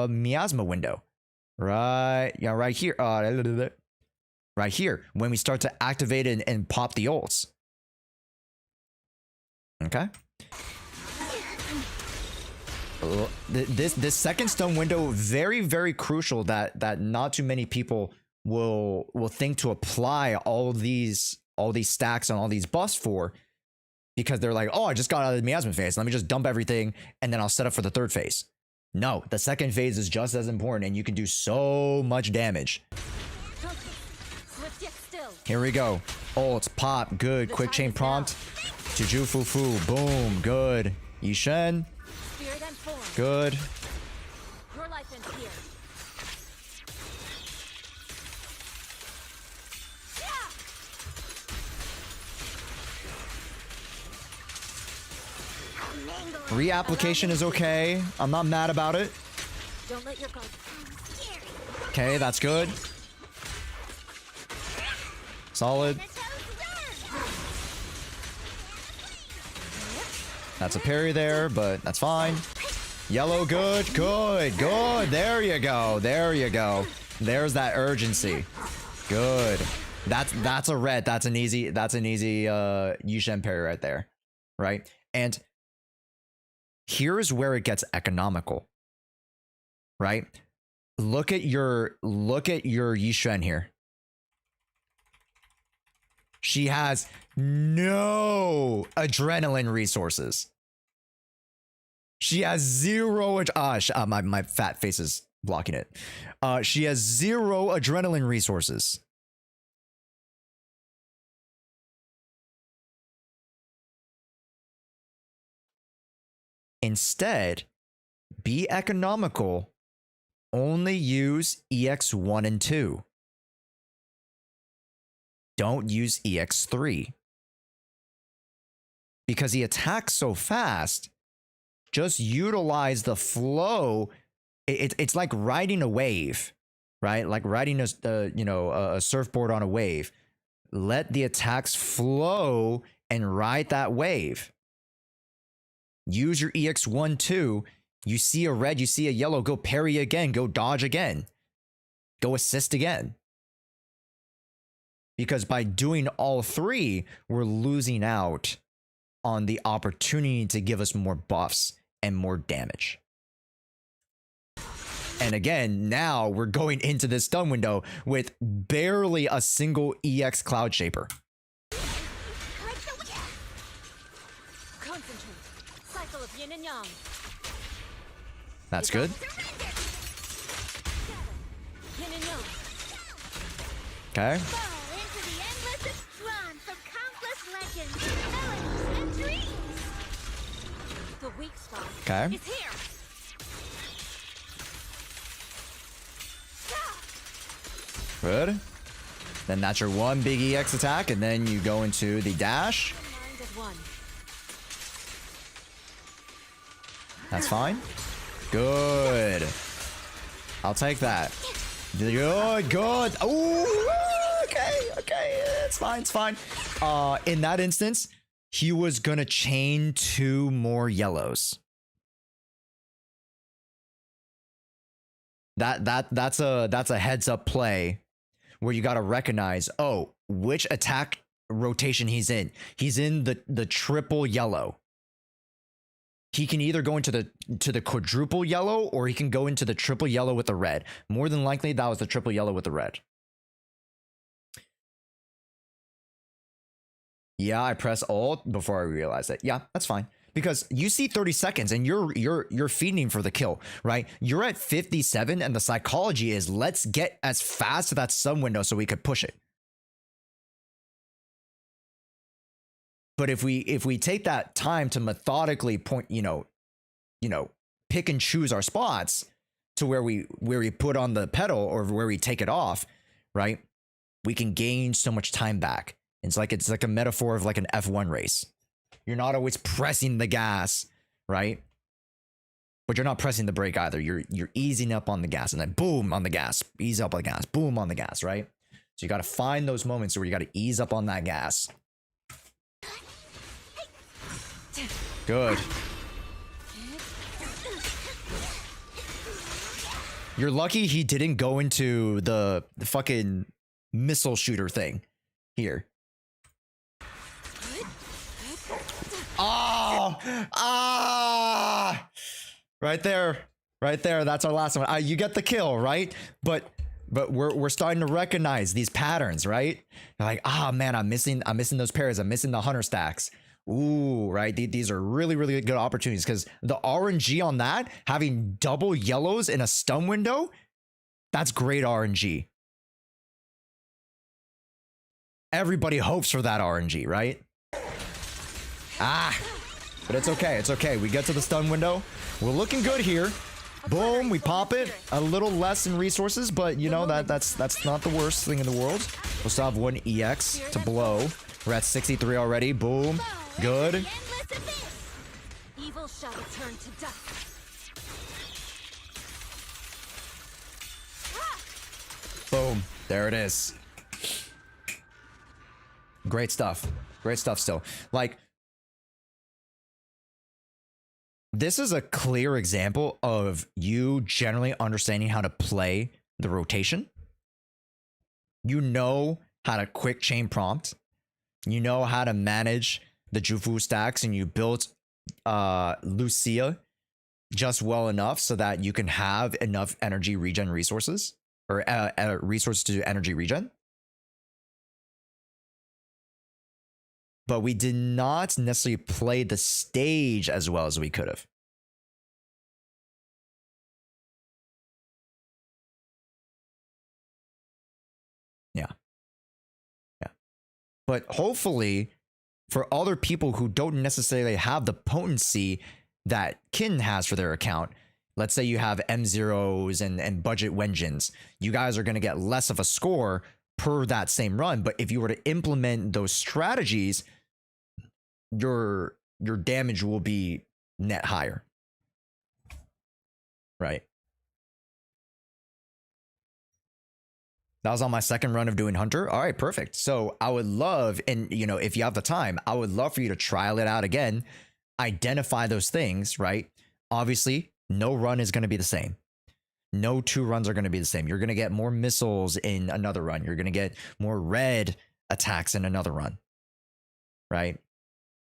miasma window. Right, yeah, right here. Right here when we start to activate it and pop the ults. Okay. This second stun window, very crucial that not too many people will think to apply all these stacks and all these buffs for, because they're like, oh, I just got out of the miasma phase, let me just dump everything and then I'll set up for the third phase. No, the second phase is just as important and you can do so much damage. Here we go. Ults, pop, good. Quick chain prompt to Jufufu, boom, good. Yishen, good. Your life ends here. Reapplication is okay. I'm not mad about it. Don't let your guard. Okay, that's good. Solid. That's a parry there, but that's fine. Yellow, good. There you go. There's that urgency. Good. That's a red. That's an easy Yushen parry right there, right? And here's where it gets economical, right? Look at your Yushen here. She has no adrenaline resources. She has zero. My fat face is blocking it. She has zero adrenaline resources. Instead, be economical. Only use EX1 and 2. Don't use EX3. Because he attacks so fast, just utilize the flow. It's like riding a wave, right? Like riding a surfboard on a wave. Let the attacks flow and ride that wave. Use your EX1, 2. You see a red, you see a yellow, go parry again, go dodge again. Go assist again. Because by doing all three, we're losing out on the opportunity to give us more buffs and more damage. And again, now we're going into this stun window with barely a single EX Cloud Shaper. Concentrate. Cycle of yin and yang. That's good. Yin and yang. Okay. Fall into the endless drawn from countless legends, melodies, and dreams. The weak spot Okay. is here. Good. Then that's your one big EX attack, and then you go into the dash. Mind of one. That's fine. Good. I'll take that. Good, good. Ooh, okay. It's fine. In that instance, he was gonna chain 2 more yellows. That's a heads up play where you gotta recognize, oh, which attack rotation he's in. He's in the triple yellow. He can either go into the quadruple yellow, or he can go into the triple yellow with the red. More than likely, that was the triple yellow with the red. Yeah, I press alt before I realized it. Yeah, that's fine. Because you see 30 seconds and you're feeding for the kill, right? You're at 57 and the psychology is let's get as fast to that stun window so we could push it. But if we take that time to methodically point, pick and choose our spots to where we put on the pedal or where we take it off, right? We can gain so much time back. It's like a metaphor of like an F1 race. You're not always pressing the gas, right? But you're not pressing the brake either. You're easing up on the gas and then boom on the gas, ease up on the gas, boom on the gas, right? So you got to find those moments where you got to ease up on that gas. Good. You're lucky he didn't go into the fucking missile shooter thing here. Oh, right there. That's our last one. You get the kill, right? But we're starting to recognize these patterns, right? You're like, man, I'm missing those pairs. I'm missing the hunter stacks. Ooh, right. These are really, really good opportunities because the RNG on that, having double yellows in a stun window, that's great RNG. Everybody hopes for that RNG, right? But it's okay. It's okay. We get to the stun window. We're looking good here. Boom, we pop it. A little less in resources, but you know that's not the worst thing in the world. We'll still have one EX to blow. We're at 63 already. Boom. Good. Evil shall return to dust. Boom. There it is. Great stuff. Great stuff still. Like, this is a clear example of you generally understanding how to play the rotation. You know how to quick chain prompt, you know how to manage the Jufu stacks, and you built Lucia just well enough so that you can have enough energy regen resources, or resources to do energy regen. But we did not necessarily play the stage as well as we could have. Yeah. Yeah. But hopefully, for other people who don't necessarily have the potency that Kin has for their account, let's say you have M0s and budget Wenjins, you guys are going to get less of a score per that same run. But if you were to implement those strategies, your damage will be net higher. Right. That was on my second run of doing Hunter. All right, perfect. So I would love, and you know, if you have the time, I would love for you to trial it out again, identify those things, right? Obviously, no run is going to be the same. No 2 runs are going to be the same. You're going to get more missiles in another run. You're going to get more red attacks in another run, right?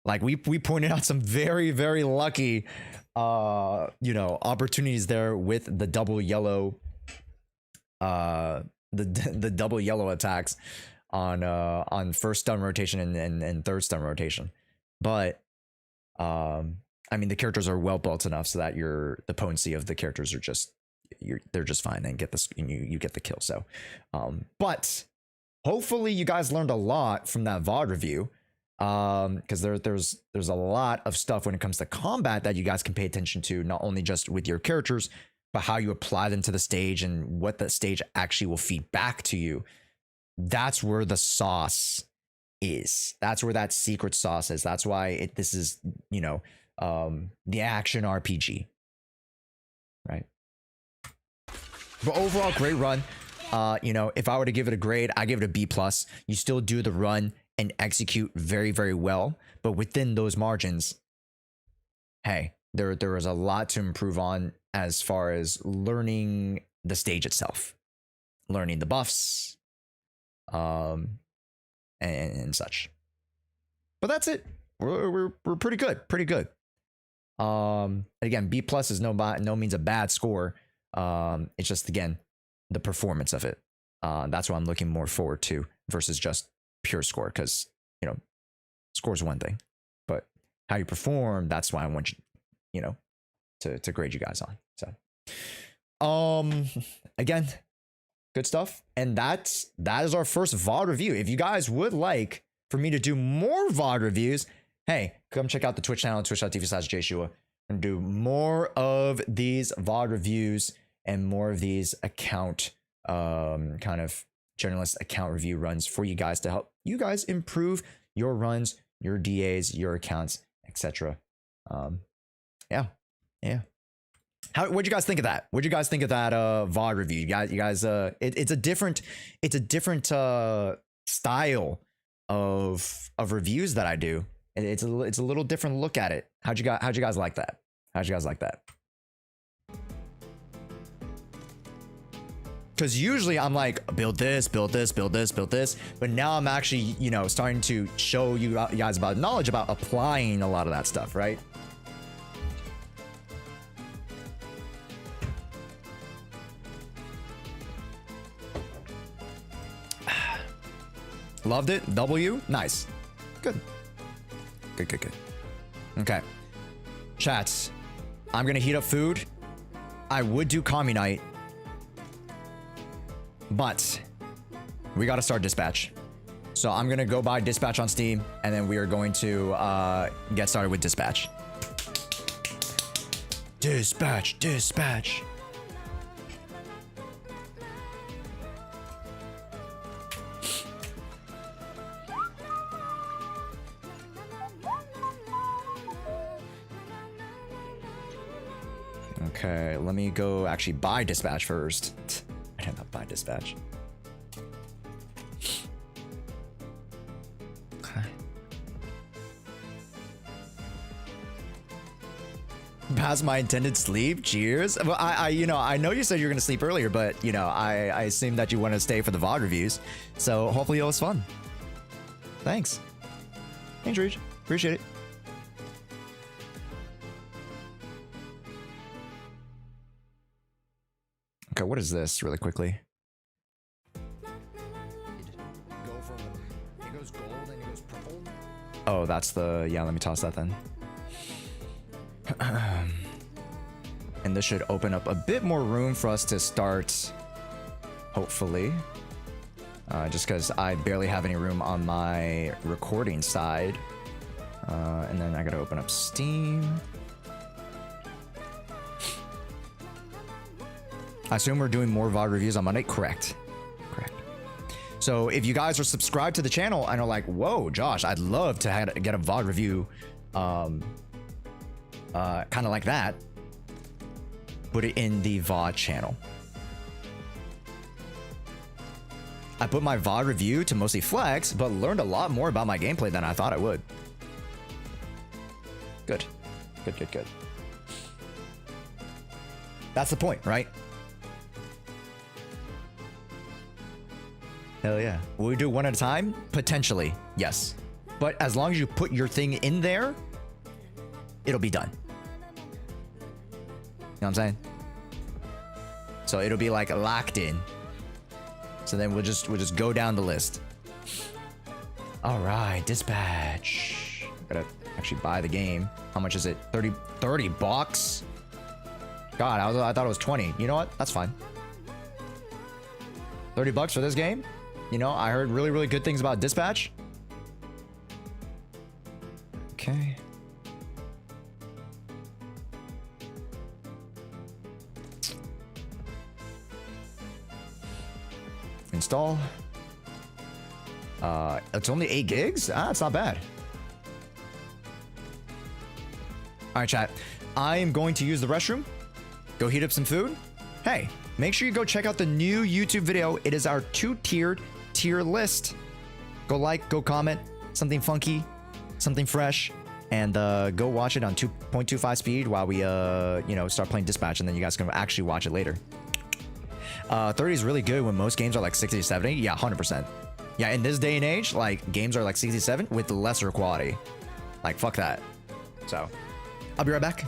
Like we pointed out some very, very lucky, you know, opportunities there with the double yellow, the double yellow attacks on first stun rotation and third stun rotation. But I mean, the characters are well built enough so that the potency of the characters are just they're just fine and get this, you get the kill. So but hopefully you guys learned a lot from that VOD review, because there's a lot of stuff when it comes to combat that you guys can pay attention to, not only just with your characters, but how you apply them to the stage and what the stage actually will feed back to you. That's where the sauce is. That's where that secret sauce is. That's why this is, you know, the action RPG, right? But overall, great run. You know, if I were to give it a grade, I give it a B+. You still do the run and execute very, very well, but within those margins, hey, there is a lot to improve on as far as learning the stage itself, learning the buffs, and such. But that's it. We're pretty good, pretty good. Again, B+ is no means a bad score. It's just, again, the performance of it. That's what I'm looking more forward to versus just pure score, because, you know, score is one thing, but how you perform, that's why I want you know, to grade you guys on. So again, good stuff. And that is our first VOD review. If you guys would like for me to do more VOD reviews, hey, come check out the Twitch channel, twitch.tv/jshua, and do more of these VOD reviews and more of these account kind of generalist account review runs for you guys to help you guys improve your runs, your DAs, your accounts, etc. Yeah. What'd you guys think of that? What'd you guys think of that VOD review? You guys it's a different style of reviews that I do. It's a little different look at it. How'd you guys like that? How'd you guys like that? Because usually I'm like, build this, build this, build this, build this. But now I'm actually, you know, starting to show you guys about knowledge about applying a lot of that stuff, right? Loved it. W. Nice. Good. Good. Okay. Chats. I'm going to heat up food. I would do Commie Night, but we got to start Dispatch. So I'm going to go buy Dispatch on Steam, and then we are going to get started with Dispatch. Dispatch. Okay, let me go actually buy Dispatch first. I did not buy Dispatch. Okay. Past my intended sleep. Cheers. Well, you know, I know you said you were gonna sleep earlier, but you know, I assumed that you want to stay for the VOD reviews. So hopefully it was fun. Thanks. Thanks, Reach. Appreciate it. Okay, what is this really quickly? Go from it goes gold and it goes purple. Oh, that's the let me toss that then. And this should open up a bit more room for us to start, hopefully. Just because I barely have any room on my recording side. And then I gotta open up Steam. I assume we're doing more VOD reviews on Monday? Correct. Correct. So if you guys are subscribed to the channel and are like, whoa, Josh, I'd love to get a VOD review kind of like that, put it in the VOD channel. I put my VOD review to mostly flex, but learned a lot more about my gameplay than I thought I would. Good. Good, good, good. That's the point, right? Hell yeah. Will we do one at a time? Potentially, yes. But as long as you put your thing in there, it'll be done. You know what I'm saying? So it'll be like locked in. So then we'll just go down the list. All right, dispatch. Gotta actually buy the game. How much is it? 30 bucks? God, I thought it was 20. You know what? That's fine. 30 bucks for this game? You know, I heard really, really good things about dispatch. Okay. Install. It's only 8 gigs? Ah, it's not bad. All right, chat. I am going to use the restroom. Go heat up some food. Hey, make sure you go check out the new YouTube video. It is our 2-tiered tier list. Go like, go comment, something funky, something fresh, and go watch it on 2.25 speed while we, you know, start playing dispatch, and then you guys can actually watch it later. 30 is really good when most games are like 60 to 70. Yeah, 100%. Yeah, in this day and age, like games are like 67 with lesser quality. Like, fuck that. So, I'll be right back.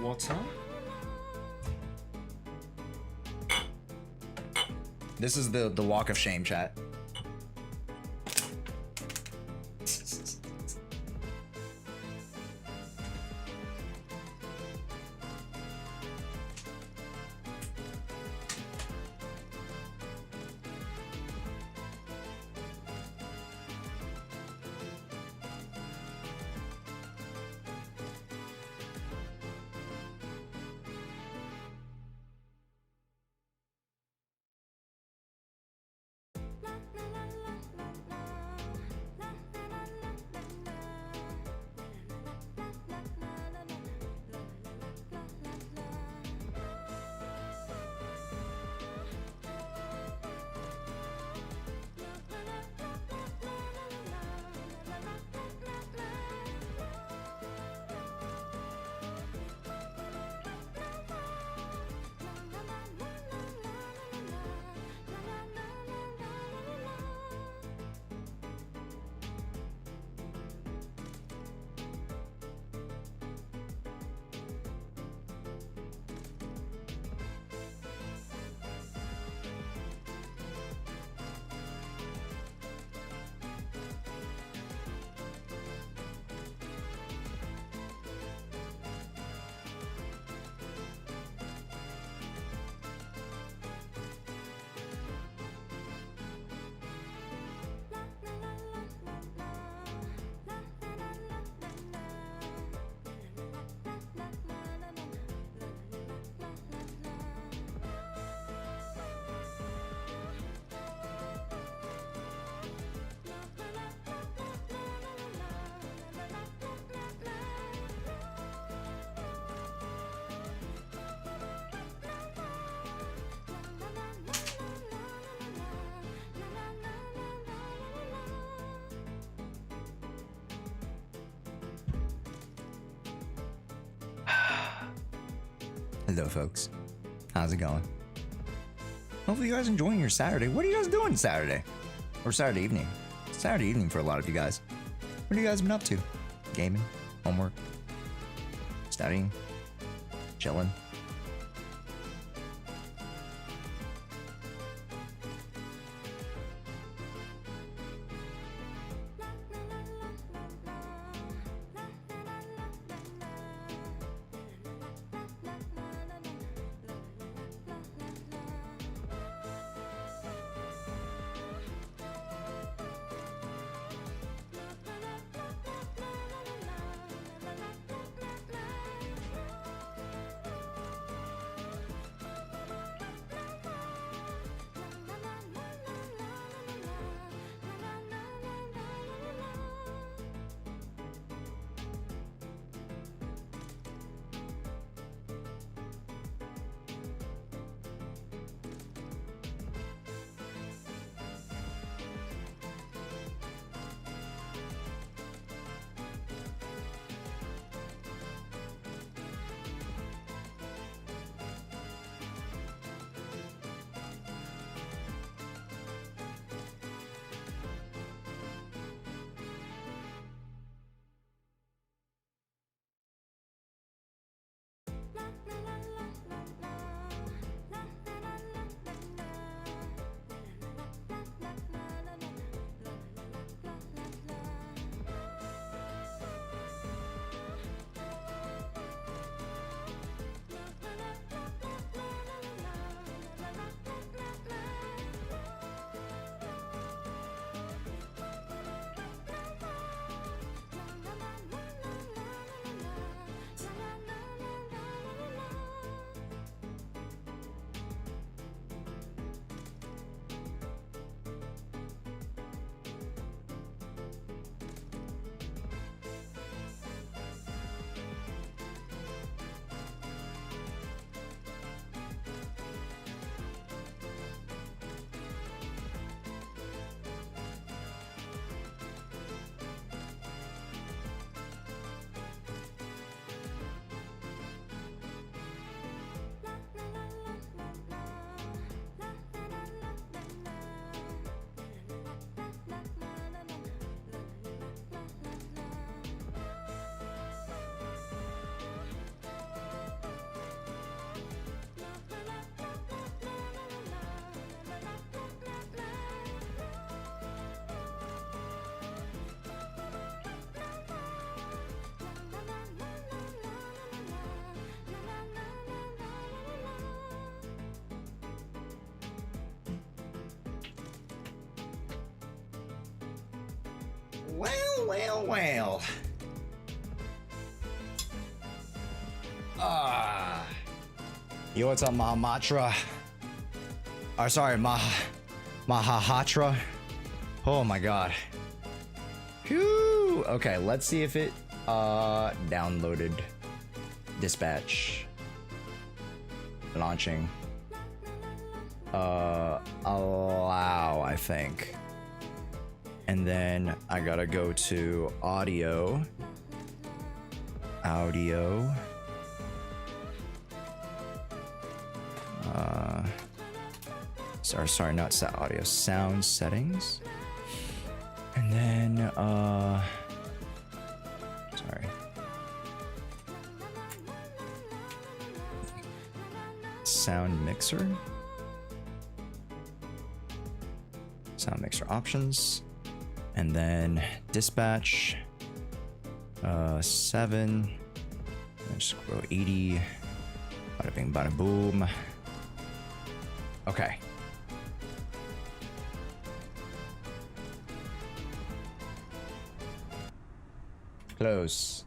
Water? This is the walk of shame, chat. Hello, folks. How's it going? Hopefully you guys enjoying your Saturday. What are you guys doing Saturday? Or Saturday evening? Saturday evening for a lot of you guys. What have you guys been up to? Gaming? Homework? Studying? Chilling? Well. Yo, what's up, Mahamatra? Or sorry, Mahahatra. Oh my god. Whew. Okay, let's see if it downloaded. Dispatch. Launching. Allow, I think. And then I gotta go to audio. Sorry, not set audio. Sound settings. And then, sorry. Sound mixer. Sound mixer options. And then dispatch 7. Just grow 80. Bada bing, bada boom. Okay. Close.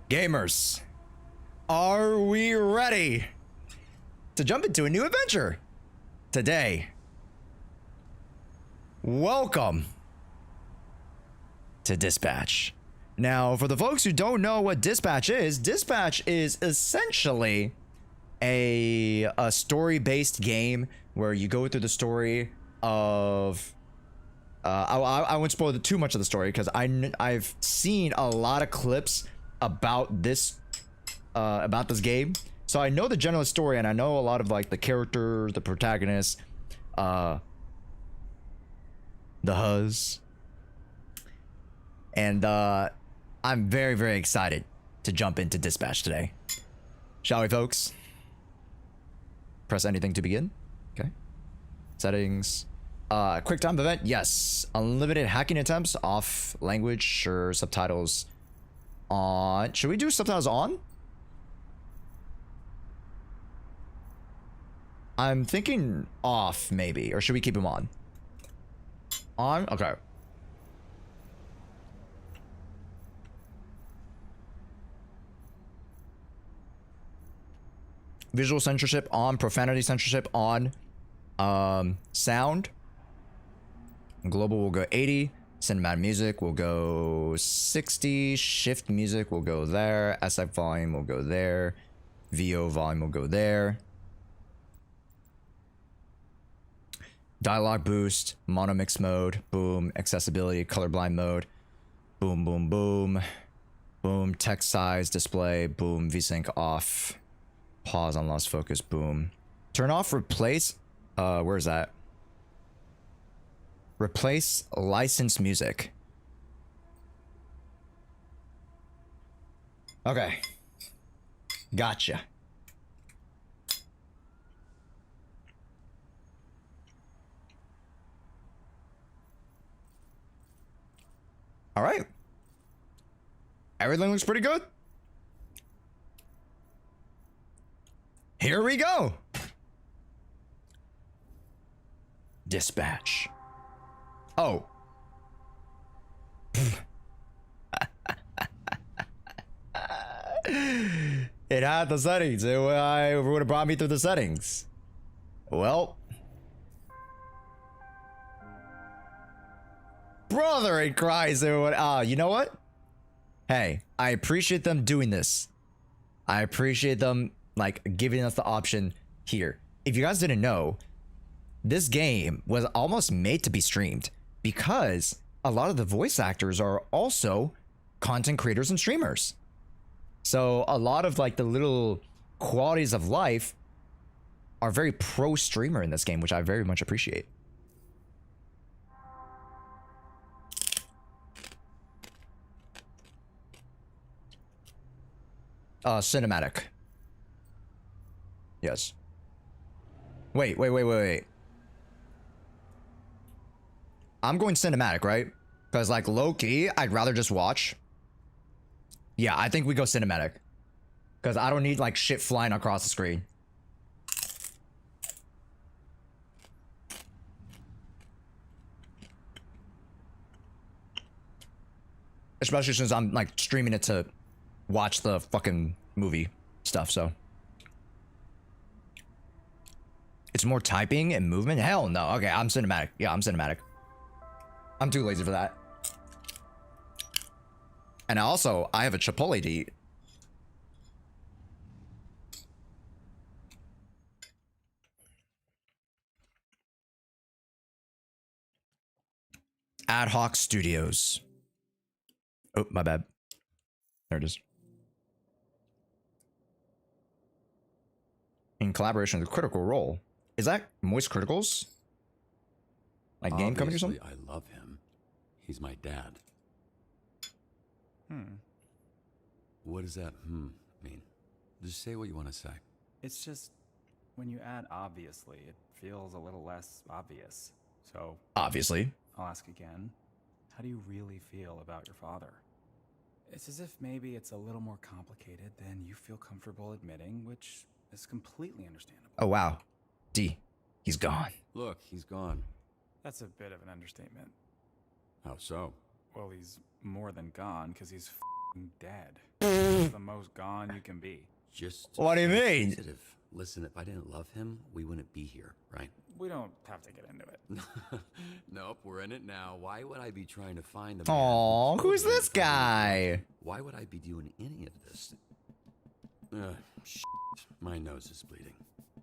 Gamers, are we ready to jump into a new adventure today? Welcome to Dispatch. Now, for the folks who don't know what Dispatch is essentially a story-based game where you go through the story of I won't spoil too much of the story because I've seen a lot of clips about this game, so I know the general story and I know a lot of like the characters, the protagonists, the huzz, and I'm very, very excited to jump into Dispatch today. Shall we, folks? Press anything to begin. Okay. Settings. Quick time event. Yes. Unlimited hacking attempts. Off. Language. Sure. Subtitles on. Should we do subtitles on? I'm thinking off, maybe. Or should we keep them on? On? Okay. Visual censorship on. Profanity censorship on. Sound. Global will go 80. Cinematic music will go 60. Shift music will go there. SF volume will go there. VO volume will go there. Dialogue boost. Mono mix mode. Boom. Accessibility. Colorblind mode. Boom, boom, boom. Boom. Text size. Display. Boom. VSync off. Pause on lost focus. Boom. Turn off. Replace. Where's that? Replace licensed music. Okay. Gotcha. All right. Everything looks pretty good. Here we go. Dispatch. Oh. It had the settings. It would have brought me through the settings. Well. Brother in Christ. You know what? Hey, I appreciate them doing this. I appreciate them like giving us the option here. If you guys didn't know, this game was almost made to be streamed because a lot of the voice actors are also content creators and streamers. So a lot of like the little qualities of life are very pro streamer in this game, which I very much appreciate. Cinematic. Yes. Wait. I'm going cinematic, right? Because like low-key, I'd rather just watch. Yeah, I think we go cinematic. Because I don't need like shit flying across the screen. Especially since I'm like streaming it to watch the fucking movie stuff, so. It's more typing and movement? Hell no. Okay, I'm cinematic. Yeah, I'm cinematic. I'm too lazy for that. And also, I have a Chipotle to eat. Ad Hoc Studios. Oh, my bad. There it is. In collaboration with Critical Role. Is that Moist Criticals? Like game company or something? I love him. He's my dad. What does that mean? Just say what you want to say. It's just, when you add obviously, it feels a little less obvious. So, obviously. I'll ask again. How do you really feel about your father? It's as if maybe it's a little more complicated than you feel comfortable admitting, which is completely understandable. Oh, wow. D. He's gone. Look, he's gone. That's a bit of an understatement. How so? Well, he's more than gone, because he's f***ing dead. He's the most gone you can be. Just what do you mean? Sensitive. Listen, if I didn't love him, we wouldn't be here, right? We don't have to get into it. Nope, we're in it now. Why would I be trying to find the Aww, who's this guy? Why would I be doing any of this? Shit. My nose is bleeding.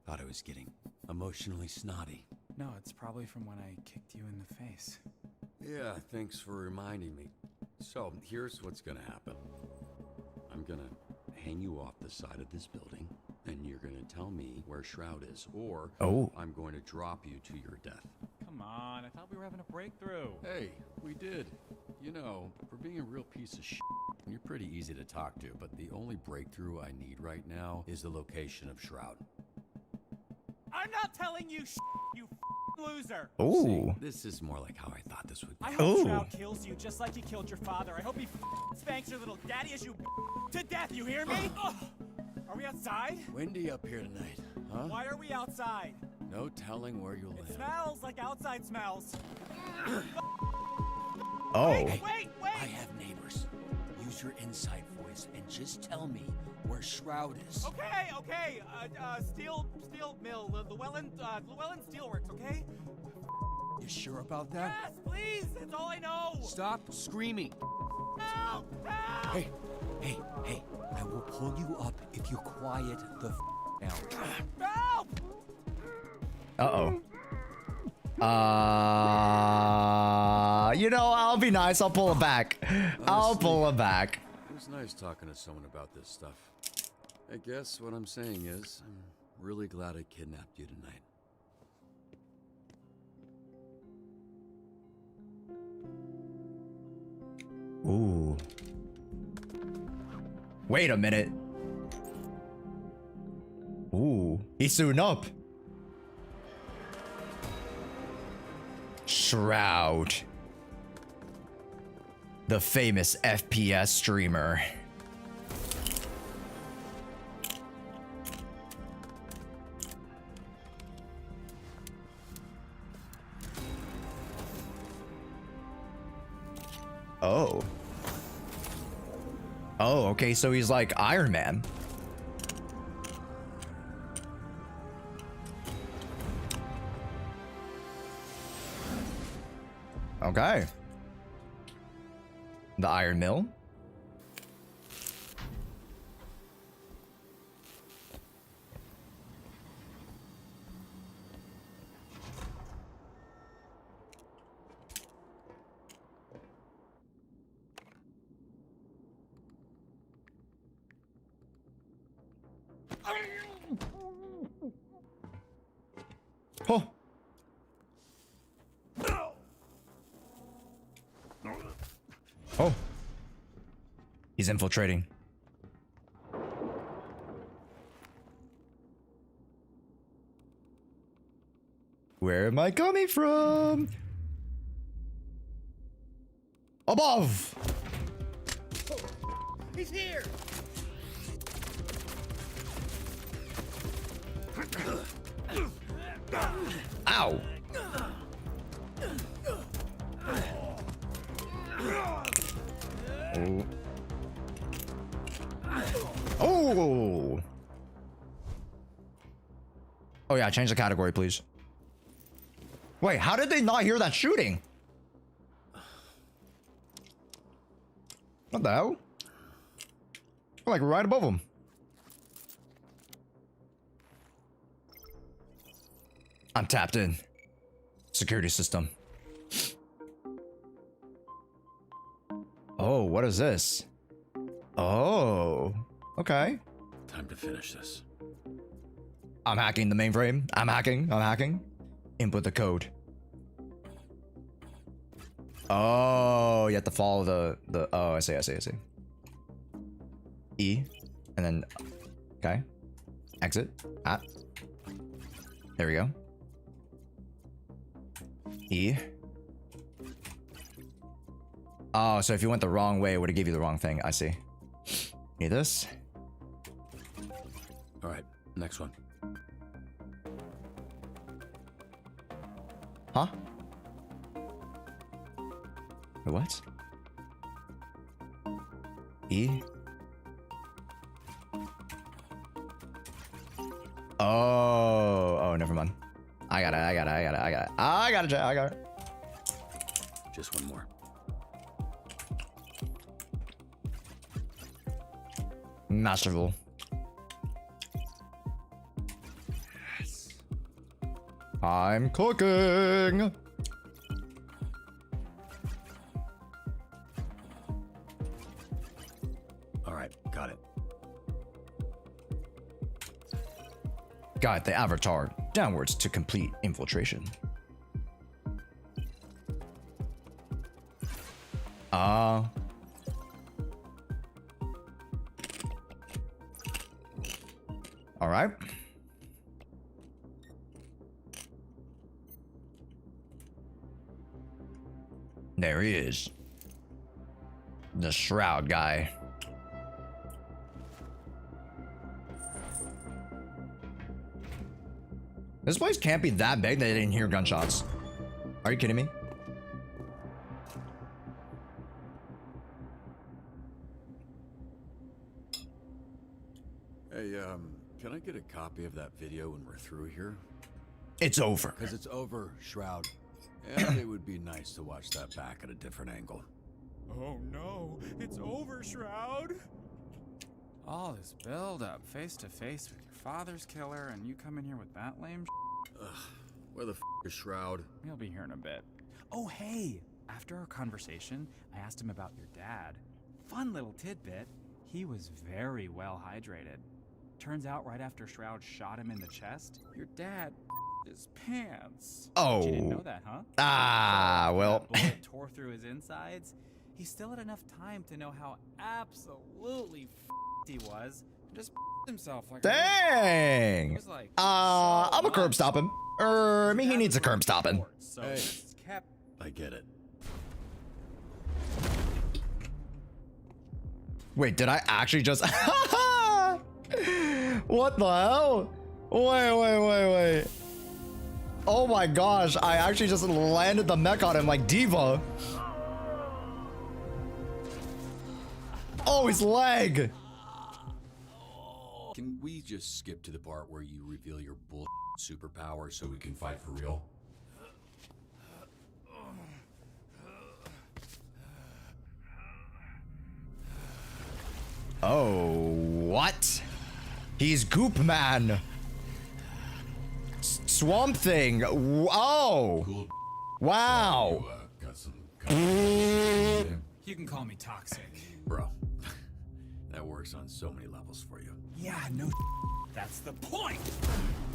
Thought I was getting emotionally snotty. No, it's probably from when I kicked you in the face. Yeah, thanks for reminding me. So, here's what's gonna happen. I'm gonna hang you off the side of this building, and you're gonna tell me where Shroud is, or I'm going to drop you to your death. Come on, I thought we were having a breakthrough. Hey, we did. You know, for being a real piece of shit, you're pretty easy to talk to, but the only breakthrough I need right now is the location of Shroud. I'm not telling you you loser. See, this is more like how I thought this would be. I hope Shroud kills you just like he killed your father. I hope he spanks your little daddy as you to death, you hear me? Are we outside? Windy up here tonight, huh? Why are we outside? No telling where you'll land. It smells like outside smells. Wait! I have neighbors. Use your inside voice and just tell me where Shroud is. Okay. Steel mill, Llewellyn Steelworks, okay? You sure about that? Yes, please. That's all I know. Stop screaming. Help! Help! Hey, I will pull you up if you quiet the down. Help! Uh-oh. You know, I'll be nice. I'll pull it back. I'll pull it back. It was nice talking to someone about this stuff. I guess what I'm saying is, I'm really glad I kidnapped you tonight. Ooh. Wait a minute. Ooh. He's suiting up. Shroud. The famous FPS streamer. Oh. Oh, okay, so he's like Iron Man. Okay. The Iron Mill. Oh. Oh. He's infiltrating. Where am I coming from? Above. He's here. Ow. Oh. Oh. Oh yeah, change the category, please. Wait, how did they not hear that shooting? What the hell? We're like right above them. I'm tapped in. Security system. Oh, what is this? Oh, okay. Time to finish this. I'm hacking the mainframe. I'm hacking. Input the code. Oh, you have to follow the oh, I see. E, and then, okay. Exit. There we go. E. Oh, so if you went the wrong way, it would have give you the wrong thing. I see. Need this? All right, next one. Huh? Wait, what? E? Oh, never mind. I got it. Just one more. Masterful. Yes. I'm cooking. All right, got it. Guide the avatar downwards to complete infiltration. All right. There he is. The shroud guy. This place can't be that big that they didn't hear gunshots. Are you kidding me? Hey, can I get a copy of that video when we're through here? It's over. Because it's over, Shroud. And it would be nice to watch that back at a different angle. Oh no, it's over, Shroud. All this build up, face to face with your father's killer, and you come in here with that lame Ugh, where the f is Shroud? You'll be here in a bit. Oh hey, after our conversation, I asked him about your dad. Fun little tidbit. He was very well hydrated. Turns out right after Shroud shot him in the chest, your dad his pants. Oh. You didn't know that, huh? Ah, well. That bullet tore through his insides. He still had enough time to know how absolutely he was. And just himself like Dang. was like, I'm a curb stop him. I mean, he needs a curb stopping. So Hey. just kept I get it. Wait, did I actually just... What the hell? Wait. Oh my gosh, I actually just landed the mech on him like Diva. Oh, his leg. Can we just skip to the part where you reveal your bull superpower so we can fight for real? Oh, what? He's Goop Man. Swamp Thing. Oh. Cool. Wow. Got some. You can call me toxic. Bro, that works on so many levels for you. Yeah, no that's the point.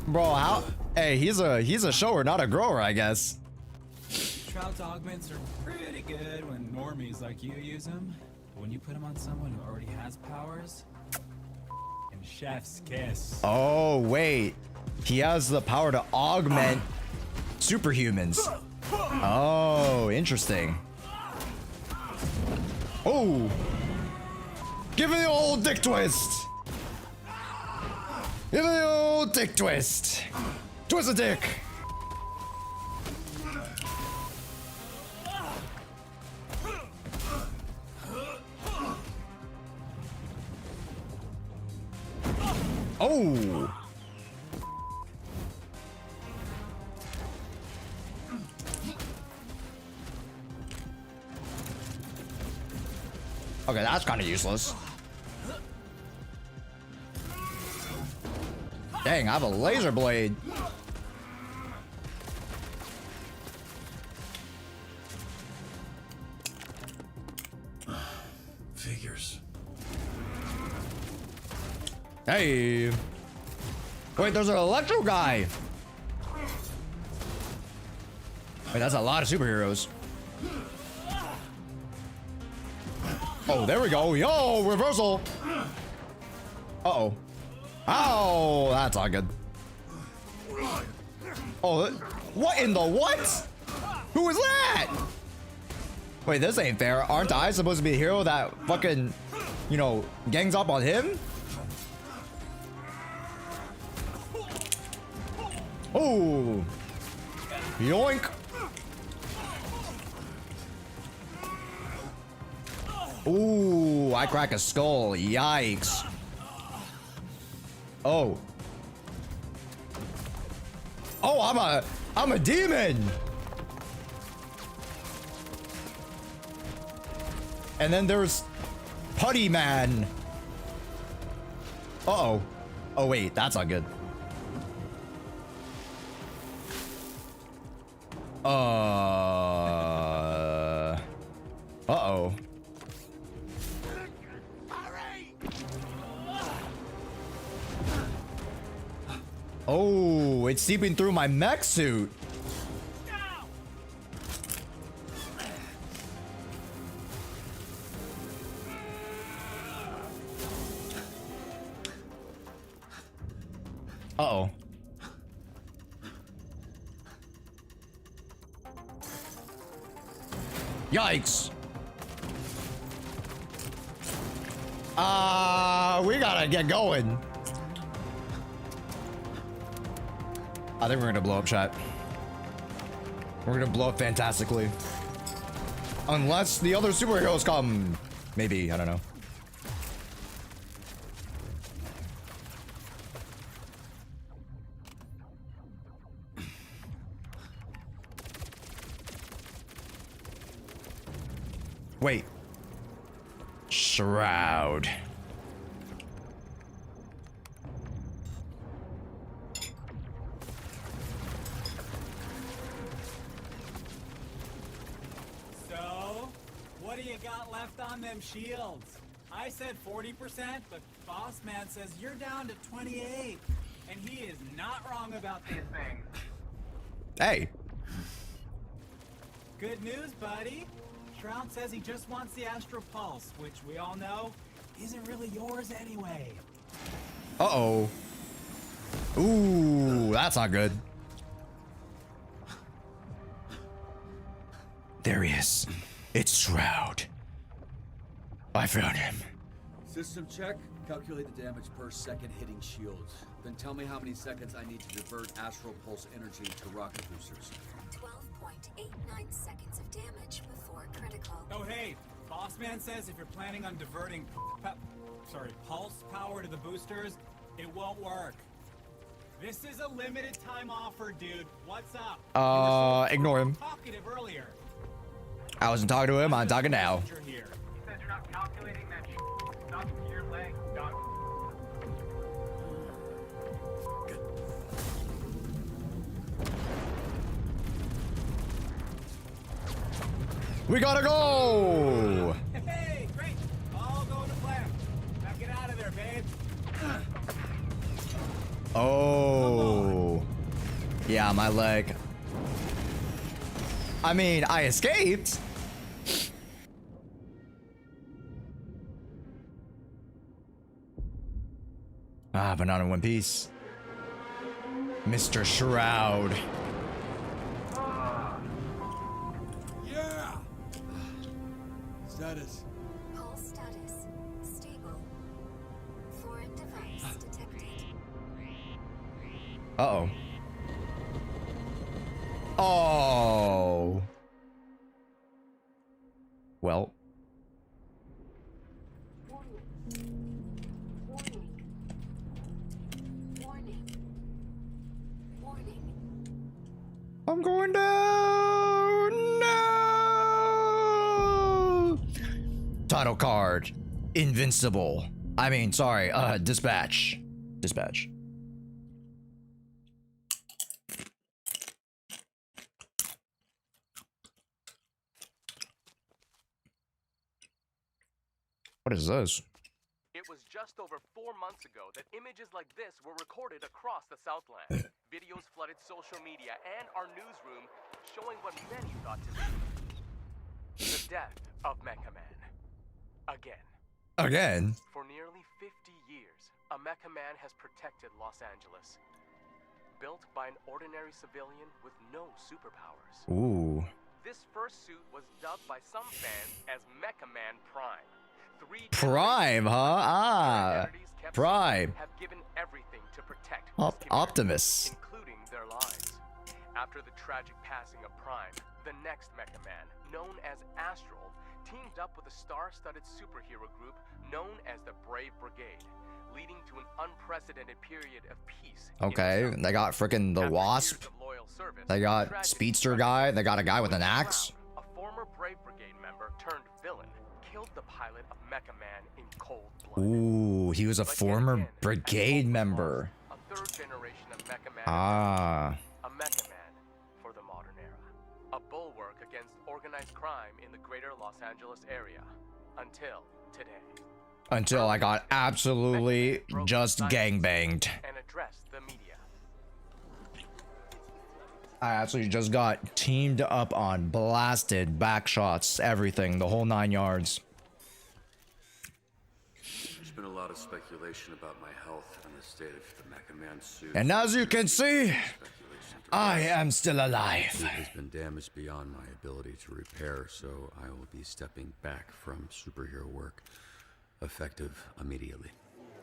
Bro, how? Hey, he's a shower, not a grower, I guess. Shroud's augments are pretty good when normies like you use them. But when you put them on someone who already has powers, and chef's kiss. Oh, wait. He has the power to augment superhumans. Oh, interesting. Oh. Give me the old dick twist. Give me the old dick twist. Twist a dick. Oh. Okay, that's kind of useless. Dang, I have a laser blade. Figures. Hey. Wait, there's an electro guy. Wait, that's a lot of superheroes. Oh, there we go. Yo, reversal. Uh-oh. Oh, that's not good. Oh, what in the what? Who was that? Wait, this ain't fair. Aren't I supposed to be a hero that fucking, you know, gangs up on him? Oh. Yoink. Ooh, I crack a skull. Yikes. Oh. Oh, I'm a demon. And then there's Putty Man. Uh-oh. Oh, wait, that's not good. Uh-oh. Oh, it's seeping through my mech suit. Uh-oh. Yikes. We gotta get going. I think we're gonna blow up, chat. We're gonna blow up fantastically. Unless the other superheroes come. Maybe, I don't know. Wait. Shroud. So, what do you got left on them shields? I said 40%, but Boss Man says you're down to 28. And he is not wrong about these things. Hey. Good news, buddy. Shroud says he just wants the Astro Pulse, which we all know isn't really yours anyway. Uh-oh. Ooh, that's not good. There he is. It's Shroud. I found him. System check. Calculate the damage per second hitting shields. Then tell me how many seconds I need to divert Astral Pulse energy to rocket boosters. 12.89 seconds of damage before critical. Oh hey, Boss Man says if you're planning on diverting pulse power to the boosters, it won't work. This is a limited time offer, dude. What's up? Ignore him. Talkative earlier. I wasn't talking to him, I'm talking now. He says you're not calculating that stuck to your leg, Doc. We gotta go! Hey, great. All going to plan. Now get out of there, babe. Oh. Yeah, my leg. I mean, I escaped. But not in one piece. Mr. Shroud. Yeah! Status. Pulse status stable. Foreign device detected. Uh-oh. Oh. Well. I'm going down. No. Title card. Invincible. I mean, sorry. Dispatch. Dispatch. What is this? It was just over 4 months ago that images like this were recorded across the Southland. Videos flooded social media and our newsroom, showing what many thought to be the death of Mecha Man. Again. For nearly 50 years, a Mecha Man has protected Los Angeles. Built by an ordinary civilian with no superpowers. Ooh. This first suit was dubbed by some fans as Mecha Man Prime. Prime, huh? Ah, Prime. Have given everything to protect Optimus. including their lives. After the tragic passing of Prime, the next Mecha Man, known as Astral, teamed up with a star-studded superhero group known as the Brave Brigade, leading to an unprecedented period of peace. Okay, they got freaking the Wasp. They got Speedster guy. They got a guy with an axe. A former Brave Brigade member turned villain killed the pilot of Mecha Man in cold blood. Ooh, he was a former brigade member. A third generation of Mecha Man. Ah. A Mecha Man for the modern era. A bulwark against organized crime in the greater Los Angeles area. Until today. Until I got absolutely just gangbanged. And addressed the media. I actually just got teamed up on, blasted, back shots, everything, the whole 9 yards. There's been a lot of speculation about my health and the state of the Mecha Man suit. And as you can see, I am still alive. The suit has been damaged beyond my ability to repair, so I will be stepping back from superhero work, effective immediately.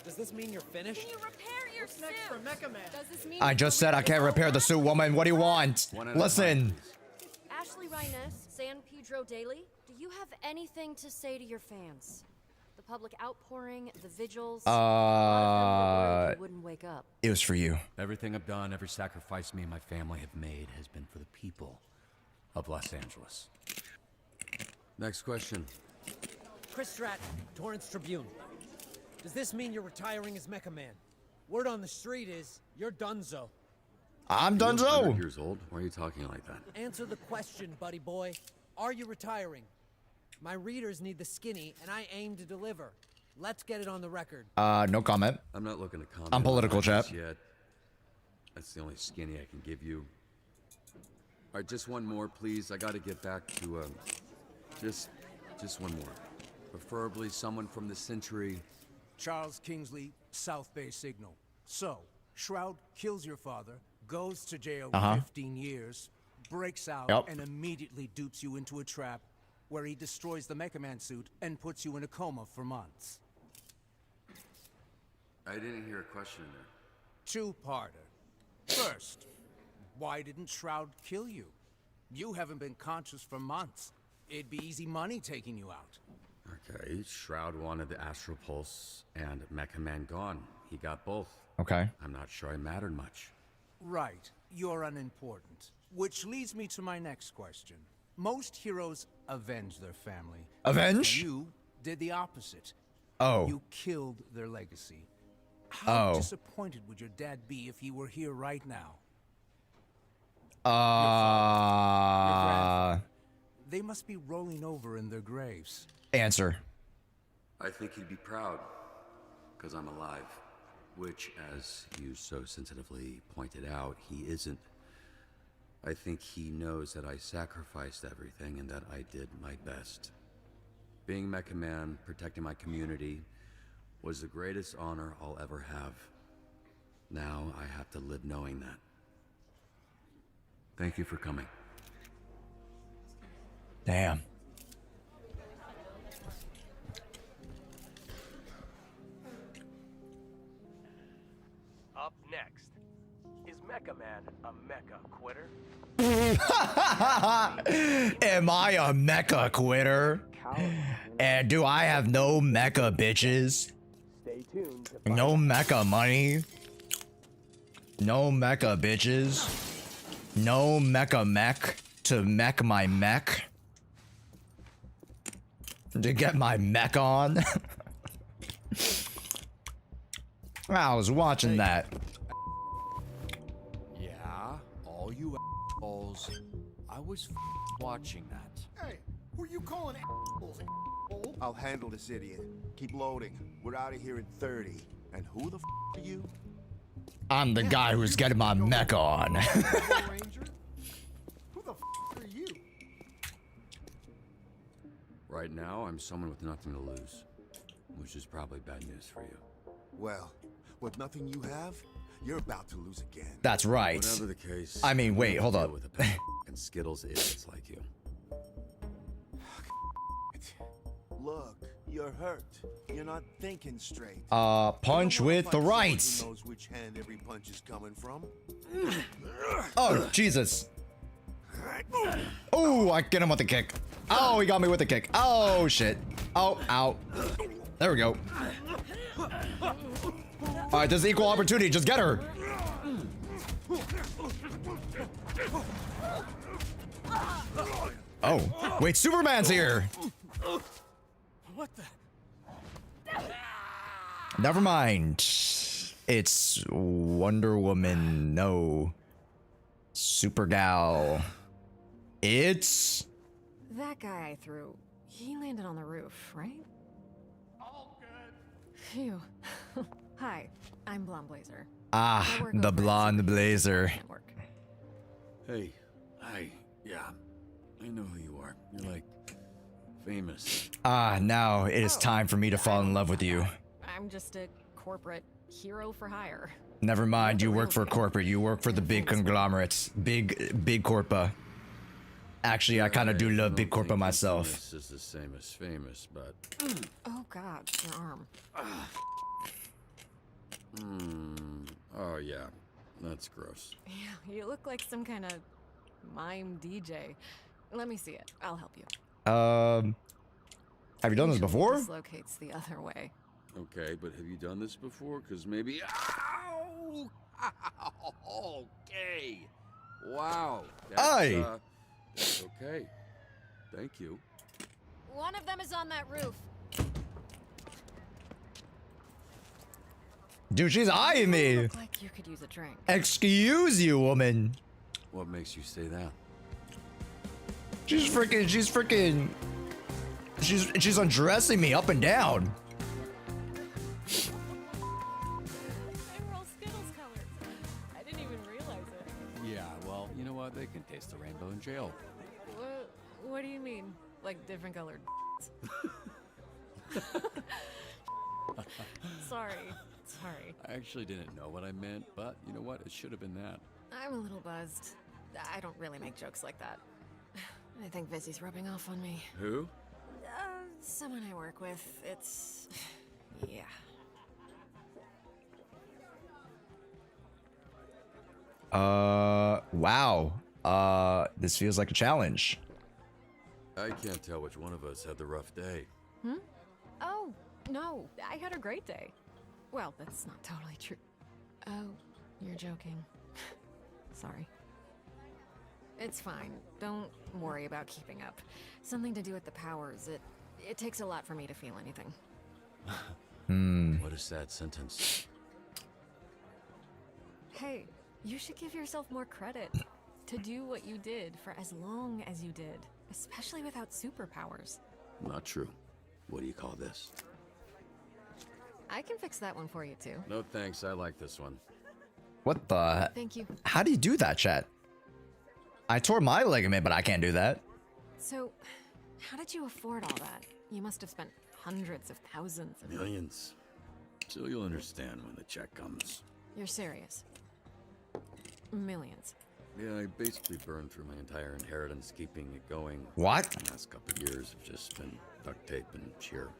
Does this mean you're finished? Can you repair your suit? Next for Mecha Man? Does this mean I just said I can't repair the suit, woman. What do you want? Listen. Ashley Rhinus, San Pedro Daily. Do you have anything to say to your fans? The public outpouring, the vigils. A lot of them were worried you wouldn't wake up. It was for you. Everything I've done, every sacrifice me and my family have made has been for the people of Los Angeles. Next question. Chris Stratton, Torrance Tribune. Does this mean you're retiring as Mecha Man? Word on the street is you're donezo. I'm You're donezo. 100 years old. Why are you talking like that? Answer the question, buddy boy. Are you retiring? My readers need the skinny, and I aim to deliver. Let's get it on the record. No comment. I'm not looking to comment. I'm political, on chap. this yet. That's the only skinny I can give you. All right, just one more, please. I got to get back to just one more. Preferably someone from the Century. Charles Kingsley, South Bay Signal. So, Shroud kills your father, goes to jail 15 years, breaks out, and immediately dupes you into a trap where he destroys the Mecha Man suit and puts you in a coma for months. I didn't hear a question in there. Two-parter. First, why didn't Shroud kill you? You haven't been conscious for months. It'd be easy money taking you out. Okay, Shroud wanted the Astral Pulse and Mecha Man gone. He got both. Okay. I'm not sure I mattered much. Right. You're unimportant. Which leads me to my next question. Most heroes avenge their family. Avenge? You did the opposite. Oh. You killed their legacy. How Oh. disappointed would your dad be if he were here right now? They must be rolling over in their graves. Answer. I think he'd be proud, because I'm alive. Which, as you so sensitively pointed out, he isn't. I think he knows that I sacrificed everything and that I did my best. Being Mecha Man, protecting my community, was the greatest honor I'll ever have. Now I have to live knowing that. Thank you for coming. Damn. Up next, is Mecha Man a mecha quitter? Am I a mecha quitter? And do I have no mecha bitches? Stay tuned. No mecha money? No mecha bitches? No mecha mech to mech my mech? To get my mech on? I was watching that. Yeah, all you assholes. I was watching that. Hey, who you calling assholes? I'll handle this idiot. Keep loading. We're out of here in 30. And who the are you? I'm the guy who's getting my mech on. Ranger? Who the are you? Right now, I'm someone with nothing to lose. Which is probably bad news for you. Well, with nothing you have, you're about to lose again. That's right. Whatever the case. I mean, wait, hold up. With a pack and Skittles idiots like you. Look, you're hurt. You're not thinking straight. Punch with the right. Who knows which hand every punch is coming from? Oh, Jesus. Oh, I get him with the kick. Oh, he got me with the kick. Oh, shit. Oh, ow. There we go. All right, this is equal opportunity. Just get her. Oh, wait, Superman's here. What the? Never mind. It's Wonder Woman. No. Supergal. It's... That guy I threw, he landed on the roof, right? All good. Phew. Hi, I'm Blonde Blazer. Ah, the blonde blazer. Hey, yeah, I know who you are. You're like famous. Now it is time for me to fall in love with you. I'm just a corporate hero for hire. Never mind, you work for corporate. You work for the big conglomerates. Big corpa. Actually, I kind of do love big corpa myself. This is the same as famous, but... Oh god, your arm. Oh yeah, that's gross. Yeah, you look like some kind of mime DJ. Let me see it. I'll help you. Have you done this before? Dislocates the other way. Okay, but have you done this before? Because maybe... Ow! Okay. Wow. That's okay. Thank you. One of them is on that roof. Dude, she's eyeing me. Look like you could use a drink. Excuse you, woman. What makes you say that? She's undressing me up and down. I didn't even realize it. Yeah, well, you know what? They can taste the rainbow in jail. What do you mean? Like different colored? Sorry. I actually didn't know what I meant, but you know what? It should have been that. I'm a little buzzed. I don't really make jokes like that. I think Vizzy's rubbing off on me. Who? Someone I work with. It's... yeah. Wow. This feels like a challenge. I can't tell which one of us had the rough day. Oh, no. I had a great day. Well, that's not totally true. Oh, you're joking. Sorry. It's fine. Don't worry about keeping up. Something to do with the powers. It takes a lot for me to feel anything. What a sad sentence. Hey, you should give yourself more credit. To do what you did for as long as you did. Especially without superpowers. Not true. What do you call this? I can fix that one for you too. No thanks, I like this one. What the? Thank you. How do you do that, chat? I tore my ligament, but I can't do that. So, how did you afford all that? You must have spent hundreds of thousands of... Millions. So you'll understand when the check comes. You're serious? Millions. Yeah, I basically burned through my entire inheritance keeping it going. What? The last couple of years have just been duct tape and sheer.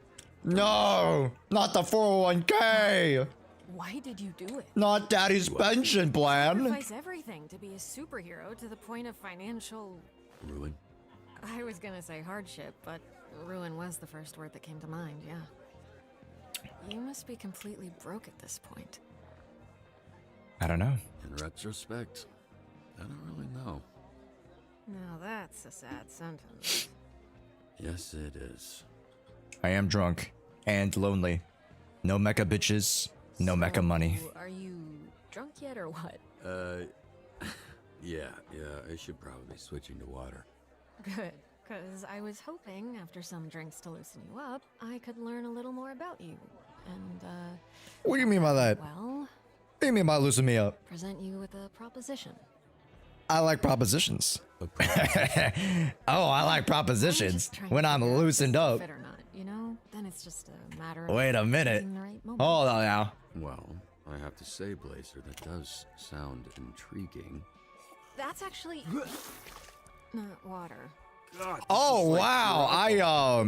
No! Not the 401k! Why did you do it? Not daddy's pension plan! Sacrifice everything to be a superhero to the point of financial... Ruin? I was gonna say hardship, but ruin was the first word that came to mind, yeah. You must be completely broke at this point. I don't know. In retrospect, I don't really know. Now that's a sad sentence. Yes, it is. I am drunk and lonely. No mecha bitches, no mecha money. Are you drunk yet or what? Yeah, I should probably be switching to water. Good, because I was hoping, after some drinks to loosen you up, I could learn a little more about you. And, What do you mean by that? well... What do you mean by loosen me up? present you with a proposition. I like propositions. Oh, I like propositions. When I'm loosened up. Fit or not, you know? Then it's just a matter of... Wait a minute. finding the right moment. Hold on now. Well, I have to say, Blazer, that does sound intriguing. That's actually... not water. God, Oh, wow.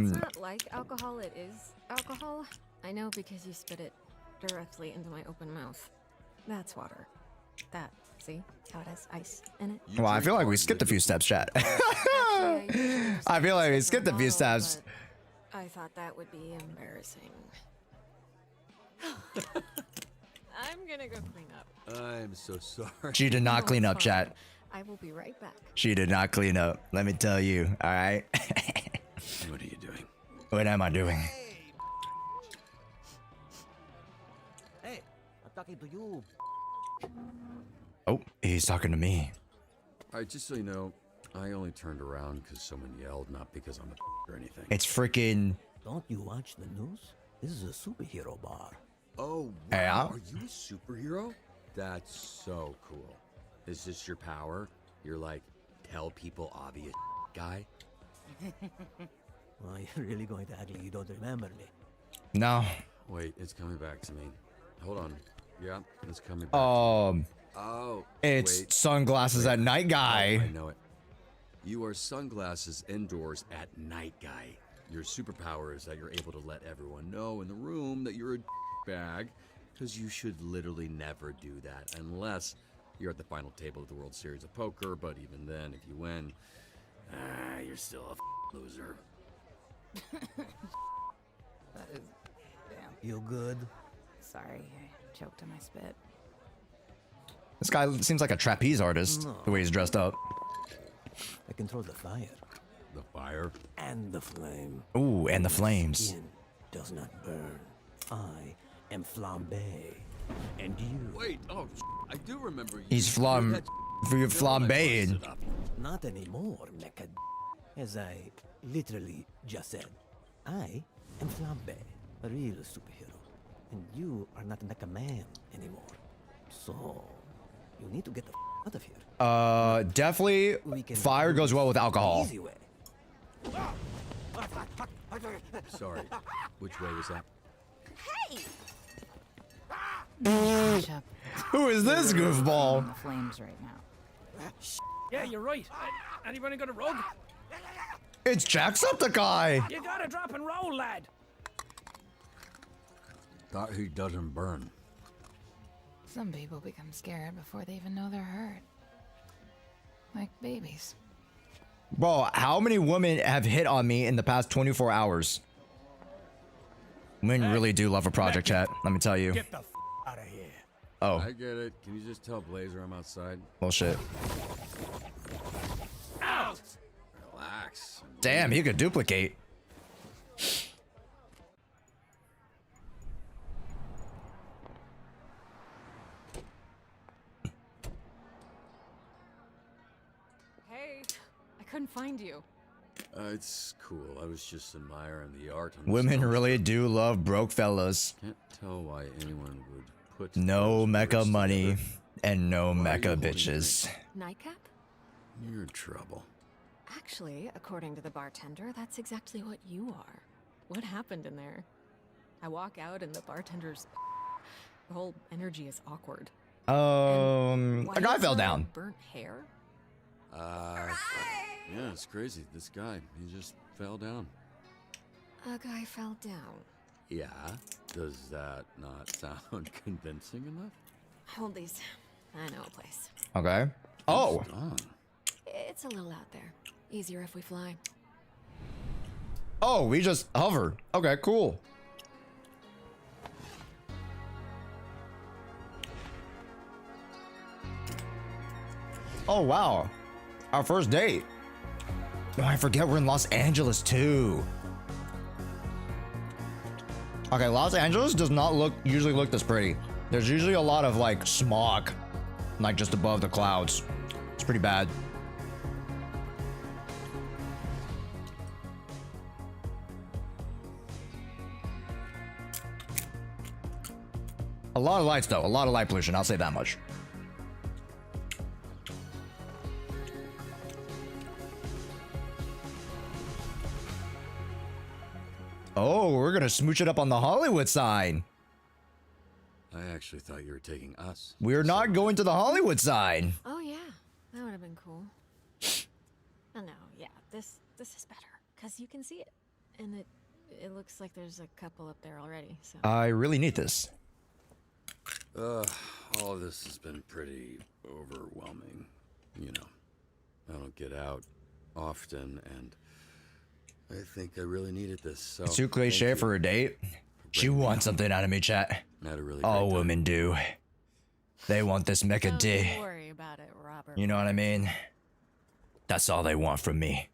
It's not like alcohol, it is alcohol. I know because you spit it directly into my open mouth. That's water. That, see how it has ice in it? Well, I feel like we skipped a few steps, chat. I feel like we skipped a few steps. I thought that would be embarrassing. I'm gonna go clean up. I'm so sorry. She did not No, clean it's up, fine. chat. I will be right back. She did not clean up. Let me tell you, alright? What are you doing? What am I doing? Hey, I'm talking to you. Oh, he's talking to me. Alright, just so you know, I only turned around because someone yelled, not because I'm a or anything. It's freaking... Don't you watch the news? This is a superhero bar. Oh, wow. Yeah? Are you a superhero? That's so cool. Is this your power? You're like, tell people obvious guy. Well, you're really going to act like you don't remember me. No. Wait, it's coming back to me. Hold on. Yeah, it's coming back. Oh. It's wait. sunglasses at night guy. Oh, I know it. You are sunglasses indoors at night guy. Your superpower is that you're able to let everyone know in the room that you're a bag, because you should literally never do that unless you're at the final table of the World Series of Poker. But even then, if you win, you're still a loser. That is, damn. You good? Sorry, I choked on my spit. This guy seems like a trapeze artist, the way he's dressed up. I control the fire. The fire? And the flame. Ooh, and the flames. Skin does not burn. I am flambe. And you... Wait, oh, I do remember you. He's flambéed. Not anymore, mecha. As I literally just said, I am Flambe, a real superhero. And you are not Mecha Man anymore. So, you need to get the out of here. Definitely fire goes well with alcohol. Easy way. Sorry, which way was that? Hey! Who is this goofball? In the flames right now. Yeah, you're right. Anybody got a rug? It's Jacksepticeye. You gotta drop and roll, lad. Thought he doesn't burn. Some people become scared before they even know they're hurt. Like babies. Bro, how many women have hit on me in the past 24 hours? Women really do love a project chat, let me tell you. Get the out of here. Oh. I get it. Can you just tell Blazer I'm outside? Bullshit. Ow! Relax. Damn, he could duplicate. Hey, I couldn't find you. It's cool. I was just admiring the art on the Women stone. really do love broke fellas. Can't tell why anyone would put No mecha money and no Why are you mecha holding bitches. Nightcap? You're in trouble. Actually, according to the bartender, that's exactly what you are. What happened in there? I walk out and the bartender's... The whole energy is awkward. A guy fell down. Burnt hair? Yeah, it's crazy. This guy, he just fell down. A guy fell down. Yeah? Does that not sound convincing enough? Hold these. I know a place. Okay. Oh. It's a little out there. Easier if we fly. Oh, we just hover. Okay, cool. Oh, wow. Our first date. Oh, I forget we're in Los Angeles too. Okay, Los Angeles does not usually look this pretty. There's usually a lot of like smog, like just above the clouds. It's pretty bad. A lot of lights though, a lot of light pollution, I'll say that much. Oh, we're gonna smooch it up on the Hollywood side. I actually thought you were taking us. We're not going to the Hollywood side. Oh yeah, that would have been cool. Oh no, yeah, this is better because you can see it, and it looks like there's a couple up there already. So I really need this. All of this has been pretty overwhelming. You know, I don't get out often, and I think I really needed this. So It's too cliche for a date. She wants something out of me, chat. Had a really All great women do. They want this mecha D. don't worry about it, Robert. You know what I mean? That's all they want from me.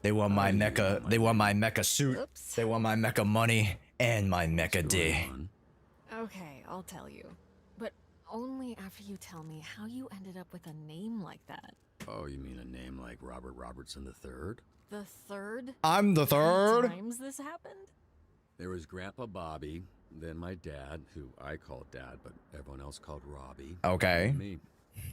They want my mecha. They want my mecha suit. Oops. They want my mecha money and my mecha D. Okay, I'll tell you, but only after you tell me how you ended up with a name like that. Oh, you mean a name like Robert Robertson III? The third? I'm the third? Times this happened? There was Grandpa Bobby, then my dad, who I called Dad, but everyone else called Robbie. Okay. And me.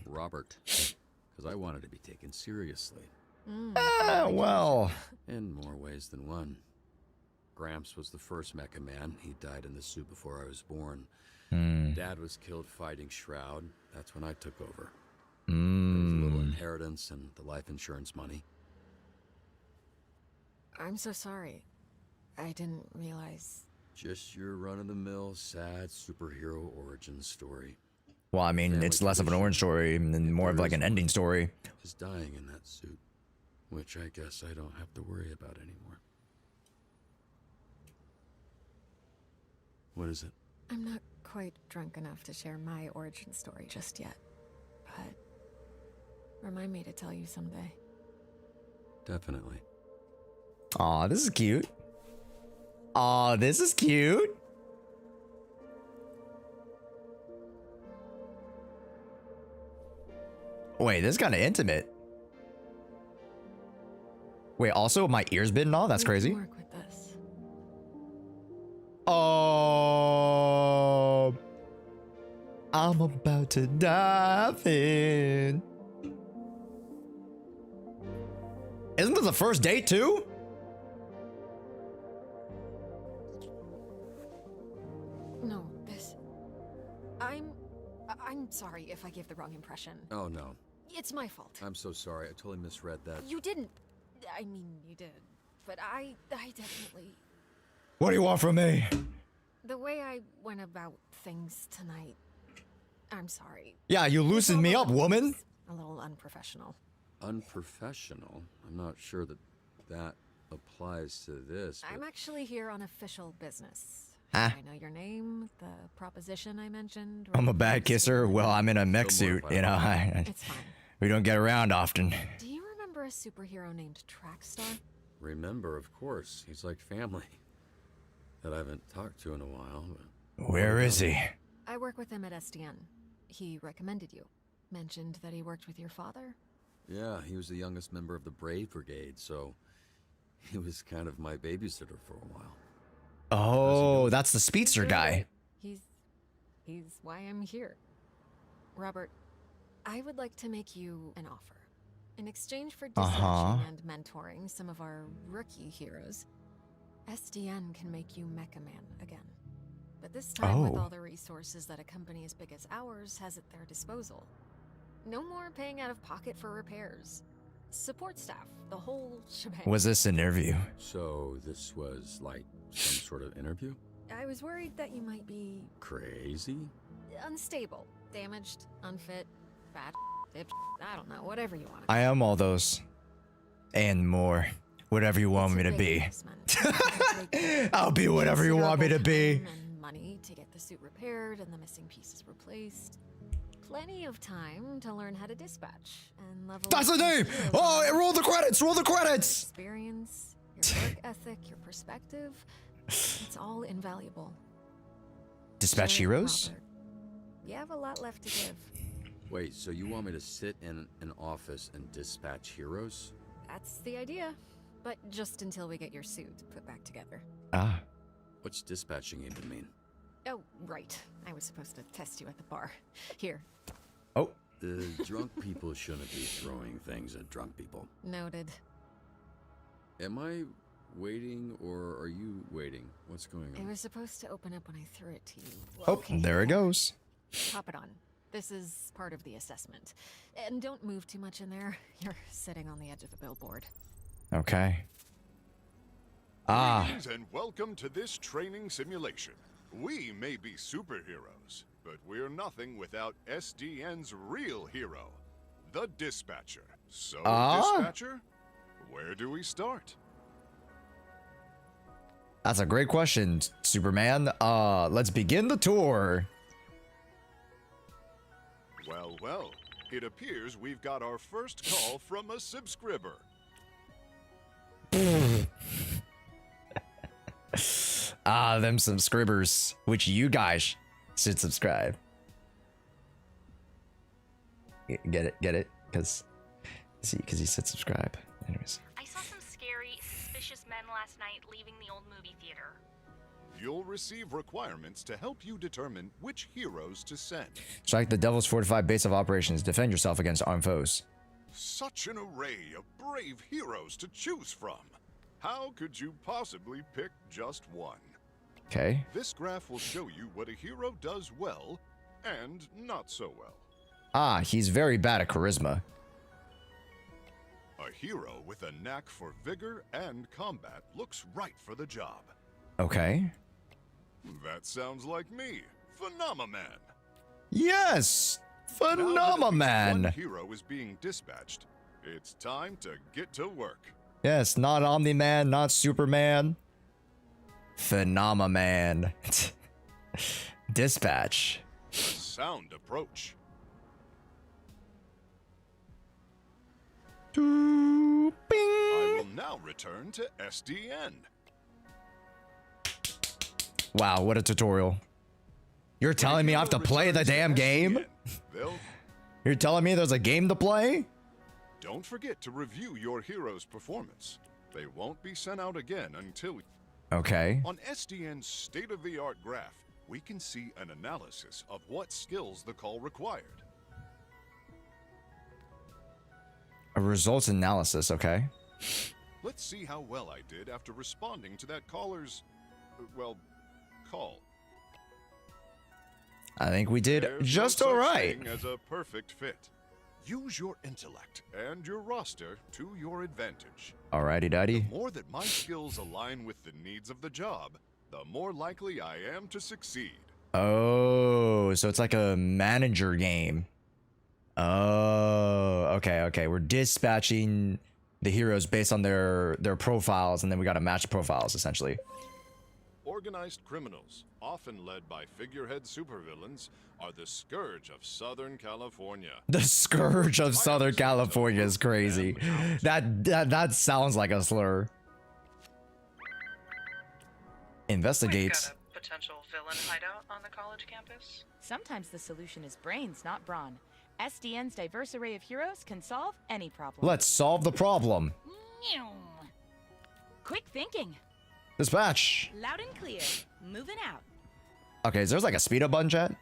Robert, because I wanted to be taken seriously. Well. In more ways than one. Gramps was the first Mecha Man. He died in the suit before I was born. Dad was killed fighting Shroud. That's when I took over. There was a little inheritance and the life insurance money. I'm so sorry. I didn't realize. Just your run-of-the-mill, sad superhero origin story. Well, I mean, it's less of an origin story and more of like an ending story. Is dying in that suit, which I guess I don't have to worry about anymore. What is it? I'm not quite drunk enough to share my origin story just yet, but remind me to tell you someday. Definitely. Aw, this is cute. Aw, this is cute. Wait, this is kind of intimate. Wait, also my ears bitten off? That's crazy. Work with this. Oh, I'm about to dive in. Isn't this the first date too? No, this. I'm sorry if I gave the wrong impression. Oh, no. It's my fault. I'm so sorry. I totally misread that. You didn't. I mean, you did. But I definitely. What do you want from me? The way I went about things tonight. I'm sorry. Yeah, you loosened me up, woman. A little unprofessional. Unprofessional? I'm not sure that that applies to this. I'm actually here on official business. Huh? I know your name, the proposition I mentioned. I'm a bad kisser. Well, I'm in a mech suit, you know. It's fine. We don't get around often. Do you remember a superhero named Trackstar? Remember, of course. He's like family. That I haven't talked to in a while. But... Where is he? I work with him at SDN. He recommended you. Mentioned that he worked with your father? Yeah, he was the youngest member of the Brave Brigade, so he was kind of my babysitter for a while. Oh, that's the speedster guy. He's why I'm here. Robert, I would like to make you an offer. In exchange for dispatching and mentoring some of our rookie heroes, SDN can make you Mecha Man again. But this time with all the resources that a company as big as ours has at their disposal. No more paying out of pocket for repairs. Support staff, the whole shebang. Was this an interview? So this was like some sort of interview? I was worried that you might be... Crazy? Unstable, damaged, unfit, fat, dip, I don't know, whatever you want. I am all those. And more. Whatever you want me to be. I'll be whatever you want me to be. And money to get the suit repaired and the missing pieces replaced. Plenty of time to learn how to dispatch and level. That's the name! Oh, roll the credits! Roll the credits! Experience, your work ethic, your perspective. It's all invaluable. Dispatch heroes? Robert, you have a lot left to give. Wait, so you want me to sit in an office and dispatch heroes? That's the idea. But just until we get your suit put back together. Ah. What's dispatching even mean? Oh, right. I was supposed to test you at the bar. Here. Oh. The drunk people shouldn't be throwing things at drunk people. Noted. Am I waiting or are you waiting? What's going on? It was supposed to open up when I threw it to you. Oh, there it goes. Pop it on. This is part of the assessment. And don't move too much in there. You're sitting on the edge of the billboard. Okay. Greetings and welcome to this training simulation. We may be superheroes, but we're nothing without SDN's real hero, the Dispatcher. So, Dispatcher, where do we start? That's a great question, Superman. Let's begin the tour. Well, it appears we've got our first call from a subscriber. Them subscribers, which you guys should subscribe. Get it? Because he said subscribe. Anyways. I saw some scary, suspicious men last night leaving the old movie theater. You'll receive requirements to help you determine which heroes to send. Strike the Devil's fortified base of operations. Defend yourself against armed foes. Such an array of brave heroes to choose from. How could you possibly pick just one? Okay. This graph will show you what a hero does well and not so well. Ah, he's very bad at charisma. A hero with a knack for vigor and combat looks right for the job. Okay. That sounds like me, Phenomaman. Yes! Now that Phenomaman! one hero is being dispatched, it's time to get to work. Yes, not Omni-Man, not Superman. Phenomaman. Dispatch. A sound approach. I will now return to SDN. Wow, what a tutorial. You're telling me I have to play the damn game? You're telling me there's a game to play? Don't forget to review your hero's performance. They won't be sent out again until... Okay. On SDN's state-of-the-art graph, we can see an analysis of what skills the call required. A results analysis, okay. Let's see how well I did after responding to that caller's, well, call. I think we did There's just no such alright. thing as a perfect fit. Use your intellect and your roster to your advantage. Alrighty, daddy. The more that my skills align with the needs of the job, the more likely I am to succeed. Oh, so it's like a manager game. Oh, okay. We're dispatching the heroes based on their profiles, and then we gotta match profiles, essentially. Organized criminals, often led by figurehead supervillains, are the scourge of Southern California. The scourge of Southern California is crazy. That sounds like a slur. Investigates. Potential villain hideout on the college campus? Sometimes the solution is brains, not brawn. SDN's diverse array of heroes can solve any problem. Let's solve the problem. Quick thinking. Dispatch. Loud and clear. Moving out. Okay, is there like a speed up button, chat? Is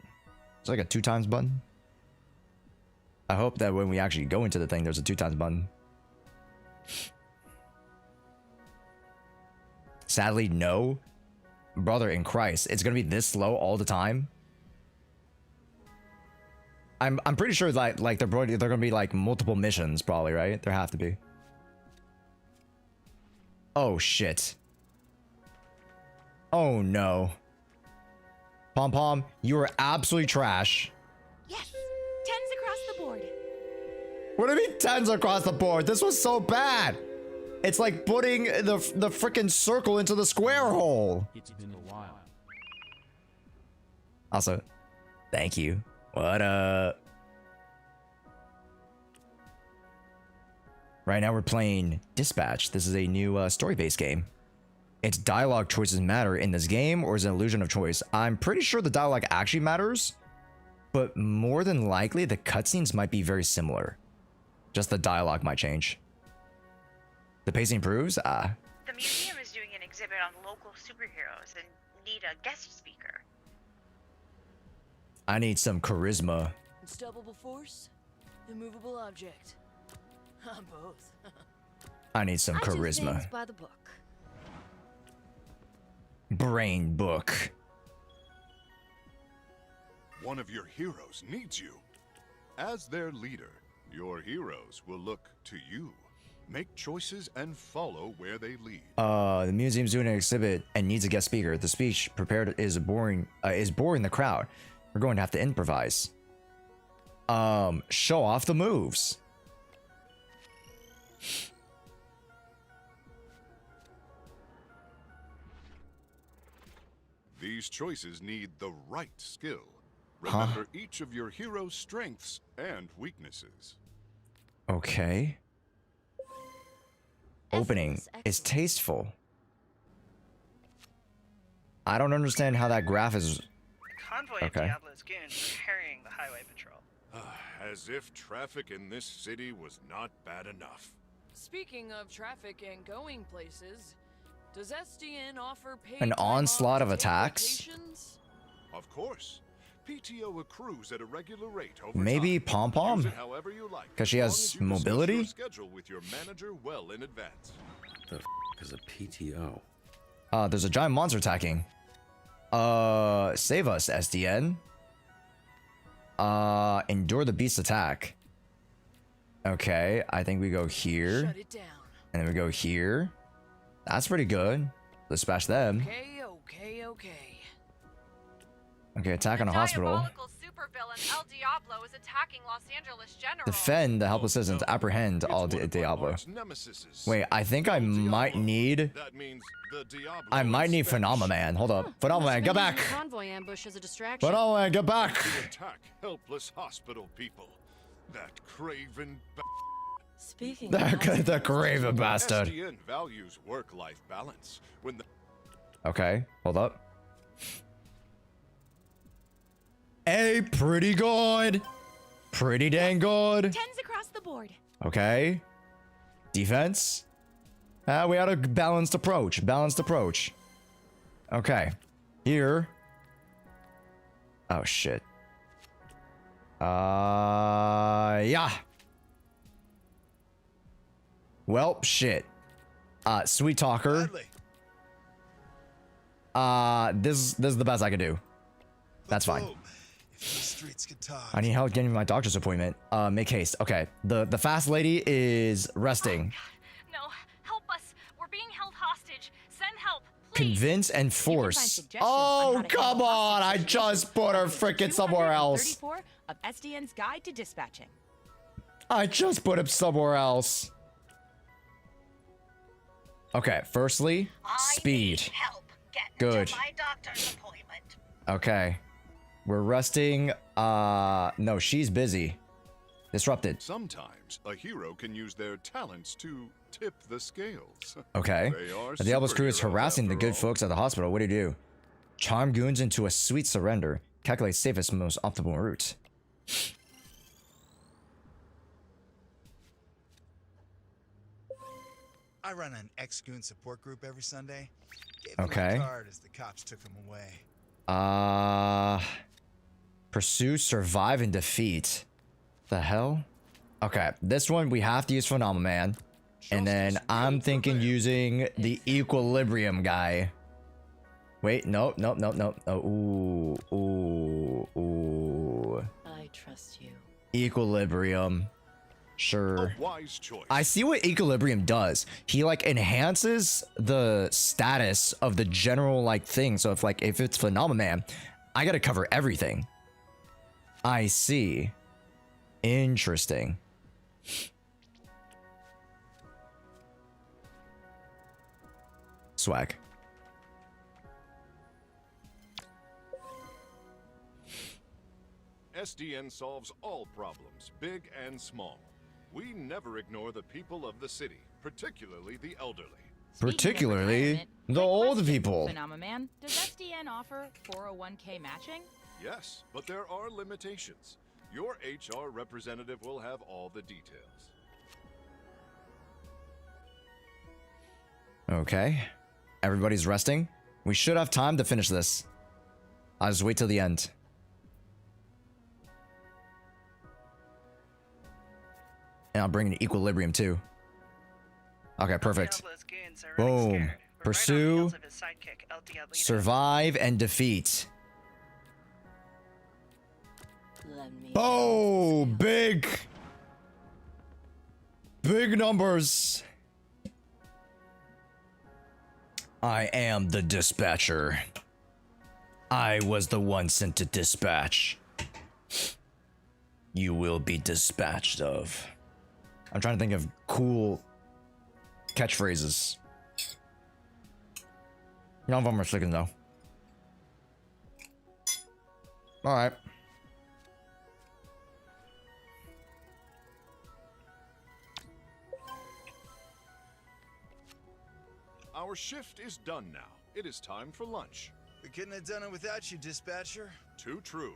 there like a 2 times button? I hope that when we actually go into the thing, there's a 2 times button. Sadly, no. Brother in Christ, it's gonna be this slow all the time. I'm pretty sure that like they're gonna be like multiple missions, probably, right? There have to be. Oh shit. Oh no. Pom Pom, you are absolutely trash. Yes. 10s across the board. What do you mean 10s across the board? This was so bad. It's like putting the freaking circle into the square hole. It's been a while. Also, thank you. What up? Right now we're playing Dispatch. This is a new story-based game. Its dialogue choices matter in this game, or is it an illusion of choice? I'm pretty sure the dialogue actually matters, but more than likely the cutscenes might be very similar. Just the dialogue might change. The pacing improves? The museum is doing an exhibit on local superheroes and need a guest speaker. I need some charisma. Unstoppable force? Immovable object? Both. I need some I do charisma. things by the book. Brain book. One of your heroes needs you. As their leader, your heroes will look to you. Make choices and follow where they lead. The museum's doing an exhibit and needs a guest speaker. The speech prepared is boring the crowd. We're going to have to improvise. Show off the moves. These choices need the right skill. Remember each of your hero's strengths and weaknesses. Okay. Opening is tasteful. I don't understand how that graph is. Convoy Okay. of Diablo's goons are harrying the highway patrol. As if traffic in this city was not bad enough. Speaking of traffic and going places, Does SDN offer paid An time off onslaught to of take attacks? vacations? Of course. PTO accrues at a regular rate over Maybe time. Pom Pom? Use it however you like, Because she as long has as you discuss mobility? your schedule with your manager well in advance. The f is a PTO? There's a giant monster attacking. Save us, SDN. Endure the beast attack. Okay, I think we go here. Shut it down. And then we go here. That's pretty good. Let's smash them. Okay. Okay, attack on a hospital. Supervillain El Diablo is attacking Los Angeles General. Defend the helpless citizens. Apprehend all Diablo. Wait, I think I might need... I might need Phenomenon. Hold up. Phenomenon, get back! Convoy ambush as a distraction. Phenomenon, get back! To attack helpless hospital people. That craven Speaking The craven bastard. SDN values work-life balance. When the Okay, hold up. Hey, pretty good. Pretty dang good. 10s across the board. Okay. Defense. We had a balanced approach. Okay. Here. Oh, shit. Yeah. Well, shit. Sweet talker. This is the best I can do. That's fine. I need help getting my doctor's appointment. Make haste. Okay. The fast lady is resting. No, help us. We're being held hostage. Send help, please. Convince and force. Oh, come on. I just put her frickin' somewhere else. 34 of SDN's Guide to Dispatching. I just put him somewhere else. Okay, firstly, speed. Good. My doctor's appointment. Okay. We're resting. No, she's busy. Disrupted. Sometimes a hero can use their talents to tip the scales. Okay. They are The Diablo's crew is superheroes harassing the after good all. folks at the hospital. What do? Charm goons into a sweet surrender. Calculate safest, most optimal route. I run an ex-goon support group every Sunday. Gave Okay. him a card as the cops took him away. Pursue, survive, and defeat. The hell? Okay, this one we have to use Phenomenon. And then I'm thinking using the Equilibrium guy. Wait, nope. Oh, ooh. I trust you. Equilibrium. Sure. A wise choice. I see what Equilibrium does. He like enhances the status of the general like thing. So if it's Phenomenon, I gotta cover everything. I see. Interesting. Swag. SDN solves all problems, big and small. We never ignore the people of the city, particularly the elderly. Particularly the old people. Phenomenon, does SDN offer 401k matching? Yes, but there are limitations. Your HR representative will have all the details. Okay. Everybody's resting. We should have time to finish this. I'll just wait till the end. And I'll bring an Equilibrium too. Okay, perfect. Boom. Pursue, survive, and defeat. Oh, big numbers. I am the dispatcher. I was the one sent to dispatch. You will be dispatched of. I'm trying to think of cool catchphrases. None of them are sticking though. Alright. Our shift is done now. It is time for lunch. We couldn't have done it without you, dispatcher. Too true.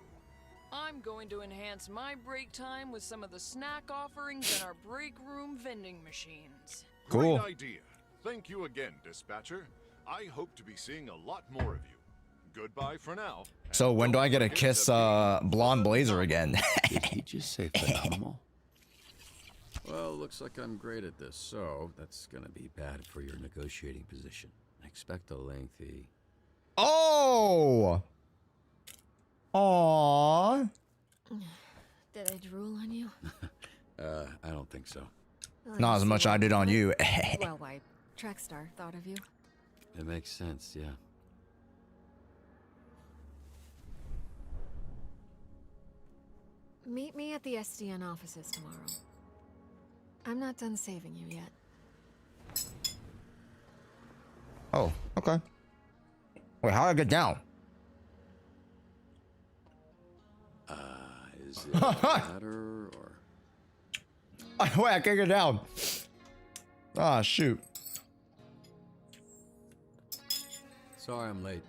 I'm going to enhance my break time with some of the snack offerings in our break room vending machines. Cool. Great idea. Thank you again, dispatcher. I hope to be seeing a lot more of you. Goodbye for now. So when do I get to kiss Blonde Blazer again? Did he just say phenomenal? Well, looks like I'm great at this, so that's gonna be bad for your negotiating position. Expect a lengthy... Oh! Aww. Did I drool on you? I don't think so. Not as much I did on you. Well, why, Trackstar thought of you. It makes sense, yeah. Meet me at the SDN offices tomorrow. I'm not done saving you yet. Oh, okay. Wait, how do I get down? Is it a ladder or... Wait, I can't get down. Ah, shoot. Sorry I'm late.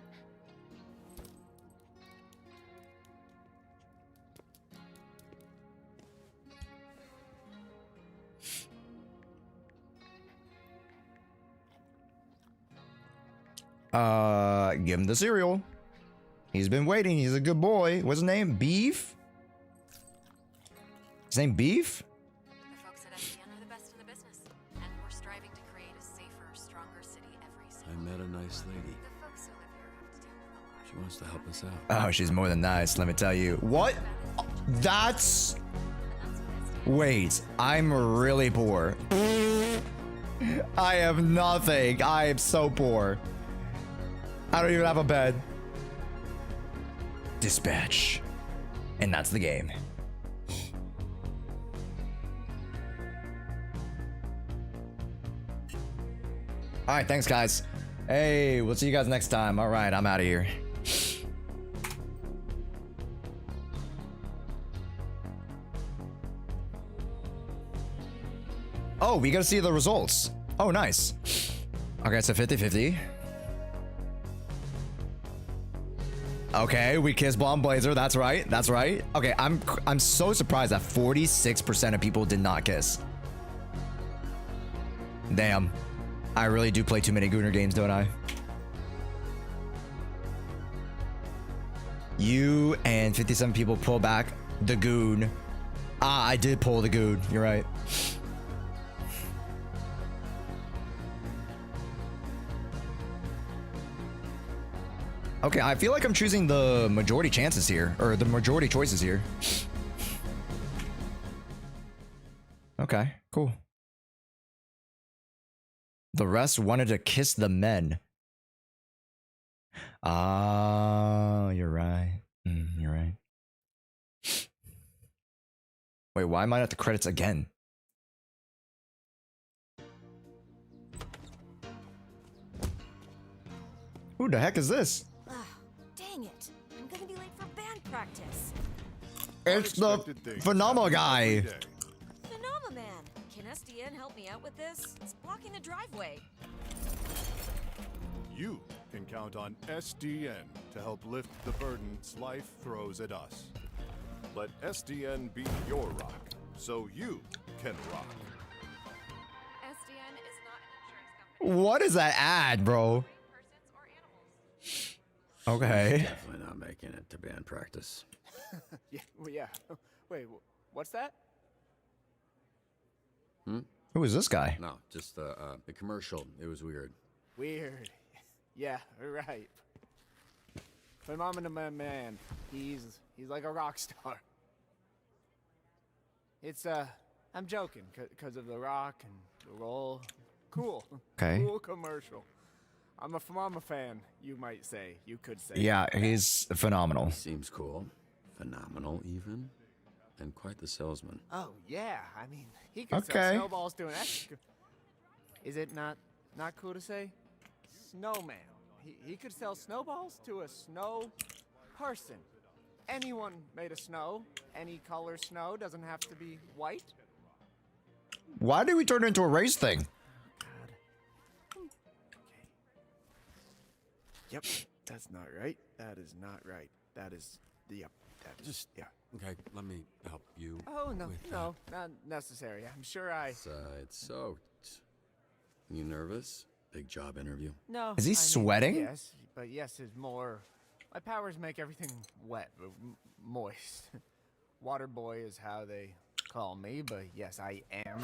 Give him the cereal. He's been waiting. He's a good boy. What's his name? Beef? His name Beef? The folks at SDN are the best in the business, and we're striving to create a safer, stronger city every single I met a nice lady. The folks who live here have to deal with a lot. She wants to help us out. Oh, she's more than nice, let me tell you. What? That's... Wait, I'm really poor. I have nothing. I am so poor. I don't even have a bed. Dispatch. And that's the game. All right, thanks, guys. Hey, we'll see you guys next time. All right, I'm out of here. Oh, we gotta see the results. Oh, nice. Okay, it's a 50-50. Okay, we kissed Blonde Blazer. That's right. That's right. Okay, I'm so surprised that 46% of people did not kiss. Damn. I really do play too many Gooner games, don't I? You and 57 people pull back the goon. Ah, I did pull the goon. You're right. Okay, I feel like I'm choosing the majority chances here, or the majority choices here. Okay, cool. The rest wanted to kiss the men. Ah, you're right. You're right. Wait, why am I at the credits again? Who the heck is this? Dang it! I'm gonna be late for band practice. It's the phenomenal guy. Phenomenon! Can SDN help me out with this? It's blocking the driveway. You can count on SDN to help lift the burdens life throws at us. Let SDN be your rock, so you can rock. SDN is not an insurance company. What is that ad, bro? Okay. Definitely not making it to band practice. Yeah, well, yeah. Wait, what's that? Who is this guy? No, just the commercial. It was weird. Weird. Yeah, right. Phenomenon man. He's like a rock star. It's I'm joking, cause of the rock and the roll. Cool. Okay. Cool commercial. I'm a Phenomenon fan, you might say. You could say. Yeah, he's phenomenal. Seems cool. Phenomenal, even. And quite the salesman. Oh, yeah. I mean, he could sell snowballs to an ex. Is it not cool to say? Snowman. He could sell snowballs to a snow person. Anyone made of snow. Any color snow. Doesn't have to be white. Why did we turn it into a race thing? Yep, that's not right. That is not right. That is yep. That is Just yeah. Okay, let me help you. Oh no, with not necessary. I'm sure I. It's soaked. You nervous? big job interview? No. Is he sweating? Yes, but yes is more. My powers make everything wet, moist. Water boy is how they call me, but yes, I am.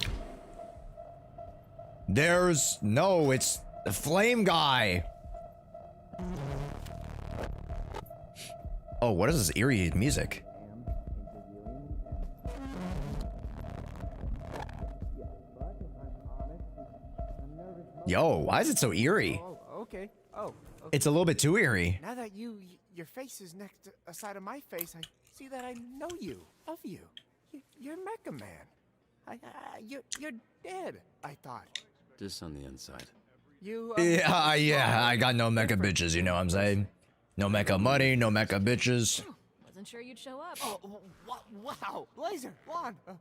It's the flame guy. Oh, what is this eerie music? Yo, why is it so eerie? Oh, okay. Oh, okay. It's a little bit too eerie. Now that your face is next to a side of my face, I see that I know you, of you. You're Mecha Man. You're dead, I thought. Just on the inside. You. Yeah, I got no mecha bitches, you know what I'm saying? No mecha money, no mecha bitches. Wasn't sure you'd show up. Oh, wow. Laser, Juan, a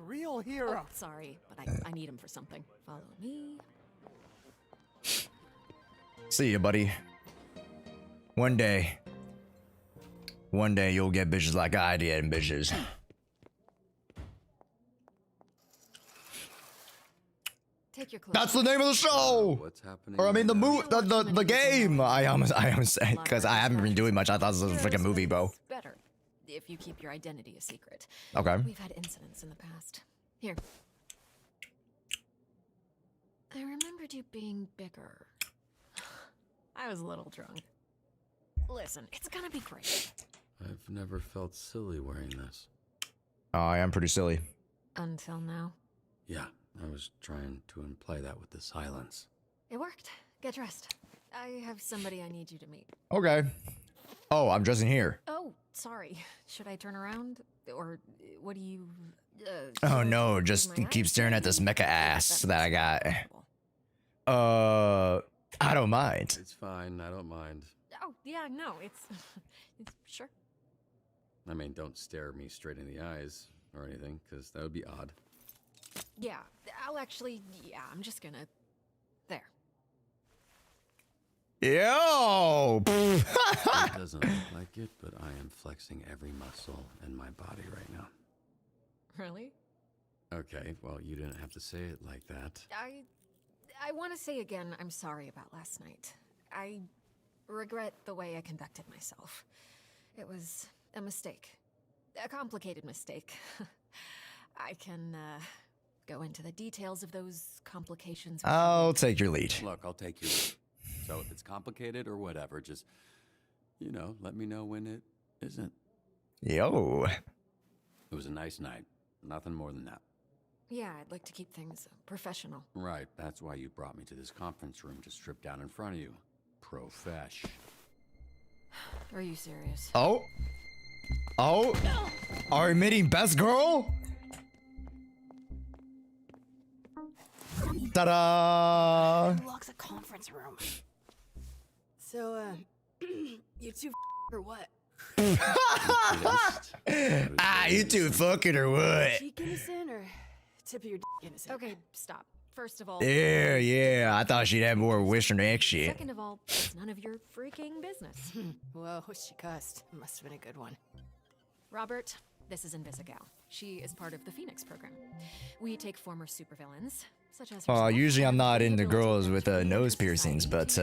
real hero. Oh, sorry, but I need him for something. Follow me. See ya, buddy. One day you'll get bitches like I did, and bitches. Take your clothes. That's the name of the show. What's happening? Or I mean the game. I almost said because I haven't been doing much. I thought this was a freaking movie, bro. Better if you keep your identity a secret. Okay. We've had incidents in the past. Here. I remembered you being bigger. I was a little drunk. Listen, it's gonna be great. I've never felt silly wearing this. I am pretty silly. Until now. Yeah, I was trying to imply that with the silence. It worked. Get dressed. I have somebody I need you to meet. Okay. Oh, I'm dressing here. Oh, sorry. Should I turn around? Or what do you... Oh no, just keep staring at this mecha ass that I got. I don't mind. It's fine, I don't mind. Oh, yeah, no, it's sure. I mean, don't stare me straight in the eyes or anything, because that would be odd. Yeah, I'm just gonna... There. Yo! It doesn't look like it, but I am flexing every muscle in my body right now. Really? Okay, well, you didn't have to say it like that. I want to say again, I'm sorry about last night. I regret the way I conducted myself. It was a mistake. A complicated mistake. I can, go into the details of those complications. I'll take your lead. Look, I'll take your lead. So if it's complicated or whatever, just, let me know when it isn't. Yo. It was a nice night. Nothing more than that. Yeah, I'd like to keep things professional. Right, that's why you brought me to this conference room to strip down in front of you. Profesh. Are you serious? Oh? Are we meeting best girl? Ta-da! Unlocks a conference room. So, you two or what? You two fucking or what? Cheek innocent or tip of your innocent? Okay, stop. First of all... Yeah, I thought she'd have more Western X shit. Second of all, it's none of your freaking business. Whoa, she cussed. Must have been a good one. Robert, this is Invisigal. She is part of the Phoenix program. We take former supervillains, such as... Usually I'm not into girls with nose piercings, but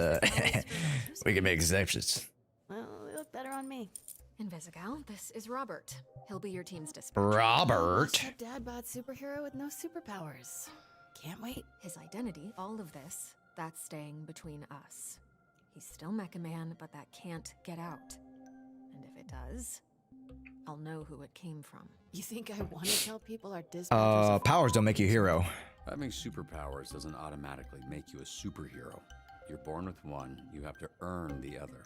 we can make exceptions. Well, they look better on me. Invisigal, this is Robert. He'll be your team's dispatcher. Robert? Dad bod superhero with no superpowers. Can't wait. His identity, all of this, that's staying between us. He's still Mecha Man, but that can't get out. And if it does, I'll know who it came from. You think I want to tell people our dispatchers Powers don't make you a hero. Having superpowers doesn't automatically make you a superhero. You're born with one, you have to earn the other.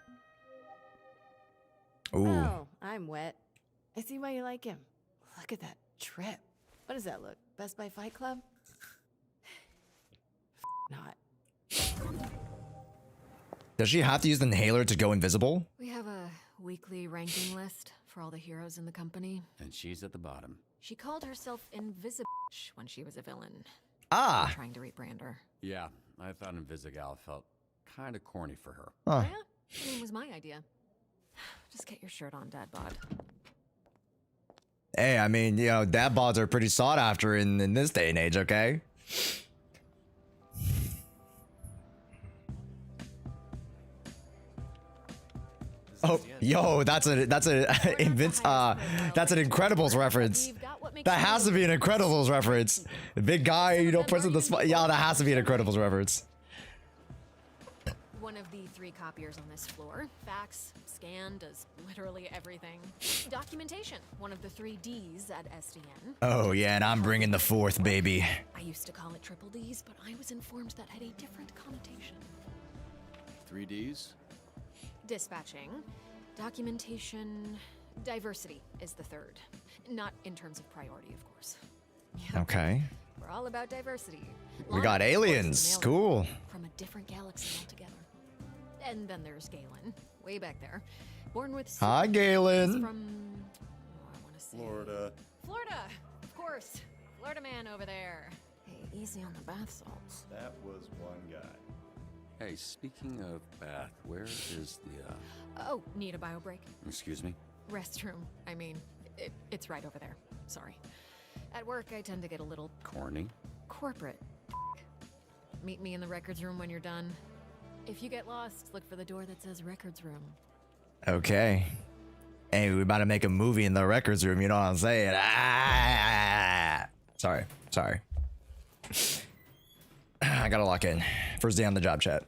Ooh. Oh, I'm wet. I see why you like him. Look at that trip. What does that look? Best Buy Fight Club? Not. Does she have to use the inhaler to go invisible? We have a weekly ranking list for all the heroes in the company. And she's at the bottom. She called herself Invisible when she was a villain. Ah. I'm trying to rebrand her. Yeah, I thought Invisigal felt kind of corny for her. Huh. Yeah, I mean, it was my idea. Just get your shirt on, Dad bod. Hey, I mean, dad bods are pretty sought after in this day and age, okay? Oh, yo, that's an Incredibles reference. That has to be an Incredibles reference. The big guy, you know, pressing the spot. Yeah, that has to be an Incredibles reference. One of the 3 copiers on this floor. Fax, scan, does literally everything. Documentation, one of the 3 Ds at SDN. Oh yeah, and I'm bringing the 4th, baby. I used to call it triple Ds, but I was informed that had a different connotation. 3 Ds? Dispatching, documentation, diversity is the 3rd. Not in terms of priority, of course. Yeah. Okay. We're all about diversity. We got aliens. Cool. From a different galaxy altogether. And then there's Galen, way back there. Born with... Hi, Galen. From... Oh, I want to say... Florida. Florida! Of course. Florida man over there. Hey, easy on the bath salts. That was one guy. Hey, speaking of bath, where is the, Oh, need a bio break? Excuse me? Restroom. I mean, it's right over there. Sorry. At work, I tend to get a little... Corny? Corporate. Meet me in the records room when you're done. If you get lost, look for the door that says records room. Okay. Hey, we about to make a movie in the records room, you know what I'm saying? Ah! Sorry. I gotta lock in. First day on the job, chat.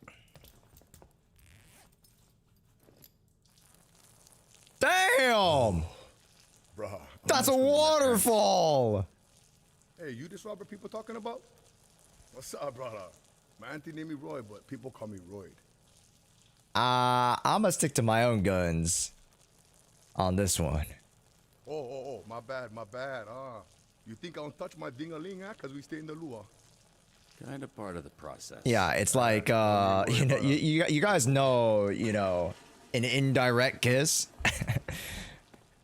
Damn! Bruh. That's a waterfall! Hey, you this Robert people talking about? What's up, brother? My auntie named me Roy, but people call me Royd. I'ma stick to my own guns on this one. Oh, my bad. You think I don't touch my ding-a-ling, huh? Because we stay in the lure. Kind of part of the process. Yeah, it's like, you know, you guys know, you know, an indirect kiss.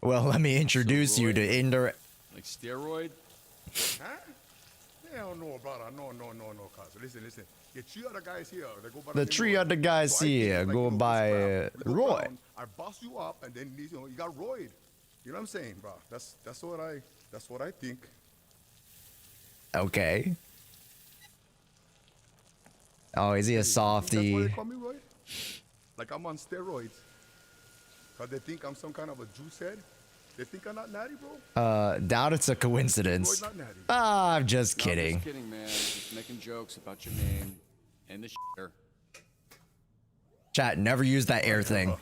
Well, let me introduce you to indirect. Like steroid? Huh? Hell no, brother. No, cuz. Listen. The 3 other guys here, they go by The 3 other guys here go by Roy. I boss you up, and then you know you got Royd. You know what I'm saying, bro? That's what I think. Okay. Oh, is he a softie? That's why they call me Roy? Like I'm on steroids. Cause they think I'm some kind of a juice head. They think I'm not natty, bro. Doubt it's a coincidence. Roy's not natty. I'm just No, kidding. I'm just kidding, man. Just making jokes about your name and the shitter. Chat, never use that air thing.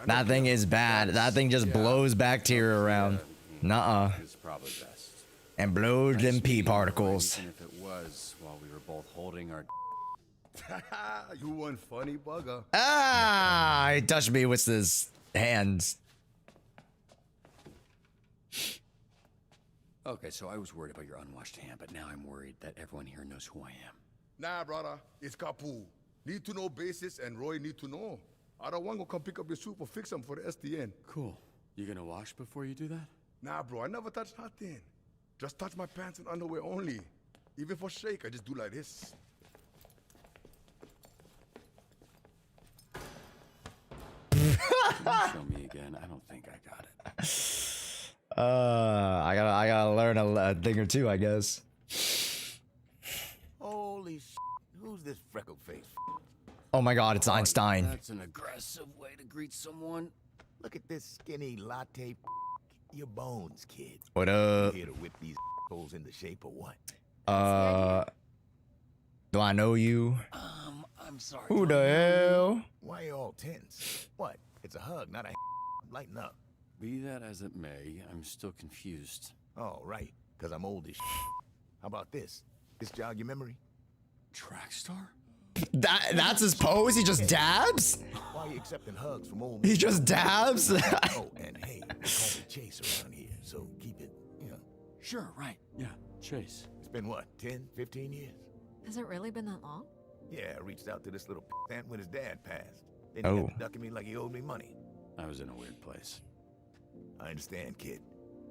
That thing is bad. That thing just blows bacteria around. Nuh-uh. It's probably best. And blows them pee particles. Even if it was while we were both holding our... You one funny bugger. Ah! He touched me with his hands. Okay, so I was worried about your unwashed hand, but now I'm worried that everyone here knows who I am. Nah, brother. It's Kapu. Need to know basis, and Roy need to know. I don't want to come pick up your soup or fix them for the SDN. Cool. You gonna wash before you do that? Nah, bro. I never touch nothing. Just touch my pants and underwear only. Even for shake, I just do like this. Can you show me again? I don't think I got it. I gotta learn a thing or two, I guess. Holy shit. Who's this freckle face? Oh my god, it's Einstein. That's an aggressive way to greet someone. Look at this skinny latte. Your bones, kid. What up? You here to whip these holes into shape or what? Do I know you? I'm sorry. Who the hell? Why you all tense? What? It's a hug, not a lighten up. Be that as it may, I'm still confused. Oh, right. Because I'm old as How about this? This jog your memory? Track star? That's his pose? He just dabs? Why are you accepting hugs from old He just dabs? Oh, and hey, we call me Chase around here, so keep it, you know. Sure, right. Yeah, Chase. It's been what, 10, 15 years? Has it really been that long? Yeah, I reached out to this little ant when his dad passed. Then he kept ducking me like he owed me money. I was in a weird place. I understand, kid.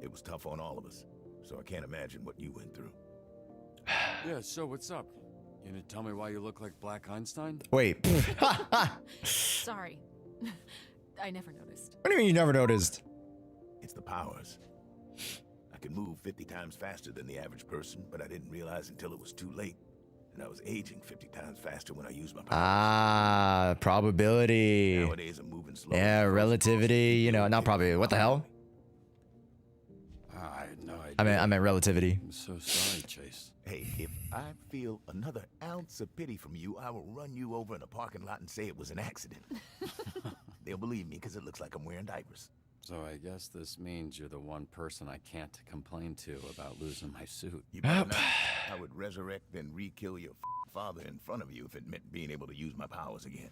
It was tough on all of us, so I can't imagine what you went through. Yeah, so what's up? You gonna tell me why you look like Black Einstein? Wait. Sorry. I never noticed. What do you mean you never noticed? It's the powers. I can move 50 times faster than the average person, but I didn't realize until it was too late. and I was aging 50 times faster when I used my powers. Ah, probability. Nowadays, I'm moving slow. Yeah, relativity. You know, not probability. What the hell? I had no idea. I meant relativity. I'm so sorry, Chase. Hey, if I feel another ounce of pity from you, I will run you over in a parking lot and say it was an accident. They'll believe me because it looks like I'm wearing diapers. So I guess this means you're the one person I can't complain to about losing my suit. You better not. I would resurrect and re-kill your father in front of you if it meant being able to use my powers again.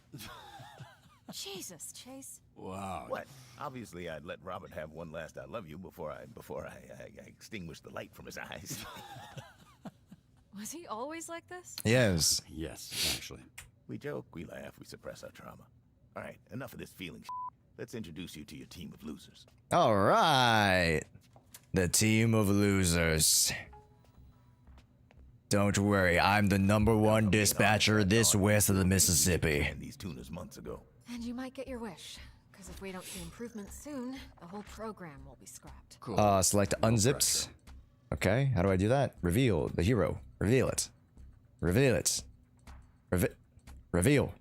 Jesus, Chase. Wow. What? Obviously, I'd let Robert have one last "I love you" before I extinguished the light from his eyes. Was he always like this? Yes. Yes, actually. We joke, we laugh, we suppress our trauma. All right, enough of this feeling. Let's introduce you to your team of losers. All right. The team of losers. Don't worry, I'm the #1 dispatcher this west of the Mississippi. And these tuners months ago. And you might get your wish. Because if we don't see improvement soon, the whole program will be scrapped. Cool. Select unzipped. Okay, how do I do that? Reveal the hero. Reveal it. Reveal it. Reveal.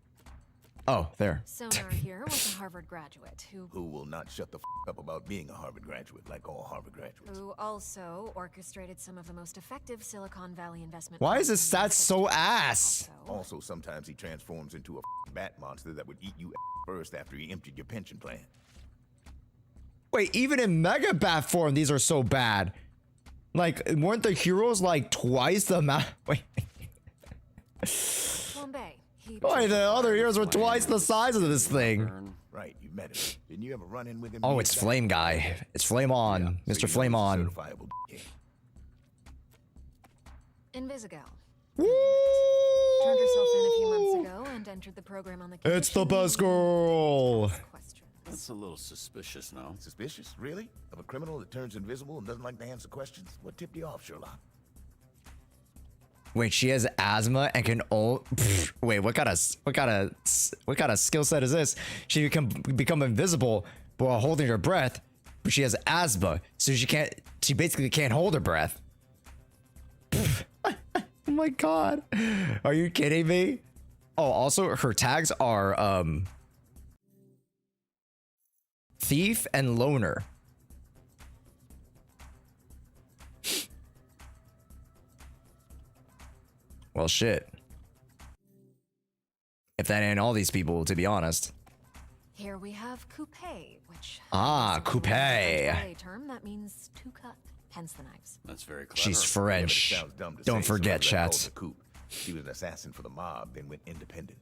Oh, there. Sonar here was a Harvard graduate who will not shut the up about being a Harvard graduate like all Harvard graduates. Who also orchestrated some of the most effective Silicon Valley investment. Why is this stat so ass? Also, sometimes he transforms into a bat monster that would eat you first after he emptied your pension plan. Wait, even in Mega Bat form, these are so bad. Like, weren't the heroes like twice the amount? Wait. Boy, the other heroes were twice the size of this thing. Right, you met him. Didn't you ever run in with him? Oh, it's Flame Guy. It's Flame On. Yeah, Mr. Flame On. Invisigal. Turned herself in a few months ago and entered the program on the It's the best girl. That's a little suspicious now. Suspicious? Really? Of a criminal that turns invisible and doesn't like to answer questions? What tipped you off, Sherlock? Wait, she has asthma and can wait, what kind of skill set is this? She can become invisible while holding her breath, but she has asthma, so she basically can't hold her breath. Oh my god. Are you kidding me? Oh, also her tags are thief and loner. Well, shit. If that ain't all these people, to be honest. Here we have coupe, which coupe. A term that means to cut, hence the knives. That's very clever. She's French. Don't forget, chat. She was an assassin for the mob, then went independent.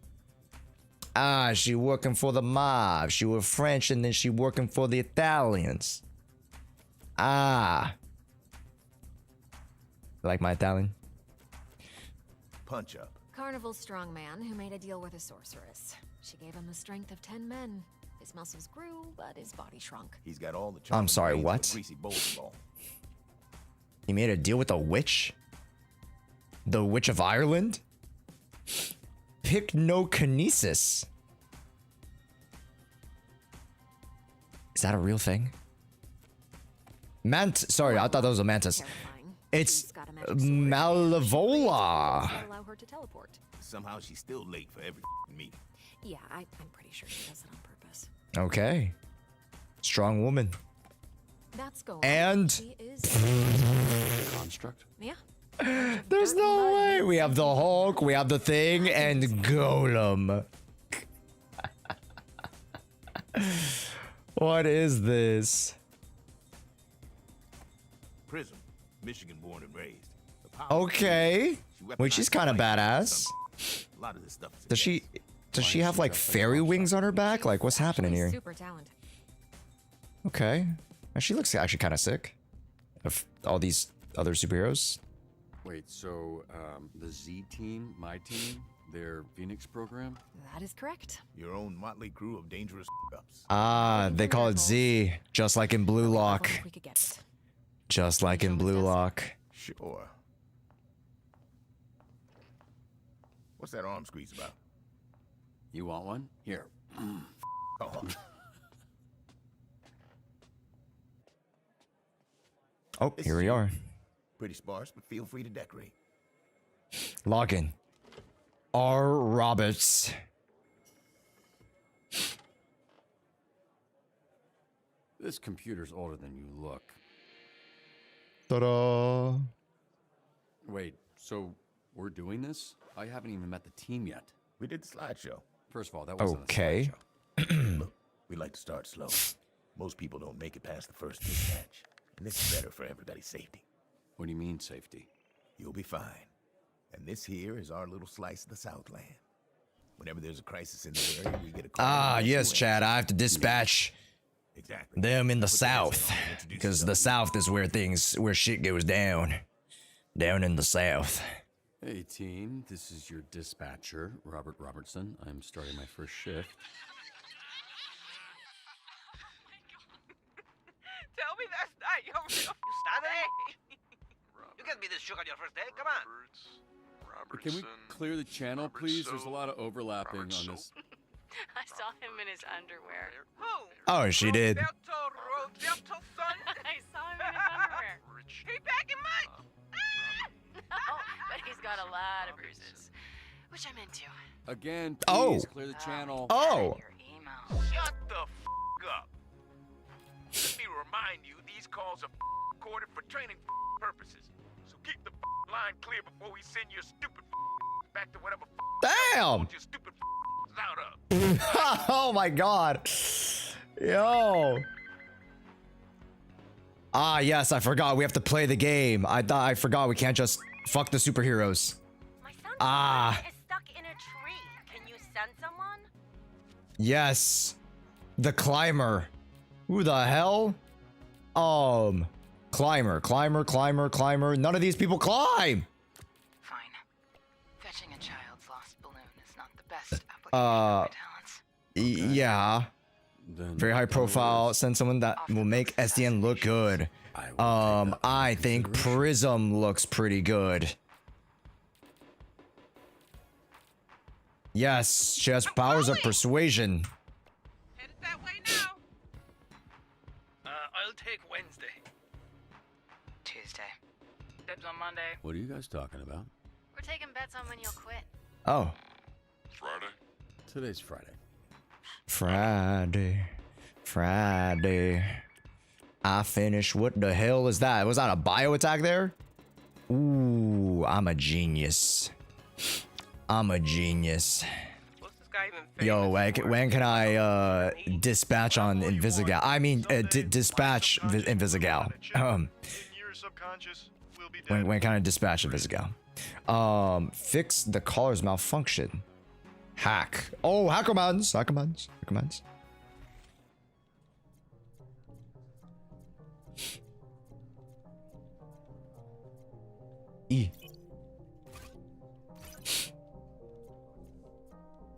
She working for the mob. She was French, and then she working for the Italians. Like my Italian? Punch up. Carnival's strongman who made a deal with a sorceress. She gave him the strength of 10 men. His muscles grew, but his body shrunk. He's got all the I'm sorry, what? He made a deal with a witch? The Witch of Ireland? Pycnokinesis. Is that a real thing? Sorry, I thought that was a mantis. It's Malevola. Allow her to teleport. Somehow she's still late for every meeting. Yeah, I'm pretty sure she does it on purpose. Okay. Strong woman. That's going. And she is construct. Yeah. There's no way. We have the Hulk, we have the Thing, and Golem. What is this? Prism, Michigan born and raised. Okay. Wait, she's kind of badass. A lot of this stuff Does she have like fairy wings on her back? Like, what's happening here? super talented. Okay. She looks actually kind of sick. Of all these other superheroes. Wait, so the Z team, my team, their Phoenix program? That is correct. Your own motley crew of dangerous ups. They call it Z, just like in Blue Lock. We could get it. Just like in Blue Lock. Sure. What's that arm squeeze about? You want one? Here. Oh, here we are. Pretty sparse, but feel free to decorate. Login. R. Roberts. This computer's older than you look. Ta-da. Wait, so we're doing this? I haven't even met the team yet. We did the slideshow. First of all, that wasn't Okay. a slideshow. Look, we like to start slow. Most people don't make it past the first dispatch. And this is better for everybody's safety. What do you mean, safety? You'll be fine. And this here is our little slice of the Southland. Whenever there's a crisis in the area, we get a call. Ah, yes, Chad. I have to dispatch them in the South. Because the South is where shit goes down. Down in the South. Hey, team. This is your dispatcher, Robert Robertson. I'm starting my first shift. Tell me that's not your real name. You can't be this shook on your first day. Come on. Can we clear the channel, please? There's a lot of overlapping on this. I saw him in his underwear. Who? Oh, she did. Roberto, son? I saw him in his underwear. He back in mine. No, but he's got a lot of bruises, which I'm into. Again, Oh. please clear the channel. Oh. Shut the up. Let me remind you, these calls are recorded for training purposes. So keep the line clear before we send your stupid back to whatever Damn. your stupid out of. Oh my god. Yo. Ah, yes, I forgot. We have to play the game. I forgot we can't just fuck the superheroes. Ah. Is stuck in a tree. Can you send someone? Yes. The climber. Who the hell? Climber. None of these people climb. Fine. Fetching a child's lost balloon is not the best application of my talents. Yeah. Very high profile. Send someone that will make SDN look good. I think Prism looks pretty good. Yes, she has powers of persuasion. Headed that way now. I'll take Wednesday. Tuesday. Dibs on Monday. What are you guys talking about? We're taking bets on when you'll quit. Oh. Friday? Today's Friday. Friday. I finished. What the hell is that? Was that a bio attack there? Ooh, I'm a genius. Yo, when can I dispatch on Invisigal? I mean, dispatch Invisigal. When can I dispatch Invisigal? Fix the caller's malfunction. Hack. Oh, hack commands. E.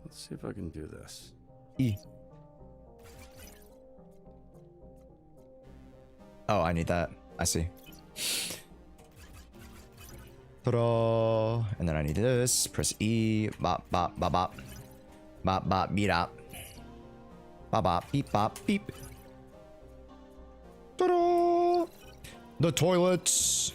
Let's see if I can do this. E. Oh, I need that. I see. Ta-da. And then I need this. Press E. Bop, bop, bop, bop. Bop, bop, beat up. Bop, bop, beep, bop, beep. Ta-da. The toilets.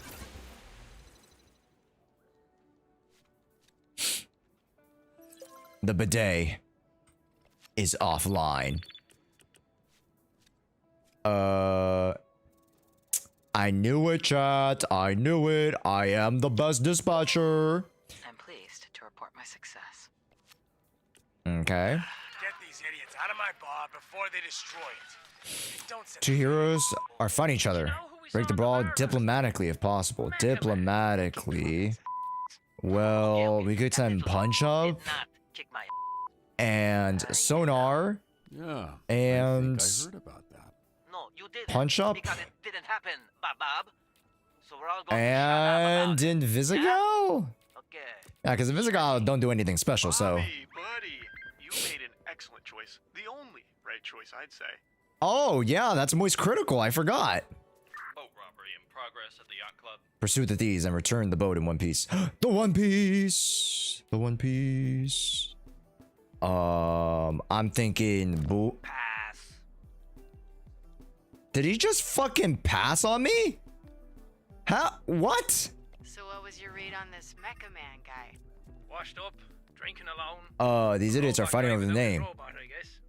The bidet is offline. I knew it, chat. I knew it. I am the best dispatcher. I'm pleased to report my success. Okay. Get these idiots out of my bar before they destroy it. Don't send Two heroes are fighting each other. Break the brawl diplomatically if possible. Diplomatically. Well, we could send Punch Up. And Sonar. Yeah. And I heard about that. No, you didn't. Punch Up. Because it didn't happen, Bob. So we're all going And Invisigal? Okay. Yeah, because Invisigal don't do anything special, so. Buddy, you made an excellent choice. The only right choice, I'd say. Oh, yeah, that's Moist Critical. I forgot. Boat robbery in progress at the yacht club. Pursue the thieves and return the boat in one piece. The One Piece. The One Piece. I'm thinking pass. Did he just fucking pass on me? How? What? So what was your read on this Mecha Man guy? Washed up, Drinking alone. These idiots are fighting over the name. Robot, I guess.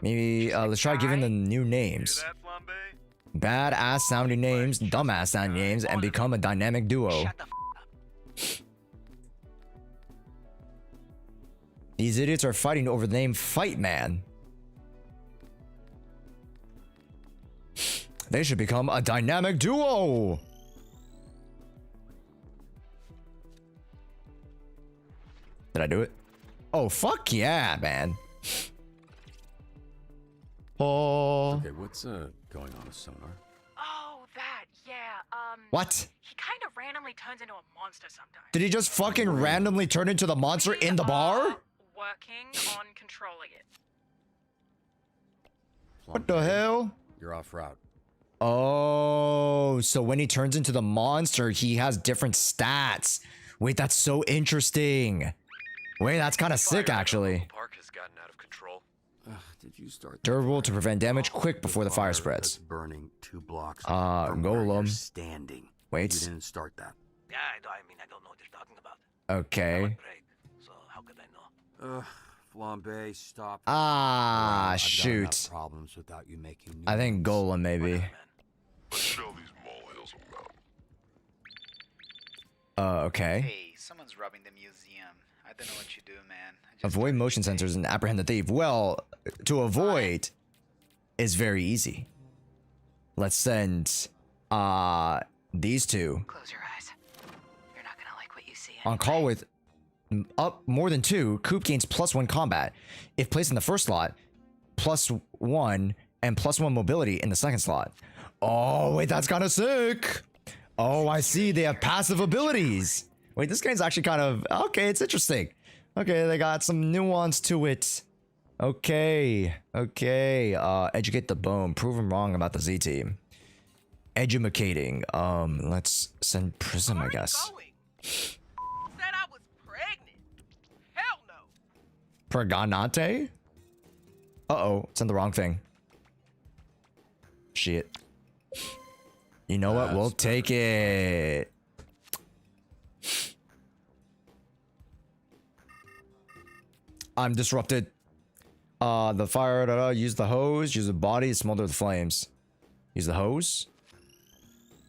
Maybe let's try giving them new names. Badass sounding names, dumbass sounding names, and become a dynamic duo. These idiots are fighting over the name Fight Man. They should become a dynamic duo. Did I do it? Oh, fuck yeah, man. Oh. Okay, what's going on with Sonar? Oh, that, yeah. What? He kind of randomly turns into a monster sometimes. Did he just fucking randomly turn into the monster in the bar? Working on controlling it. What the hell? You're off route. Oh, so when he turns into the monster, he has different stats. Wait, that's so interesting. Wait, that's kind of sick, actually. Park has gotten out of control. Did you start? Durable to prevent damage quick before the fire spreads. Burning 2 blocks. Golem. Standing. Wait. You didn't start that. Yeah, I mean, I don't know what you're talking about. Okay. So how could I know? Flambe, stop. Ah, I've shoot. got enough problems without you making new I think Golem, maybe. Let's show these molehills around. Okay. Hey, someone's robbing the museum. I don't know what you do, man. Avoid motion sensors and apprehend the thief. Well, to avoid is very easy. Let's send these two. Close your eyes. You're not gonna like what you see. On call with up more than 2, Coop gains +1 combat. If placed in the first slot, +1 and +1 mobility in the second slot. Oh, wait, that's kind of sick. Oh, I see. They have passive abilities. Wait, this game's actually kind of... Okay, it's interesting. Okay, they got some nuance to it. Okay. Okay. Educate the bone. Prove them wrong about the Z team. Edumacating. Let's send Prism, I guess. Said I was pregnant. Hell no. Pregnante? Uh-oh. Send the wrong thing. Shit. You know what? We'll take it. I'm disrupted. The fire, use the hose, use the body, smolder the flames. Use the hose?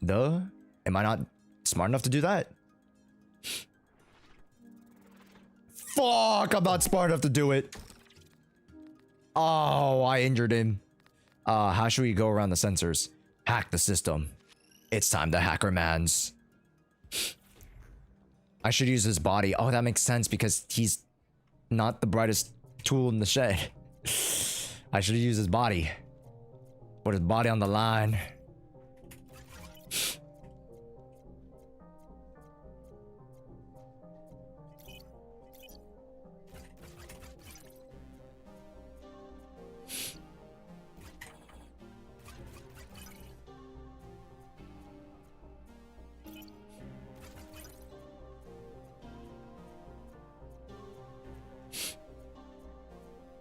Duh? Am I not smart enough to do that? Fuck, I'm not smart enough to do it. Oh, I injured him. How should we go around the sensors? Hack the system. It's time to hacker mans. I should use his body. Oh, that makes sense because he's not the brightest tool in the shed. I should use his body. Put his body on the line.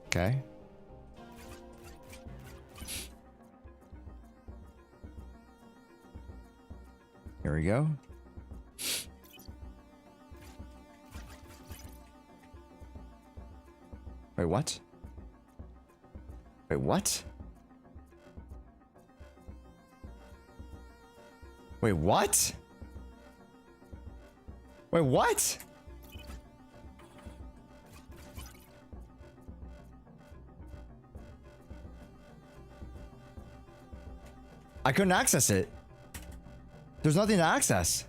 Okay. Here we go. Wait, what? Wait, what? Wait, what? Wait, what? I couldn't access it. There's nothing to access.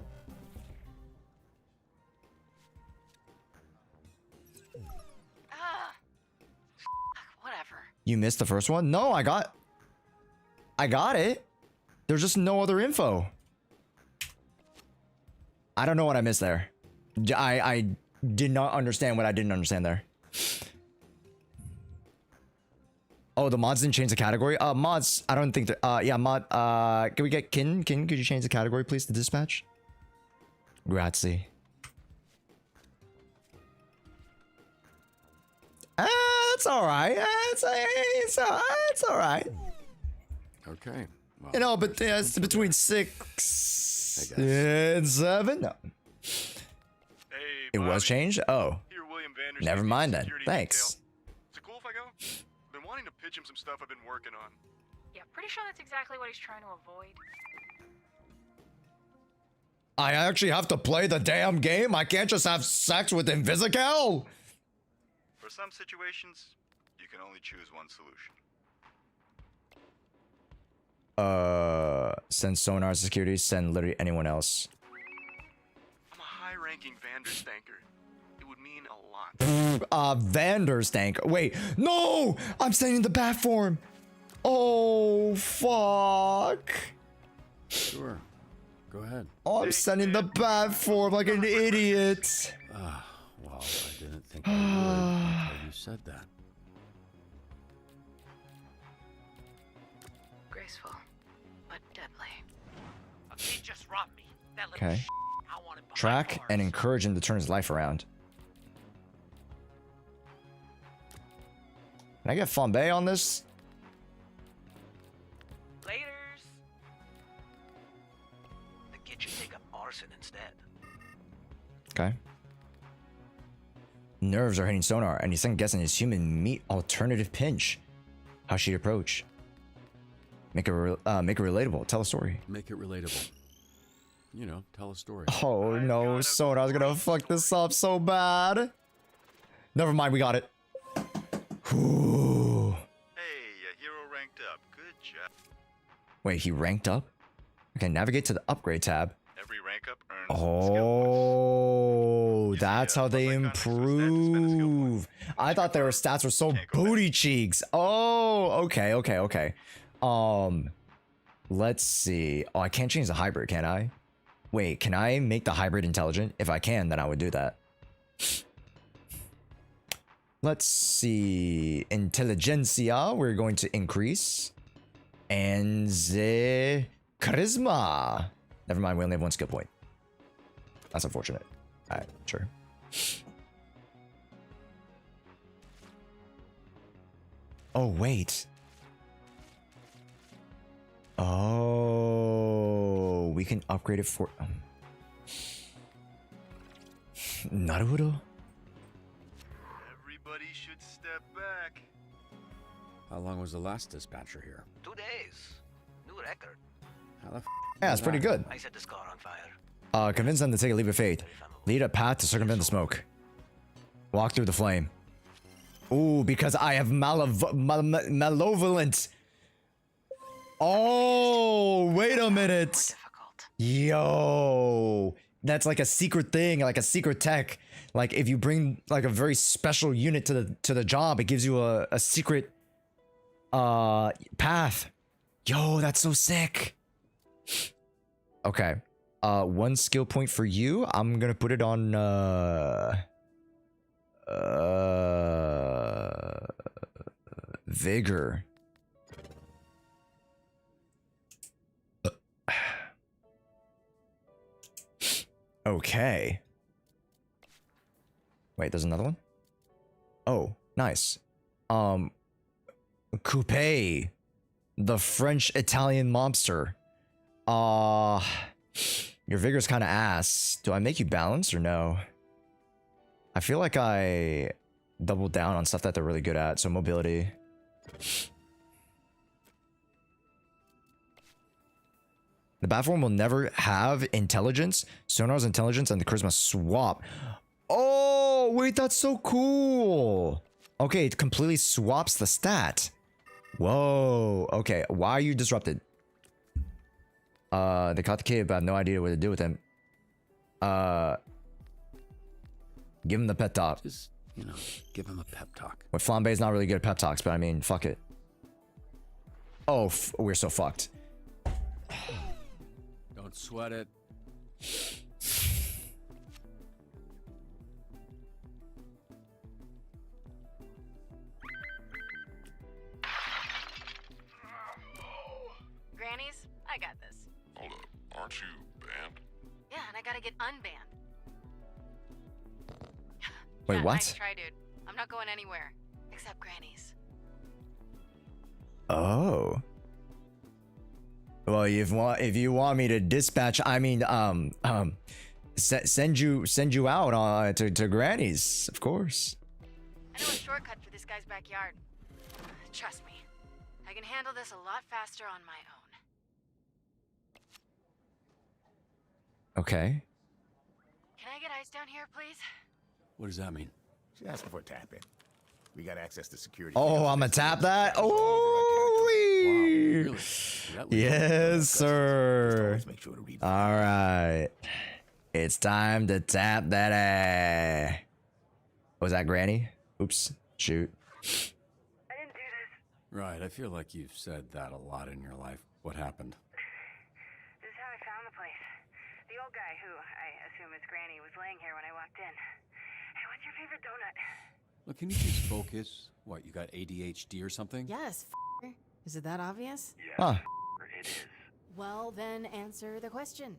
Whatever. You missed the first one? No, I got it. There's just no other info. I don't know what I missed there. I did not understand what I didn't understand there. Oh, the mods didn't change the category? Mods, I don't think that, yeah, mod, can we get Kin, could you change the category, please, to dispatch? Grazie. It's alright. It's alright. Okay. Well, you know, but it's between 6 and 7. No. Hey, It was changed? Oh. Here, William. Vander's Never mind then. security Thanks. detail. Is it cool if I go? Been wanting to pitch him some stuff I've been working on. Yeah, pretty sure that's exactly what he's trying to avoid. I actually have to play the damn game? I can't just have sex with Invisical? For some situations, you can only choose one solution. Send sonar security, send literally anyone else. I'm a high-ranking Vanderstanker. It would mean a lot. Vanderstank. Wait, no! I'm sending the bat form. Oh, fuck. Sure. Go ahead. Oh, I'm sending the bat form like an idiot. Well, I didn't think I would until you said that. Graceful, but deadly. He just robbed me. That little Okay. shit. I want it behind Track bars. and encourage him to turn his life around. Can I get flambe on this? Laters. The kid should take up arson instead. Okay. Nerves are hitting sonar, and he's second guessing his human meat alternative pinch. How should he approach? Make it relatable. Tell a story. Make it relatable. You know, tell a story. Oh no, Sonar's gonna fuck this up so bad. Never mind, we got it. Ooh. Hey, hero ranked up. Good job. Wait, he ranked up? Okay, navigate to the upgrade tab. Every rank up earns Oh, that's how they improve. I thought their stats were so booty cheeks. Oh, okay. Let's see. Oh, I can't change the hybrid, can I? Wait, can I make the hybrid intelligent? If I can, then I would do that. Let's see. Intelligentsia, we're going to increase. And the charisma. Never mind, we only have one skill point. That's unfortunate. Alright, sure. Oh, wait. Oh, we can upgrade it for... Naruhodo? Everybody should step back. How long was the last dispatcher here? 2 days. New record. How the f Yeah, it's pretty good. I set this car on fire. Convince them to take a leap of faith. Lead a path to circumvent the smoke. Walk through the flame. Ooh, because I have malevolent. Oh, wait a minute. Yo, that's like a secret thing, like a secret tech. Like if you bring like a very special unit to the job, it gives you a secret path. Yo, that's so sick. Okay. One skill point for you. I'm gonna put it on vigor. Okay. Wait, there's another one? Oh, nice. Coupe. The French-Italian mobster. Your vigor's kind of ass. Do I make you balanced or no? I feel like I double down on stuff that they're really good at, so mobility. The Batform will never have intelligence. Sonar's intelligence and the charisma swap. Oh, wait, that's so cool. Okay, it completely swaps the stat. Whoa, okay, why are you disrupted? They caught the kid, but I have no idea what to do with him. Give him the pep talk. Just, you know, give him a pep talk. Well, Flambe's not really good at pep talks, but I mean, fuck it. Oh, we're so fucked. Don't sweat it. Grannies, I got this. Hold up, aren't you banned? Yeah, and I gotta get unbanned. Wait, Yeah, what? Nice try, dude. I'm not going anywhere. Except Granny's. Oh. Well, if you want me to dispatch, I mean, send you out to Granny's, of course. I know a shortcut for this guy's backyard. Trust me, I can handle this a lot faster on my own. Okay. Can I get ice down here, please? What does that mean? She's asking for a tap in. We got access to security. Oh, I'm gonna tap that. Oh, yes, sir. All right, it's time to tap that ass. Was that Granny? Oops. Shoot. Right, I feel like you've said that a lot in your life. What happened? This is how I found the place. The old guy who, I assume is Granny, was laying here when I walked in. Hey, what's your favorite donut? Look, can you just focus? What, you got ADHD or something? Yes, f***er. Is it that obvious? Huh. It is. Well, then answer the question.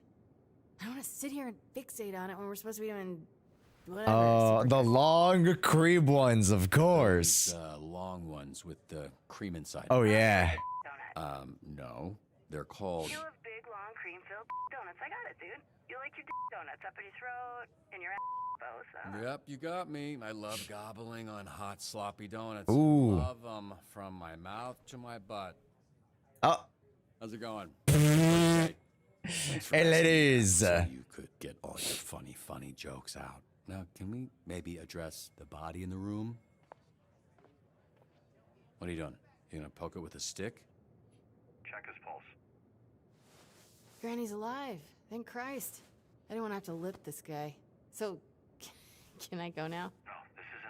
I don't want to sit here and fixate on it when we're supposed to be doing whatever. The long cream ones, of course. Long ones with the cream inside. Oh yeah. No. They're called... You love big, long, cream-filled donuts. I got it, dude. You like your donuts up in your throat, in your both. Yep, you got me. I love gobbling on hot, sloppy donuts. Ooh. Love them from my mouth to my butt. Oh. How's it going? Hey, ladies. So you could get all your funny jokes out. Now, can we maybe address the body in the room? What are you doing? You gonna poke it with a stick? Check his pulse. Granny's alive. Thank Christ. I didn't want to have to lip this guy. So, can I go now?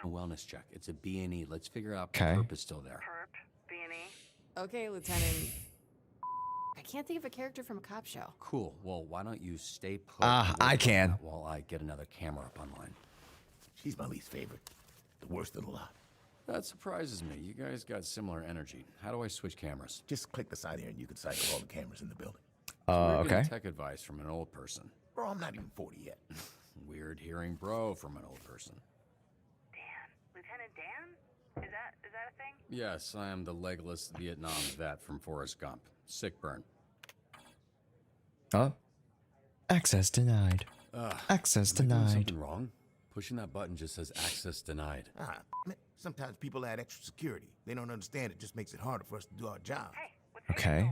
A wellness check. It's a B&E. Let's figure out if Okay. the perp is still there. Okay, Lieutenant. I can't think of a character from a cop show. Cool. Well, why don't you stay put? I can. While I get another camera up online. She's my least favorite. The worst of the lot. That surprises me. You guys got similar energy. How do I switch cameras? Just click the side here and you can cycle all the cameras in the building. We're Okay. getting tech advice from an old person. Bro, I'm not even 40 yet. Weird hearing bro from an old person. Lieutenant Dan? Is that a thing? Yes, I am the legless Vietnam vet from Forrest Gump. Sick burn. Huh? Access denied. Access Am I doing denied. something wrong? Pushing that button just says access denied. Sometimes people add extra security. They don't understand. It just makes it harder for us to do our job. Okay. Are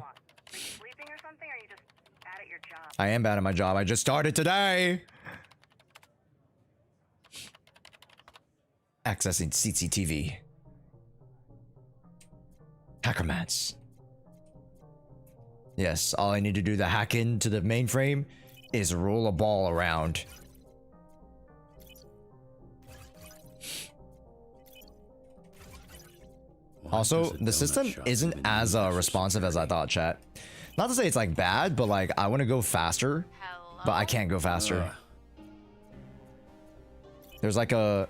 you sleeping or something? Or are you just bad at your job? I am bad at my job. I just started today. Accessing CCTV. Hackermats. Yes, all I need to do to hack into the mainframe is roll a ball around. Also, the system isn't as responsive as I thought, chat. Not to say it's like bad, but like I want to go faster, but I can't go faster. There's like a,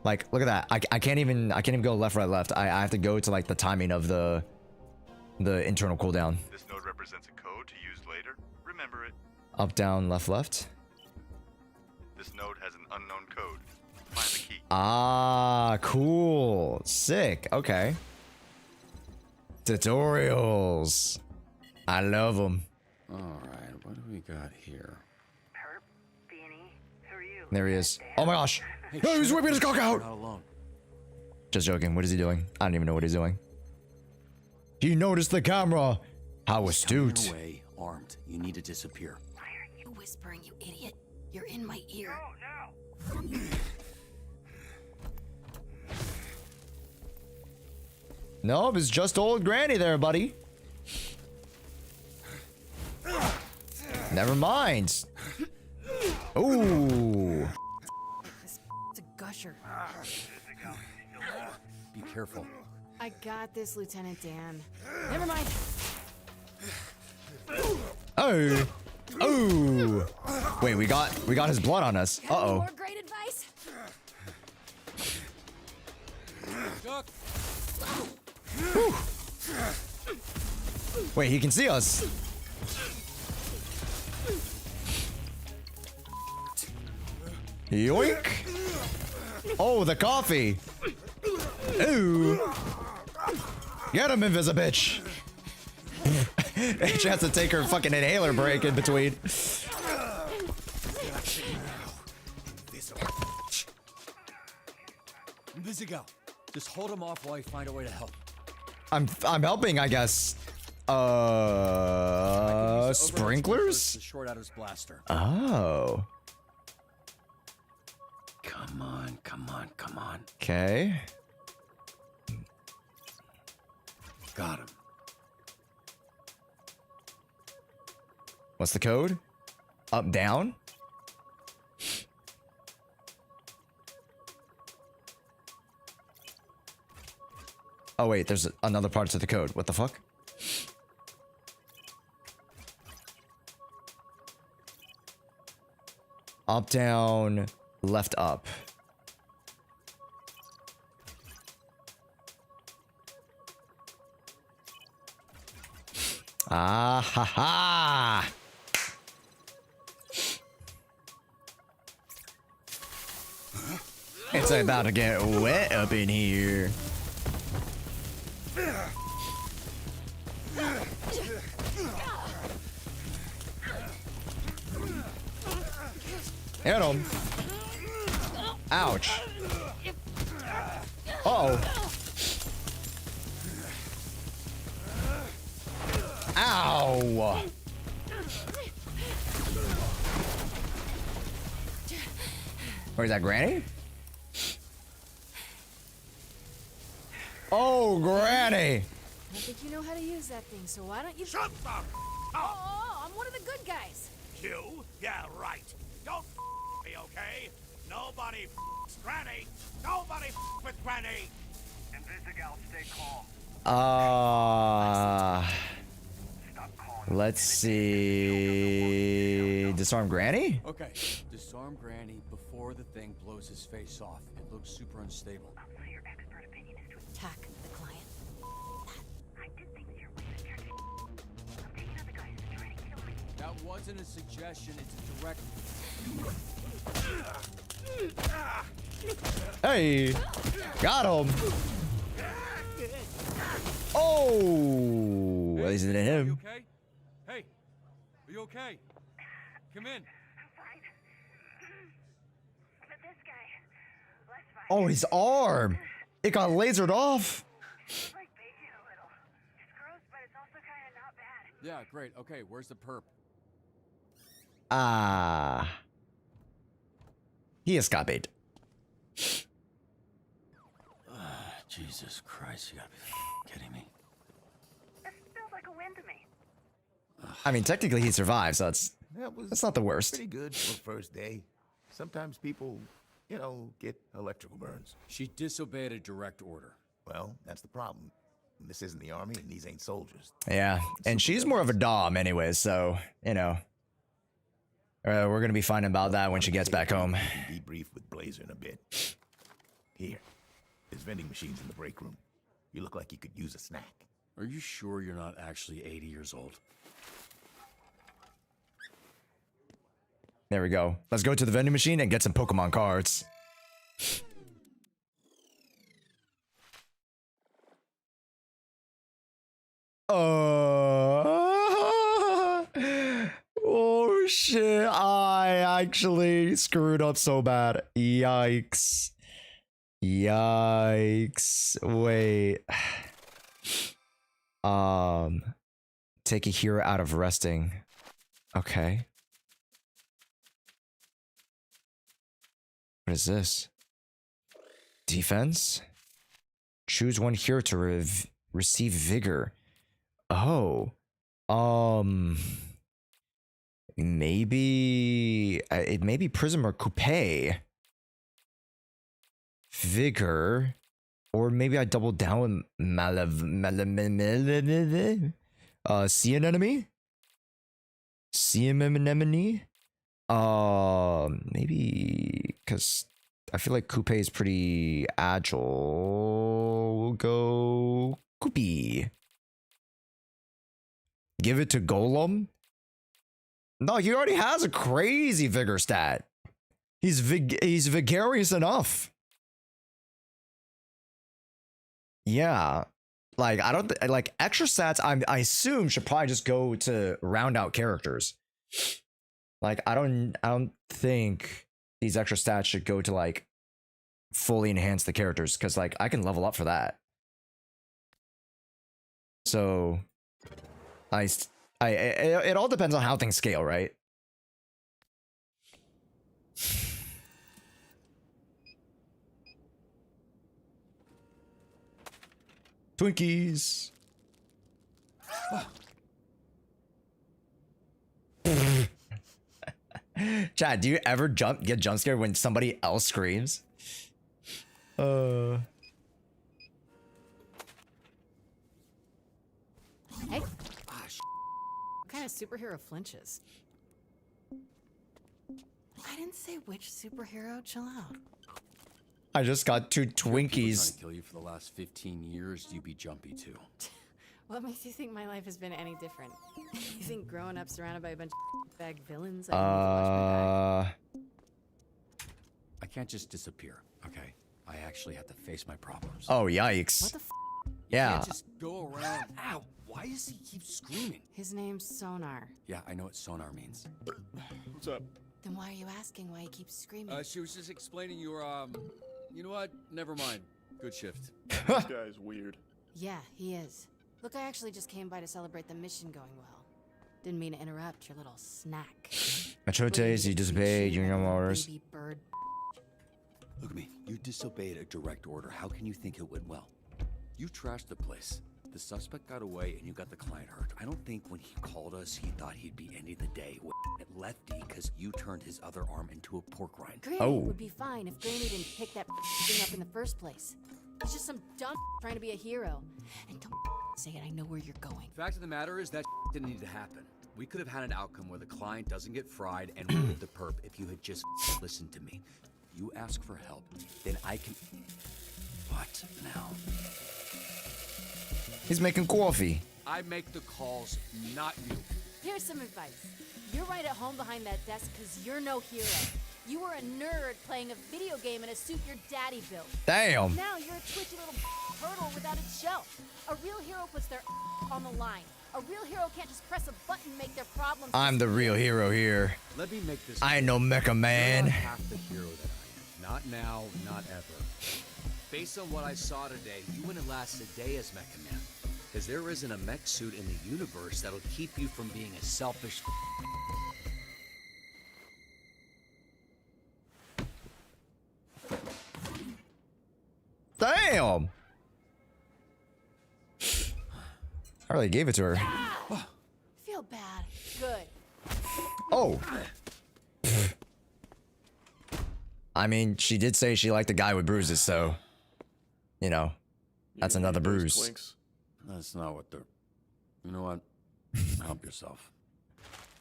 like look at that. I can't even go left, right, left. I have to go to like the timing of the internal cooldown. This node represents a code to use later. Remember it. Up, down, left, left. This node has an unknown code. Find the key. Ah, cool. Sick. Okay. Tutorials. I love them. All right, what do we got here? There he is. Oh my gosh. Hey, No, he's whipping his cock out. Not alone. Just joking. What is he doing? I don't even know what he's doing. He noticed the camera. How astute. Away, armed. You need to disappear. Why are you whispering, you idiot? You're in my ear. Nope, it's just old granny there, buddy. Never mind. Ooh. It's a gusher. Be careful. I got this, Lieutenant Dan. Never mind. Oh. Oh. Wait, we got his blood on us. Uh-oh. More great advice? Whew. Wait, he can see us. Yoink. Oh, the coffee. Ooh. Get him, Invisibitch. She has to take her fucking inhaler break in between. Easy go. Just hold him off while I find a way to help. I'm helping, I guess. Sprinklers? The short out his blaster. Oh. Come on, come on, come on. Okay. Got him. What's the code? Up, down? Oh wait, there's another part to the code. What the fuck? Up, down, left, up. Ah ha ha! It's about to get wet up in here. Hit him. Ouch. Uh-oh. Ow. Where's that, Granny? Oh, Granny. I think you know how to use that thing, so why don't you... Shut the Oh, I'm one of the good guys. You? Yeah, right. Don't me, okay? Nobody Granny. Nobody with Granny. Invisigal, stay calm. Let's see. Disarm Granny? Okay, disarm Granny before the thing blows his face off. It looks super unstable. So your expert opinion is to Attack the client. I did think your way to church. I'm taking out the guys and trying to kill him. That wasn't a suggestion, it's a direct... Hey, got him. Oh, at least it didn't hit him. Okay? Hey, are you okay? Come in. I'm fine. But this guy, less fine. Oh, his arm. It got lasered off. It's like bacon a little. It's gross, but it's also kind of not bad. Yeah, great. Okay, where's the perp? Ah. He escaped. Jesus Christ, you gotta be kidding me. This feels like a win to me. I mean, technically he survived, so that's not the worst. Pretty good for first day. Sometimes people, you know, get electrical burns. She disobeyed a direct order. Well, that's the problem. This isn't the army, and these ain't soldiers. Yeah, and she's more of a dom anyway, so, you know. We're gonna be finding about that when she gets back home. Debrief with Blazer in a bit. Here, there's vending machines in the break room. You look like you could use a snack. Are you sure you're not actually 80 years old? There we go. Let's go to the vending machine and get some Pokemon cards. Oh shit, I actually screwed up so bad. Yikes. Yikes. Wait. Take a hero out of resting. Okay. What is this? Defense? Choose one hero to receive vigor. Oh. Maybe it may be Prism or Coupe. Vigor. Or maybe I double down with sea anemone? Sea anemone? Maybe because I feel like Coupe is pretty agile. We'll go Coupe. Give it to Golem. No, he already has a crazy vigor stat. He's vigorous enough. Yeah, like I don't like extra stats. I assume should probably just go to round out characters. Like I don't think these extra stats should go to like fully enhance the characters, because like I can level up for that. So it all depends on how things scale, right? Twinkies. Chad, do you ever get jump scared when somebody else screams? Hey. What kind of superhero flinches? I didn't say which superhero. Chill out. I just got 2 Twinkies. Trying to kill you for the last 15 years. You be jumpy too. What makes you think my life has been any different? You think growing up surrounded by a bunch of bag villains? I can't just disappear. Okay, I actually have to face my problems. Oh yikes! What the f? Yeah. You can't just go around. Ow! Why does he keep screaming? His name's Sonar. Yeah, I know what sonar means. What's up? Then why are you asking why he keeps screaming? She was just explaining your, you know what? Never mind. Good shift. This guy's weird. Yeah, he is. Look, I actually just came by to celebrate the mission going well. Didn't mean to interrupt your little snack. Machotes, you disobeyed union orders. Baby bird. Look at me. You disobeyed a direct order. How can you think it went well? You trashed the place. The suspect got away and you got the client hurt. I don't think when he called us, he thought he'd be ending the day with Lefty because you turned his other arm into a pork rind. Granny would be fine if Granny didn't pick that thing up in the first place. He's just some dumb trying to be a hero. And don't say it, I know where you're going. Fact of the matter is that didn't need to happen. We could have had an outcome where the client doesn't get fried and we get the perp if you had just listened to me. You ask for help, then I can... What now? He's making coffee. I make the calls, not you. Here's some advice. You're right at home behind that desk because you're no hero. You were a nerd playing a video game in a suit your daddy built. Damn. Now you're a twitchy little turtle without a shell. A real hero puts their on the line. A real hero can't just press a button and make their problems. I'm the real hero here. Let me make this. I ain't no Mecha Man. You're not half the hero that I am. Not now, not ever. Based on what I saw today, you wouldn't last a day as Mecha Man. Because there isn't a mech suit in the universe that'll keep you from being a selfish... Damn! I really gave it to her. Feel bad. Good. Oh. I mean, she did say she liked the guy with bruises, so... You know, that's another bruise. That's not what they're... You know what? Help yourself.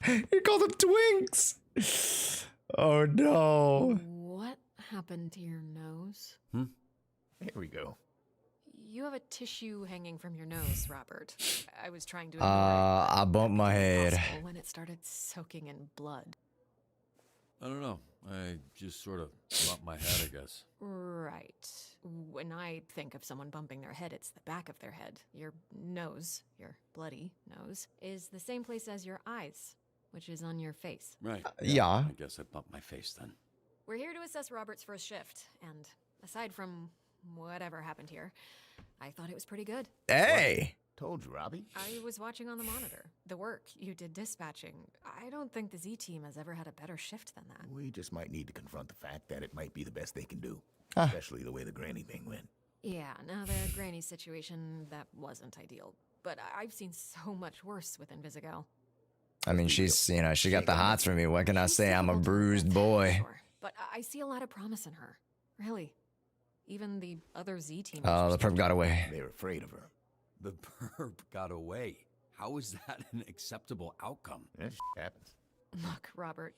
You called them twinks! Oh no. What happened to your nose? Here we go. You have a tissue hanging from your nose, Robert. I was trying to... I bumped my head. When it started soaking in blood. I don't know. I just sort of bumped my head, I guess. Right. When I think of someone bumping their head, it's the back of their head. Your nose, your bloody nose, is the same place as your eyes, which is on your face. Right. Yeah. I guess I bumped my face then. We're here to assess Robert's first shift, and aside from whatever happened here, I thought it was pretty good. Hey! Told you, Robbie. I was watching on the monitor. The work you did dispatching. I don't think the Z team has ever had a better shift than that. We just might need to confront the fact that it might be the best they can do. Huh. Especially the way the granny thing went. Yeah, now the granny situation, that wasn't ideal. But I've seen so much worse with Invisigal. I mean, she's, you know, she got the hots for me. What can I say? I'm a bruised boy. Sure, but I see a lot of promise in her. Really. Even the other Z team. Oh, the perp got away. They're afraid of her. The perp got away. How is that an acceptable outcome? That happens. Look, Robert,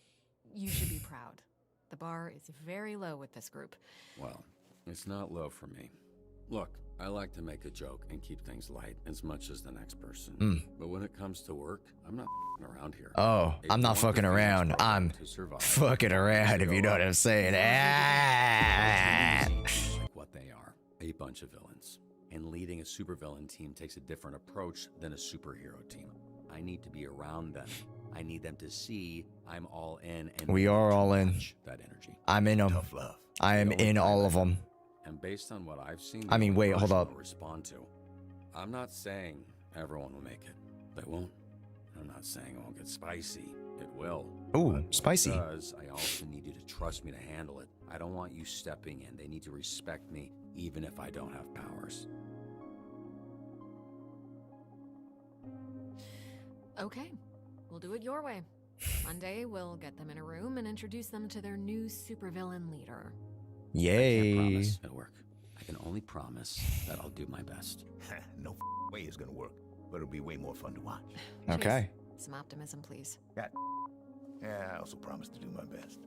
you should be proud. The bar is very low with this group. Well, it's not low for me. Look, I like to make a joke and keep things light as much as the next person. But when it comes to work, I'm not around here. Oh, I'm not fucking around. I'm fucking around, if you know what I'm saying. Like what they are, a bunch of villains. And leading a supervillain team takes a different approach than a superhero team. I need to be around them. I need them to see I'm all in, and we are all in. That energy. I'm in them. Tough love. I am in all of them. And based on what I've seen, I mean, wait, hold up. Respond to. I'm not saying everyone will make it. They won't. I'm not saying it won't get spicy. It will. Ooh, spicy. Because I also need you to trust me to handle it. I don't want you stepping in. They need to respect me, even if I don't have powers. Okay, we'll do it your way. Monday, we'll get them in a room and introduce them to their new supervillain leader. Yay. I can't promise it'll work. I can only promise that I'll do my best. No way it's gonna work, but it'll be way more fun to watch. Okay. Some optimism, please. Yeah, I also promise to do my best.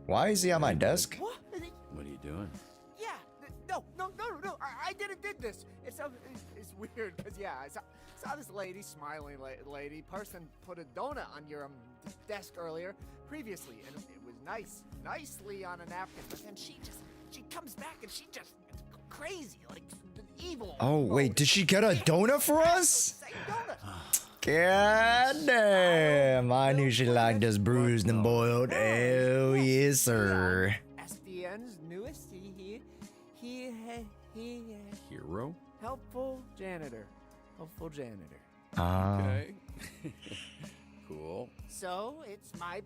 Why is he on my desk? What? What are you doing? Yeah, no, I did this. It's weird because I saw this lady, smiling lady, person put a donut on your desk earlier, previously, and it was nicely on a napkin. But then she comes back and she just crazy, like evil. Oh wait, did she get a donut for us? God damn! I knew she liked us bruised and boiled. Oh yes, sir. SDN's newest, Hero? Helpful janitor. Okay. Cool. So it's my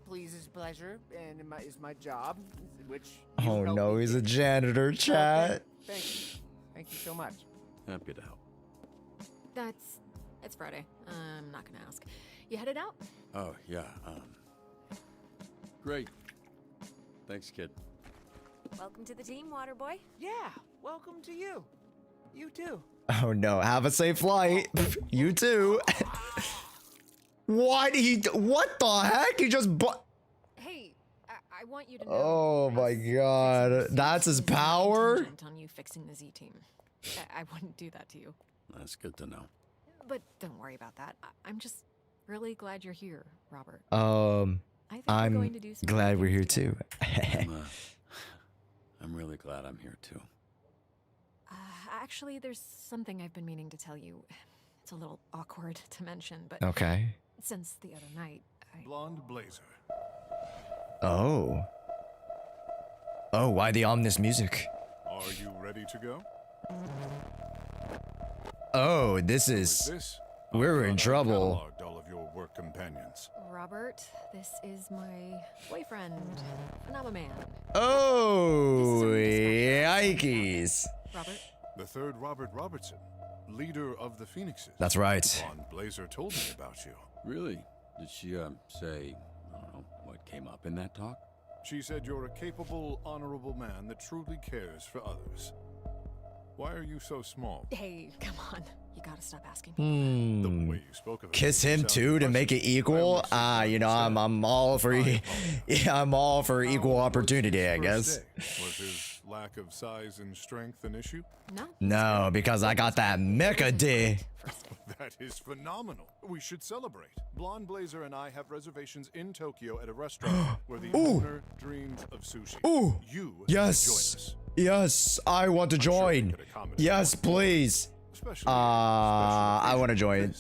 pleasure, and it's my job, which. Oh no, he's a janitor, chat. Thank you so much. Happy to help. It's Friday. I'm not gonna ask. You headed out? Oh yeah. Great. Thanks, kid. Welcome to the team, Waterboy. Yeah, welcome to you. You too. Oh no, have a safe flight. You too. What the heck? He just Hey, I want you to know. Oh my god. That's his power? On you fixing the Z team. I wouldn't do that to you. That's good to know. But don't worry about that. I'm just really glad you're here, Robert. I'm glad we're here too. I'm really glad I'm here too. Actually, there's something I've been meaning to tell you. It's a little awkward to mention, but Okay. Since the other night, Blonde blazer. Oh, why the ominous music? Are you ready to go? Oh, this is... We're in trouble. Cataloged all of your work companions. Robert, this is my boyfriend, Phenomenon. Oh, yikes. Robert? The third Robert Robertson, leader of the Phoenixes. That's right. Blonde Blazer told me about you. Really? Did she, say, I don't know, what came up in that talk? She said you're a capable, honorable man that truly cares for others. Why are you so small? Hey, come on. You gotta stop asking me. The way you spoke of it. Kiss him too to make it equal? You know, I'm all for I'm all for equal opportunity, I guess. Was his lack of size and strength an issue? No, because I got that mecha D. That is phenomenal. We should celebrate. Blonde Blazer and I have reservations in Tokyo at a restaurant where the owner dreams of sushi. Ooh. You Yes. join us. Yes, I want to join. Yes, please. I want to join.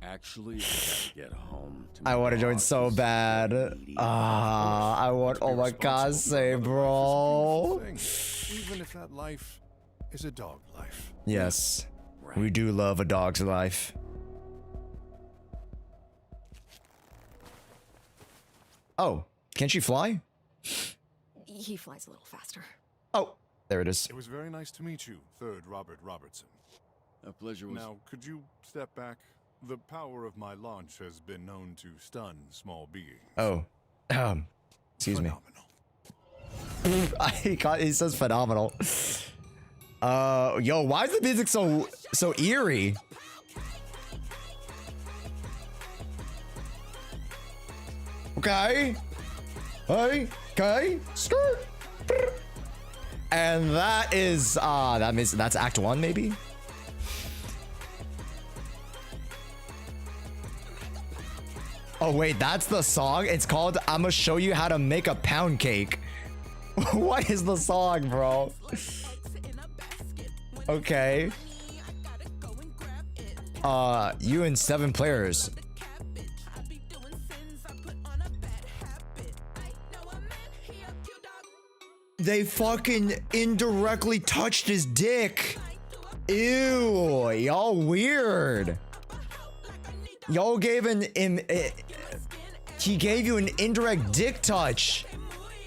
Actually, I gotta get home. I want to join so bad. I want. Oh my god, say, bro. Even if that life is a dog life. Yes, we do love a dog's life. Oh, can she fly? He flies a little faster. Oh, there it is. It was very nice to meet you, third Robert Robertson. A pleasure was... Now, could you step back? The power of my launch has been known to stun small beings. Oh, excuse me. He says phenomenal. Yo, why is the music so eerie? Okay. Hey, okay. Skirt. And that is that means that's Act 1 maybe? Oh wait, that's the song? It's called I'ma Show You How to Make a Pound Cake. What is the song, bro? Okay. You and 7 players. They fucking indirectly touched his dick. Ew, y'all weird. Y'all gave he gave you an indirect dick touch.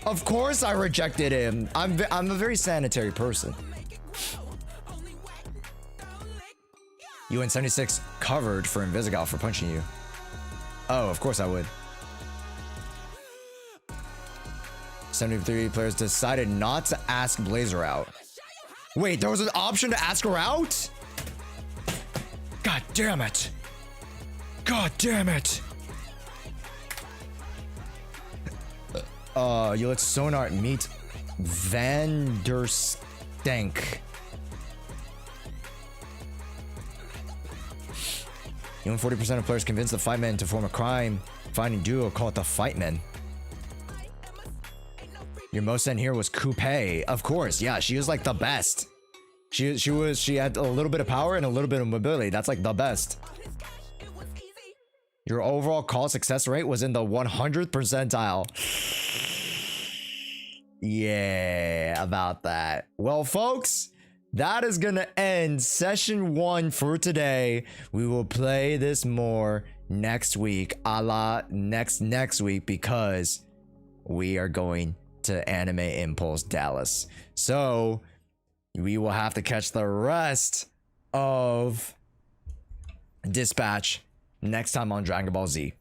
Of course I rejected him. I'm a very sanitary person. UN76 covered for Invisigal for punching you. Oh, of course I would. 73 players decided not to ask Blazer out. Wait, there was an option to ask her out? God damn it. God damn it. You let Sonar meet Vanderstank. Even 40% of players convinced the Fight Men to form a crime-fighting duo called the Fight Men. Your most sent here was Coupe. Of course, yeah, she was like the best. She had a little bit of power and a little bit of mobility. That's like the best. Your overall call success rate was in the 100th percentile. Yeah, about that. Well, folks, that is gonna end session 1 for today. We will play this more next week, a la next week, because we are going to Anime Impulse Dallas. So we will have to catch the rest of Dispatch next time on Dragon Ball Z.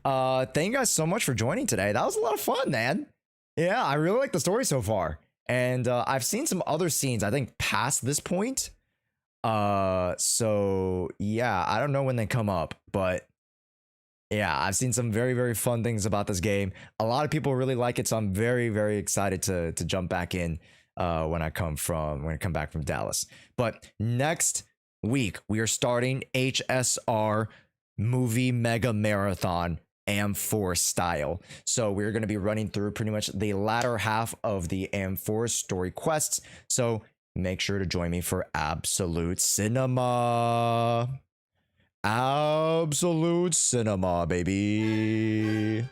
Thank you guys so much for joining today. That was a lot of fun, man. Yeah, I really like the story so far. And I've seen some other scenes, I think, past this point. So yeah, I don't know when they come up, but yeah, I've seen some very, very fun things about this game. A lot of people really like it, so I'm very, very excited to jump back in when I come back from Dallas. But next week we are starting HSR Movie Mega Marathon AM4 style. So we're going to be running through pretty much the latter half of the AM4 story quests. So make sure to join me for Absolute Cinema. Absolute Cinema, baby.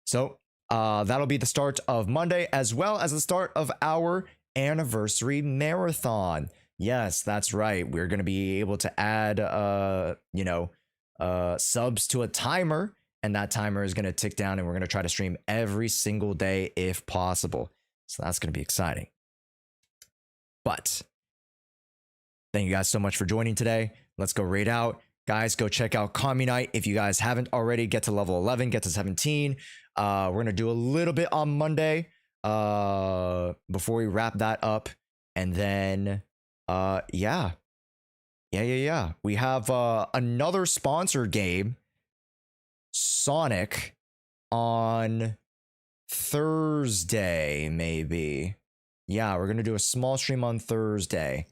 So that'll be the start of Monday, as well as the start of our anniversary marathon. Yes, that's right. We're going to be able to add, subs to a timer, and that timer is going to tick down, and we're going to try to stream every single day if possible. So that's going to be exciting. But thank you guys so much for joining today. Let's go raid out. Guys, go check out Communite. If you guys haven't already, get to level 11, get to 17. We're going to do a little bit on Monday before we wrap that up. And then, yeah. We have another sponsored game, Sonic, on Thursday, maybe. Yeah, we're going to do a small stream on Thursday.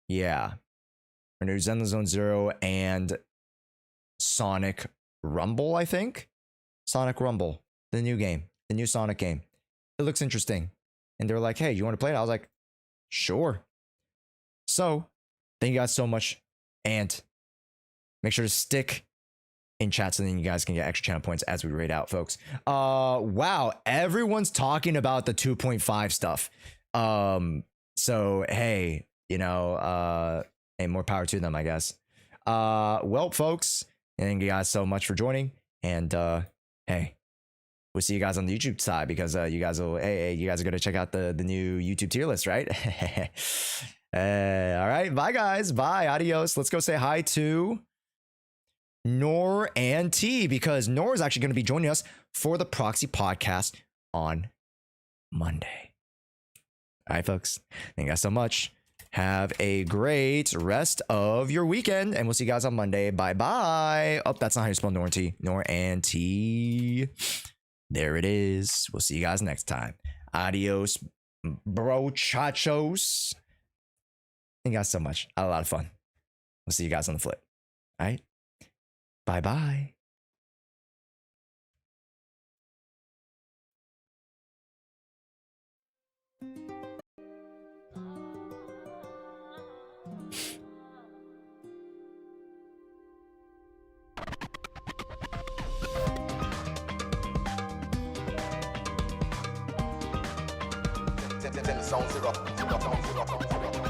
Yeah. We're going to do Zenless Zone Zero and Sonic Rumble, I think. Sonic Rumble, the new game, the new Sonic game. It looks interesting. And they're like, hey, you want to play it? I was like, sure. So, thank you guys so much. And make sure to stick in chat so then you guys can get extra channel points as we raid out, folks. Wow, everyone's talking about the 2.5 stuff. So, hey, hey, more power to them, I guess. Well, folks, thank you guys so much for joining. And hey, we'll see you guys on the YouTube side, because you guys are gonna check out the new YouTube tier list, right? All right, bye guys, bye, adios. Let's go say hi to Nor and T, because Nor is actually going to be joining us for the Proxy podcast on Monday. All right, folks, thank you guys so much. Have a great rest of your weekend, and we'll see you guys on Monday. Bye bye. Oh, that's not how you spell Nor and T. Nor and T. There it is. We'll see you guys next time. Adios, bro chachos. Thank you guys so much. I had a lot of fun. We'll see you guys on the flip. All right. Bye bye. then the zone zero.